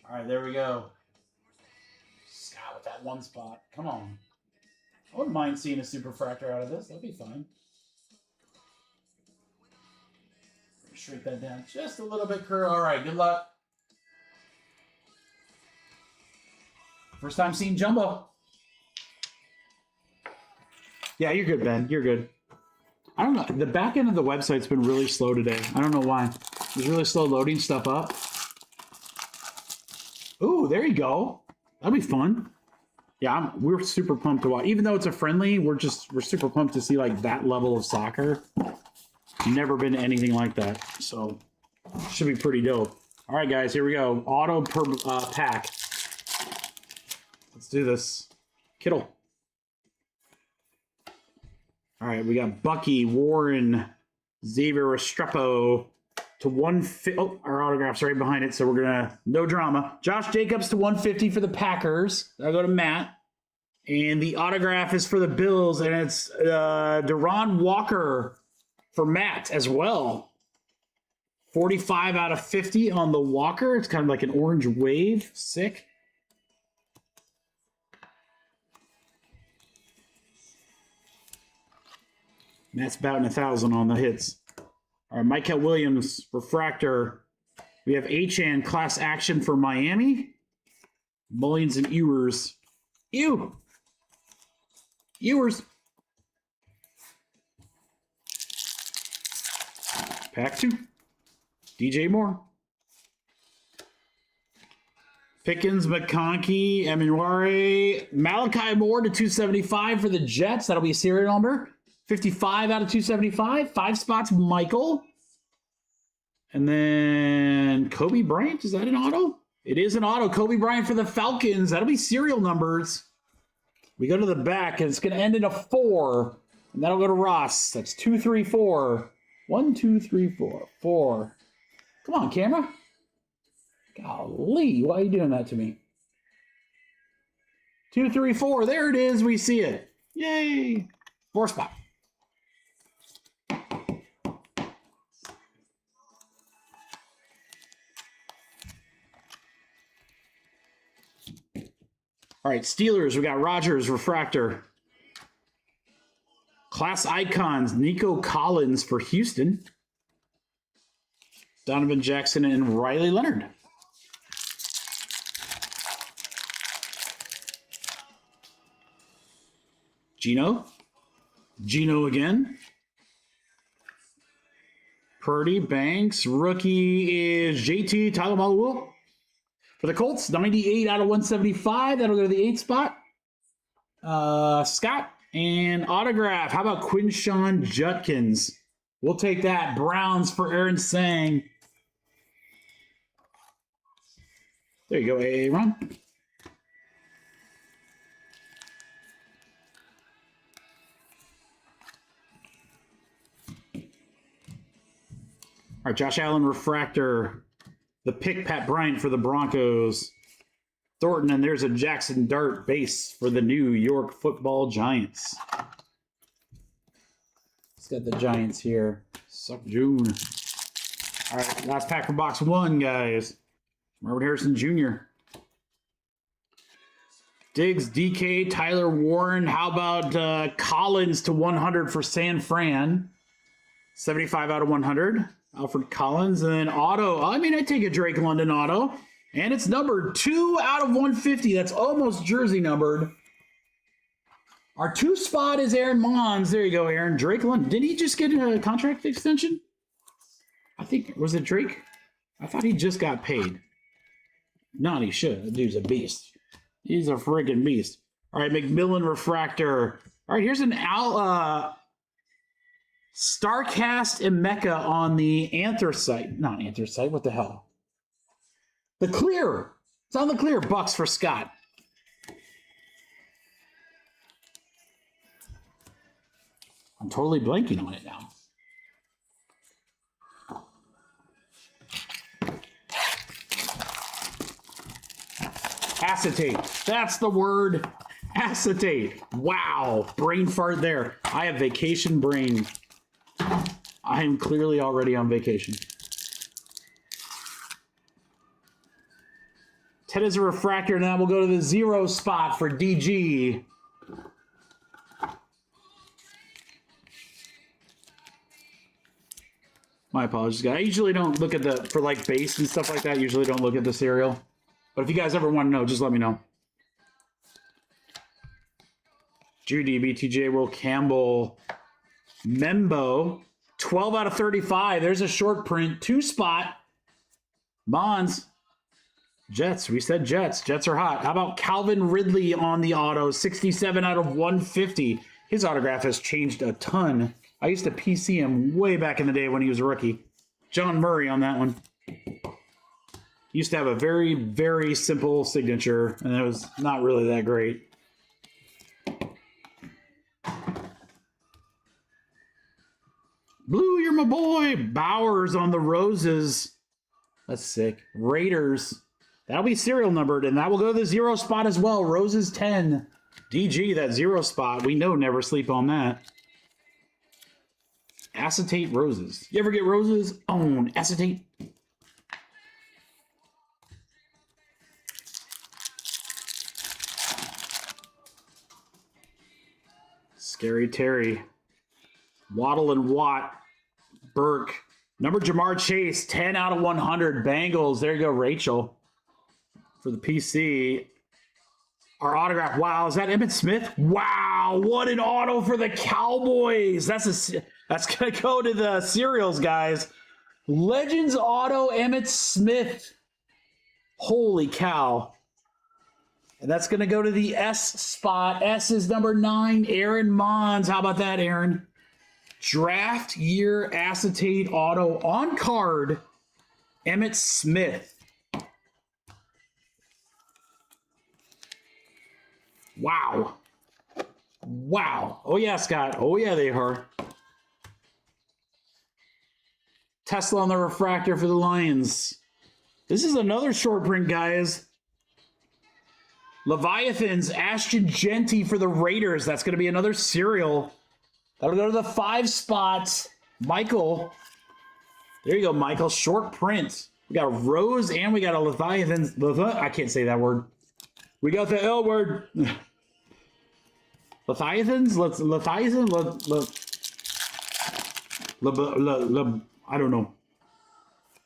All right, there we go. Scott with that 1 spot. Come on. I wouldn't mind seeing a superfractor out of this. That'd be fine. Shrink that down just a little bit, Kerr. All right, good luck. First time seeing Jumbo. Yeah, you're good, Ben. You're good. I don't know. The back end of the website's been really slow today. I don't know why. It's really slow loading stuff up. Ooh, there you go. That'll be fun. Yeah, we're super pumped to watch. Even though it's a friendly, we're super pumped to see like that level of soccer. Never been to anything like that, so should be pretty dope. All right, guys, here we go. Auto per pack. Let's do this. Kittle. All right, we got Bucky, Warren, Xavier Restrepo to 150. Oh, our autograph's right behind it, so we're gonna no drama. Josh Jacobs to 150 for the Packers. I'll go to Matt, and the autograph is for the Bills, and it's Deron Walker for Matt as well. 45 out of 50 on the Walker. It's kind of like an orange wave. Sick. Matt's batting 1,000 on the hits. All right, Michael Williams, refractor. We have Achan, class action for Miami. Mullins and Ewers. Ewers. Pack 2. DJ Moore. Pickens, McConkey, Emenuare, Malachi Moore to 275 for the Jets. That'll be a serial number. 55 out of 275. 5 spots, Michael. And then Kobe Bryant. Is that an auto? It is an auto. Kobe Bryant for the Falcons. That'll be serial numbers. We go to the back, and it's going to end in a 4. And that'll go to Ross. That's 2, 3, 4. 1, 2, 3, 4. 4. Come on, camera. Golly, why are you doing that to me? 2, 3, 4. There it is. We see it. Yay. 4 spot. All right, Steelers, we got Rodgers, refractor. Class icons, Nico Collins for Houston. Donovan Jackson and Riley Leonard. Gino. Gino again. Purdy, Banks. Rookie is JT Tagovailoa. For the Colts, 98 out of 175. That'll go to the 8th spot. Scott. And autograph. How about Quinshawn Judkins? We'll take that. Browns for Aaron Sang. There you go, Aaron. All right, Josh Allen refractor. The pick, Pat Bryant for the Broncos. Thornton, and there's a Jackson Dart base for the New York Football Giants. Let's get the Giants here. Suck June. All right, last pack for box 1, guys. Robert Harrison Jr. Diggs, DK, Tyler Warren. How about Collins to 100 for San Fran? 75 out of 100. Alfred Collins. And then auto. I mean, I take a Drake London auto. And it's numbered 2 out of 150. That's almost jersey numbered. Our 2 spot is Aaron Mons. There you go, Aaron. Drake London. Did he just get a contract extension? I think, was it Drake? I thought he just got paid. Not he should. That dude's a beast. He's a friggin' beast. All right, McMillan refractor. All right, here's an Starcast Emeka on the anthracite. Not anthracite. What the hell? The clear. It's on the clear. Bucks for Scott. I'm totally blanking on it now. Acetate. That's the word. Acetate. Wow. Brain fart there. I have vacation brain. I am clearly already on vacation. Ted is a refractor. Now we'll go to the 0 spot for DG. My apologies, guys. I usually don't look at the, for like base and stuff like that, usually don't look at the serial. But if you guys ever want to know, just let me know. Judy, BTJ, Will Campbell, Membo, 12 out of 35. There's a short print, 2 spot. Bonds. Jets. We said Jets. Jets are hot. How about Calvin Ridley on the auto? 67 out of 150. His autograph has changed a ton. I used to PC him way back in the day when he was a rookie. John Murray on that one. He used to have a very, very simple signature, and it was not really that great. Blue, you're my boy. Bowers on the roses. That's sick. Raiders. That'll be serial numbered, and that will go to the 0 spot as well. Roses 10. DG, that 0 spot. We know never sleep on that. Acetate roses. You ever get roses? Own acetate. Scary Terry. Waddle and Watt. Burke. Number Jamar Chase. 10 out of 100. Bengals. There you go, Rachel. For the PC. Our autograph. Wow, is that Emmitt Smith? Wow, what an auto for the Cowboys. That's going to go to the serials, guys. Legends auto Emmitt Smith. Holy cow. And that's going to go to the S spot. S is number 9, Aaron Mons. How about that, Aaron? Draft year acetate auto on card, Emmitt Smith. Wow. Wow. Oh, yeah, Scott. Oh, yeah, they are. Tesla on the refractor for the Lions. This is another short print, guys. Leviathans, Ashton Genty for the Raiders. That's going to be another serial. That'll go to the 5 spot. Michael. There you go, Michael. Short print. We got a Rose and we got a Leviathans. I can't say that word. We got the L word. Leviathans? Leviathan? I don't know.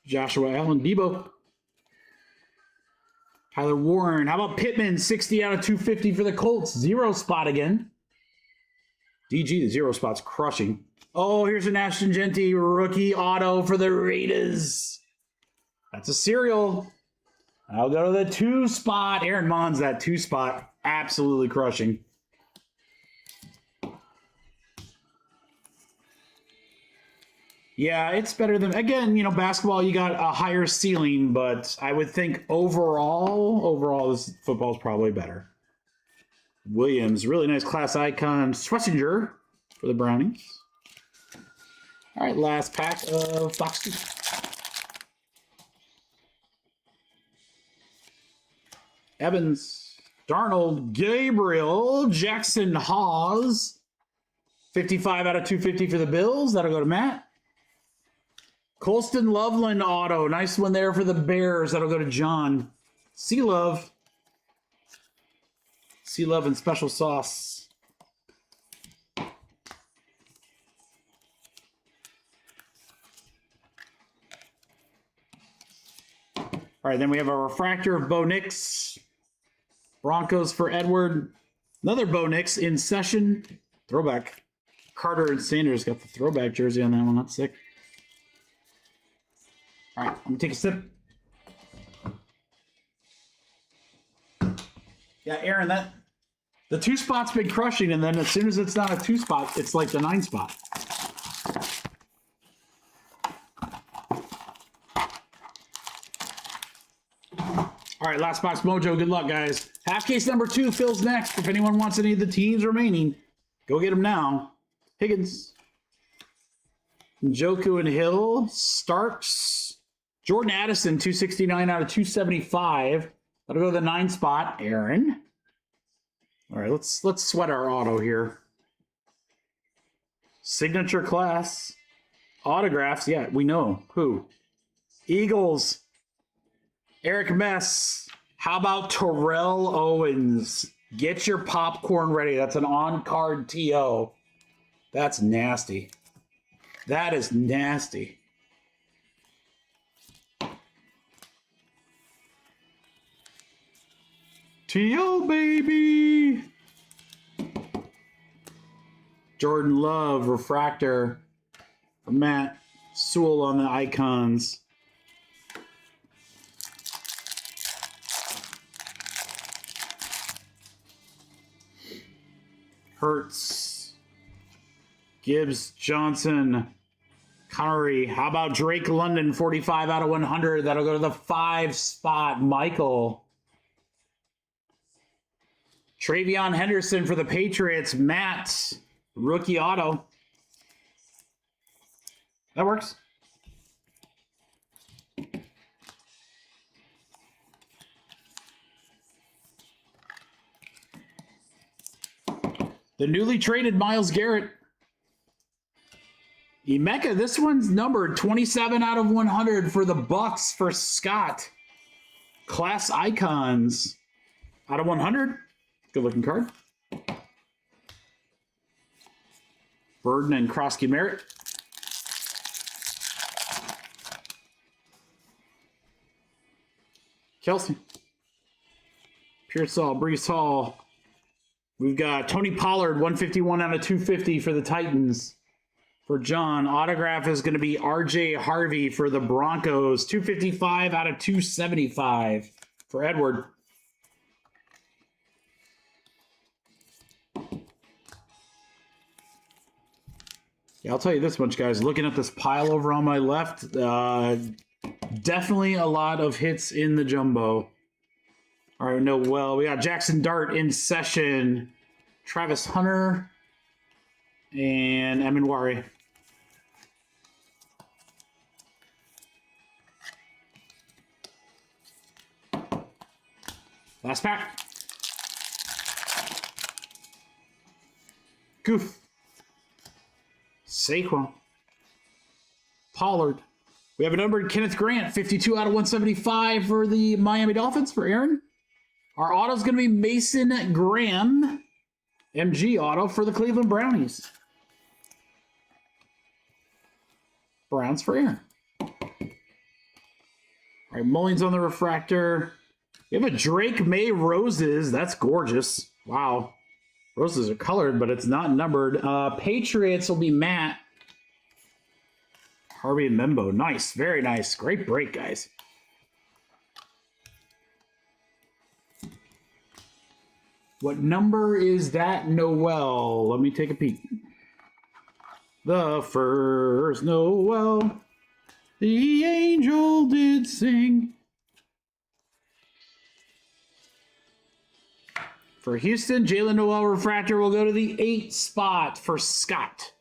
Joshua Allen. Debo. Tyler Warren. How about Pittman? 60 out of 250 for the Colts. 0 spot again. DG, the 0 spot's crushing. Oh, here's an Ashton Genty rookie auto for the Raiders. That's a serial. I'll go to the 2 spot. Aaron Mons, that 2 spot, absolutely crushing. Yeah, it's better than, again, you know, basketball, you got a higher ceiling, but I would think overall, this football is probably better. Williams, really nice class icon. Schlesinger for the Brownies. All right, last pack of box 2. Evans, Darnold, Gabriel, Jackson Hawes. 55 out of 250 for the Bills. That'll go to Matt. Colston Loveland auto. Nice one there for the Bears. That'll go to John. C-Love. C-Love and special sauce. All right, then we have a refractor of Bo Nix. Broncos for Edward. Another Bo Nix in session. Throwback. Carter and Sanders got the throwback jersey on that one. That's sick. All right, I'm going to take a sip. Yeah, Aaron, the 2 spot's been crushing, and then as soon as it's not a 2 spot, it's like the 9 spot. All right, last box mojo. Good luck, guys. Half case number 2 fills next. If anyone wants any of the teams remaining, go get them now. Higgins, Njoku and Hill, Starks, Jordan Addison, 269 out of 275. That'll go to the 9 spot. Aaron. All right, let's sweat our auto here. Signature class. Autographs. Yeah, we know. Who? Eagles. Eric Mess. How about Terrell Owens? Get your popcorn ready. That's an on-card TO. That's nasty. That is nasty. TO, baby. Jordan Love, refractor. For Matt Sewell on the icons. Hurts. Gibbs, Johnson, Connery. How about Drake London, 45 out of 100. That'll go to the 5 spot. Michael. Travion Henderson for the Patriots. Matt, rookie auto. That works. The newly traded Myles Garrett. Emeka, this one's numbered 27 out of 100 for the Bucks for Scott. Class icons out of 100. Good looking card. Burden and Krosky Merritt. Kelsey. Pearsall, Brees Hall. We've got Tony Pollard, 151 out of 250 for the Titans. For John, autograph is going to be RJ Harvey for the Broncos, 255 out of 275 for Edward. Yeah, I'll tell you this much, guys. Looking at this pile over on my left, definitely a lot of hits in the jumbo. All right, no, well, we got Jackson Dart in session, Travis Hunter, and Eminwari. Last pack. Goof. Saquon. Pollard. We have a numbered Kenneth Grant, 52 out of 175 for the Miami Dolphins for Aaron. Our auto is going to be Mason Graham, MG auto for the Cleveland Brownies. Browns for Aaron. All right, Mullings on the refractor. We have a Drake May Roses. That's gorgeous. Wow. Roses are colored, but it's not numbered. Patriots will be Matt. Harvey and Membo. Nice. Very nice. Great break, guys. What number is that, Noel? Let me take a peek. The first Noel, the angel did sing. For Houston, Jalen Noel Refractor will go to the 8 spot for Scott.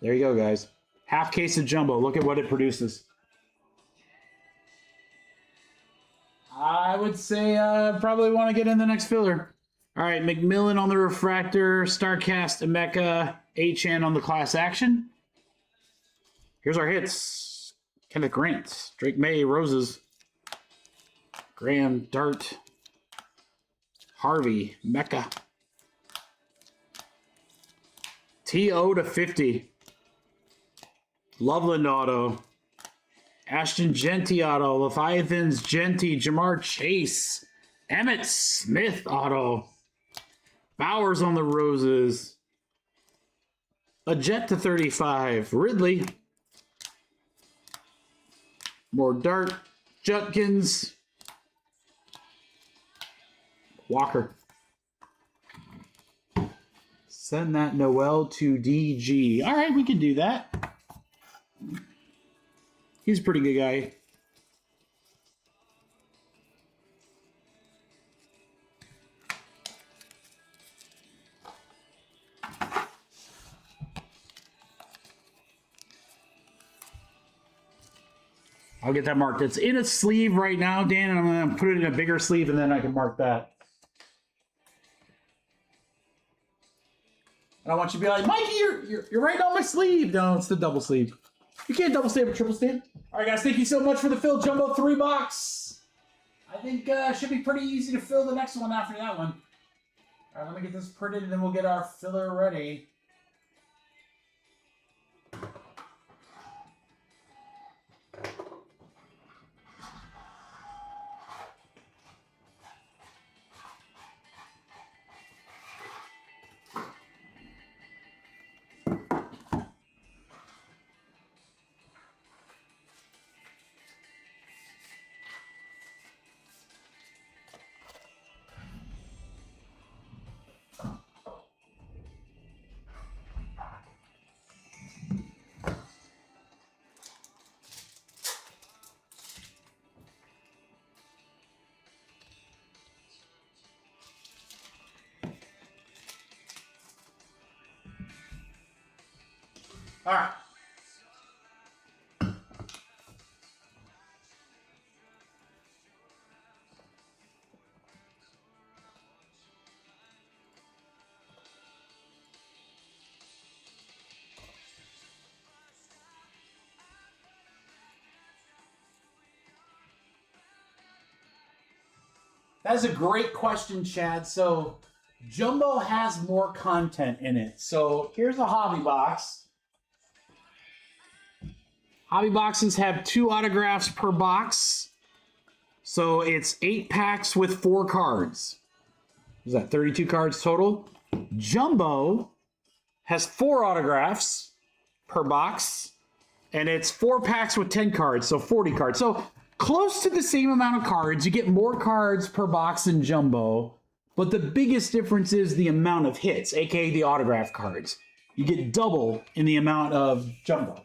There you go, guys. Half case of jumbo. Look at what it produces. I would say probably want to get in the next filler. All right, McMillan on the Refractor, Starcast, Emeka, HN on the Class Action. Here's our hits. Kenneth Grant, Drake May, Roses, Graham, Dart, Harvey, Mecca. TO to 50. Loveland auto. Ashton Genty auto. Leviathans Genty. Jamar Chase. Emmett Smith auto. Bowers on the Roses. A Jet to 35. Ridley. More Dart. Jutkins. Walker. Send that Noel to DG. All right, we can do that. He's a pretty good guy. I'll get that marked. It's in a sleeve right now, Dan, and I'm going to put it in a bigger sleeve, and then I can mark that. And I want you to be like, Mikey, you're right on my sleeve. No, it's the double sleeve. You can't double stamp a triple stamp. All right, guys, thank you so much for the Phil Jumbo 3-box. I think it should be pretty easy to fill the next one after that one. All right, let me get this printed, and then we'll get our filler ready. All right. That is a great question, Chad. So, Jumbo has more content in it. So, here's a hobby box. Hobby boxes have 2 autographs per box. So, it's 8 packs with 4 cards. Is that 32 cards total? Jumbo has 4 autographs per box. And it's 4 packs with 10 cards, so 40 cards. So, close to the same amount of cards. You get more cards per box in Jumbo, but the biggest difference is the amount of hits, aka the autograph cards. You get double in the amount of Jumbo.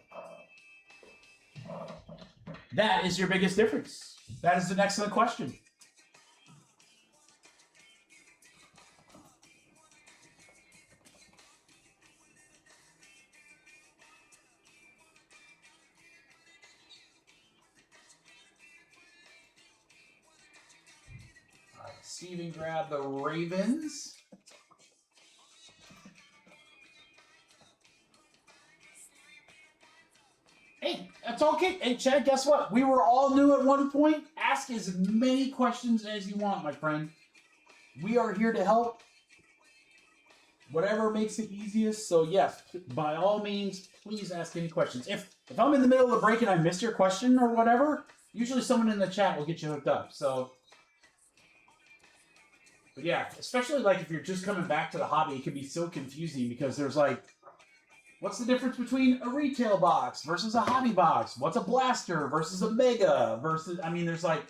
That is your biggest difference. That is an excellent question. Steven grabbed the Ravens. Hey, that's okay. Hey, Chad, guess what? We were all new at one point. Ask as many questions as you want, my friend. We are here to help. Whatever makes it easiest. So, yes, by all means, please ask any questions. If I'm in the middle of the break and I miss your question or whatever, Usually someone in the chat will get you hooked up. So, but yeah, especially like if you're just coming back to the hobby, it can be so confusing because there's like, what's the difference between a retail box versus a hobby box? What's a blaster versus a mega versus, I mean, there's like,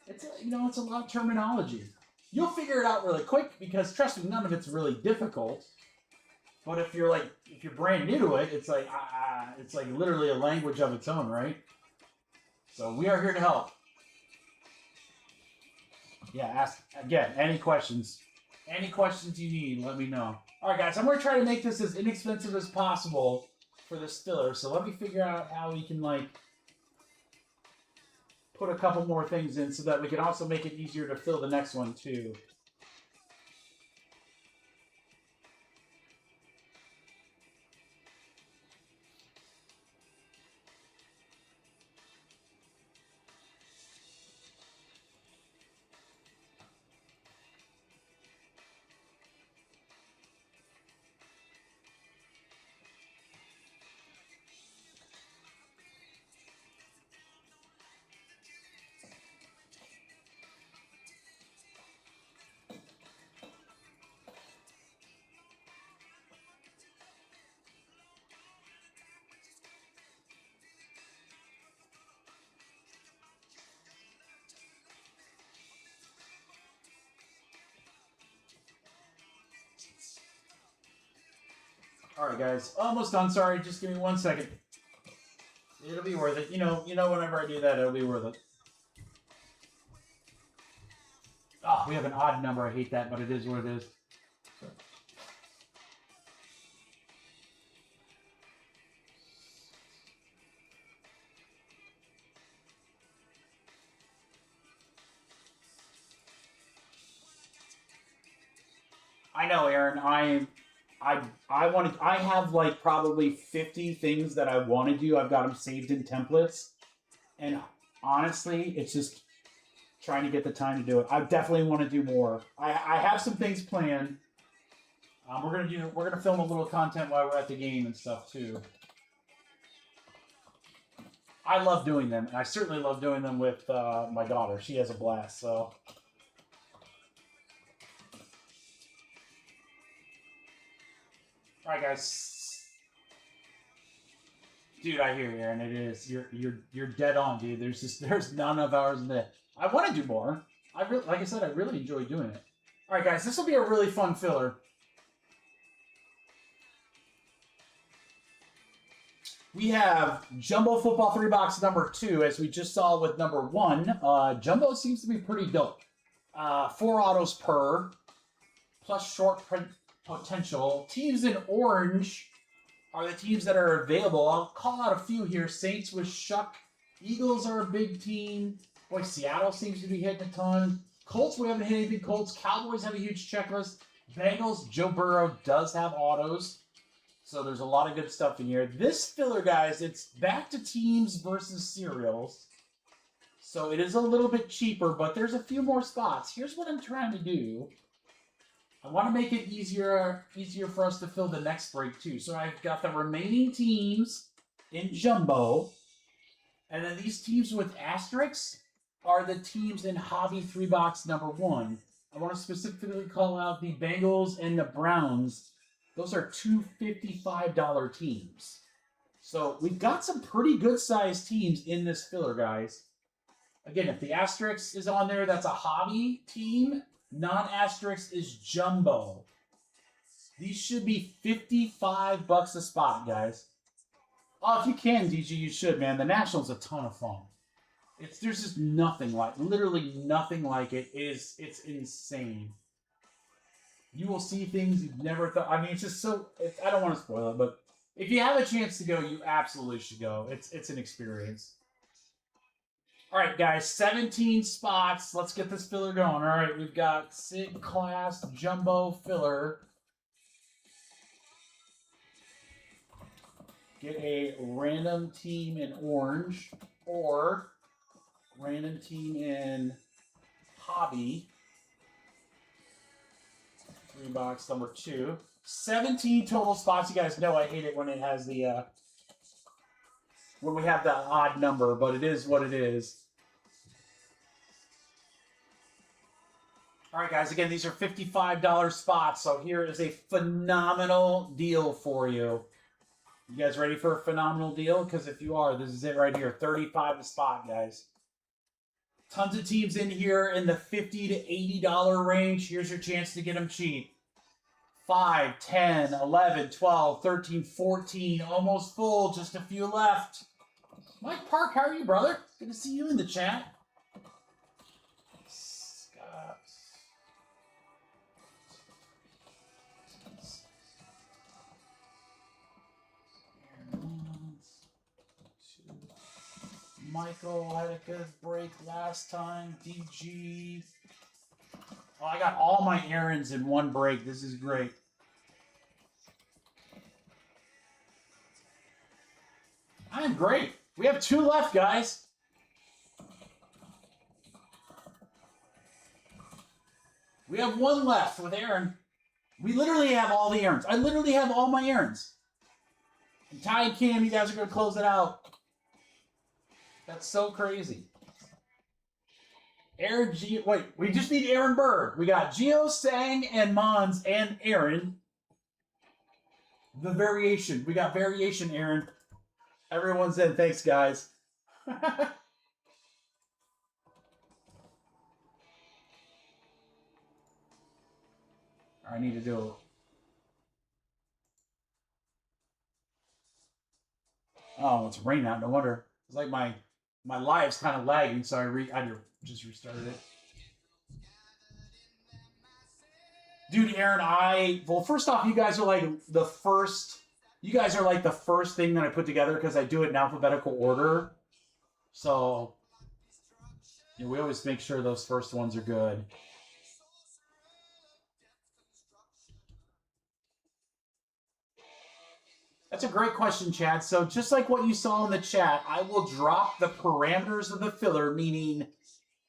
it's, it's a lot of terminology. You'll figure it out really quick because trust me, none of it's really difficult. But if you're brand new to it, it's like literally a language of its own, right? So we are here to help. Yeah, ask again, any questions. Any questions you need, let me know. All right, guys, I'm going to try to make this as inexpensive as possible for this filler. So let me figure out how we can, like, put a couple more things in so that we can also make it easier to fill the next one, too. All right, guys, almost done. Sorry, just give me 1 second. It'll be worth it. Whenever I do that, it'll be worth it. Oh, we have an odd number. I hate that, but it is what it is. I know, Aaron. I have like probably 50 things that I want to do. I've got them saved in templates, and honestly, it's just trying to get the time to do it. I definitely want to do more. I have some things planned. We're gonna film a little content while we're at the game and stuff too. I love doing them, and I certainly love doing them with my daughter. She has a blast. So. All right, guys. Dude, I hear you, Aaron. It is. You're dead on, dude. There's none of ours in there. I want to do more. Like I said, I really enjoy doing it. All right, guys. This will be a really fun filler. We have Jumbo Football 3-box number 2, as we just saw with number 1. Jumbo seems to be pretty dope. 4 autos per, plus short print potential. Teams in orange are the teams that are available. I'll call out a few here. Saints with Shuck. Eagles are a big team. Boy, Seattle seems to be hitting a ton. Colts, we haven't hit anything. Colts. Cowboys have a huge checklist. Bengals, Joe Burrow does have autos. So there's a lot of good stuff in here. This filler, guys, it's back to teams versus serials. So it is a little bit cheaper, but there's a few more spots. Here's what I'm trying to do. I want to make it easier for us to fill the next break, too. So I've got the remaining teams in Jumbo. And then these teams with asterisks are the teams in Hobby 3-box number 1. I want to specifically call out the Bengals and the Browns. Those are two $55 teams. So we've got some pretty good-sized teams in this filler, guys. Again, if the asterisk is on there, that's a hobby team. Non-asterisk is Jumbo. These should be $55 a spot, guys. Oh, if you can, DG, you should, man. The National's a ton of fun. There's just nothing like, literally nothing like it. It's insane. You will see things you've never thought. I mean, it's just so. I don't want to spoil it, but if you have a chance to go, you absolutely should go. It's an experience. All right, guys, 17 spots. Let's get this filler going. All right, we've got SIG class Jumbo filler. Get a random team in orange or random team in hobby. 3-box number 2. 17 total spots. You guys know I hate it when it has the when we have that odd number, but it is what it is. All right, guys. Again, these are $55 spots. So here is a phenomenal deal for you. You guys ready for a phenomenal deal? Because if you are, this is it right here. 35 a spot, guys. Tons of teams in here in the $50 to $80 range. Here's your chance to get them cheap. 5, 10, 11, 12, 13, 14. Almost full. Just a few left. Mike Park, how are you, brother? Good to see you in the chat. Scott. Michael had a good break last time. DG. Oh, I got all my errands in one break. This is great. I am great. We have 2 left, guys. We have 1 left with Aaron. We literally have all the errands. I literally have all my errands. And Ty and Cam, you guys are going to close it out. That's so crazy. Aaron G. Wait, we just need Aaron Bird. We got Gio, Sang, and Mons, and Aaron. The variation. We got variation, Aaron. Everyone's in. Thanks, guys. I need to do it. Oh, it's raining out. No wonder. It's like my live's kind of lagging, so I just restarted it. Dude, Aaron, well, first off, you guys are like the first thing that I put together because I do it in alphabetical order. So, you know, we always make sure those first ones are good. That's a great question, Chad. So just like what you saw in the chat, I will drop the parameters of the filler, meaning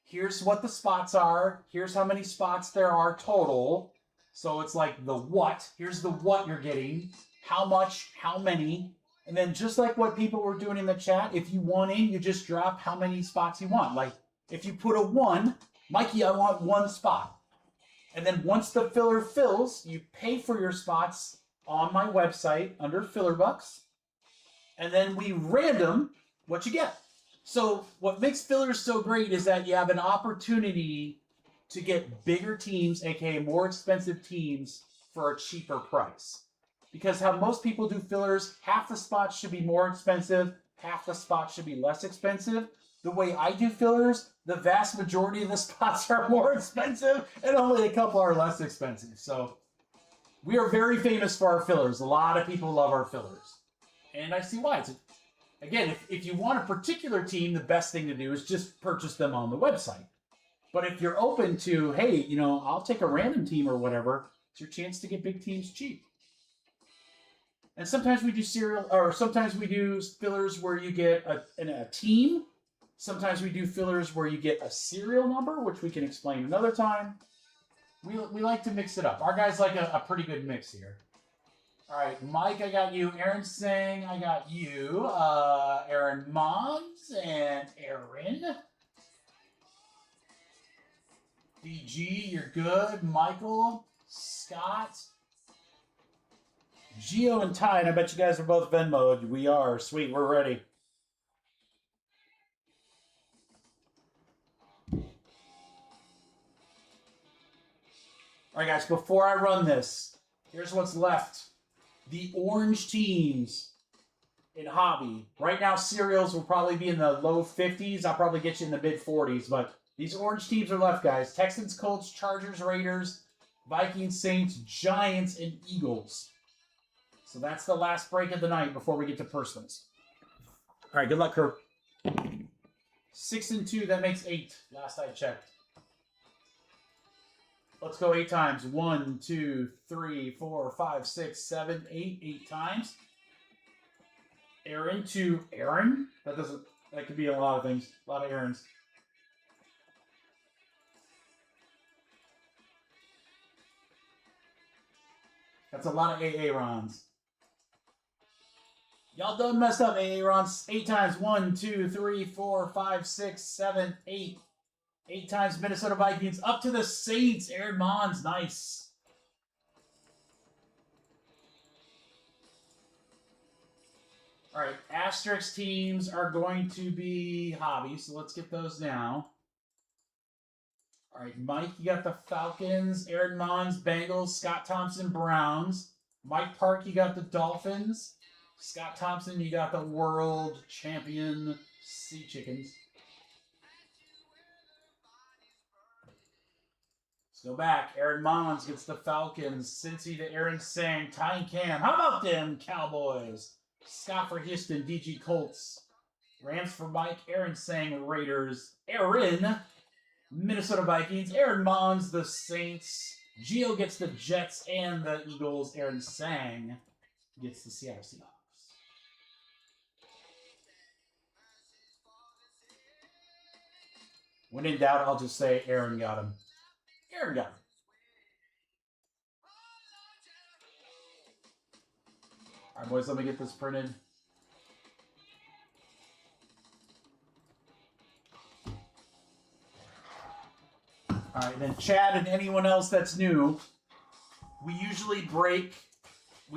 here's what the spots are, here's how many spots there are total. So it's like the what, here's the what you're getting, how much, how many, and then just like what people were doing in the chat, if you want in, you just drop how many spots you want. Like if you put a 1, Mikey, I want 1 spot. And then once the filler fills, you pay for your spots on my website under Filler Bucks, and then we random what you get. So what makes fillers so great is that you have an opportunity to get bigger teams, aka more expensive teams, for a cheaper price. Because how most people do fillers, half the spots should be more expensive, half the spots should be less expensive. The way I do fillers, the vast majority of the spots are more expensive, and only a couple are less expensive. So we are very famous for our fillers. A lot of people love our fillers. And I see why. Again, if you want a particular team, the best thing to do is just purchase them on the website. But if you're open to, hey, you know, I'll take a random team or whatever, it's your chance to get big teams cheap. And sometimes we do sometimes we do fillers where you get a team. Sometimes we do fillers where you get a serial number, which we can explain another time. We like to mix it up. Our guys like a pretty good mix here. All right, Mike, I got you. Aaron Sang, I got you. Aaron Mons and Aaron. DG, you're good. Michael, Scott, Gio, and Ty. And I bet you guys are both Venmo'd. We are. Sweet, we're ready. All right, guys, before I run this, here's what's left. The orange teams in Hobby. Right now, cereals will probably be in the low 50s. I'll probably get you in the mid 40s, but these orange teams are left, guys. Texans, Colts, Chargers, Raiders, Vikings, Saints, Giants, and Eagles. So that's the last break of the night before we get to personals. All right, good luck, Kurt. 6 and 2, that makes 8, last I checked. Let's go 8 times. 1, 2, 3, 4, 5, 6, 7, 8. 8 times. Aaron to Aaron. That could be a lot of things. A lot of Aarons. That's a lot of Aarons. Y'all done messed up, Aarons. 8 times. 1, 2, 3, 4, 5, 6, 7, 8. 8 times Minnesota Vikings. Up to the Saints. Aaron Mons. Nice. All right. Asterisk teams are going to be hobby. So let's get those now. All right. Mike, you got the Falcons. Aaron Mons, Bengals. Scott Thompson, Browns. Mike Park, you got the Dolphins. Scott Thompson, you got the world champion Sea Chickens. Let's go back. Aaron Mons gets the Falcons. Cincy to Aaron Sang. Ty Cam. How about them Cowboys? Scott for Houston. DG Colts. Rams for Mike. Aaron Sang. Raiders. Aaron. Minnesota Vikings. Aaron Mons. The Saints. Gio gets the Jets and the Eagles. Aaron Sang gets the Seattle Seahawks. When in doubt, I'll just say Aaron got him. Aaron got him. All right, boys, let me get this printed. All right, then Chad and anyone else that's new, we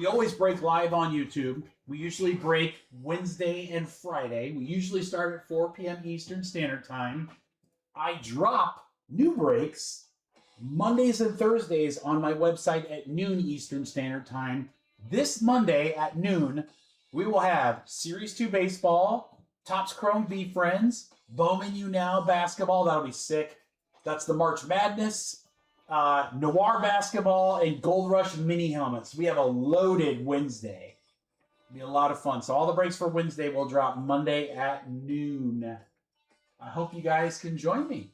always break live on YouTube. We usually break Wednesday and Friday. We usually start at 4 p.m. Eastern Standard Time. I drop new breaks Mondays and Thursdays on my website at noon Eastern Standard Time. This Monday at noon, we will have Series 2 Baseball, Topps Chrome V Friends, Bowman U Now Basketball. That'll be sick. That's the March Madness, Noir Basketball, and Gold Rush Mini Helmets. We have a loaded Wednesday. It'll be a lot of fun. So all the breaks for Wednesday will drop Monday at noon. I hope you guys can join me.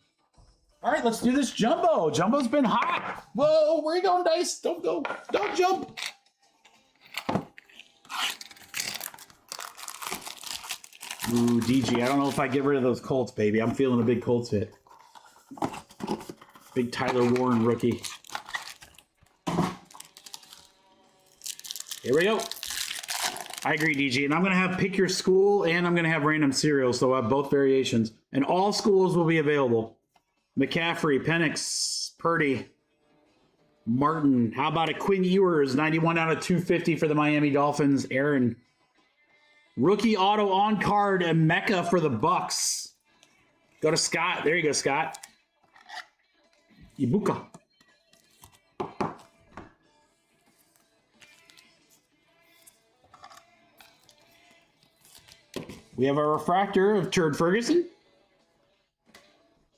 All right, let's do this Jumbo. Jumbo's been hot. Whoa, where are you going, Dice? Don't go. Don't jump. Ooh, DG, I don't know if I get rid of those Colts, baby. I'm feeling a big Colts hit. Big Tyler Warren rookie. Here we go. I agree, DG. And I'm going to have pick your school and I'm going to have random cereals, so I'll have both variations. And all schools will be available. McCaffrey, Penix, Purdy, Martin. How about a Quinn Ewers, 91 out of 250 for the Miami Dolphins. Aaron. Rookie auto on card and Mecca for the Bucks. Go to Scott. There you go, Scott. Ibuka. We have a refractor of Turd Ferguson.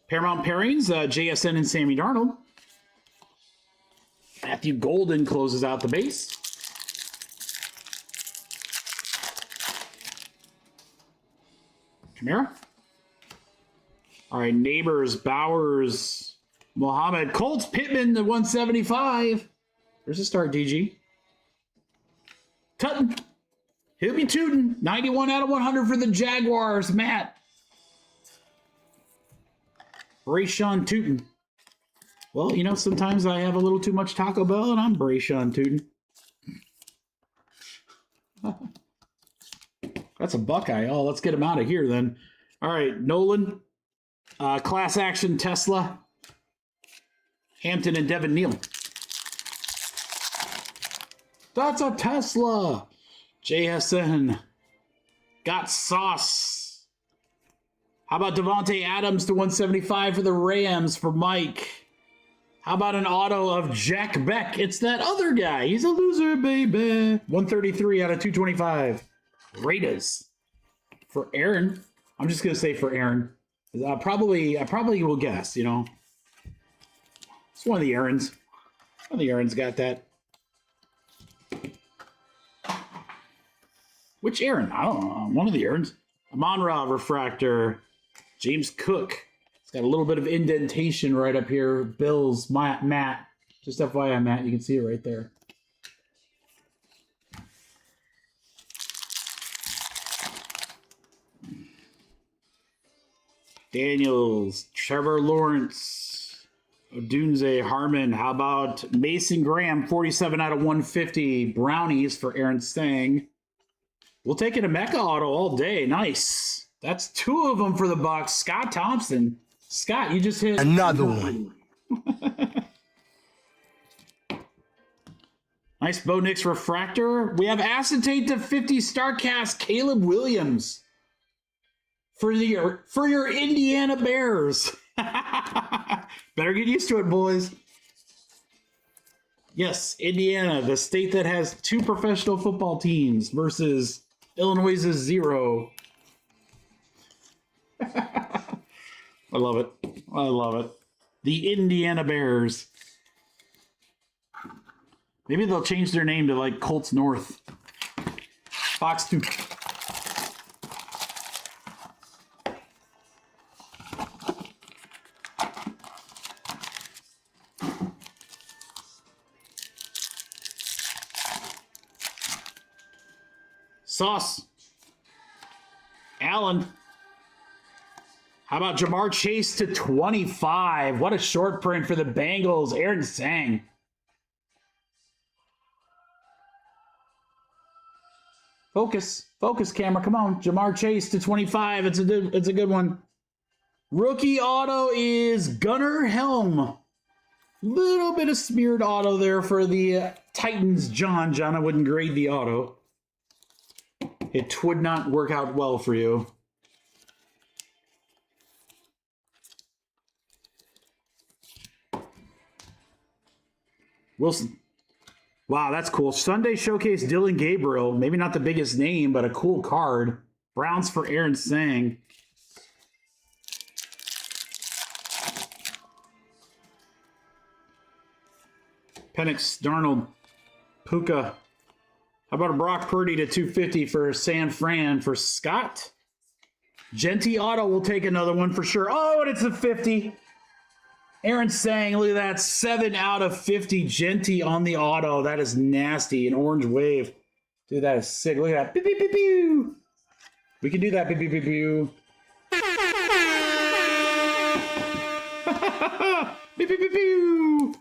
Paramount Pairings, JSN and Sammy Darnold. Matthew Golden closes out the base. Kamara. All right, Neighbors, Bowers, Mohammed, Colts, Pittman, the 175. There's a start, DG. Tutton. He'll be tootin'. 91 out of 100 for the Jaguars, Matt. Brayshawn Tootin. Well, you know, sometimes I have a little too much Taco Bell and I'm Brayshawn Tootin. That's a Buckeye. Oh, let's get him out of here then. All right, Nolan. Class Action Tesla. Hampton and Devin Neal. That's a Tesla. JSN. Got sauce. How about Devontae Adams to 175 for the Rams for Mike? How about an auto of Jack Beck? It's that other guy. He's a loser, baby. 133 out of 225. Raiders. For Aaron. I'm just going to say for Aaron. I probably will guess, you know. It's one of the Aarons. One of the Aarons got that. Which Aaron? I don't know. One of the Aarons. Amon-Ra Refractor. James Cook. It's got a little bit of indentation right up here. Bills, Matt. Just FYI, Matt, you can see it right there. Daniels, Trevor Lawrence, Odunze, Harmon. How about Mason Graham, 47 out of 150. Brownies for Aaron Stang. We'll take it a Mecca auto all day. Nice. That's two of them for the Bucks. Scott Thompson, Scott, you just hit another one. Nice Bo Nix refractor. We have acetate to 50 StarCast Caleb Williams for your Indiana Bears. Better get used to it, boys. Yes, Indiana, the state that has 2 professional football teams versus Illinois' 0. I love it. I love it. The Indiana Bears. Maybe they'll change their name to like Colts North. Fox 2. Sauce. Allen. How about Jamar Chase to 25? What a short print for the Bengals. Aaron Sang. Focus. Focus, camera. Come on. Jamar Chase to 25. It's a good one. Rookie auto is Gunnar Helm. Little bit of smeared auto there for the Titans. John, I wouldn't grade the auto. It would not work out well for you. Wilson. Wow, that's cool. Sunday Showcase Dylan Gabriel. Maybe not the biggest name, but a cool card. Browns for Aaron Sang. Penix, Darnold, Puka. How about a Brock Purdy to 250 for San Fran for Scott? Genty Auto will take another one for sure. Oh, and it's a 50. Aaron Sang, look at that. 7 out of 50 Genty on the auto. That is nasty. An orange wave. Dude, that is sick. Look at that. Pew, pew, pew, pew. We can do that. Pew, pew, pew, pew. Pew, pew, pew, pew.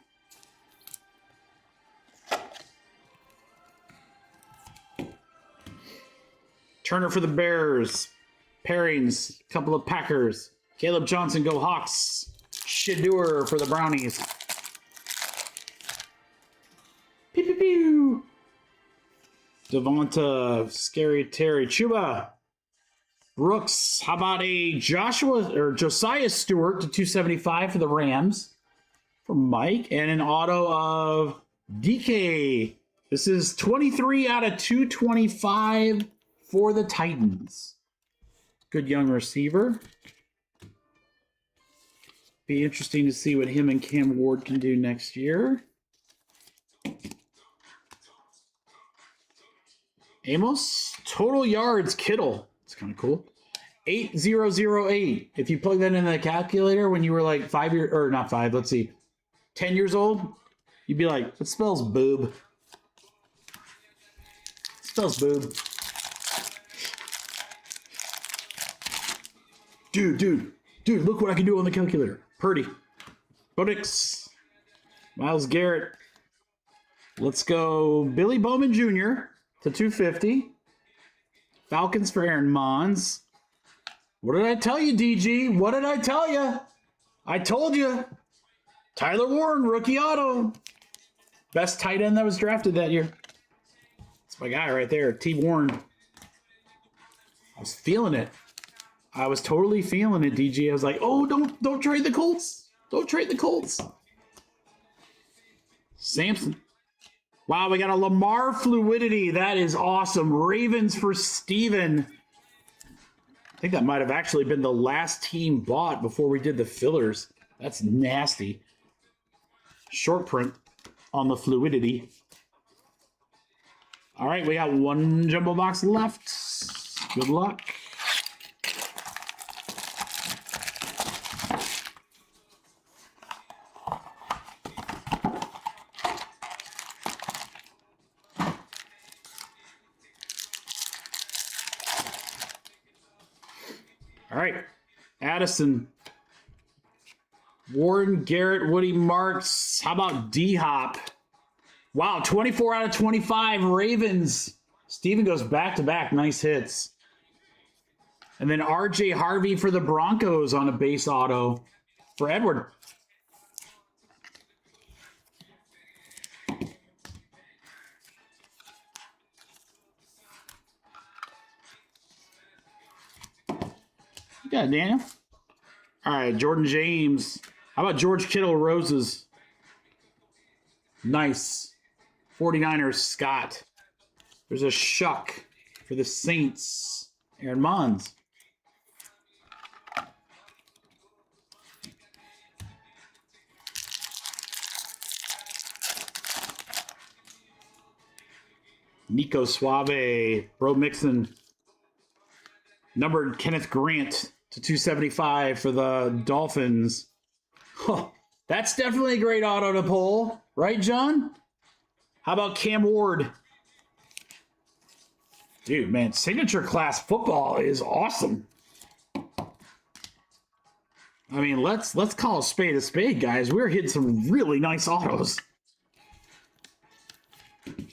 Turner for the Bears. Pairings. A couple of Packers. Caleb Johnson, go Hawks. Shedeur for the Brownies. Pew, pew, pew. Devonta, Scary Terry, Chuba. Brooks. How about a Josiah Stewart to 275 for the Rams. For Mike. And an auto of DK. This is 23 out of 225 for the Titans. Good young receiver. Be interesting to see what him and Cam Ward can do next year. Amos, total yards, Kittle. It's kind of cool. 8008. If you plug that in the calculator when you were like 5 years, or not 5, let's see, 10 years old, you'd be like, it spells boob. It spells boob. Dude, look what I can do on the calculator. Purdy. Bodix. Myles Garrett. Let's go Billy Bowman Jr. to 250. Falcons for Aaron Mons. What did I tell you, DG? What did I tell you? I told you. Tyler Warren, rookie auto. Best tight end that was drafted that year. That's my guy right there, T. Warren. I was feeling it. I was totally feeling it, DG. I was like, oh, don't trade the Colts. Don't trade the Colts. Samson. Wow, we got a Lamar Fluidity. That is awesome. Ravens for Steven. I think that might have actually been the last team bought before we did the fillers. That's nasty. Short print on the Fluidity. All right, we got one jumbo box left. Good luck. All right, Addison, Warren, Garrett, Woody Marks. How about D-Hop? Wow, 24 out of 25 Ravens. Steven goes back-to-back. Nice hits. And then R.J. Harvey for the Broncos on a base auto. for Edward. Yeah, Daniel. All right, Jordan James. How about George Kittle Roses? Nice. 49ers, Scott. There's a Shuck for the Saints. Aaron Mons. Nico Suave. Bro Mixon. Numbered Kenneth Grant to 275 for the Dolphins. Huh, that's definitely a great auto to pull. Right, John? How about Cam Ward? Dude, man, signature class football is awesome. I mean, let's call a spade, guys. We're hitting some really nice autos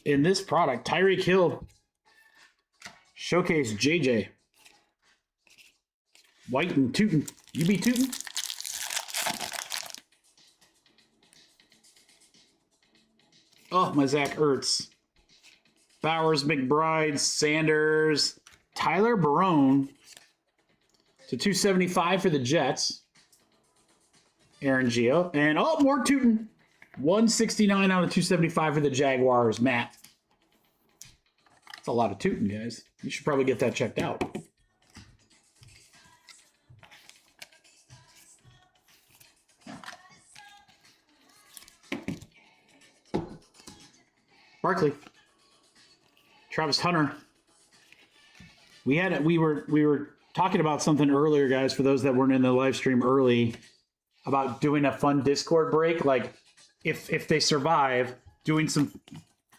in this product. Tyreek Hill. Showcase JJ. White and Tootin. You be Tootin? Oh, my Zach Ertz. Bowers, McBride, Sanders, Tyler Barone to 275 for the Jets. Aaron Gio. And, oh, more Tootin. 169 out of 275 for the Jaguars. Matt. That's a lot of Tootin, guys. You should probably get that checked out. Barkley. Travis Hunter. We were talking about something earlier, guys, for those that weren't in the live stream early, about doing a fun Discord break. Like, if they survive, doing some,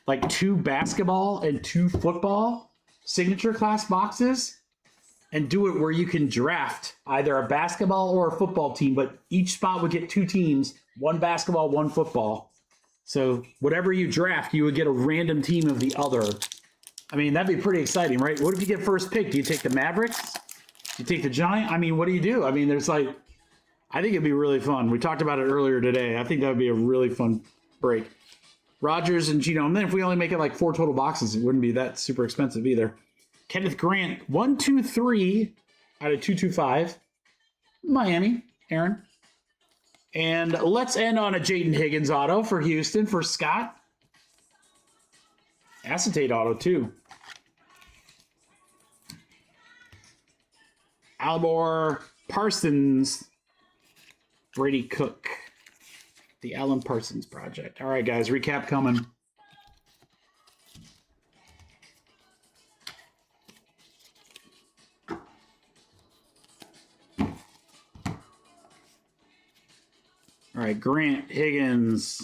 like, 2 basketball and 2 football signature class boxes, and do it where you can draft either a basketball or a football team, but each spot would get 2 teams, 1 basketball, 1 football. So whatever you draft, you would get a random team of the other. I mean, that'd be pretty exciting, right? What if you get first pick? Do you take the Mavericks? Do you take the Giant? I mean, what do you do? I mean, there's like, I think it'd be really fun. We talked about it earlier today. I think that would be a really fun break. Rodgers and Gino. And then if we only make it like 4 total boxes, it wouldn't be that super expensive either. Kenneth Grant, 1, 2, 3 out of 225. Miami, Aaron. And let's end on a Jaden Higgins auto for Houston for Scott. Acetate auto, too. Almore Parsons. Brady Cook. The Alan Parsons Project. All right, guys, recap coming. All right, Grant, Higgins,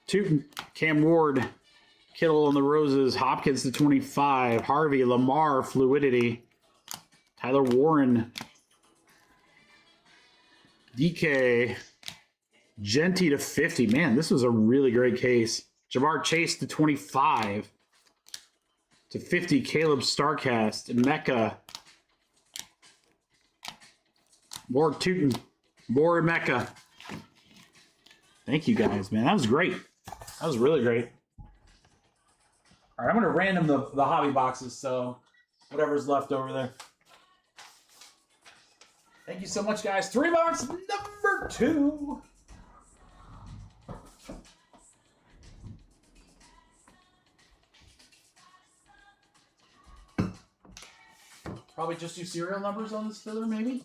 Tootin, Cam Ward, Kittle and the Roses, Hopkins to 25, Harvey, Lamar, Fluidity, Tyler Warren, DK, Genty to 50. Man, this was a really great case. Jamar Chase to 25, to 50, Caleb Starcast, Mecca, more Tootin, more Mecca. Thank you guys, man. That was great. That was really great. All right, I'm going to random the hobby boxes, so whatever's left over there. Thank you so much, guys. 3 box number 2. Probably just do serial numbers on this filler, maybe?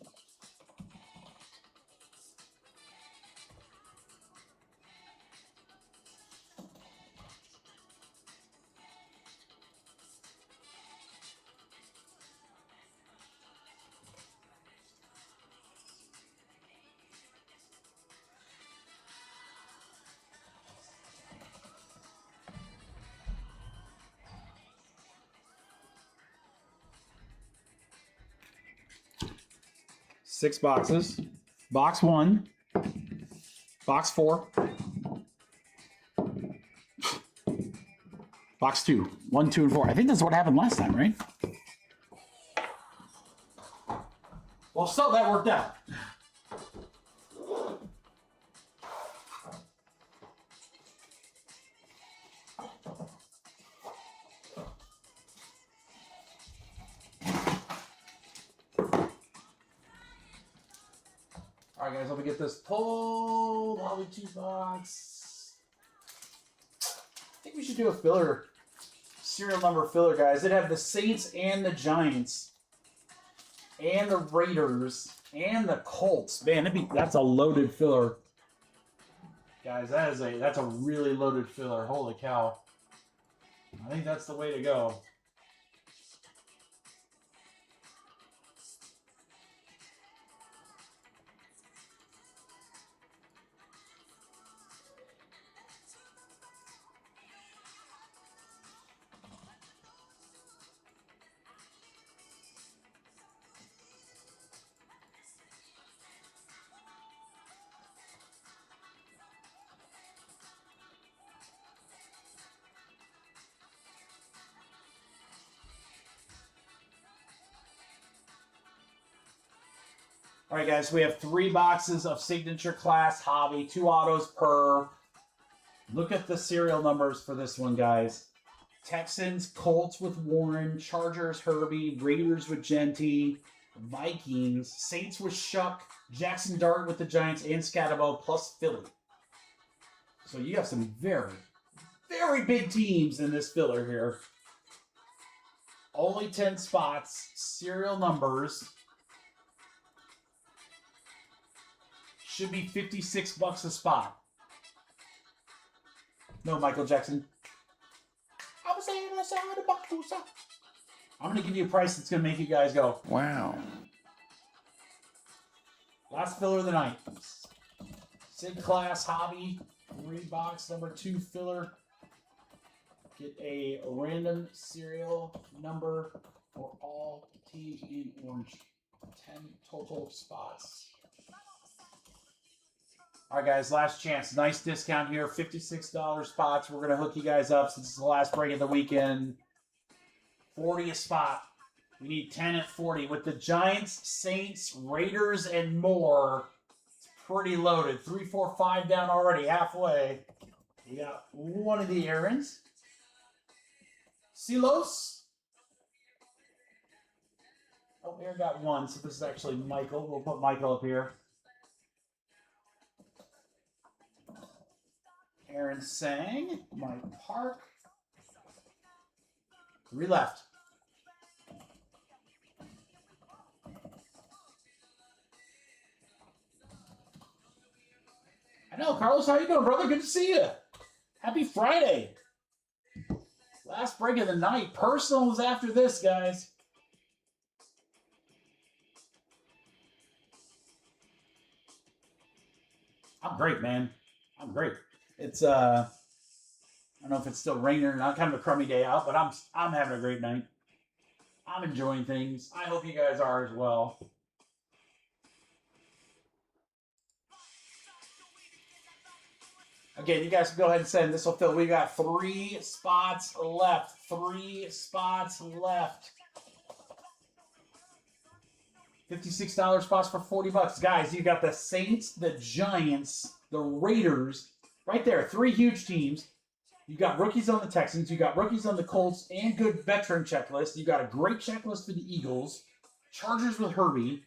Six boxes. Box 1. Box 4. Box 2. 1, 2, and 4. I think that's what happened last time, right? Well, so that worked out. All right, guys, let me get this pulled. Hobby 2-box. I think we should do a filler, serial number filler, guys. It'd have the Saints and the Giants and the Raiders and the Colts. Man, that's a loaded filler. Guys, that's a really loaded filler. Holy cow. I think that's the way to go. All right, guys, we have 3 boxes of signature class hobby, 2 autos per. Look at the serial numbers for this one, guys. Texans, Colts with Warren, Chargers, Herbie, Raiders with Genty, Vikings, Saints with Shuck, Jackson Dart with the Giants, and Scatabo plus Philly. So you have some very, very big teams in this filler here. Only 10 spots, serial numbers. Should be $56 a spot. No, Michael Jackson. I'm going to give you a price that's going to make you guys go, wow. Last filler of the night. Sig Class Hobby. 3-box number 2 filler. Get a random serial number for all teams in orange. 10 total spots. All right, guys, last chance. Nice discount here, $56 spots. We're going to hook you guys up since it's the last break of the weekend. 40 a spot. We need 10 at 40. With the Giants, Saints, Raiders, and more, it's pretty loaded. 3, 4, 5 down already, halfway. We got one of the errands. Silos. Oh, Aaron got one, so this is actually Michael. We'll put Michael up here. Aaron Sang, Mike Park. 3 left. I know, Carlos, how you doing, brother? Good to see you. Happy Friday. Last break of the night. Personals after this, guys. I'm great, man. I'm great. It's I don't know if it's still raining or not. Kind of a crummy day out, but I'm having a great night. I'm enjoying things. I hope you guys are as well. Again, you guys can go ahead and send. This will fill. We got 3 spots left. 3 spots left. $56 spots for $40. Guys, you got the Saints, the Giants, the Raiders. Right there, 3 huge teams. You got rookies on the Texans. You got rookies on the Colts and good veteran checklist. You got a great checklist for the Eagles. Chargers with Herbie.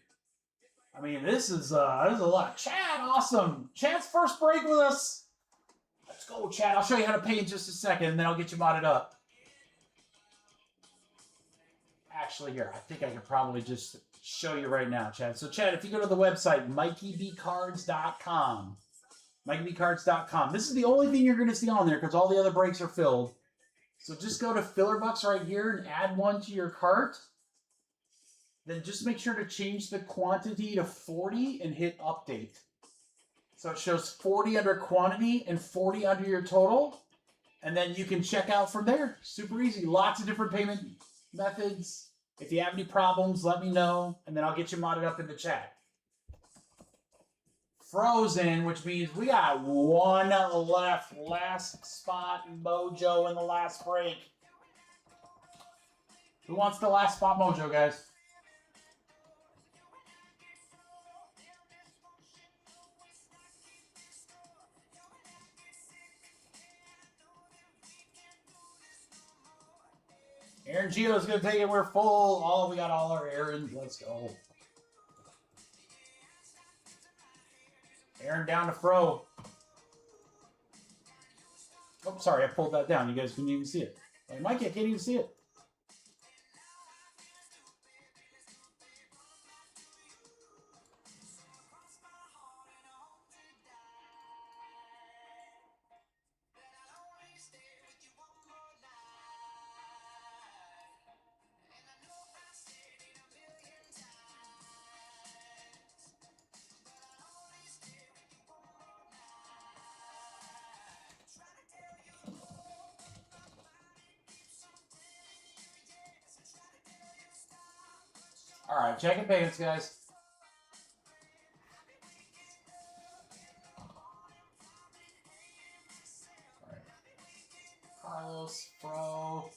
I mean, this is a lot. Chad, awesome. Chad's first break with us. Let's go, Chad. I'll show you how to pay in just a second, and then I'll get you modded up. Actually, here, I think I could probably just show you right now, Chad. So, Chad, if you go to the website, MikeyBcards.com. MikeyBcards.com. This is the only thing you're going to see on there because all the other breaks are filled. So just go to Filler Bucks right here and add 1 to your cart. Then just make sure to change the quantity to 40 and hit update. So it shows 40 under quantity and 40 under your total. And then you can check out from there. Super easy. Lots of different payment methods. If you have any problems, let me know. And then I'll get you modded up in the chat. Frozen, which means we got 1 left. Last spot mojo in the last break. Who wants the last spot mojo, guys? Aaron Gio's going to take it. We're full. We got all our errands. Let's go. Aaron down to Fro. Oh, sorry, I pulled that down. You guys couldn't even see it. Like, Mike, I can't even see it. All right, checking payments, guys. All right. Carlos, Fro,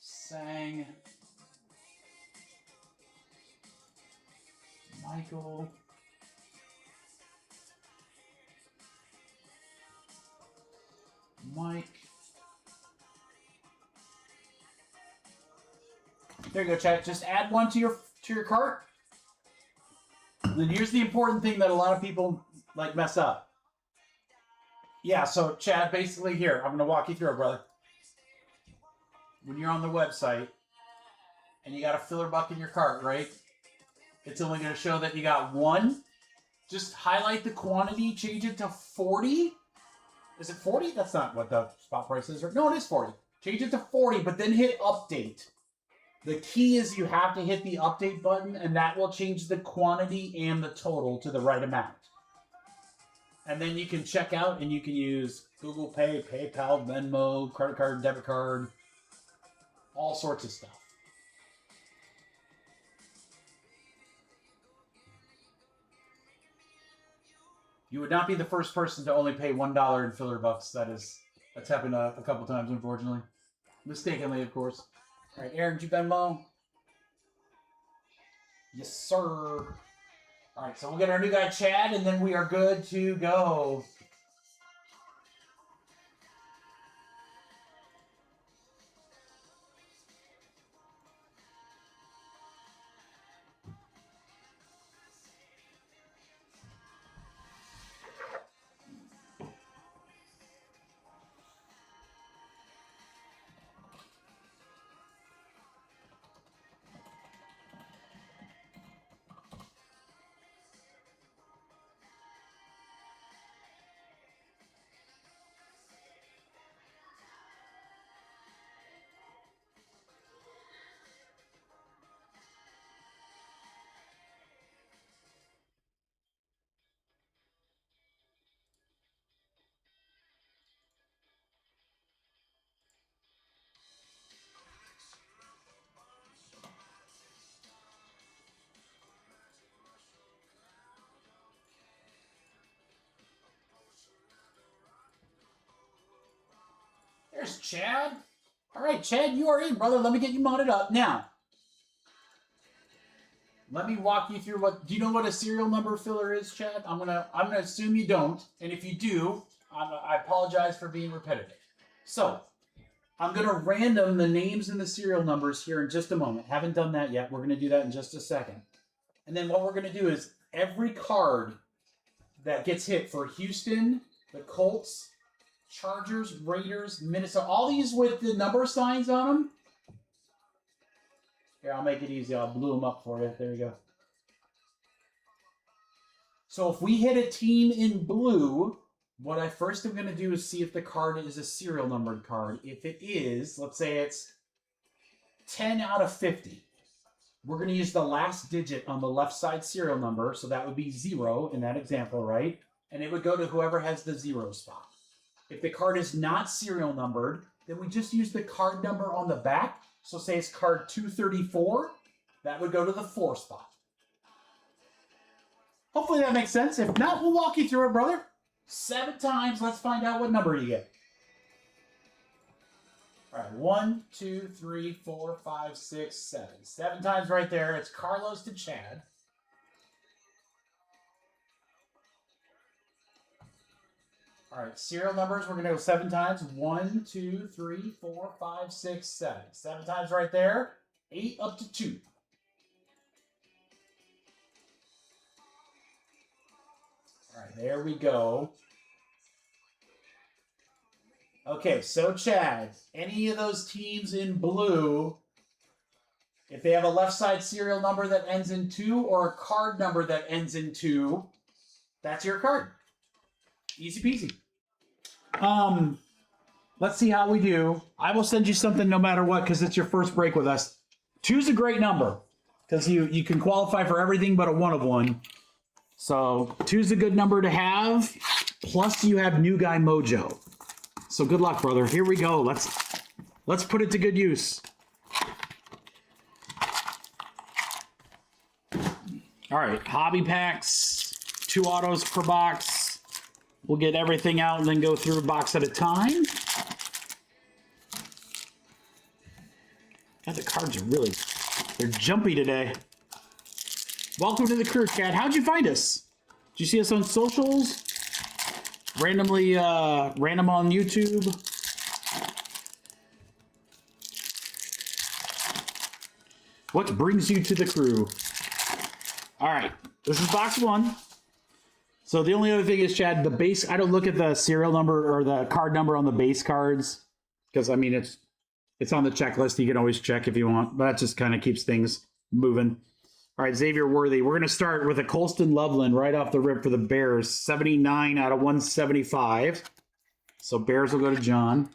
Sang, Michael, Mike. There you go, chat. Just add one to your cart. And then here's the important thing that a lot of people like mess up. Yeah, so Chad, basically here, I'm gonna walk you through it, brother. When you're on the website and you got a filler buck in your cart, right? It's only gonna show that you got one. Just highlight the quantity, change it to 40. Is it 40? That's not what the spot price is. No, it is 40. Change it to 40, but then hit update. The key is you have to hit the update button, and that will change the quantity and the total to the right amount. And then you can check out, and you can use Google Pay, PayPal, Venmo, credit card, debit card, all sorts of stuff. You would not be the first person to only pay $1 in filler bucks. That's happened a couple times, unfortunately. Mistakenly, of course. All right, Aaron, did you Venmo? Yes, sir. All right, so we'll get our new guy, Chad, and then we are good to go. There's Chad. All right, Chad, you are in, brother. Let me get you modded up. Now, let me walk you through what. Do you know what a serial number filler is, Chad? I'm gonna assume you don't, and if you do, I apologize for being repetitive. So, I'm gonna random the names and the serial numbers here in just a moment. Haven't done that yet. We're gonna do that in just a second. And then what we're gonna do is every card that gets hit for Houston, the Colts, Chargers, Raiders, Minnesota, all these with the number signs on them. Here, I'll make it easy. I'll blue them up for you. There you go. So if we hit a team in blue, what I first am going to do is see if the card is a serial numbered card. If it is, let's say it's 10 out of 50. We're going to use the last digit on the left side serial number, so that would be 0 in that example, right? And it would go to whoever has the 0 spot. If the card is not serial numbered, then we just use the card number on the back. So say it's card 234, that would go to the 4 spot. Hopefully that makes sense. If not, we'll walk you through it, brother. 7 times. Let's find out what number you get. All right, 1, 2, 3, 4, 5, 6, 7. 7 times right there. It's Carlos to Chad. All right, serial numbers, we're going to go 7 times. 1, 2, 3, 4, 5, 6, 7. 7 times right there. 8 up to 2. there we go. Okay, so Chad, any of those teams in blue, if they have a left side serial number that ends in 2 or a card number that ends in 2, that's your card. Easy peasy. Let's see how we do. I will send you something no matter what because it's your first break with us. 2's a great number because you can qualify for everything but a 1 of 1. So 2's a good number to have. Plus you have new guy mojo. So good luck, brother. Here we go. Let's put it to good use. All right, hobby packs, 2 autos per box. We'll get everything out and then go through a box at a time. God, the cards are they're jumpy today. Welcome to the crew, Chad. How'd you find us? Did you see us on socials? Random on YouTube? What brings you to the crew? All right, this is box 1. So the only other thing is, Chad, the base, I don't look at the serial number or the card number on the base cards because, I mean, it's on the checklist. You can always check if you want, but that just kind of keeps things moving. All right, Xavier Worthy. We're going to start with a Colston Loveland right off the rip for the Bears. 79 out of 175. So Bears will go to John.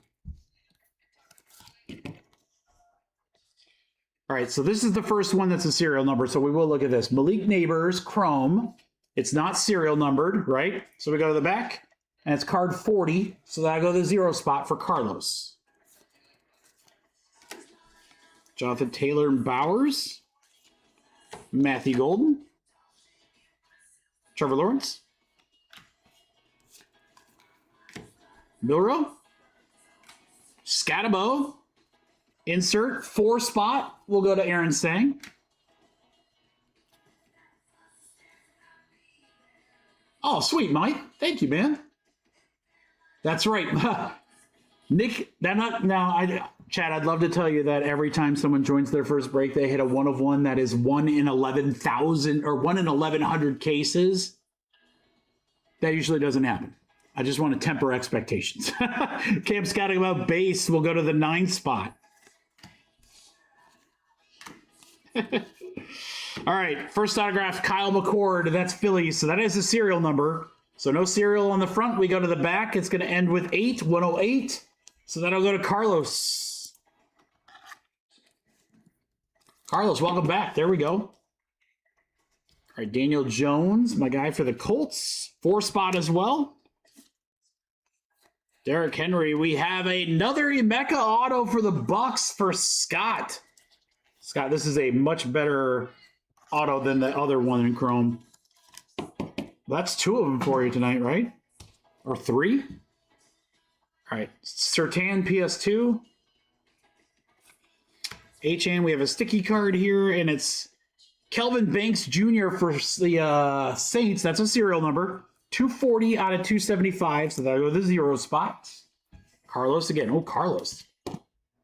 All right, so this is the first one that's a serial number, so we will look at this. Malik Neighbors, Chrome. It's not serial numbered, right? So we go to the back, and it's card 40, so that'll go to the 0 spot for Carlos. Jonathan Taylor and Bowers. Matthew Golden. Trevor Lawrence. Milrow. Scatabo. Insert 4 spot. We'll go to Aaron Sang. Oh, sweet, Mike. Thank you, man. That's right. Nick, Chad, I'd love to tell you that every time someone joins their first break, they hit a 1 of 1. That is 1 in 11,000 or 1 in 1,100 cases. That usually doesn't happen. I just want to temper expectations. Cam scouting about base. We'll go to the 9 spot. All right, first autograph, Kyle McCord. That's Philly, so that is a serial number. So no serial on the front. We go to the back. It's going to end with 8, 108. So that'll go to Carlos. Carlos, welcome back. There we go. All right, Daniel Jones, my guy for the Colts. 4 spot as well. Derrick Henry. We have another Emeka auto for the Bucks for Scott. Scott, this is a much better auto than the other one in Chrome. That's 2 of them for you tonight, right? Or 3? All right, Surtain PS2. HN, we have a sticky card here, and it's Kelvin Banks Jr. for the Saints. That's a serial number. 240 out of 275, so that'll go to the 0 spot. Carlos again. Oh, Carlos.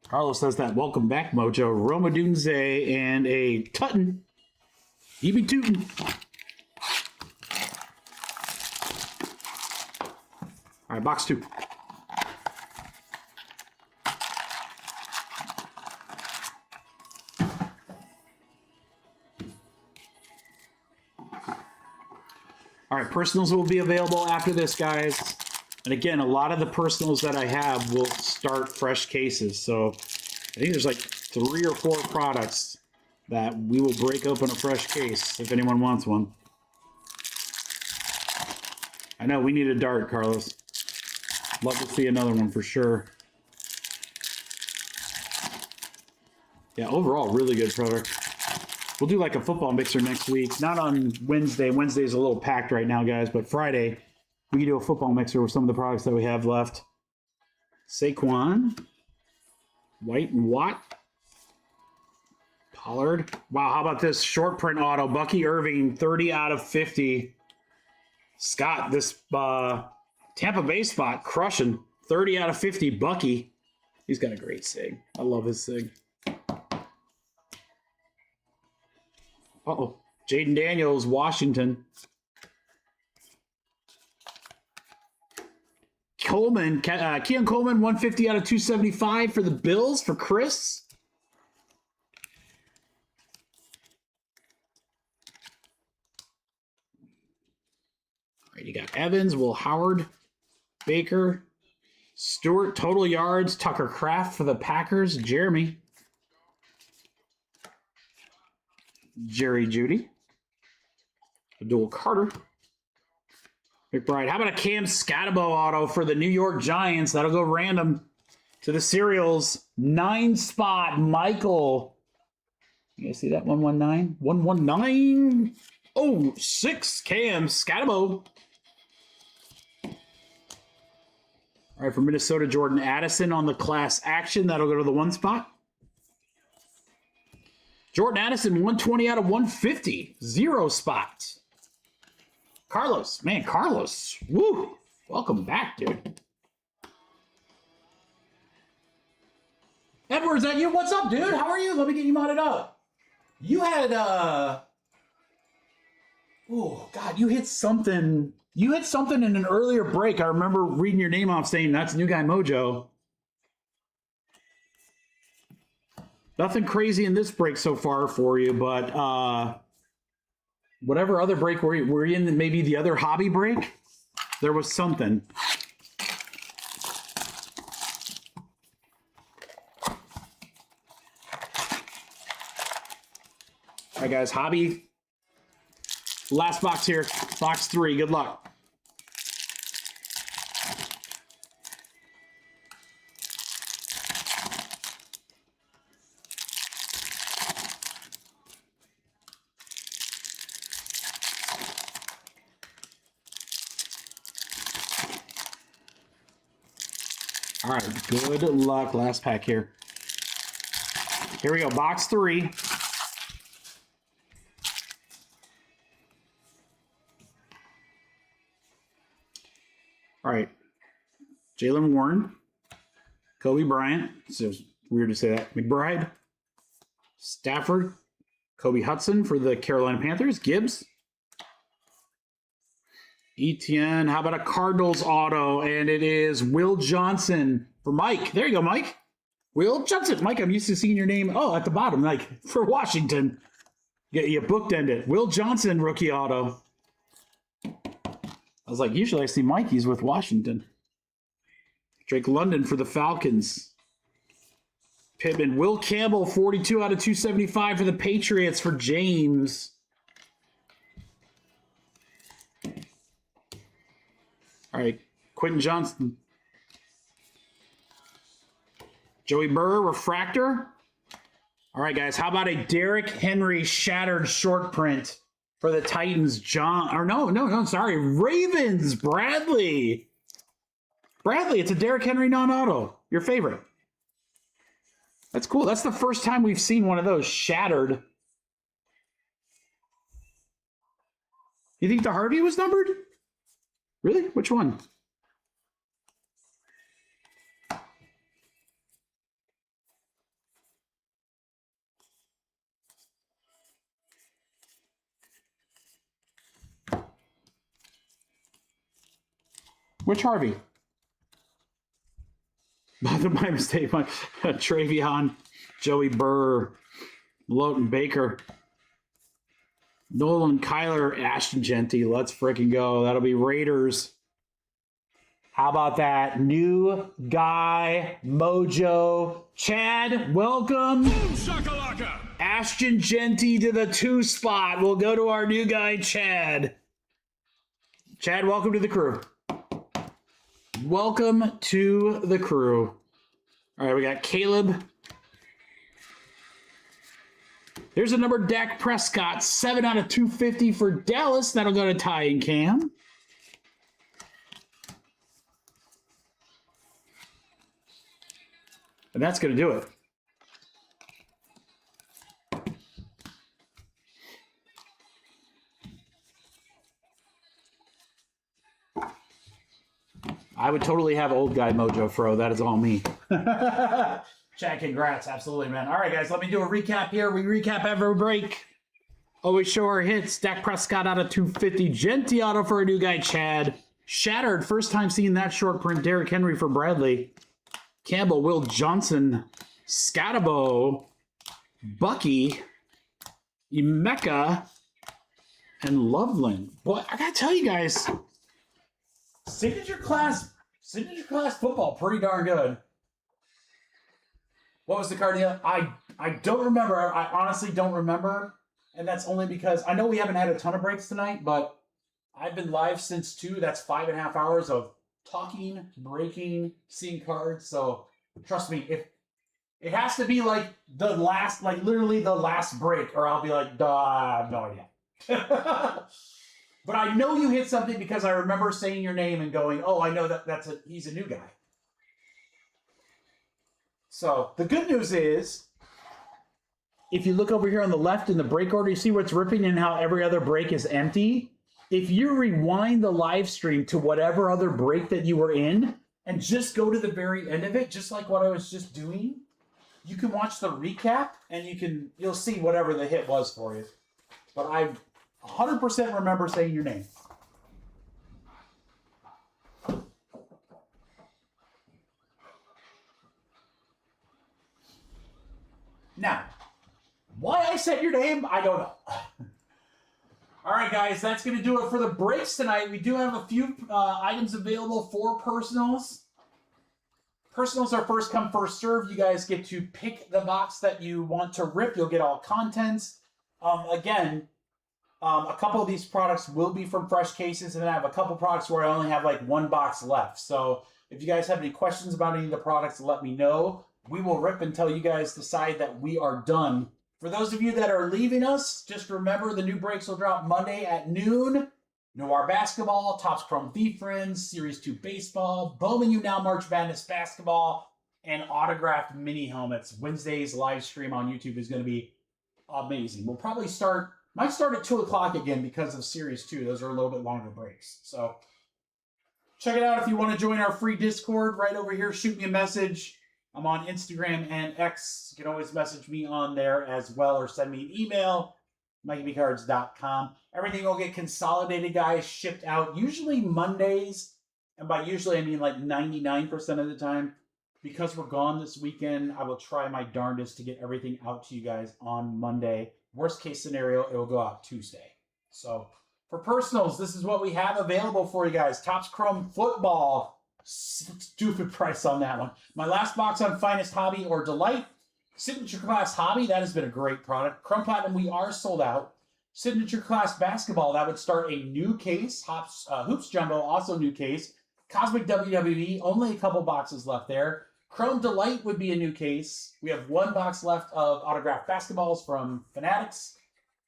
Carlos does that welcome back mojo. Roma Dunze and a Tutton. He be tootin'. All right, box 2. All right, personals will be available after this, guys. And again, a lot of the personals that I have will start fresh cases. So I think there's like 3 or 4 products that we will break open a fresh case if anyone wants one. I know we need a dart, Carlos. Love to see another one for sure. Yeah, overall, really good product. We'll do like a football mixer next week. Not on Wednesday. Wednesday's a little packed right now, guys. But Friday, we can do a football mixer with some of the products that we have left. Saquon. White and Watt. Pollard. Wow, how about this short print auto? Bucky Irving, 30 out of 50. Scott, this Tampa Bay spot, crushing. 30 out of 50. Bucky. He's got a great sig. I love his sig. Uh-oh. Jaden Daniels, Washington. Coleman, Keon Coleman, 150 out of 275 for the Bills for Chris. All right, you got Evans, Will Howard, Baker, Stewart, total yards, Tucker Kraft for the Packers, Jeremy, Jerry Judy, Abdul Carter, McBride. How about a Cam Scatabo auto for the New York Giants? That'll go random to the Cereals. 9 spot, Michael. You guys see that? 119? 119. Oh, 6 Cam Scatabo. All right, for Minnesota, Jordan Addison on the class action. That'll go to the 1 spot. Jordan Addison, 120 out of 150. 0 spot. Carlos. Man, Carlos. Woo. Welcome back, dude. Edward, is that you? What's up, dude? How are you? Let me get you modded up. You had, oh, God, you hit something. You hit something in an earlier break. I remember reading your name off saying that's New Guy Mojo. Nothing crazy in this break so far for you, but whatever other break were you in, maybe the other hobby break, there was something. All right, guys, hobby. Last box here, box 3. Good luck. All right, good luck. Last pack here. Here we go, box 3. All right, Jaylen Warren, Kobe Bryant, so it's weird to say that, McBride, Stafford, Kobe Hudson for the Carolina Panthers, Gibbs, Etienne, how about a Cardinals auto? And it is Will Johnson for Mike. There you go, Mike. Will Johnson. Mike, I'm used to seeing your name, at the bottom, like for Washington. You bookend it. Will Johnson, rookie auto. I was like, usually I see Mikey's with Washington. Drake London for the Falcons. Pittman. Will Campbell, 42 out of 275 for the Patriots for James. All right, Quentin Johnston. Joey Burr, refractor. All right, guys, how about a Derrick Henry shattered short print for the Titans? Sorry, Ravens, Bradley. Bradley, it's a Derrick Henry non-auto. Your favorite. That's cool. That's the first time we've seen one of those shattered. You think the Harvey was numbered? Really? Which one? Which Harvey? My mistake. Travion, Joey Burr, Lowton Baker, Nolan Kyler, Ashton Genty. Let's freaking go. That'll be Raiders. How about that? New Guy Mojo. Chad, welcome. Boom, shakalaka. Ashton Genty to the 2 spot. We'll go to our new guy, Chad. Chad, welcome to the crew. Welcome to the crew. All right, we got Caleb. There's a number, Dak Prescott, 7 out of 250 for Dallas. That'll go to Ty and Cam. And that's going to do it. I would totally have old guy mojo, Fro. That is all me. Chad, congrats. Absolutely, man. All right, guys, let me do a recap here. We recap every break. Always show our hits. Dak Prescott out of 250. Genty auto for a new guy, Chad. Shattered, first time seeing that short print. Derrick Henry for Bradley. Campbell, Will Johnson, Scatabo, Bucky, Emeka, and Loveland. Boy, I gotta tell you guys, signature class football, pretty darn good. What was the card deal? I don't remember. I honestly don't remember. And that's only because I know we haven't had a ton of breaks tonight, but I've been live since 2. That's 5.5 hours of talking, breaking, seeing cards. So trust me, if it has to be like the last, like literally the last break, or I'll be like, duh, I have no idea. But I know you hit something because I remember saying your name and going, oh, I know he's a new guy. So the good news is, if you look over here on the left in the break order, you see what's ripping and how every other break is empty. If you rewind the live stream to whatever other break that you were in and just go to the very end of it, just like what I was just doing, you can watch the recap and you'll see whatever the hit was for you. But I 100% remember saying your name. Now, why I said your name, I don't know. All right, guys, that's going to do it for the breaks tonight. We do have a few items available for personals. Personals are first come, first serve. You guys get to pick the box that you want to rip. You'll get all contents. Again, a couple of these products will be from fresh cases, and then I have a couple products where I only have like 1 box left. So if you guys have any questions about any of the products, let me know. We will rip until you guys decide that we are done. For those of you that are leaving us, just remember the new breaks will drop Monday at noon. Noir Basketball, Topps Chrome V-Friends, Series 2 Baseball, Bowman U Now March Madness Basketball, and autographed mini helmets. Wednesday's live stream on YouTube is going to be amazing. We'll probably might start at 2 o'clock again because of Series 2. Those are a little bit longer breaks. So check it out if you want to join our free Discord right over here. Shoot me a message. I'm on Instagram and X. You can always message me on there as well or send me an email, MikeyBcards.com. Everything will get consolidated, guys, shipped out usually Mondays. And by usually, I mean like 99% of the time. Because we're gone this weekend, I will try my darndest to get everything out to you guys on Monday. Worst case scenario, it will go out Tuesday. So for personals, this is what we have available for you guys. Topps Chrome Football. Stupid price on that one. My last box on Finest Hobby or Delight. Signature Class Hobby, that has been a great product. Chrome Platinum, we are sold out. Signature Class Basketball, that would start a new case. Hoops Jumbo, also new case. Cosmic WWE, only a couple boxes left there. Chrome Delight would be a new case. We have 1 box left of autographed basketballs from Fanatics.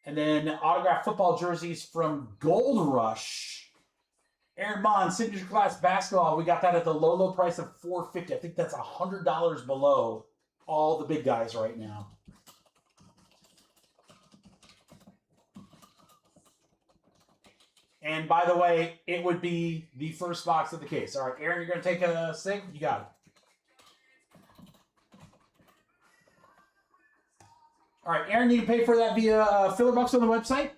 And then autographed football jerseys from Gold Rush. Aaron Bond, Signature Class Basketball, we got that at the low price of $450. I think that's $100 below all the big guys right now. And by the way, it would be the first box of the case. All right, Aaron, you're going to take a sig? You got it. All right, Aaron, you can pay for that via filler bucks on the website.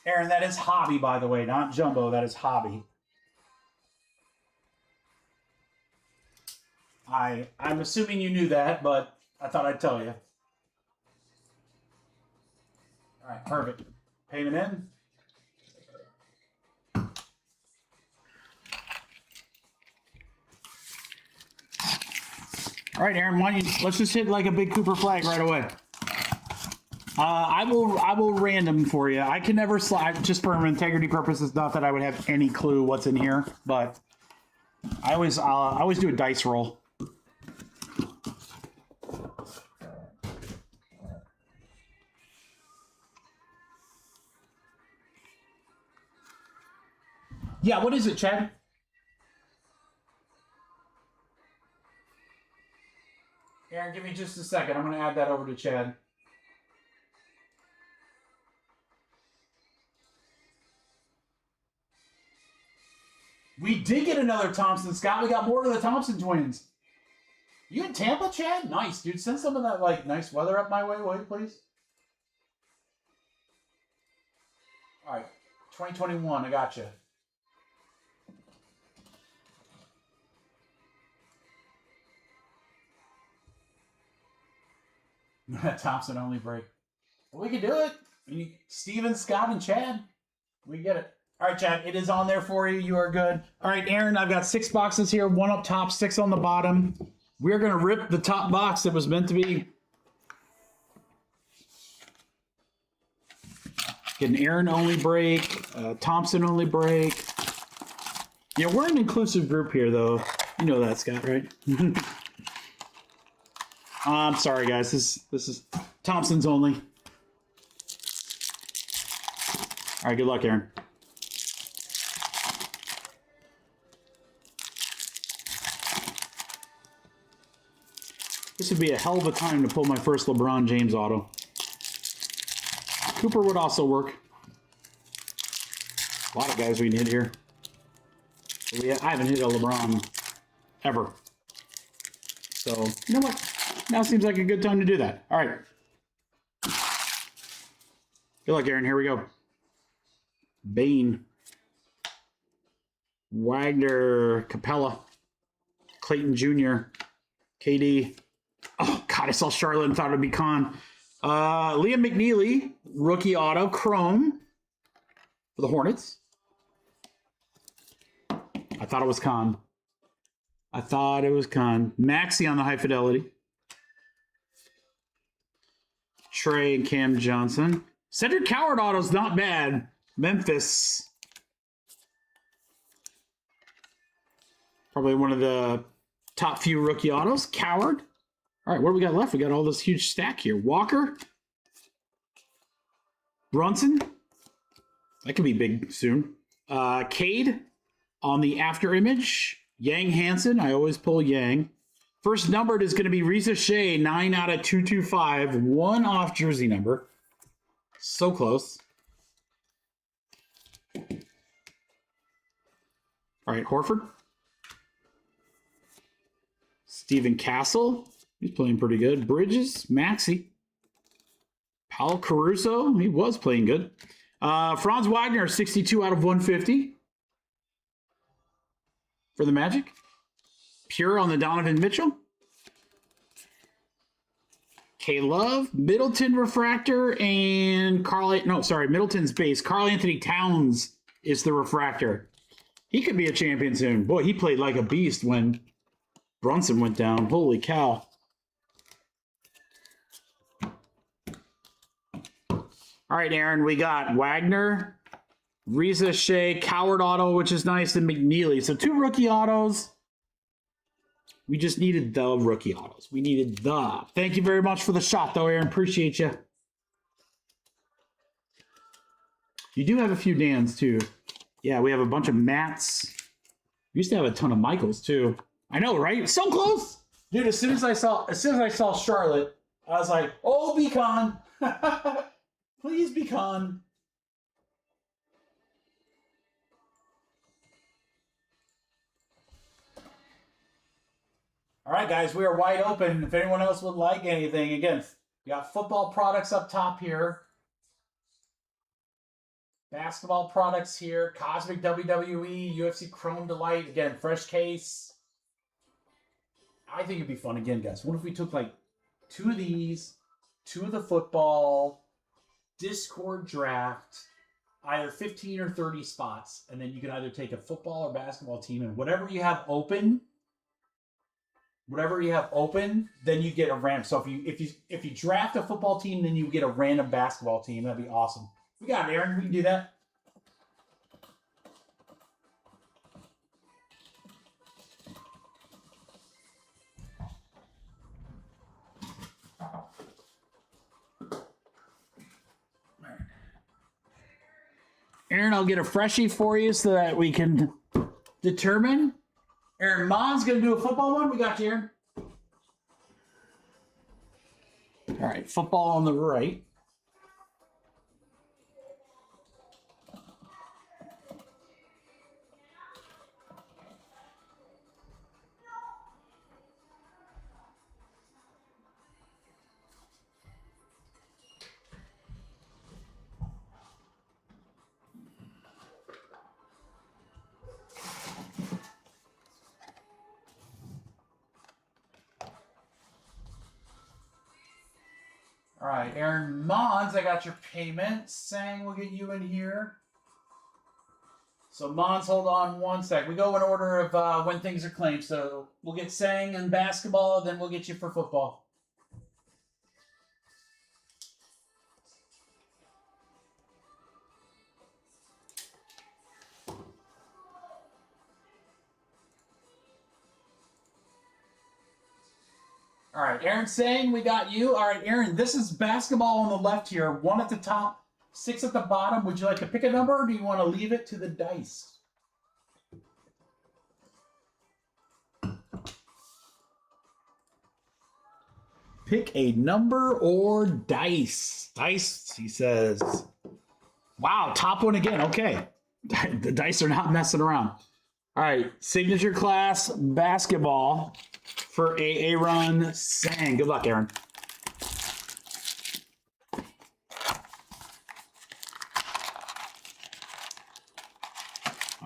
Aaron, that is hobby, by the way, not jumbo. That is hobby. I'm assuming you knew that, but I thought I'd tell you. All right, perfect. Payment in. All right, Aaron, let's just hit like a big Cooper flag right away. I will random for you. I can never slide, just for integrity purposes. Not that I would have any clue what's in here, but I always do a dice roll. Yeah, what is it, Chad? Aaron, give me just a second. I'm going to add that over to Chad. We did get another Thompson, Scott. We got more of the Thompson twins. You in Tampa, Chad? Nice, dude. Send some of that, like, nice weather up my way, will you, please? All right. 2021, I got you. Thompson only break. Well, we can do it. Steven, Scott, and Chad. We get it. All right, Chad, it is on there for you. You are good. All right, Aaron, I've got 6 boxes here. 1 up top, 6 on the bottom. We're going to rip the top box that was meant to be. Get an Aaron only break, Thompson only break. Yeah, we're an inclusive group here, though. You know that, Scott, right? I'm sorry, guys. This is Thompson's only. All right, good luck, Aaron. This would be a hell of a time to pull my first LeBron James auto. Cooper would also work. A lot of guys we can hit here. I haven't hit a LeBron ever. So, you know what? Now seems like a good time to do that. All right. Good luck, Aaron. Here we go. Bain. Wagner. Capella. Clayton Jr. KD. Oh, God, I saw Charlotte and thought it would be Con. Liam McNeely, rookie auto, Chrome for the Hornets. I thought it was Con. I thought it was Con. Maxey on the high fidelity. Trey and Cam Johnson. Cedric Coward auto's not bad. Memphis. Probably one of the top few rookie autos. Coward. All right, what do we got left? We got all this huge stack here. Walker. Brunson. That could be big soon. Cade on the after image. Yang Hansen. I always pull Yang. First numbered is going to be Risa Shea, 9 out of 225. 1 off jersey number. So close. All right, Horford. Steven Castle. He's playing pretty good. Bridges, Maxey. Paul Caruso, he was playing good. Franz Wagner, 62 out of 150 for the Magic. Pure on the Donovan Mitchell. K-Love, Middleton refractor, and Middleton's base. Karl Anthony Towns is the refractor. He could be a champion soon. Boy, he played like a beast when Brunson went down. Holy cow. All right, Aaron, we got Wagner, Risa Shea, Coward auto, which is nice, and McNeely. So 2 rookie autos. We just needed the rookie autos. We needed the. Thank you very much for the shot, though, Aaron. Appreciate you. You do have a few Dans, too. Yeah, we have a bunch of Matts. We used to have a ton of Michaels, too. I know, right? So close! Dude, as soon as I saw Charlotte, I was like, oh, Beacon. Please, Beacon. All right, guys, we are wide open. If anyone else would like anything, again, we got football products up top here. Basketball products here. Cosmic WWE, UFC Chrome Delight. Again, fresh case. I think it'd be fun again, guys. What if we took like 2 of these, 2 of the football, Discord draft, either 15 or 30 spots, and then you can either take a football or basketball team, and whatever you have open, then you get a random. So if you draft a football team, then you get a random basketball team. That'd be awesome. We got it, Aaron. We can do that. Aaron, I'll get a freshie for you so that we can determine. Aaron, Mom's going to do a football one. We got you, Aaron. All right, football on the right. All right, Aaron Mons, I got your payment. Sang, we'll get you in here. So Mons, hold on one sec. We go in order of when things are claimed. So we'll get Sang in basketball, then we'll get you for football. All right, Aaron Sang, we got you. All right, Aaron, this is basketball on the left here. 1 at the top, 6 at the bottom. Would you like to pick a number, or do you want to leave it to the dice? Pick a number or dice. Dice, he says. Wow, top one again. Okay. The dice are not messing around. All right, signature class basketball for Aaron Sang. Good luck, Aaron.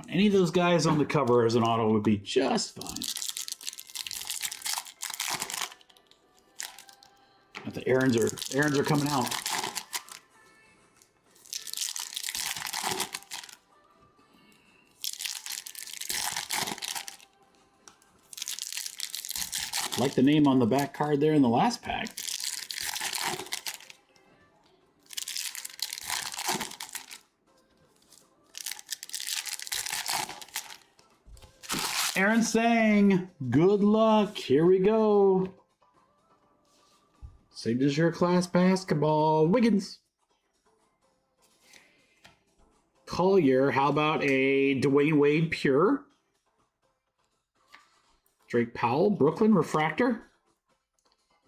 Any of those guys on the cover as an auto would be just fine. The errands are coming out. Like the name on the back card there in the last pack. Aaron Sang, good luck. Here we go. Signature class basketball. Wiggins. Collier. How about a Dwayne Wade Pure? Drake Powell. Brooklyn Refractor.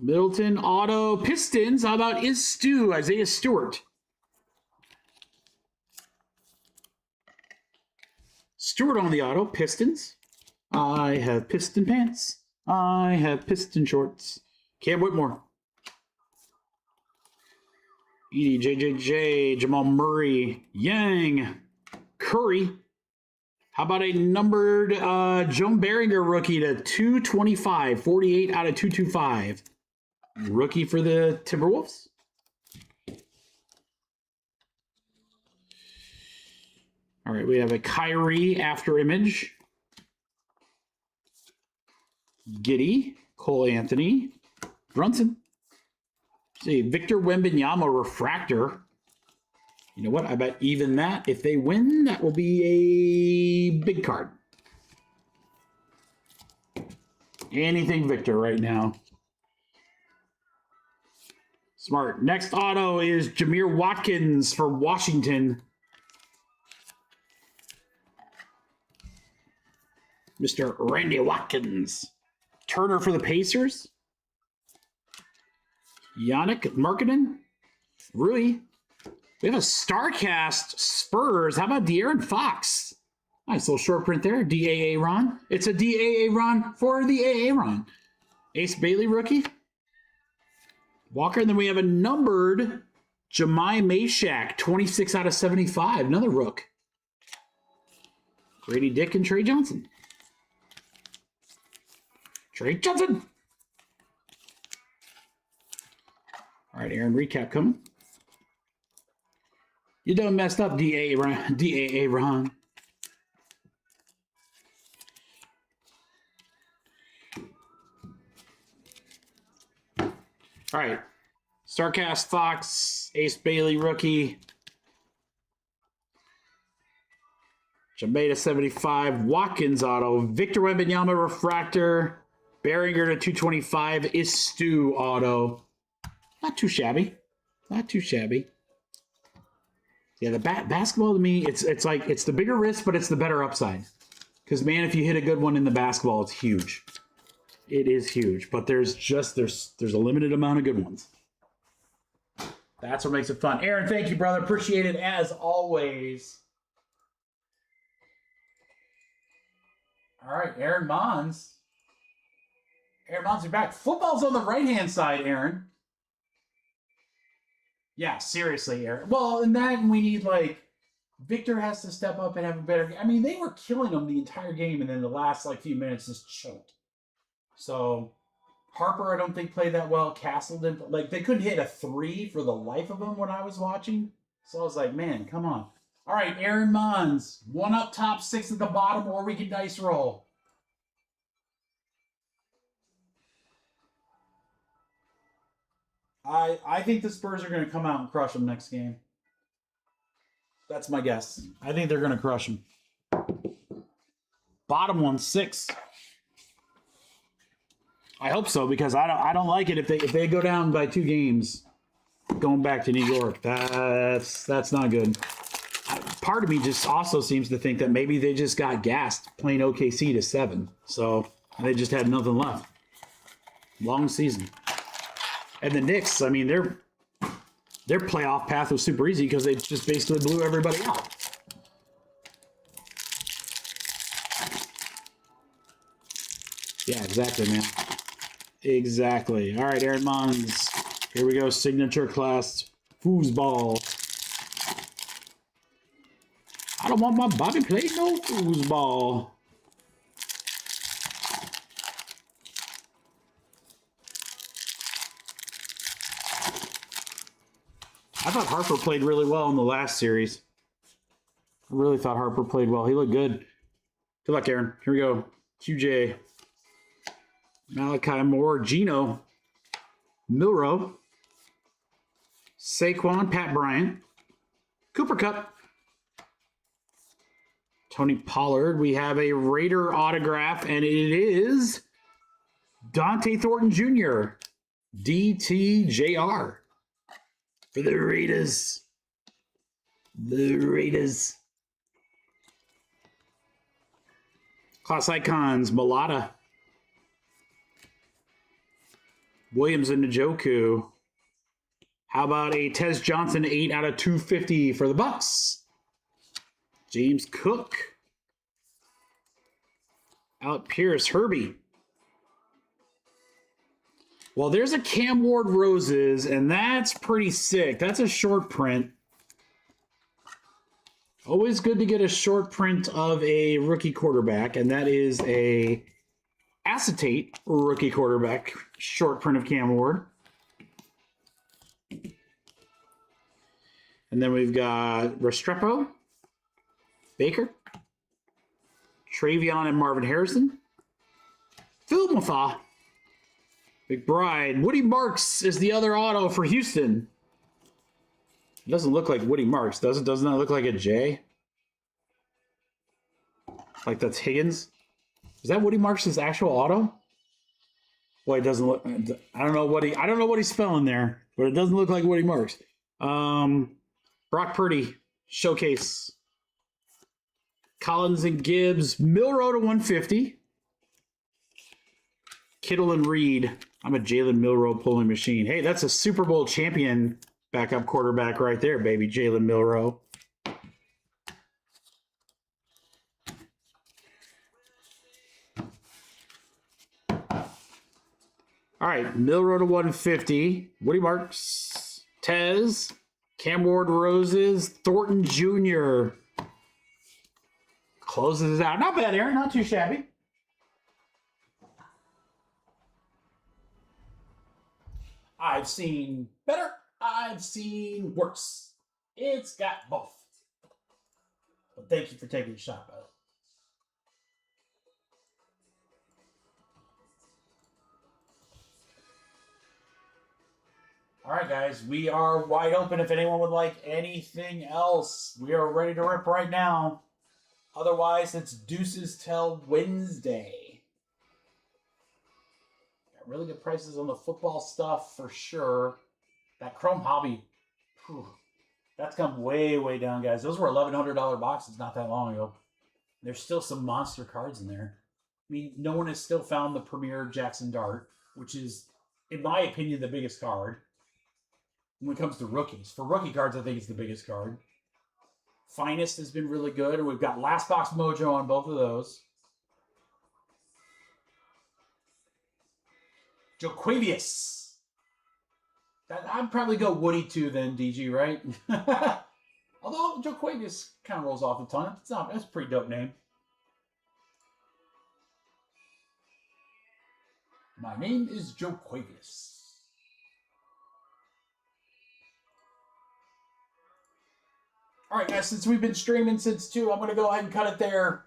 Middleton Auto. Pistons. How about Stu? Isaiah Stewart. Stewart on the auto. Pistons. I have piston pants. I have piston shorts. Cam Whitmore. Edie, JJJ, Jamal Murray, Yang, Curry. How about a numbered Joan Berringer rookie to 225, 48 out of 225. Rookie for the Timberwolves. All right, we have a Kyrie after image. Giddey, Cole Anthony, Brunson. See, Victor Wembanyama refractor. You know what? I bet even that, if they win, that will be a big card. Anything Victor right now. Smart. Next auto is Jameer Watkins for Washington. Mr. Randy Watkins. Turner for the Pacers. Yannick Markkanen. Rui. We have a StarCast Spurs. How about De'Aaron Fox? Nice little short print there. DAA Ron. It's a DAA Ron for the AA Ron. Ace Bailey rookie. Walker. And then we have a numbered Jemai Meshack. 26 out of 75. Another rook. Grady Dick and Trey Johnson. Trey Johnson. All right, Aaron, recap coming. You done messed up, DAA Ron. All right. StarCast Fox, Ace Bailey rookie. Jamaica 75, Watkins auto, Victor Wembanyama refractor, Berringer to 225, Stu auto. Not too shabby. Not too shabby. Yeah, the basketball to me, it's like it's the bigger risk, but it's the better upside. Because man, if you hit a good one in the basketball, it's huge. It is huge, but there's a limited amount of good ones. That's what makes it fun. Aaron, thank you, brother. Appreciate it as always. All right, Aaron Mons. Aaron Mons, you're back. Football's on the right-hand side, Aaron. Yeah, seriously, Aaron. Well, and then we need, like, Victor has to step up and have a better game. I mean, they were killing them the entire game, and then the last, like, few minutes just choked. So, Harper, I don't think, played that well. Castle didn't. Like, they couldn't hit a 3 for the life of them when I was watching. So I was like, man, come on. All right, Aaron Mons. 1 up top, 6 at the bottom, or we can dice roll. I think the Spurs are going to come out and crush them next game. That's my guess. I think they're going to crush them. Bottom one, 6. I hope so, because I don't like it if they go down by 2 games going back to New York. That's not good. Part of me just also seems to think that maybe they just got gassed playing OKC to 7. So they just had nothing left. Long season. And the Knicks, I mean, their playoff path was super easy because they just basically blew everybody out. Yeah, exactly, man. Exactly. All right, Aaron Mons. Here we go. Signature class foosball. I don't want my Bobby playing no foosball. I thought Harper played really well in the last series. I really thought Harper played well. He looked good. Good luck, Aaron. Here we go. QJ. Malachi Moore. Gino. Milrow. Saquon. Pat Bryant. Cooper Kupp. Tony Pollard. We have a Raider autograph, and it is Dante Thornton Jr. DTJR. For the Raiders. The Raiders. Class icons, Mulata. Williams and Njoku. How about a Tez Johnson 8 out of 250 for the Bucks? James Cook. Alec Pierce, Herbie. Well, there's a Cam Ward Roses, and that's pretty sick. That's a short print. Always good to get a short print of a rookie quarterback, and that is a acetate rookie quarterback short print of Cam Ward. And then we've got Restrepo, Baker, Travion and Marvin Harrison, Phil Mutha, McBride. Woody Marks is the other auto for Houston. It doesn't look like Woody Marks, does it? Doesn't that look like a J? Like that's Higgins? Is that Woody Marks' actual auto? Boy, it doesn't look. I don't know what he's spelling there, but it doesn't look like Woody Marks. Brock Purdy, showcase. Collins and Gibbs, Milrow to 150. Kittle and Reed. I'm a Jalen Milrow pulling machine. Hey, that's a Super Bowl champion backup quarterback right there, baby. Jalen Milrow. All right, Milrow to 150. Woody Marks. Tez. Cam Ward Roses. Thornton Jr. Closes it out. Not bad, Aaron. Not too shabby. I've seen better. I've seen worse. It's got both. But thank you for taking a shot, brother. All right, guys. We are wide open. If anyone would like anything else, we are ready to rip right now. Otherwise, it's deuces till Wednesday. Got really good prices on the football stuff for sure. That Chrome Hobby, that's come way, way down, guys. Those were $1,100 boxes not that long ago. There's still some monster cards in there. I mean, no one has still found the Premier Jackson Dart, which is, in my opinion, the biggest card. when it comes to rookies. For rookie cards, I think it's the biggest card. Finest has been really good, and we've got Last Box Mojo on both of those. Joquavius. I'd probably go Woody too then, DG, right? Although Joquavius kind of rolls off the tongue. That's a pretty dope name. My name is Joquavius. All right, guys, since we've been streaming since 2, I'm going to go ahead and cut it there.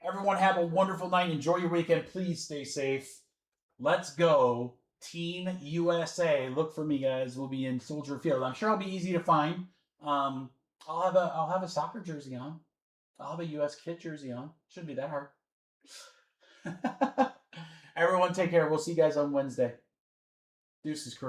Everyone have a wonderful night. Enjoy your weekend. Please stay safe. Let's go. Team USA. Look for me, guys. We'll be in Soldier Field. I'm sure I'll be easy to find. I'll have a soccer jersey on. I'll have a US kit jersey on. Shouldn't be that hard. Everyone take care. We'll see you guys on Wednesday. Deuces, crew.